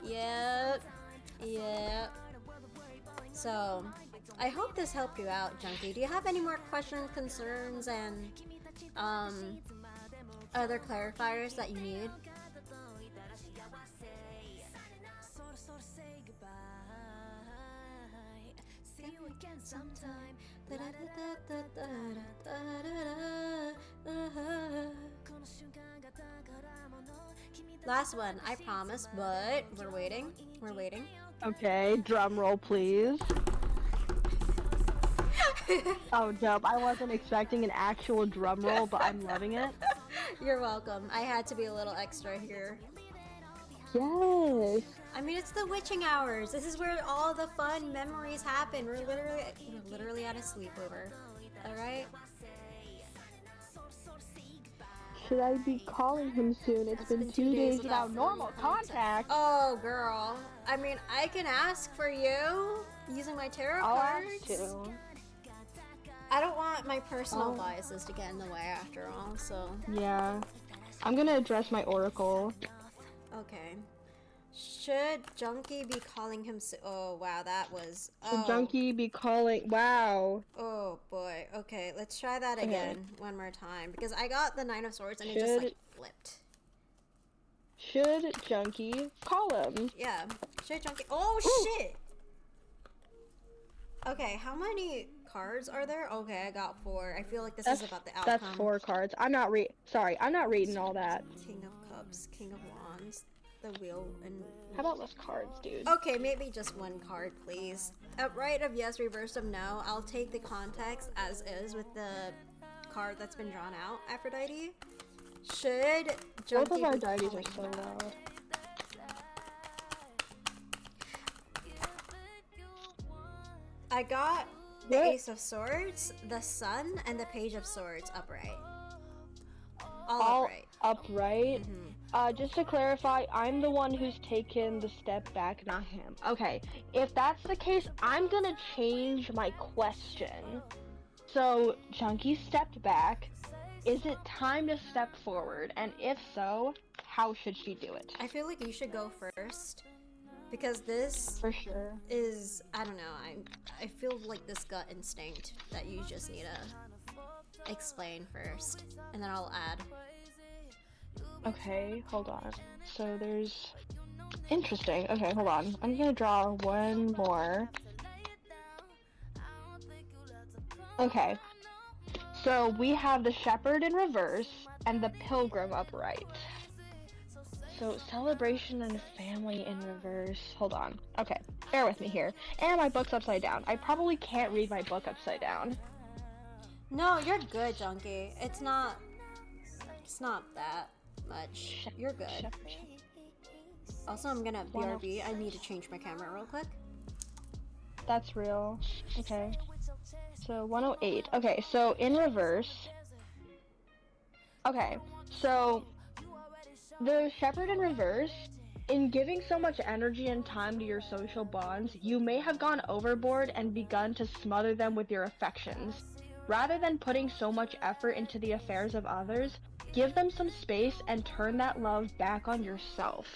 Yep. So, I hope this helped you out, Junkie. Do you have any more questions, concerns, and other clarifiers that you need? Last one, I promise, but we're waiting. Okay, drum roll please. Oh, dope. I wasn't expecting an actual drum roll, but I'm loving it. You're welcome. I had to be a little extra here. Yes. I mean, it's the witching hours. This is where all the fun memories happen. We're literally at a sleepover. Alright? Should I be calling him soon? It's been 2 days without normal contact. Oh, girl. I mean, I can ask for you using my tarot cards. Ask too. I don't want my personal biases to get in the way after all, so. Yeah. I'm gonna address my oracle. Okay. Should Junkie be calling him oh, wow, that was... Should Junkie be calling... Wow. Oh, boy. Okay, let's try that again one more time. Because I got the 9 of Swords and it just, like, flipped. Should Junkie call him? Yeah. Should Junkie... Oh, shit! Okay, how many cards are there? Okay, I got 4. I feel like this is about the outcome. That's 4 cards. I'm not reading all that. King of Cups, King of Wands, the Wheel, and... How about less cards, dude? Okay, maybe just 1 card, please. Upright of yes, reverse of no. I'll take the context as is with the card that's been drawn out, Aphrodite. Should Junkie both of our deities are so loud. I got the Ace of Swords, the Sun, and the Page of Swords upright. All upright. Upright? Just to clarify, I'm the one who's taken the step back, not him. Okay, if that's the case, I'm gonna change my question. So, Junkie stepped back. is it time to step forward? And if so, how should she do it? I feel like you should go first because this For sure. is, I don't know, I feel like this gut instinct that you just need to explain first, and then I'll add. Okay, hold on. So there's... Interesting. Okay, hold on. I'm gonna draw one more. Okay. So we have the shepherd in reverse and the pilgrim upright. So celebration and family in reverse. Hold on. Okay, bear with me here. And my book's upside down. I probably can't read my book upside down. No, you're good, Junkie. It's not that much. You're good. Also, I'm gonna BRB. I need to change my camera real quick. That's real. Okay. So 108. Okay, so in reverse. Okay, so the shepherd in reverse, in giving so much energy and time to your social bonds, you may have gone overboard and begun to smother them with your affections. Rather than putting so much effort into the affairs of others, give them some space and turn that love back on yourself.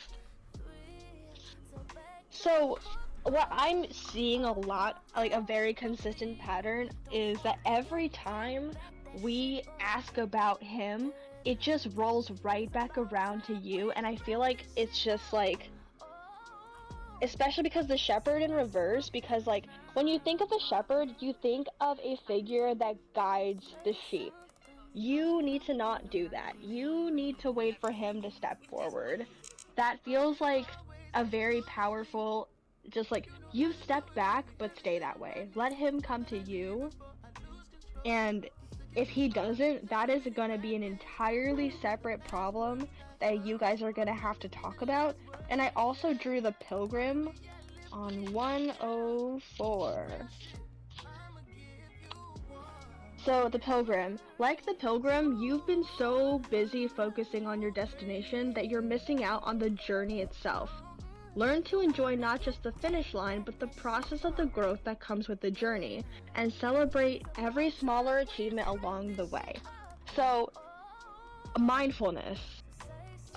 So, what I'm seeing a lot, like a very consistent pattern, is that every time we ask about him, it just rolls right back around to you, and I feel like it's just like, especially because the shepherd in reverse, because like when you think of a shepherd, you think of a figure that guides the sheep. You need to not do that. You need to wait for him to step forward. That feels like a very powerful, just like, you stepped back, but stay that way. Let him come to you, and if he doesn't, that is going to be an entirely separate problem that you guys are going to have to talk about. And I also drew the pilgrim on 104. So the pilgrim, like the pilgrim, you've been so busy focusing on your destination that you're missing out on the journey itself. Learn to enjoy not just the finish line, but the process of the growth that comes with the journey, and celebrate every smaller achievement along the way. So, mindfulness.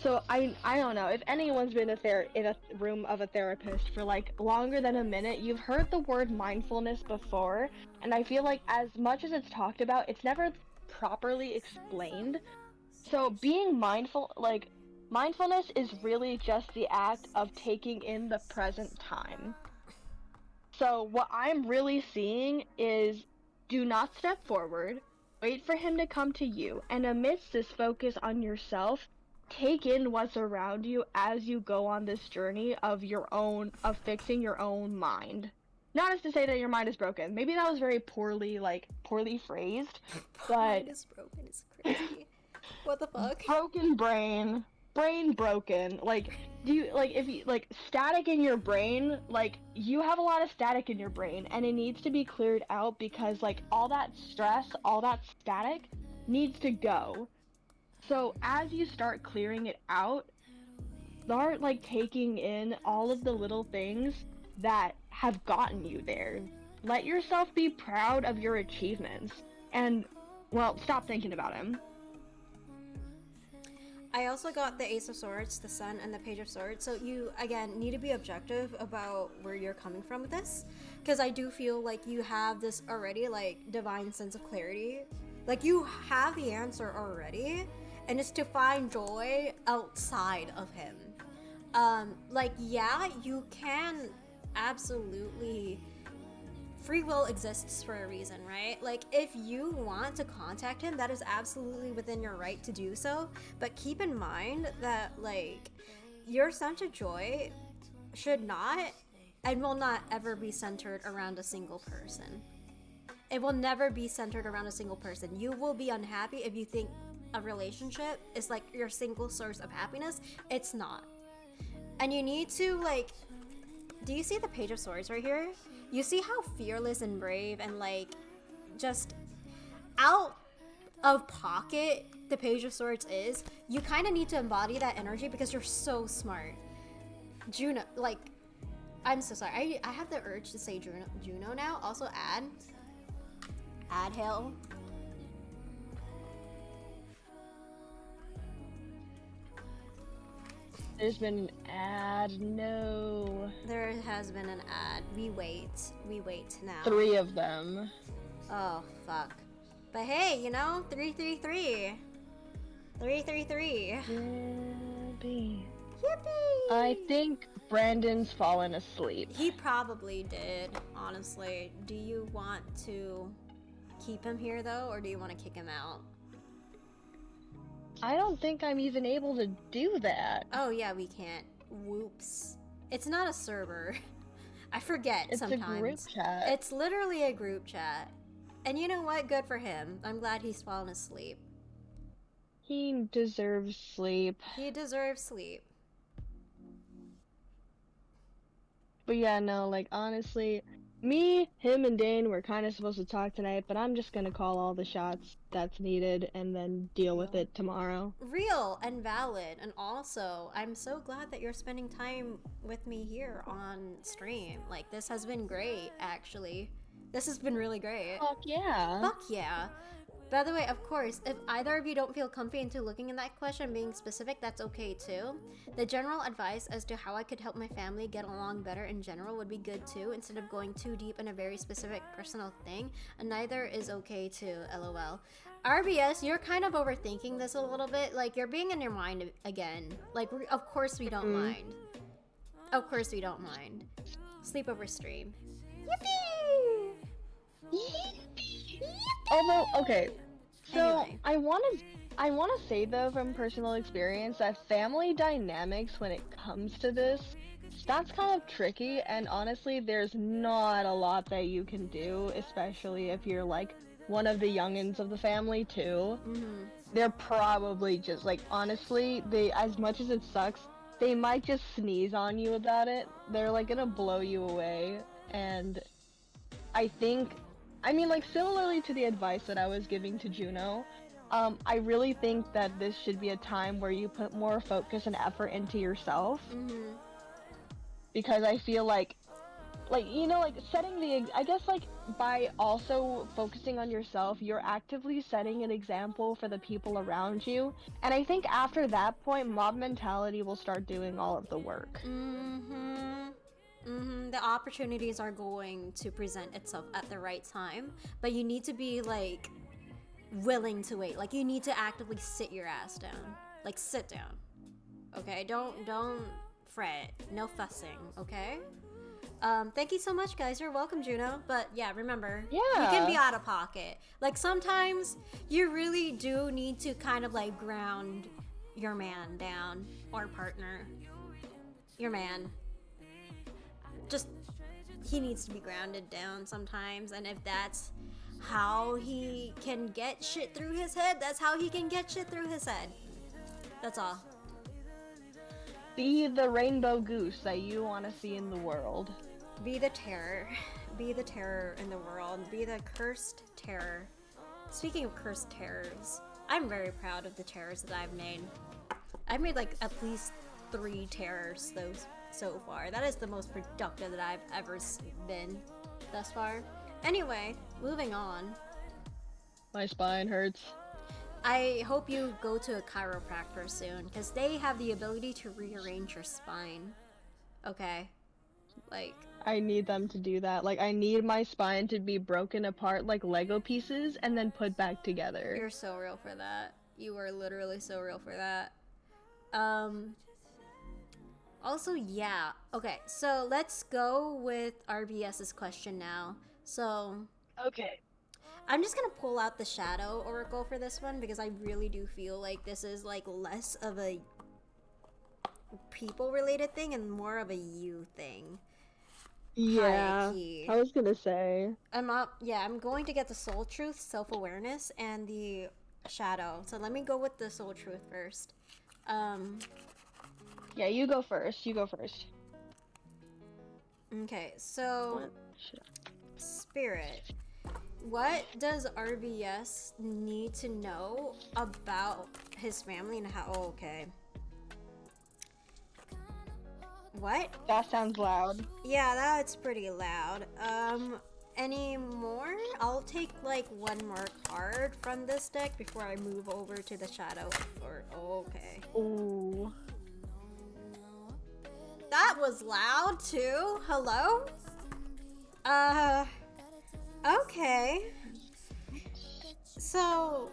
So I don't know, if anyone's been in a room of a therapist for like longer than a minute, you've heard the word mindfulness before, and I feel like as much as it's talked about, it's never properly explained. So being mindful, like, mindfulness is really just the act of taking in the present time. So what I'm really seeing is, do not step forward, wait for him to come to you, and amidst this focus on yourself, take in what's around you as you go on this journey of fixing your own mind. Not as to say that your mind is broken. Maybe that was very poorly phrased, but... Mind is broken is crazy. What the fuck? Broken brain broken. Like, if you, like, static in your brain, like, you have a lot of static in your brain, and it needs to be cleared out because, like, all that stress, all that static needs to go. So as you start clearing it out, start, like, taking in all of the little things that have gotten you there. Let yourself be proud of your achievements, and, well, stop thinking about him. I also got the Ace of Swords, the Sun, and the Page of Swords. So you, again, need to be objective about where you're coming from with this. Because I do feel like you have this already, like, divine sense of clarity. Like, you have the answer already. And it's to find joy outside of him. Like, yeah, you can absolutely... Free will exists for a reason, right? Like, if you want to contact him, that is absolutely within your right to do so. But keep in mind that, like, your sense of joy should not and will not ever be centered around a single person. It will never be centered around a single person. You will be unhappy if you think a relationship is, like, your single source of happiness. It's not. And you need to, like... Do you see the Page of Swords right here? You see how fearless and brave and, like, just out of pocket the Page of Swords is? You kind of need to embody that energy because you're so smart. Juno, like, I'm so sorry. I have the urge to say Juno now. Also add Hill. There's been an ad. No. There has been an ad. We wait now. 3 of them. Oh, fuck. But hey, you know, 333. 333. Yippee. Yippee! I think Brandon's fallen asleep. He probably did, honestly. Do you want to keep him here, though, or do you want to kick him out? I don't think I'm even able to do that. Oh, yeah, we can't. Whoops. It's not a server. I forget It's sometimes. a group chat. It's literally a group chat. And you know what? Good for him. I'm glad he's fallen asleep. He deserves sleep. He deserves sleep. But yeah, no, like, honestly, me, him, and Dane were kind of supposed to talk tonight, but I'm just gonna call all the shots that's needed and then deal with it tomorrow. Real and valid. And also, I'm so glad that you're spending time with me here on stream. Like, this has been great, actually. This has been really great. Fuck yeah. Fuck yeah. By the way, of course, if either of you don't feel comfy into looking in that question and being specific, that's okay too. The general advice as to how I could help my family get along better in general would be good too, instead of going too deep in a very specific personal thing, and neither is okay too, lol. RBS, you're kind of overthinking this a little bit, like you're being in your mind again. Like, of course we don't mind. Of course we don't mind. Sleepover stream. Yippee! Although, okay, so Anyway. I want to say though from personal experience that family dynamics when it comes to this, that's kind of tricky, and honestly, there's not a lot that you can do, especially if you're like one of the youngins of the family too. Mm-hmm. They're probably just like, honestly, they, as much as it sucks, they might just sneeze on you about it. They're like gonna blow you away, and I think, I mean, like, similarly to the advice that I was giving to Juno, I really think that this should be a time where you put more focus and effort into yourself. Mm-hmm. Because I feel like, you know, like, setting the, I guess, like, by also focusing on yourself, you're actively setting an example for the people around you. And I think after that point, mob mentality will start doing all of the work. The opportunities are going to present itself at the right time, but you need to be like willing to wait. Like, you need to actively sit your ass down. Like, sit down. Okay? Don't fret. No fussing, okay? Thank you so much, guys. You're welcome, Juno. But yeah, remember, you can be out of pocket. Like, sometimes you really do need to kind of like ground your man down, or partner. Your man. Just, he needs to be grounded down sometimes, and if that's how he can get shit through his head, that's how he can get shit through his head. That's all. Be the rainbow goose that you want to see in the world. Be the terror. Be the terror in the world. Be the cursed terror. Speaking of cursed terrors, I'm very proud of the terrors that I've made. I've made like at least 3 terrors so far. That is the most productive that I've ever been thus far. Anyway, moving on. My spine hurts. I hope you go to a chiropractor soon, because they have the ability to rearrange your spine. Okay? Like, I need them to do that. Like, I need my spine to be broken apart like Lego pieces and then put back together. you're so real for that. You are literally so real for that. Also, yeah. Okay, so let's go with RBS's question now. So, Okay. I'm just gonna pull out the Shadow Oracle for this one, because I really do feel like this is like less of a people-related thing and more of a you thing. Yeah. High-key. I was gonna say. I'm going to get the Soul Truth, Self-Awareness, and the Shadow. So let me go with the Soul Truth first. Yeah, you go first. Okay, so Spirit, what does RBS need to know about his family and how? Oh, okay. What? That sounds loud. Yeah, that's pretty loud. Any more? I'll take like one more card from this deck before I move over to the Shadow. Or okay. Ooh. was loud too. Hello? Okay. So,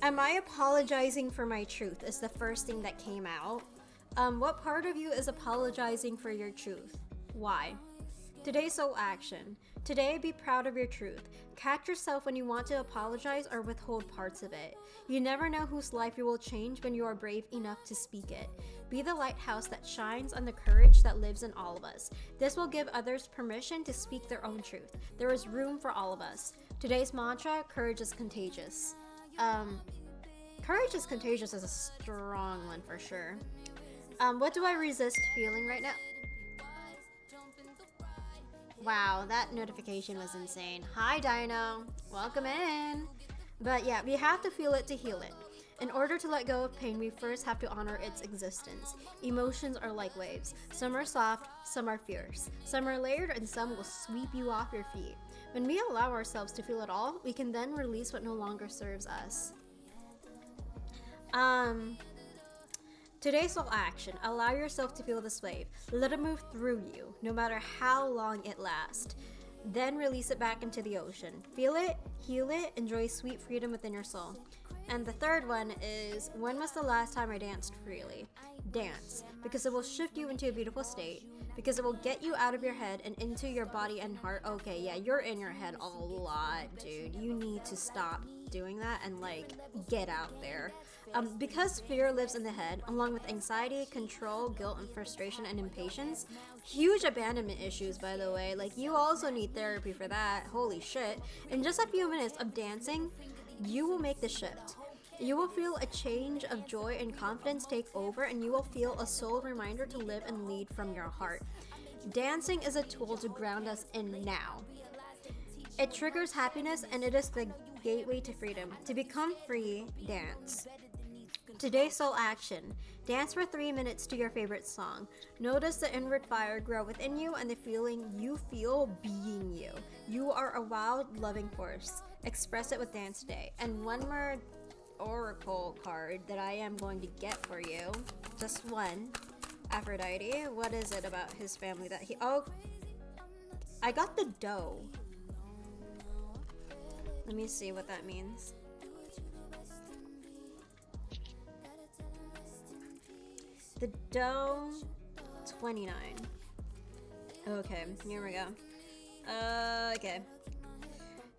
am I apologizing for my truth is the first thing that came out. What part of you is apologizing for your truth? Why? Today's soul action. Today, be proud of your truth. Catch yourself when you want to apologize or withhold parts of it. You never know whose life you will change when you are brave enough to speak it. Be the lighthouse that shines on the courage that lives in all of us. This will give others permission to speak their own truth. There is room for all of us. Today's mantra, courage is contagious. Courage is contagious is a strong one for sure. What do I resist feeling right now? Wow, that notification was insane. Hi, Dino. Welcome in. But yeah, we have to feel it to heal it. In order to let go of pain, we first have to honor its existence. Emotions are like waves. Some are soft, some are fierce. Some are layered, and some will sweep you off your feet. When we allow ourselves to feel it all, we can then release what no longer serves us. Today's soul action. Allow yourself to feel this wave. Let it move through you, no matter how long it lasts. Then release it back into the ocean. Feel it, heal it, enjoy sweet freedom within your soul. And the third one is, when was the last time I danced freely? Dance, because it will shift you into a beautiful state, because it will get you out of your head and into your body and heart. Okay, yeah, you're in your head a lot, dude. You need to stop doing that and like get out there. Because fear lives in the head, along with anxiety, control, guilt, and frustration and impatience. Huge abandonment issues, by the way. Like, you also need therapy for that. Holy shit. In just a few minutes of dancing, you will make the shift. You will feel a change of joy and confidence take over, and you will feel a soul reminder to live and lead from your heart. Dancing is a tool to ground us in now. It triggers happiness, and it is the gateway to freedom. To become free, dance. Today's soul action. Dance for 3 minutes to your favorite song. Notice the inward fire grow within you and the feeling you feel being you. You are a wild, loving force. Express it with dance today. And one more oracle card that I am going to get for you. Just one. Aphrodite. What is it about his family that he... Oh, I got the doe. Let me see what that means. The doe 29. Okay, here we go. Okay.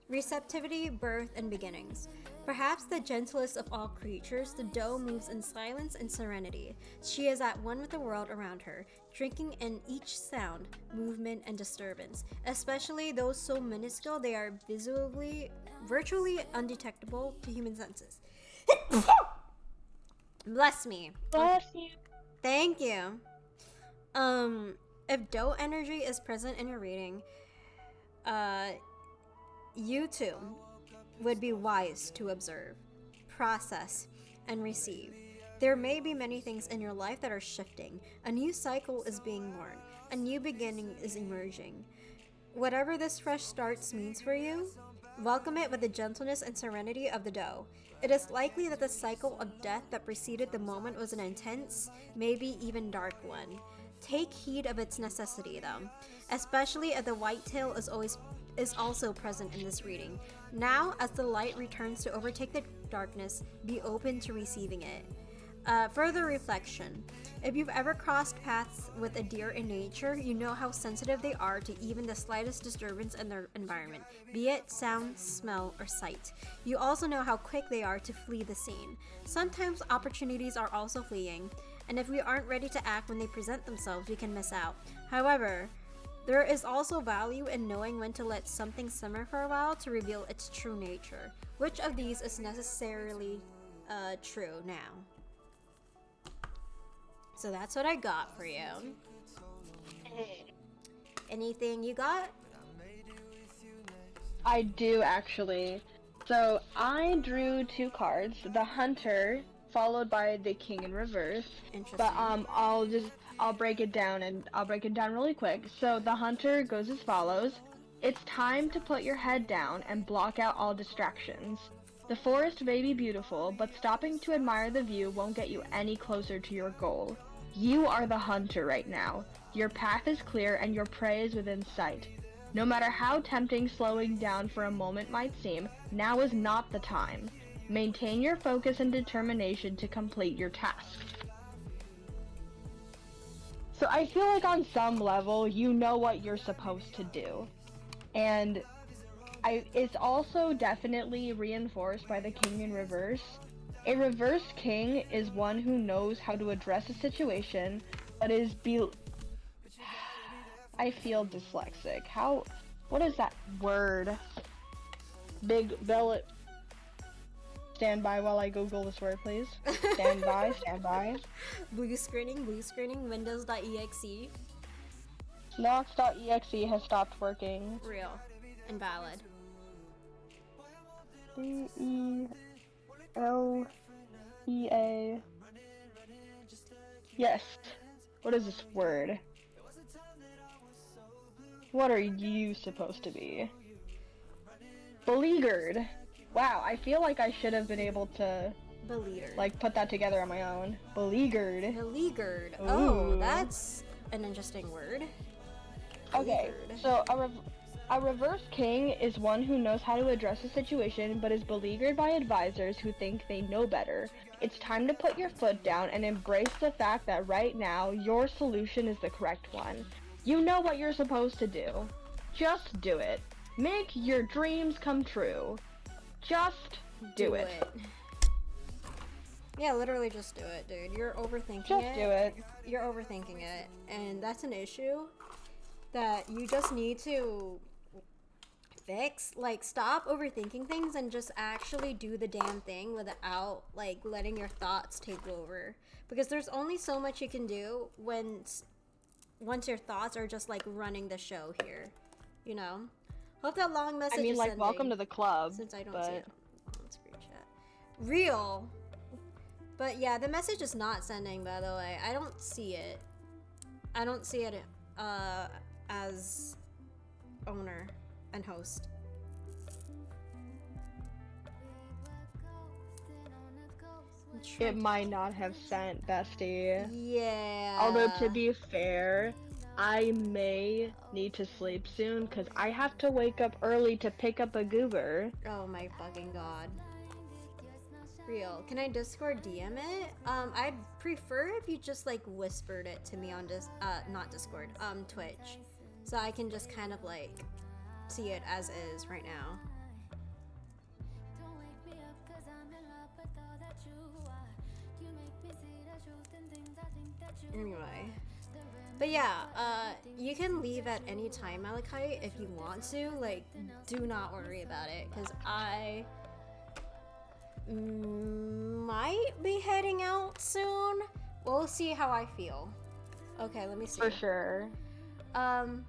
Receptivity, birth, and beginnings. Perhaps the gentlest of all creatures, the doe moves in silence and serenity. She is at one with the world around her, drinking in each sound, movement, and disturbance, especially those so minuscule they are virtually undetectable to human senses. Bless me. Bless you. Thank you. If doe energy is present in your reading, you too would be wise to observe, process, and receive. There may be many things in your life that are shifting. A new cycle is being born. A new beginning is emerging. Whatever this fresh starts means for you, welcome it with the gentleness and serenity of the doe. It is likely that the cycle of death that preceded the moment was an intense, maybe even dark one. Take heed of its necessity, though, especially if the whitetail is also present in this reading. Now, as the light returns to overtake the darkness, be open to receiving it. Further reflection. If you've ever crossed paths with a deer in nature, you know how sensitive they are to even the slightest disturbance in their environment, be it sound, smell, or sight. You also know how quick they are to flee the scene. Sometimes opportunities are also fleeing, and if we aren't ready to act when they present themselves, we can miss out. However, there is also value in knowing when to let something simmer for a while to reveal its true nature. Which of these is necessarily true now? So that's what I got for you. Anything you got? I do actually. So I drew 2 cards, the Hunter followed by the King in reverse. Interesting. But I'll break it down really quick. So the Hunter goes as follows. It's time to put your head down and block out all distractions. The forest may be beautiful, but stopping to admire the view won't get you any closer to your goal. You are the hunter right now. Your path is clear and your prey is within sight. No matter how tempting slowing down for a moment might seem, now is not the time. Maintain your focus and determination to complete your task. So I feel like on some level, you know what you're supposed to do. And it's also definitely reinforced by the king in reverse. A reverse king is one who knows how to address a situation, but is I feel dyslexic. What is that word? Big Velvet. Stand by while I Google this word, please. Stand by, stand by. Blue screening, windows.exe. Nox.exe has stopped working. Real. Invalid. DELEA. Yes. What is this word? What are you supposed to be? Beleaguered. Wow, I feel like I should have been able to Beleaguered. like put that together on my own. Beleaguered. Beleaguered. Ooh. Oh, that's an interesting word. Okay, Beleaguered. so a reverse king is one who knows how to address a situation but is beleaguered by advisors who think they know better. It's time to put your foot down and embrace the fact that right now your solution is the correct one. You know what you're supposed to do. Just do it. Make your dreams come true. Just do it. Yeah, literally just do it, dude. You're overthinking Just it. do it. You're overthinking it. And that's an issue that you just need to fix. Like, stop overthinking things and just actually do the damn thing without, like, letting your thoughts take over. Because there's only so much you can do once your thoughts are just, like, running the show here. You know? Hope that long message I mean, is like, sending, welcome to the club. since I don't but... see it on screen chat. Real. But yeah, the message is not sending, by the way. I don't see it. I don't see it as owner and host. It might not have sent, bestie. Yeah. Although, to be fair, I may need to sleep soon because I have to wake up early to pick up a goober. Oh my fucking god. Real. Can I Discord DM it? I'd prefer if you just like whispered it to me on not Discord, Twitch. So I can just kind of like see it as is right now. Anyway. But yeah, you can leave at any time, Malachi, if you want to. Like, do not worry about it, because I might be heading out soon. We'll see how I feel. Okay, let me see. For sure. I'm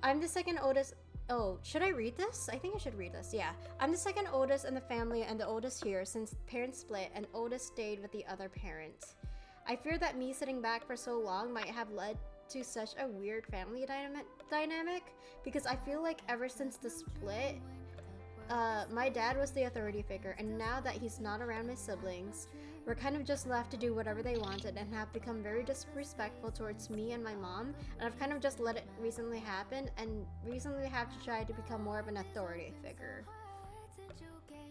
the second oldest. Oh, should I read this? I think I should read this. Yeah. I'm the second oldest in the family and the oldest here since parents split and oldest stayed with the other parent. I fear that me sitting back for so long might have led to such a weird family dynamic because I feel like ever since the split, my dad was the authority figure, and now that he's not around my siblings, we're kind of just left to do whatever they wanted and have become very disrespectful towards me and my mom, and I've kind of just let it recently happen and recently have to try to become more of an authority figure.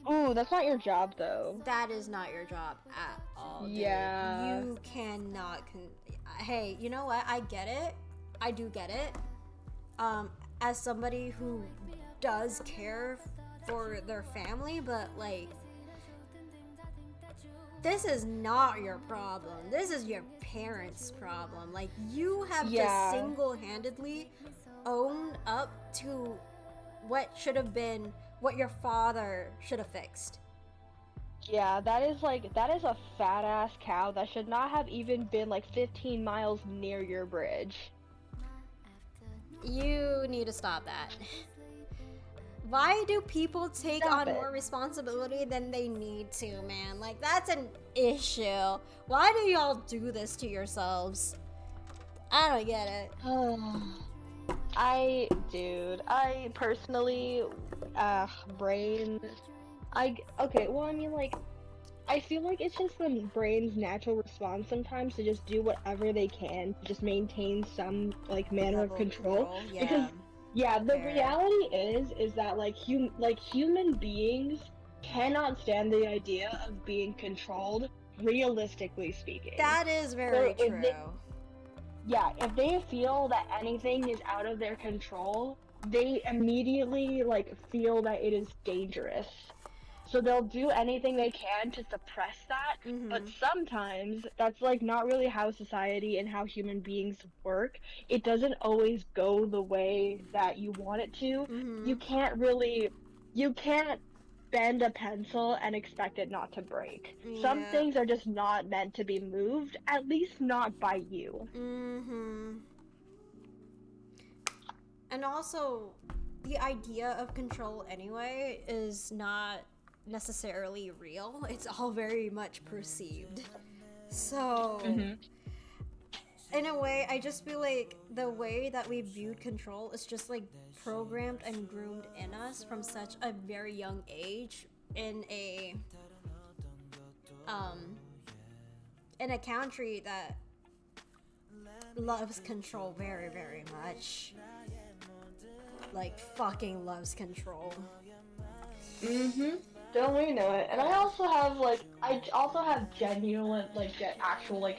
Ooh, that's not your job though. That is not your job at all, dude. Yeah. You cannot hey, you know what? I get it. I do get it. As somebody who does care for their family, but like, this is not your problem. This is your parents' problem. Like, you have just single-handedly owned up to what should have been what your father should have fixed. Yeah, that is a fat ass cow that should not have even been like 15 miles near your bridge. You need to stop that. Why do people take on more responsibility than they need to, man? Like, that's an issue. Why do y'all do this to yourselves? I don't get it. I personally, okay, well, I mean, like, I feel like it's just the brain's natural response sometimes to just do whatever they can to just maintain some like manner of Level control. Yeah. Because yeah, the Fair. reality is that like human beings cannot stand the idea of being controlled, realistically speaking. That is very So if true. if they feel that anything is out of their control, they immediately like feel that it is dangerous. So they'll do anything they can to suppress that, but Mhm. sometimes that's like not really how society and how human beings work. It doesn't always go the way that you want it to. You Mhm. can't bend a pencil and expect it not to break. Some Yeah. things are just not meant to be moved, at least not by you. Mhm. And also, the idea of control anyway is not necessarily real. It's all very much perceived. So, in a way, I just feel like the way that we viewed control is just like programmed and groomed in us from such a very young age in a country that loves control very, very much. Like, fucking loves control. Don't we know it? And I also have genuine, like, actual, like,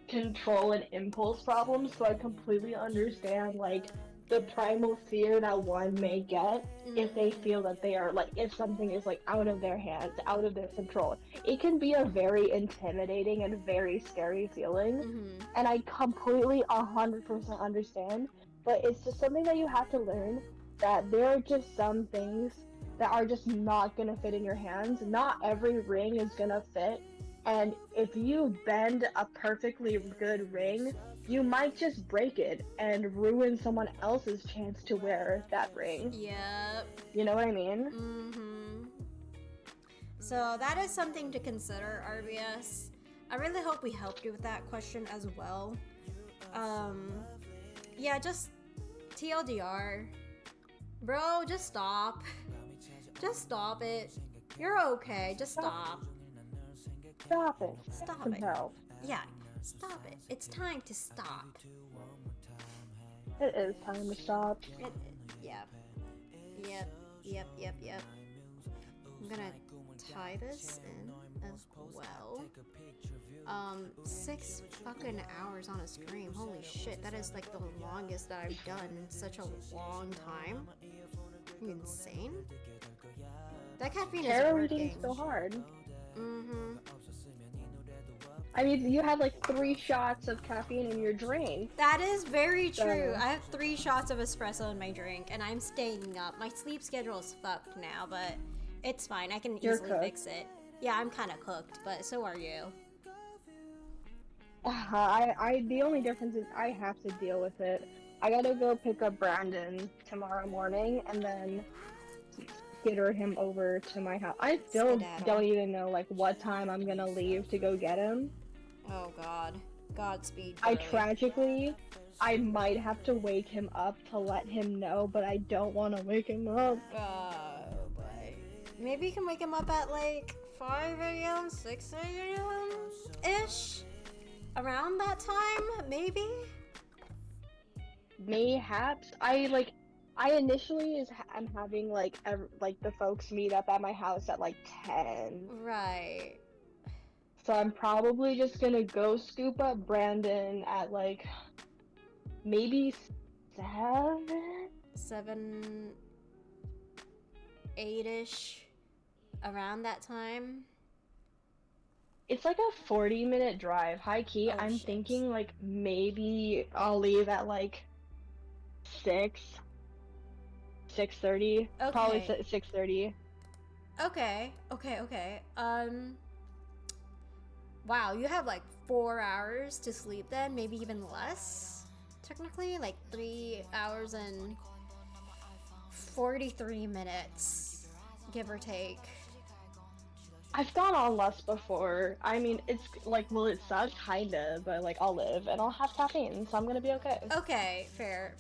control and impulse problems, so I completely understand, like, the primal fear that one may get if they feel that they are, like, if something is, like, out of their hands, out of their control. It can be a very intimidating and very scary feeling, and I completely 100% understand, but it's just something that you have to learn, that there are just some things that are just not gonna fit in your hands. Not every ring is gonna fit, and if you bend a perfectly good ring, you might just break it and ruin someone else's chance to wear that ring. Yep. You know what I mean? Mm-hmm. So that is something to consider, RBS. I really hope we helped you with that question as well. Yeah, just TLDR. Bro, just stop. Just stop it. You're okay. Just stop. Stop it. Stop Some it. help. Yeah, stop it. It's time to stop. It is time to stop. Yep. I'm gonna tie this in as well. 6 fucking hours on a stream. Holy shit, that is like the longest that I've done in such a long time. Are you insane? That caffeine is Tarot working. reading's so hard. Mm-hmm. I mean, you have like 3 shots of caffeine in your drink. That is very true. So- I have 3 shots of espresso in my drink, and I'm staying up. My sleep schedule is fucked now, but it's fine. I can You're easily cooked. fix it. Yeah, I'm kind of cooked, but so are you. The only difference is I have to deal with it. I gotta go pick up Brandon tomorrow morning and then skitter him over to my house. I still Skedaddle. don't even know like what time I'm gonna leave to go get him. Oh god. Godspeed. I Burley. I might have to wake him up to let him know, but I don't want to wake him up. Oh boy. Maybe you can wake him up at like 5 a.m., 6 a.m. ish? Around that time, maybe? Mayhaps. I initially I'm having like the folks meet up at my house at like 10. Right. So I'm probably just gonna go scoop up Brandon at like maybe 7? 7, 8-ish. Around that time. It's like a 40-minute drive. High key, Oh, I'm shit. thinking like maybe I'll leave at like 6:30. Probably Okay. 6:30. Okay. Wow, you have like 4 hours to sleep then, maybe even less. Technically, like 3 hours and 43 minutes, give or take. I've gone on less before. I mean, it's like, will it suck? Kinda, but like I'll live and I'll have caffeine, so I'm gonna be okay. Okay, fair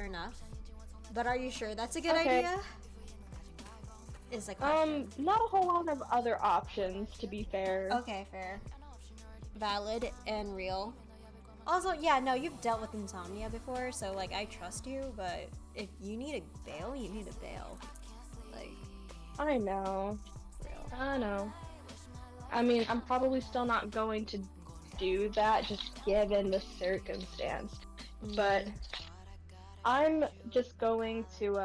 enough. But are you sure that's a good Okay. idea? is the question. Not a whole lot of other options, to be fair. Okay, fair. Valid and real. Also, yeah, no, you've dealt with insomnia before, so like I trust you, but if you need a bail, you need a bail. Like, I know. real. I know. I mean, I'm probably still not going to do that, just given the circumstance. But I'm just going to,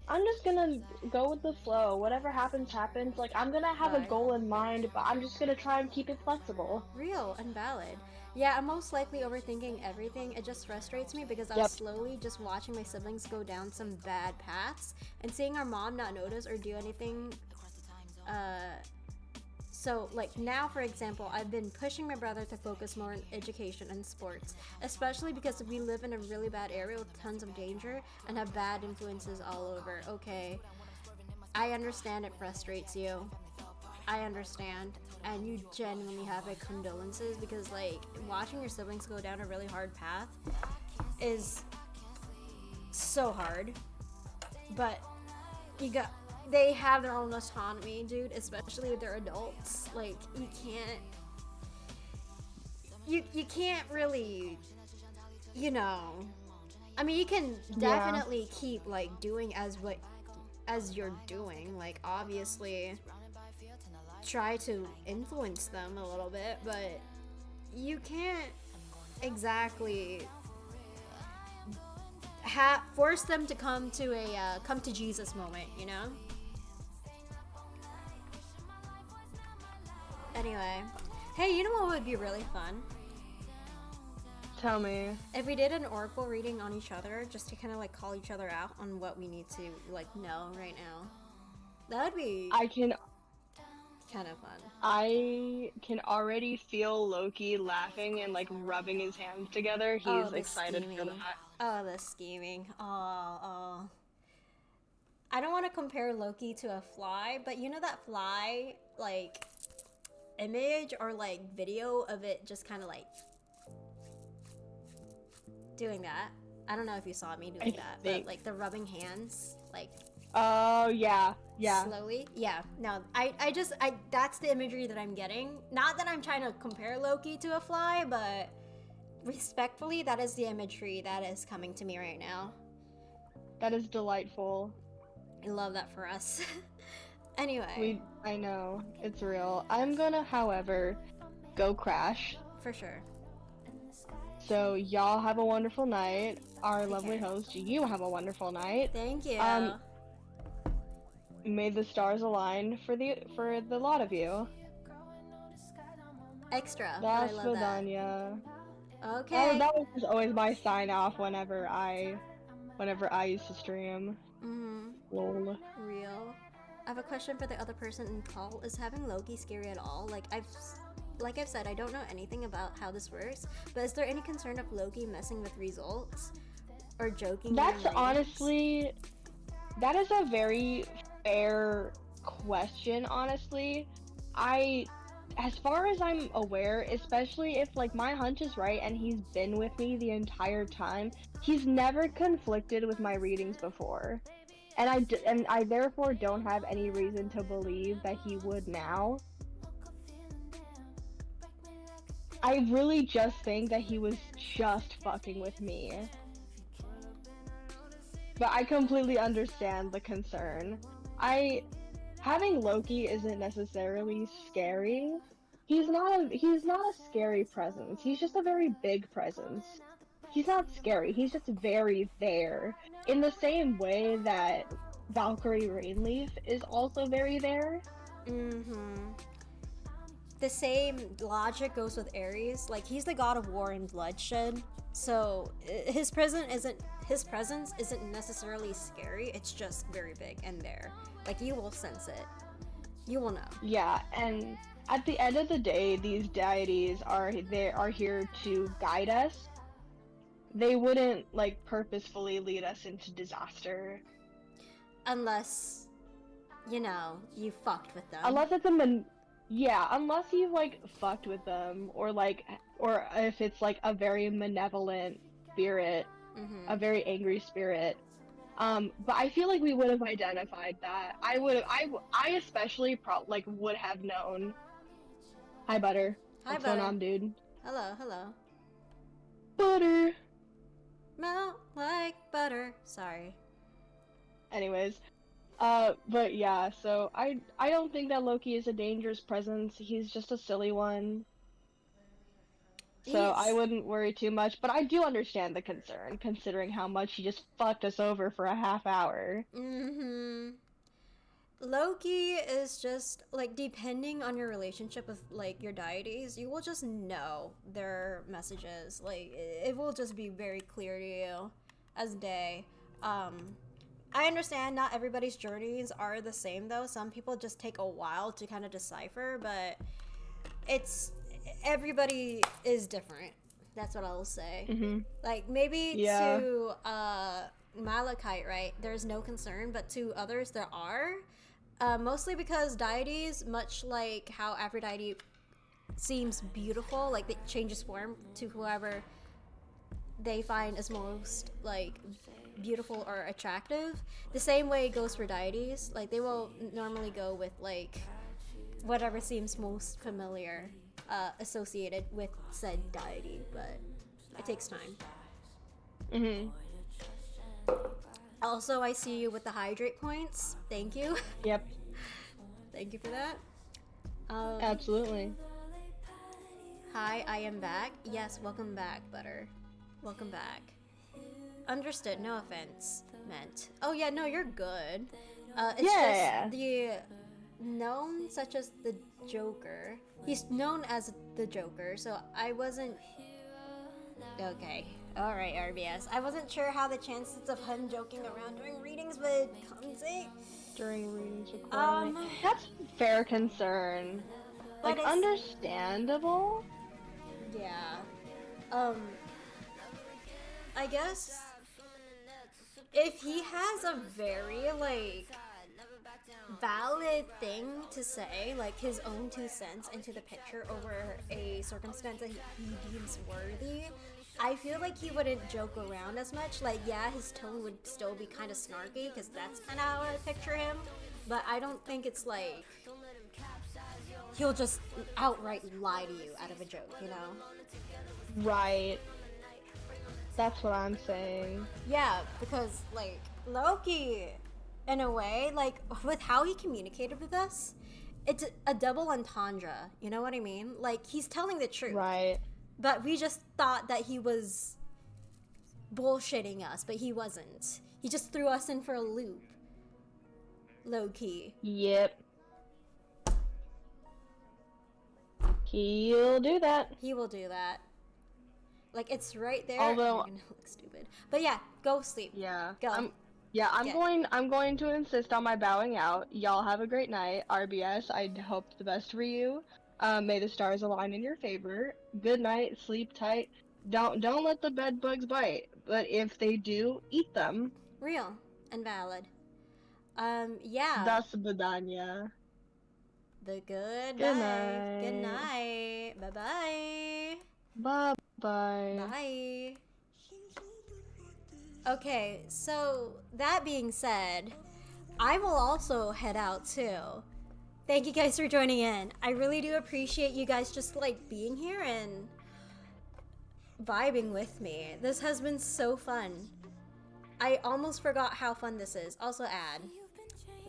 I'm just gonna go with the flow. Whatever happens, happens. Like, I'm gonna have a Right. goal in mind, but I'm just gonna try and keep it flexible. Real and valid. Yeah, I'm most likely overthinking everything. It just frustrates me because I'm Yep. slowly just watching my siblings go down some bad paths and seeing our mom not notice or do anything. So, like now, for example, I've been pushing my brother to focus more on education and sports, especially because we live in a really bad area with tons of danger and have bad influences all over. Okay, I understand it frustrates you. I understand, and you genuinely have my condolences because, like, watching your siblings go down a really hard path is so hard. But they have their own autonomy, dude, especially if they're adults. Like, you can't really, I mean, you can definitely keep, like, doing as you're doing, like, obviously try to influence them a little bit, but you can't exactly force them to come to a come to Jesus moment, you know? Anyway, hey, you know what would be really fun? Tell me. If we did an oracle reading on each other, just to kind of like call each other out on what we need to like know right now. That would be kind of fun. I can already feel Loki laughing and like rubbing his hands together. He's the excited for scheming. that. Oh, the scheming. Oh. I don't want to compare Loki to a fly, but you know that fly, like, image or like video of it just kind of like doing that. I don't know if you saw me doing that, but like the rubbing hands, like. Oh yeah. Slowly. Yeah. No, I that's the imagery that I'm getting. Not that I'm trying to compare Loki to a fly, but respectfully, that is the imagery that is coming to me right now. That is delightful. I love that for us. Anyway. I know, it's real. I'm gonna, however, go crash. For sure. So y'all have a wonderful night. Our Take lovely care. host, you have a wonderful night. Thank you. May the stars align for the lot of you. Extra. But I Das love that. Vidania. Okay. That was just always my sign off whenever I used to stream. Lol. Real. I have a question for the other person in call. Is having Loki scary at all? Like I've said, I don't know anything about how this works, but is there any concern of Loki messing with results or joking? That's honestly, that is a very fair question, honestly. As far as I'm aware, especially if like my hunch is right and he's been with me the entire time, he's never conflicted with my readings before. And I therefore don't have any reason to believe that he would now. I really just think that he was just fucking with me. But I completely understand the concern. Having Loki isn't necessarily scary. He's not a scary presence. He's just a very big presence. He's not scary. He's just very there. In the same way that Valkyrie Rainleaf is also very there. The same logic goes with Ares. Like, he's the god of war and bloodshed, so his presence isn't necessarily scary. It's just very big and there. Like, you will sense it. You will know. Yeah, and at the end of the day, these deities are here to guide us. They wouldn't like purposefully lead us into disaster. Unless, you fucked with them. Unless it's unless you like fucked with them, or if it's like a very malevolent spirit, a very angry spirit. But I feel like we would have identified that. I especially would have known. Hi, Butter. Hi, What's Butter. going on, dude? Hello. Butter. Melt like butter. Sorry. Anyways, but yeah, so I don't think that Loki is a dangerous presence. He's just a silly one. So I He's- wouldn't worry too much, but I do understand the concern, considering how much he just fucked us over for a half hour. Mm-hmm. Loki is just like, depending on your relationship with like your deities, you will just know their messages. Like it will just be very clear to you as day. I understand not everybody's journeys are the same though. Some people just take a while to kind of decipher, but everybody is different. That's what I'll say. Mm-hmm. Like maybe Yeah. to Malachite, right? There's no concern, but to others there are. Mostly because deities, much like how Aphrodite seems beautiful, like it changes form to whoever they find as most like beautiful or attractive. The same way it goes for deities. Like they will normally go with like whatever seems most familiar, associated with said deity, but it takes time. Mm-hmm. Also, I see you with the hydrate points. Thank you. Yep. Thank you for that. Absolutely. Hi, I am back. Yes, welcome back, Butter. Welcome back. Understood. No offense meant. Oh yeah, no, you're good. It's Yeah. just the known, such as the Joker. He's known as the Joker, so I wasn't. Okay. Alright, RBS. I wasn't sure how the chances of him joking around during readings would compensate. During readings recording. That's a fair concern. But Like, it's- understandable? Yeah. I guess if he has a very, like, valid thing to say, like his own 2 cents into the picture over a circumstance that he deems worthy, I feel like he wouldn't joke around as much. Like, yeah, his tone would still be kind of snarky, because that's kind of how I picture him, but I don't think it's like he'll just outright lie to you out of a joke, you know? Right. That's what I'm saying. Yeah, because, like, Loki, in a way, like, with how he communicated with us, it's a double entendre, you know what I mean? Like, he's telling the truth. Right. But we just thought that he was bullshitting us, but he wasn't. He just threw us in for a loop. Low-key. Yep. He'll do that. He will do that. Like, it's right there. Although- You're gonna look stupid. But yeah, go sleep. Yeah. Go. I'm Get- going to insist on my bowing out. Y'all have a great night. RBS, I hope the best for you. May the stars align in your favor. Good night, sleep tight. Don't let the bed bugs bite. But if they do, eat them. Real and valid. Yeah. Das Badanya. The good Good night. Good night. night. Bye-bye. Bye bye. Bye. Okay, so that being said, I will also head out too. Thank you guys for joining in. I really do appreciate you guys just like being here and vibing with me. This has been so fun. I almost forgot how fun this is. Also add.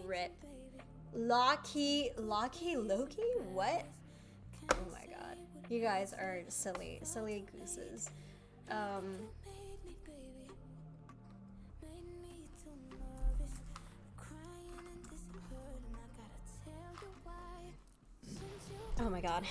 RIP. Loki? What? Oh my god. You guys are silly gooses. Oh my god.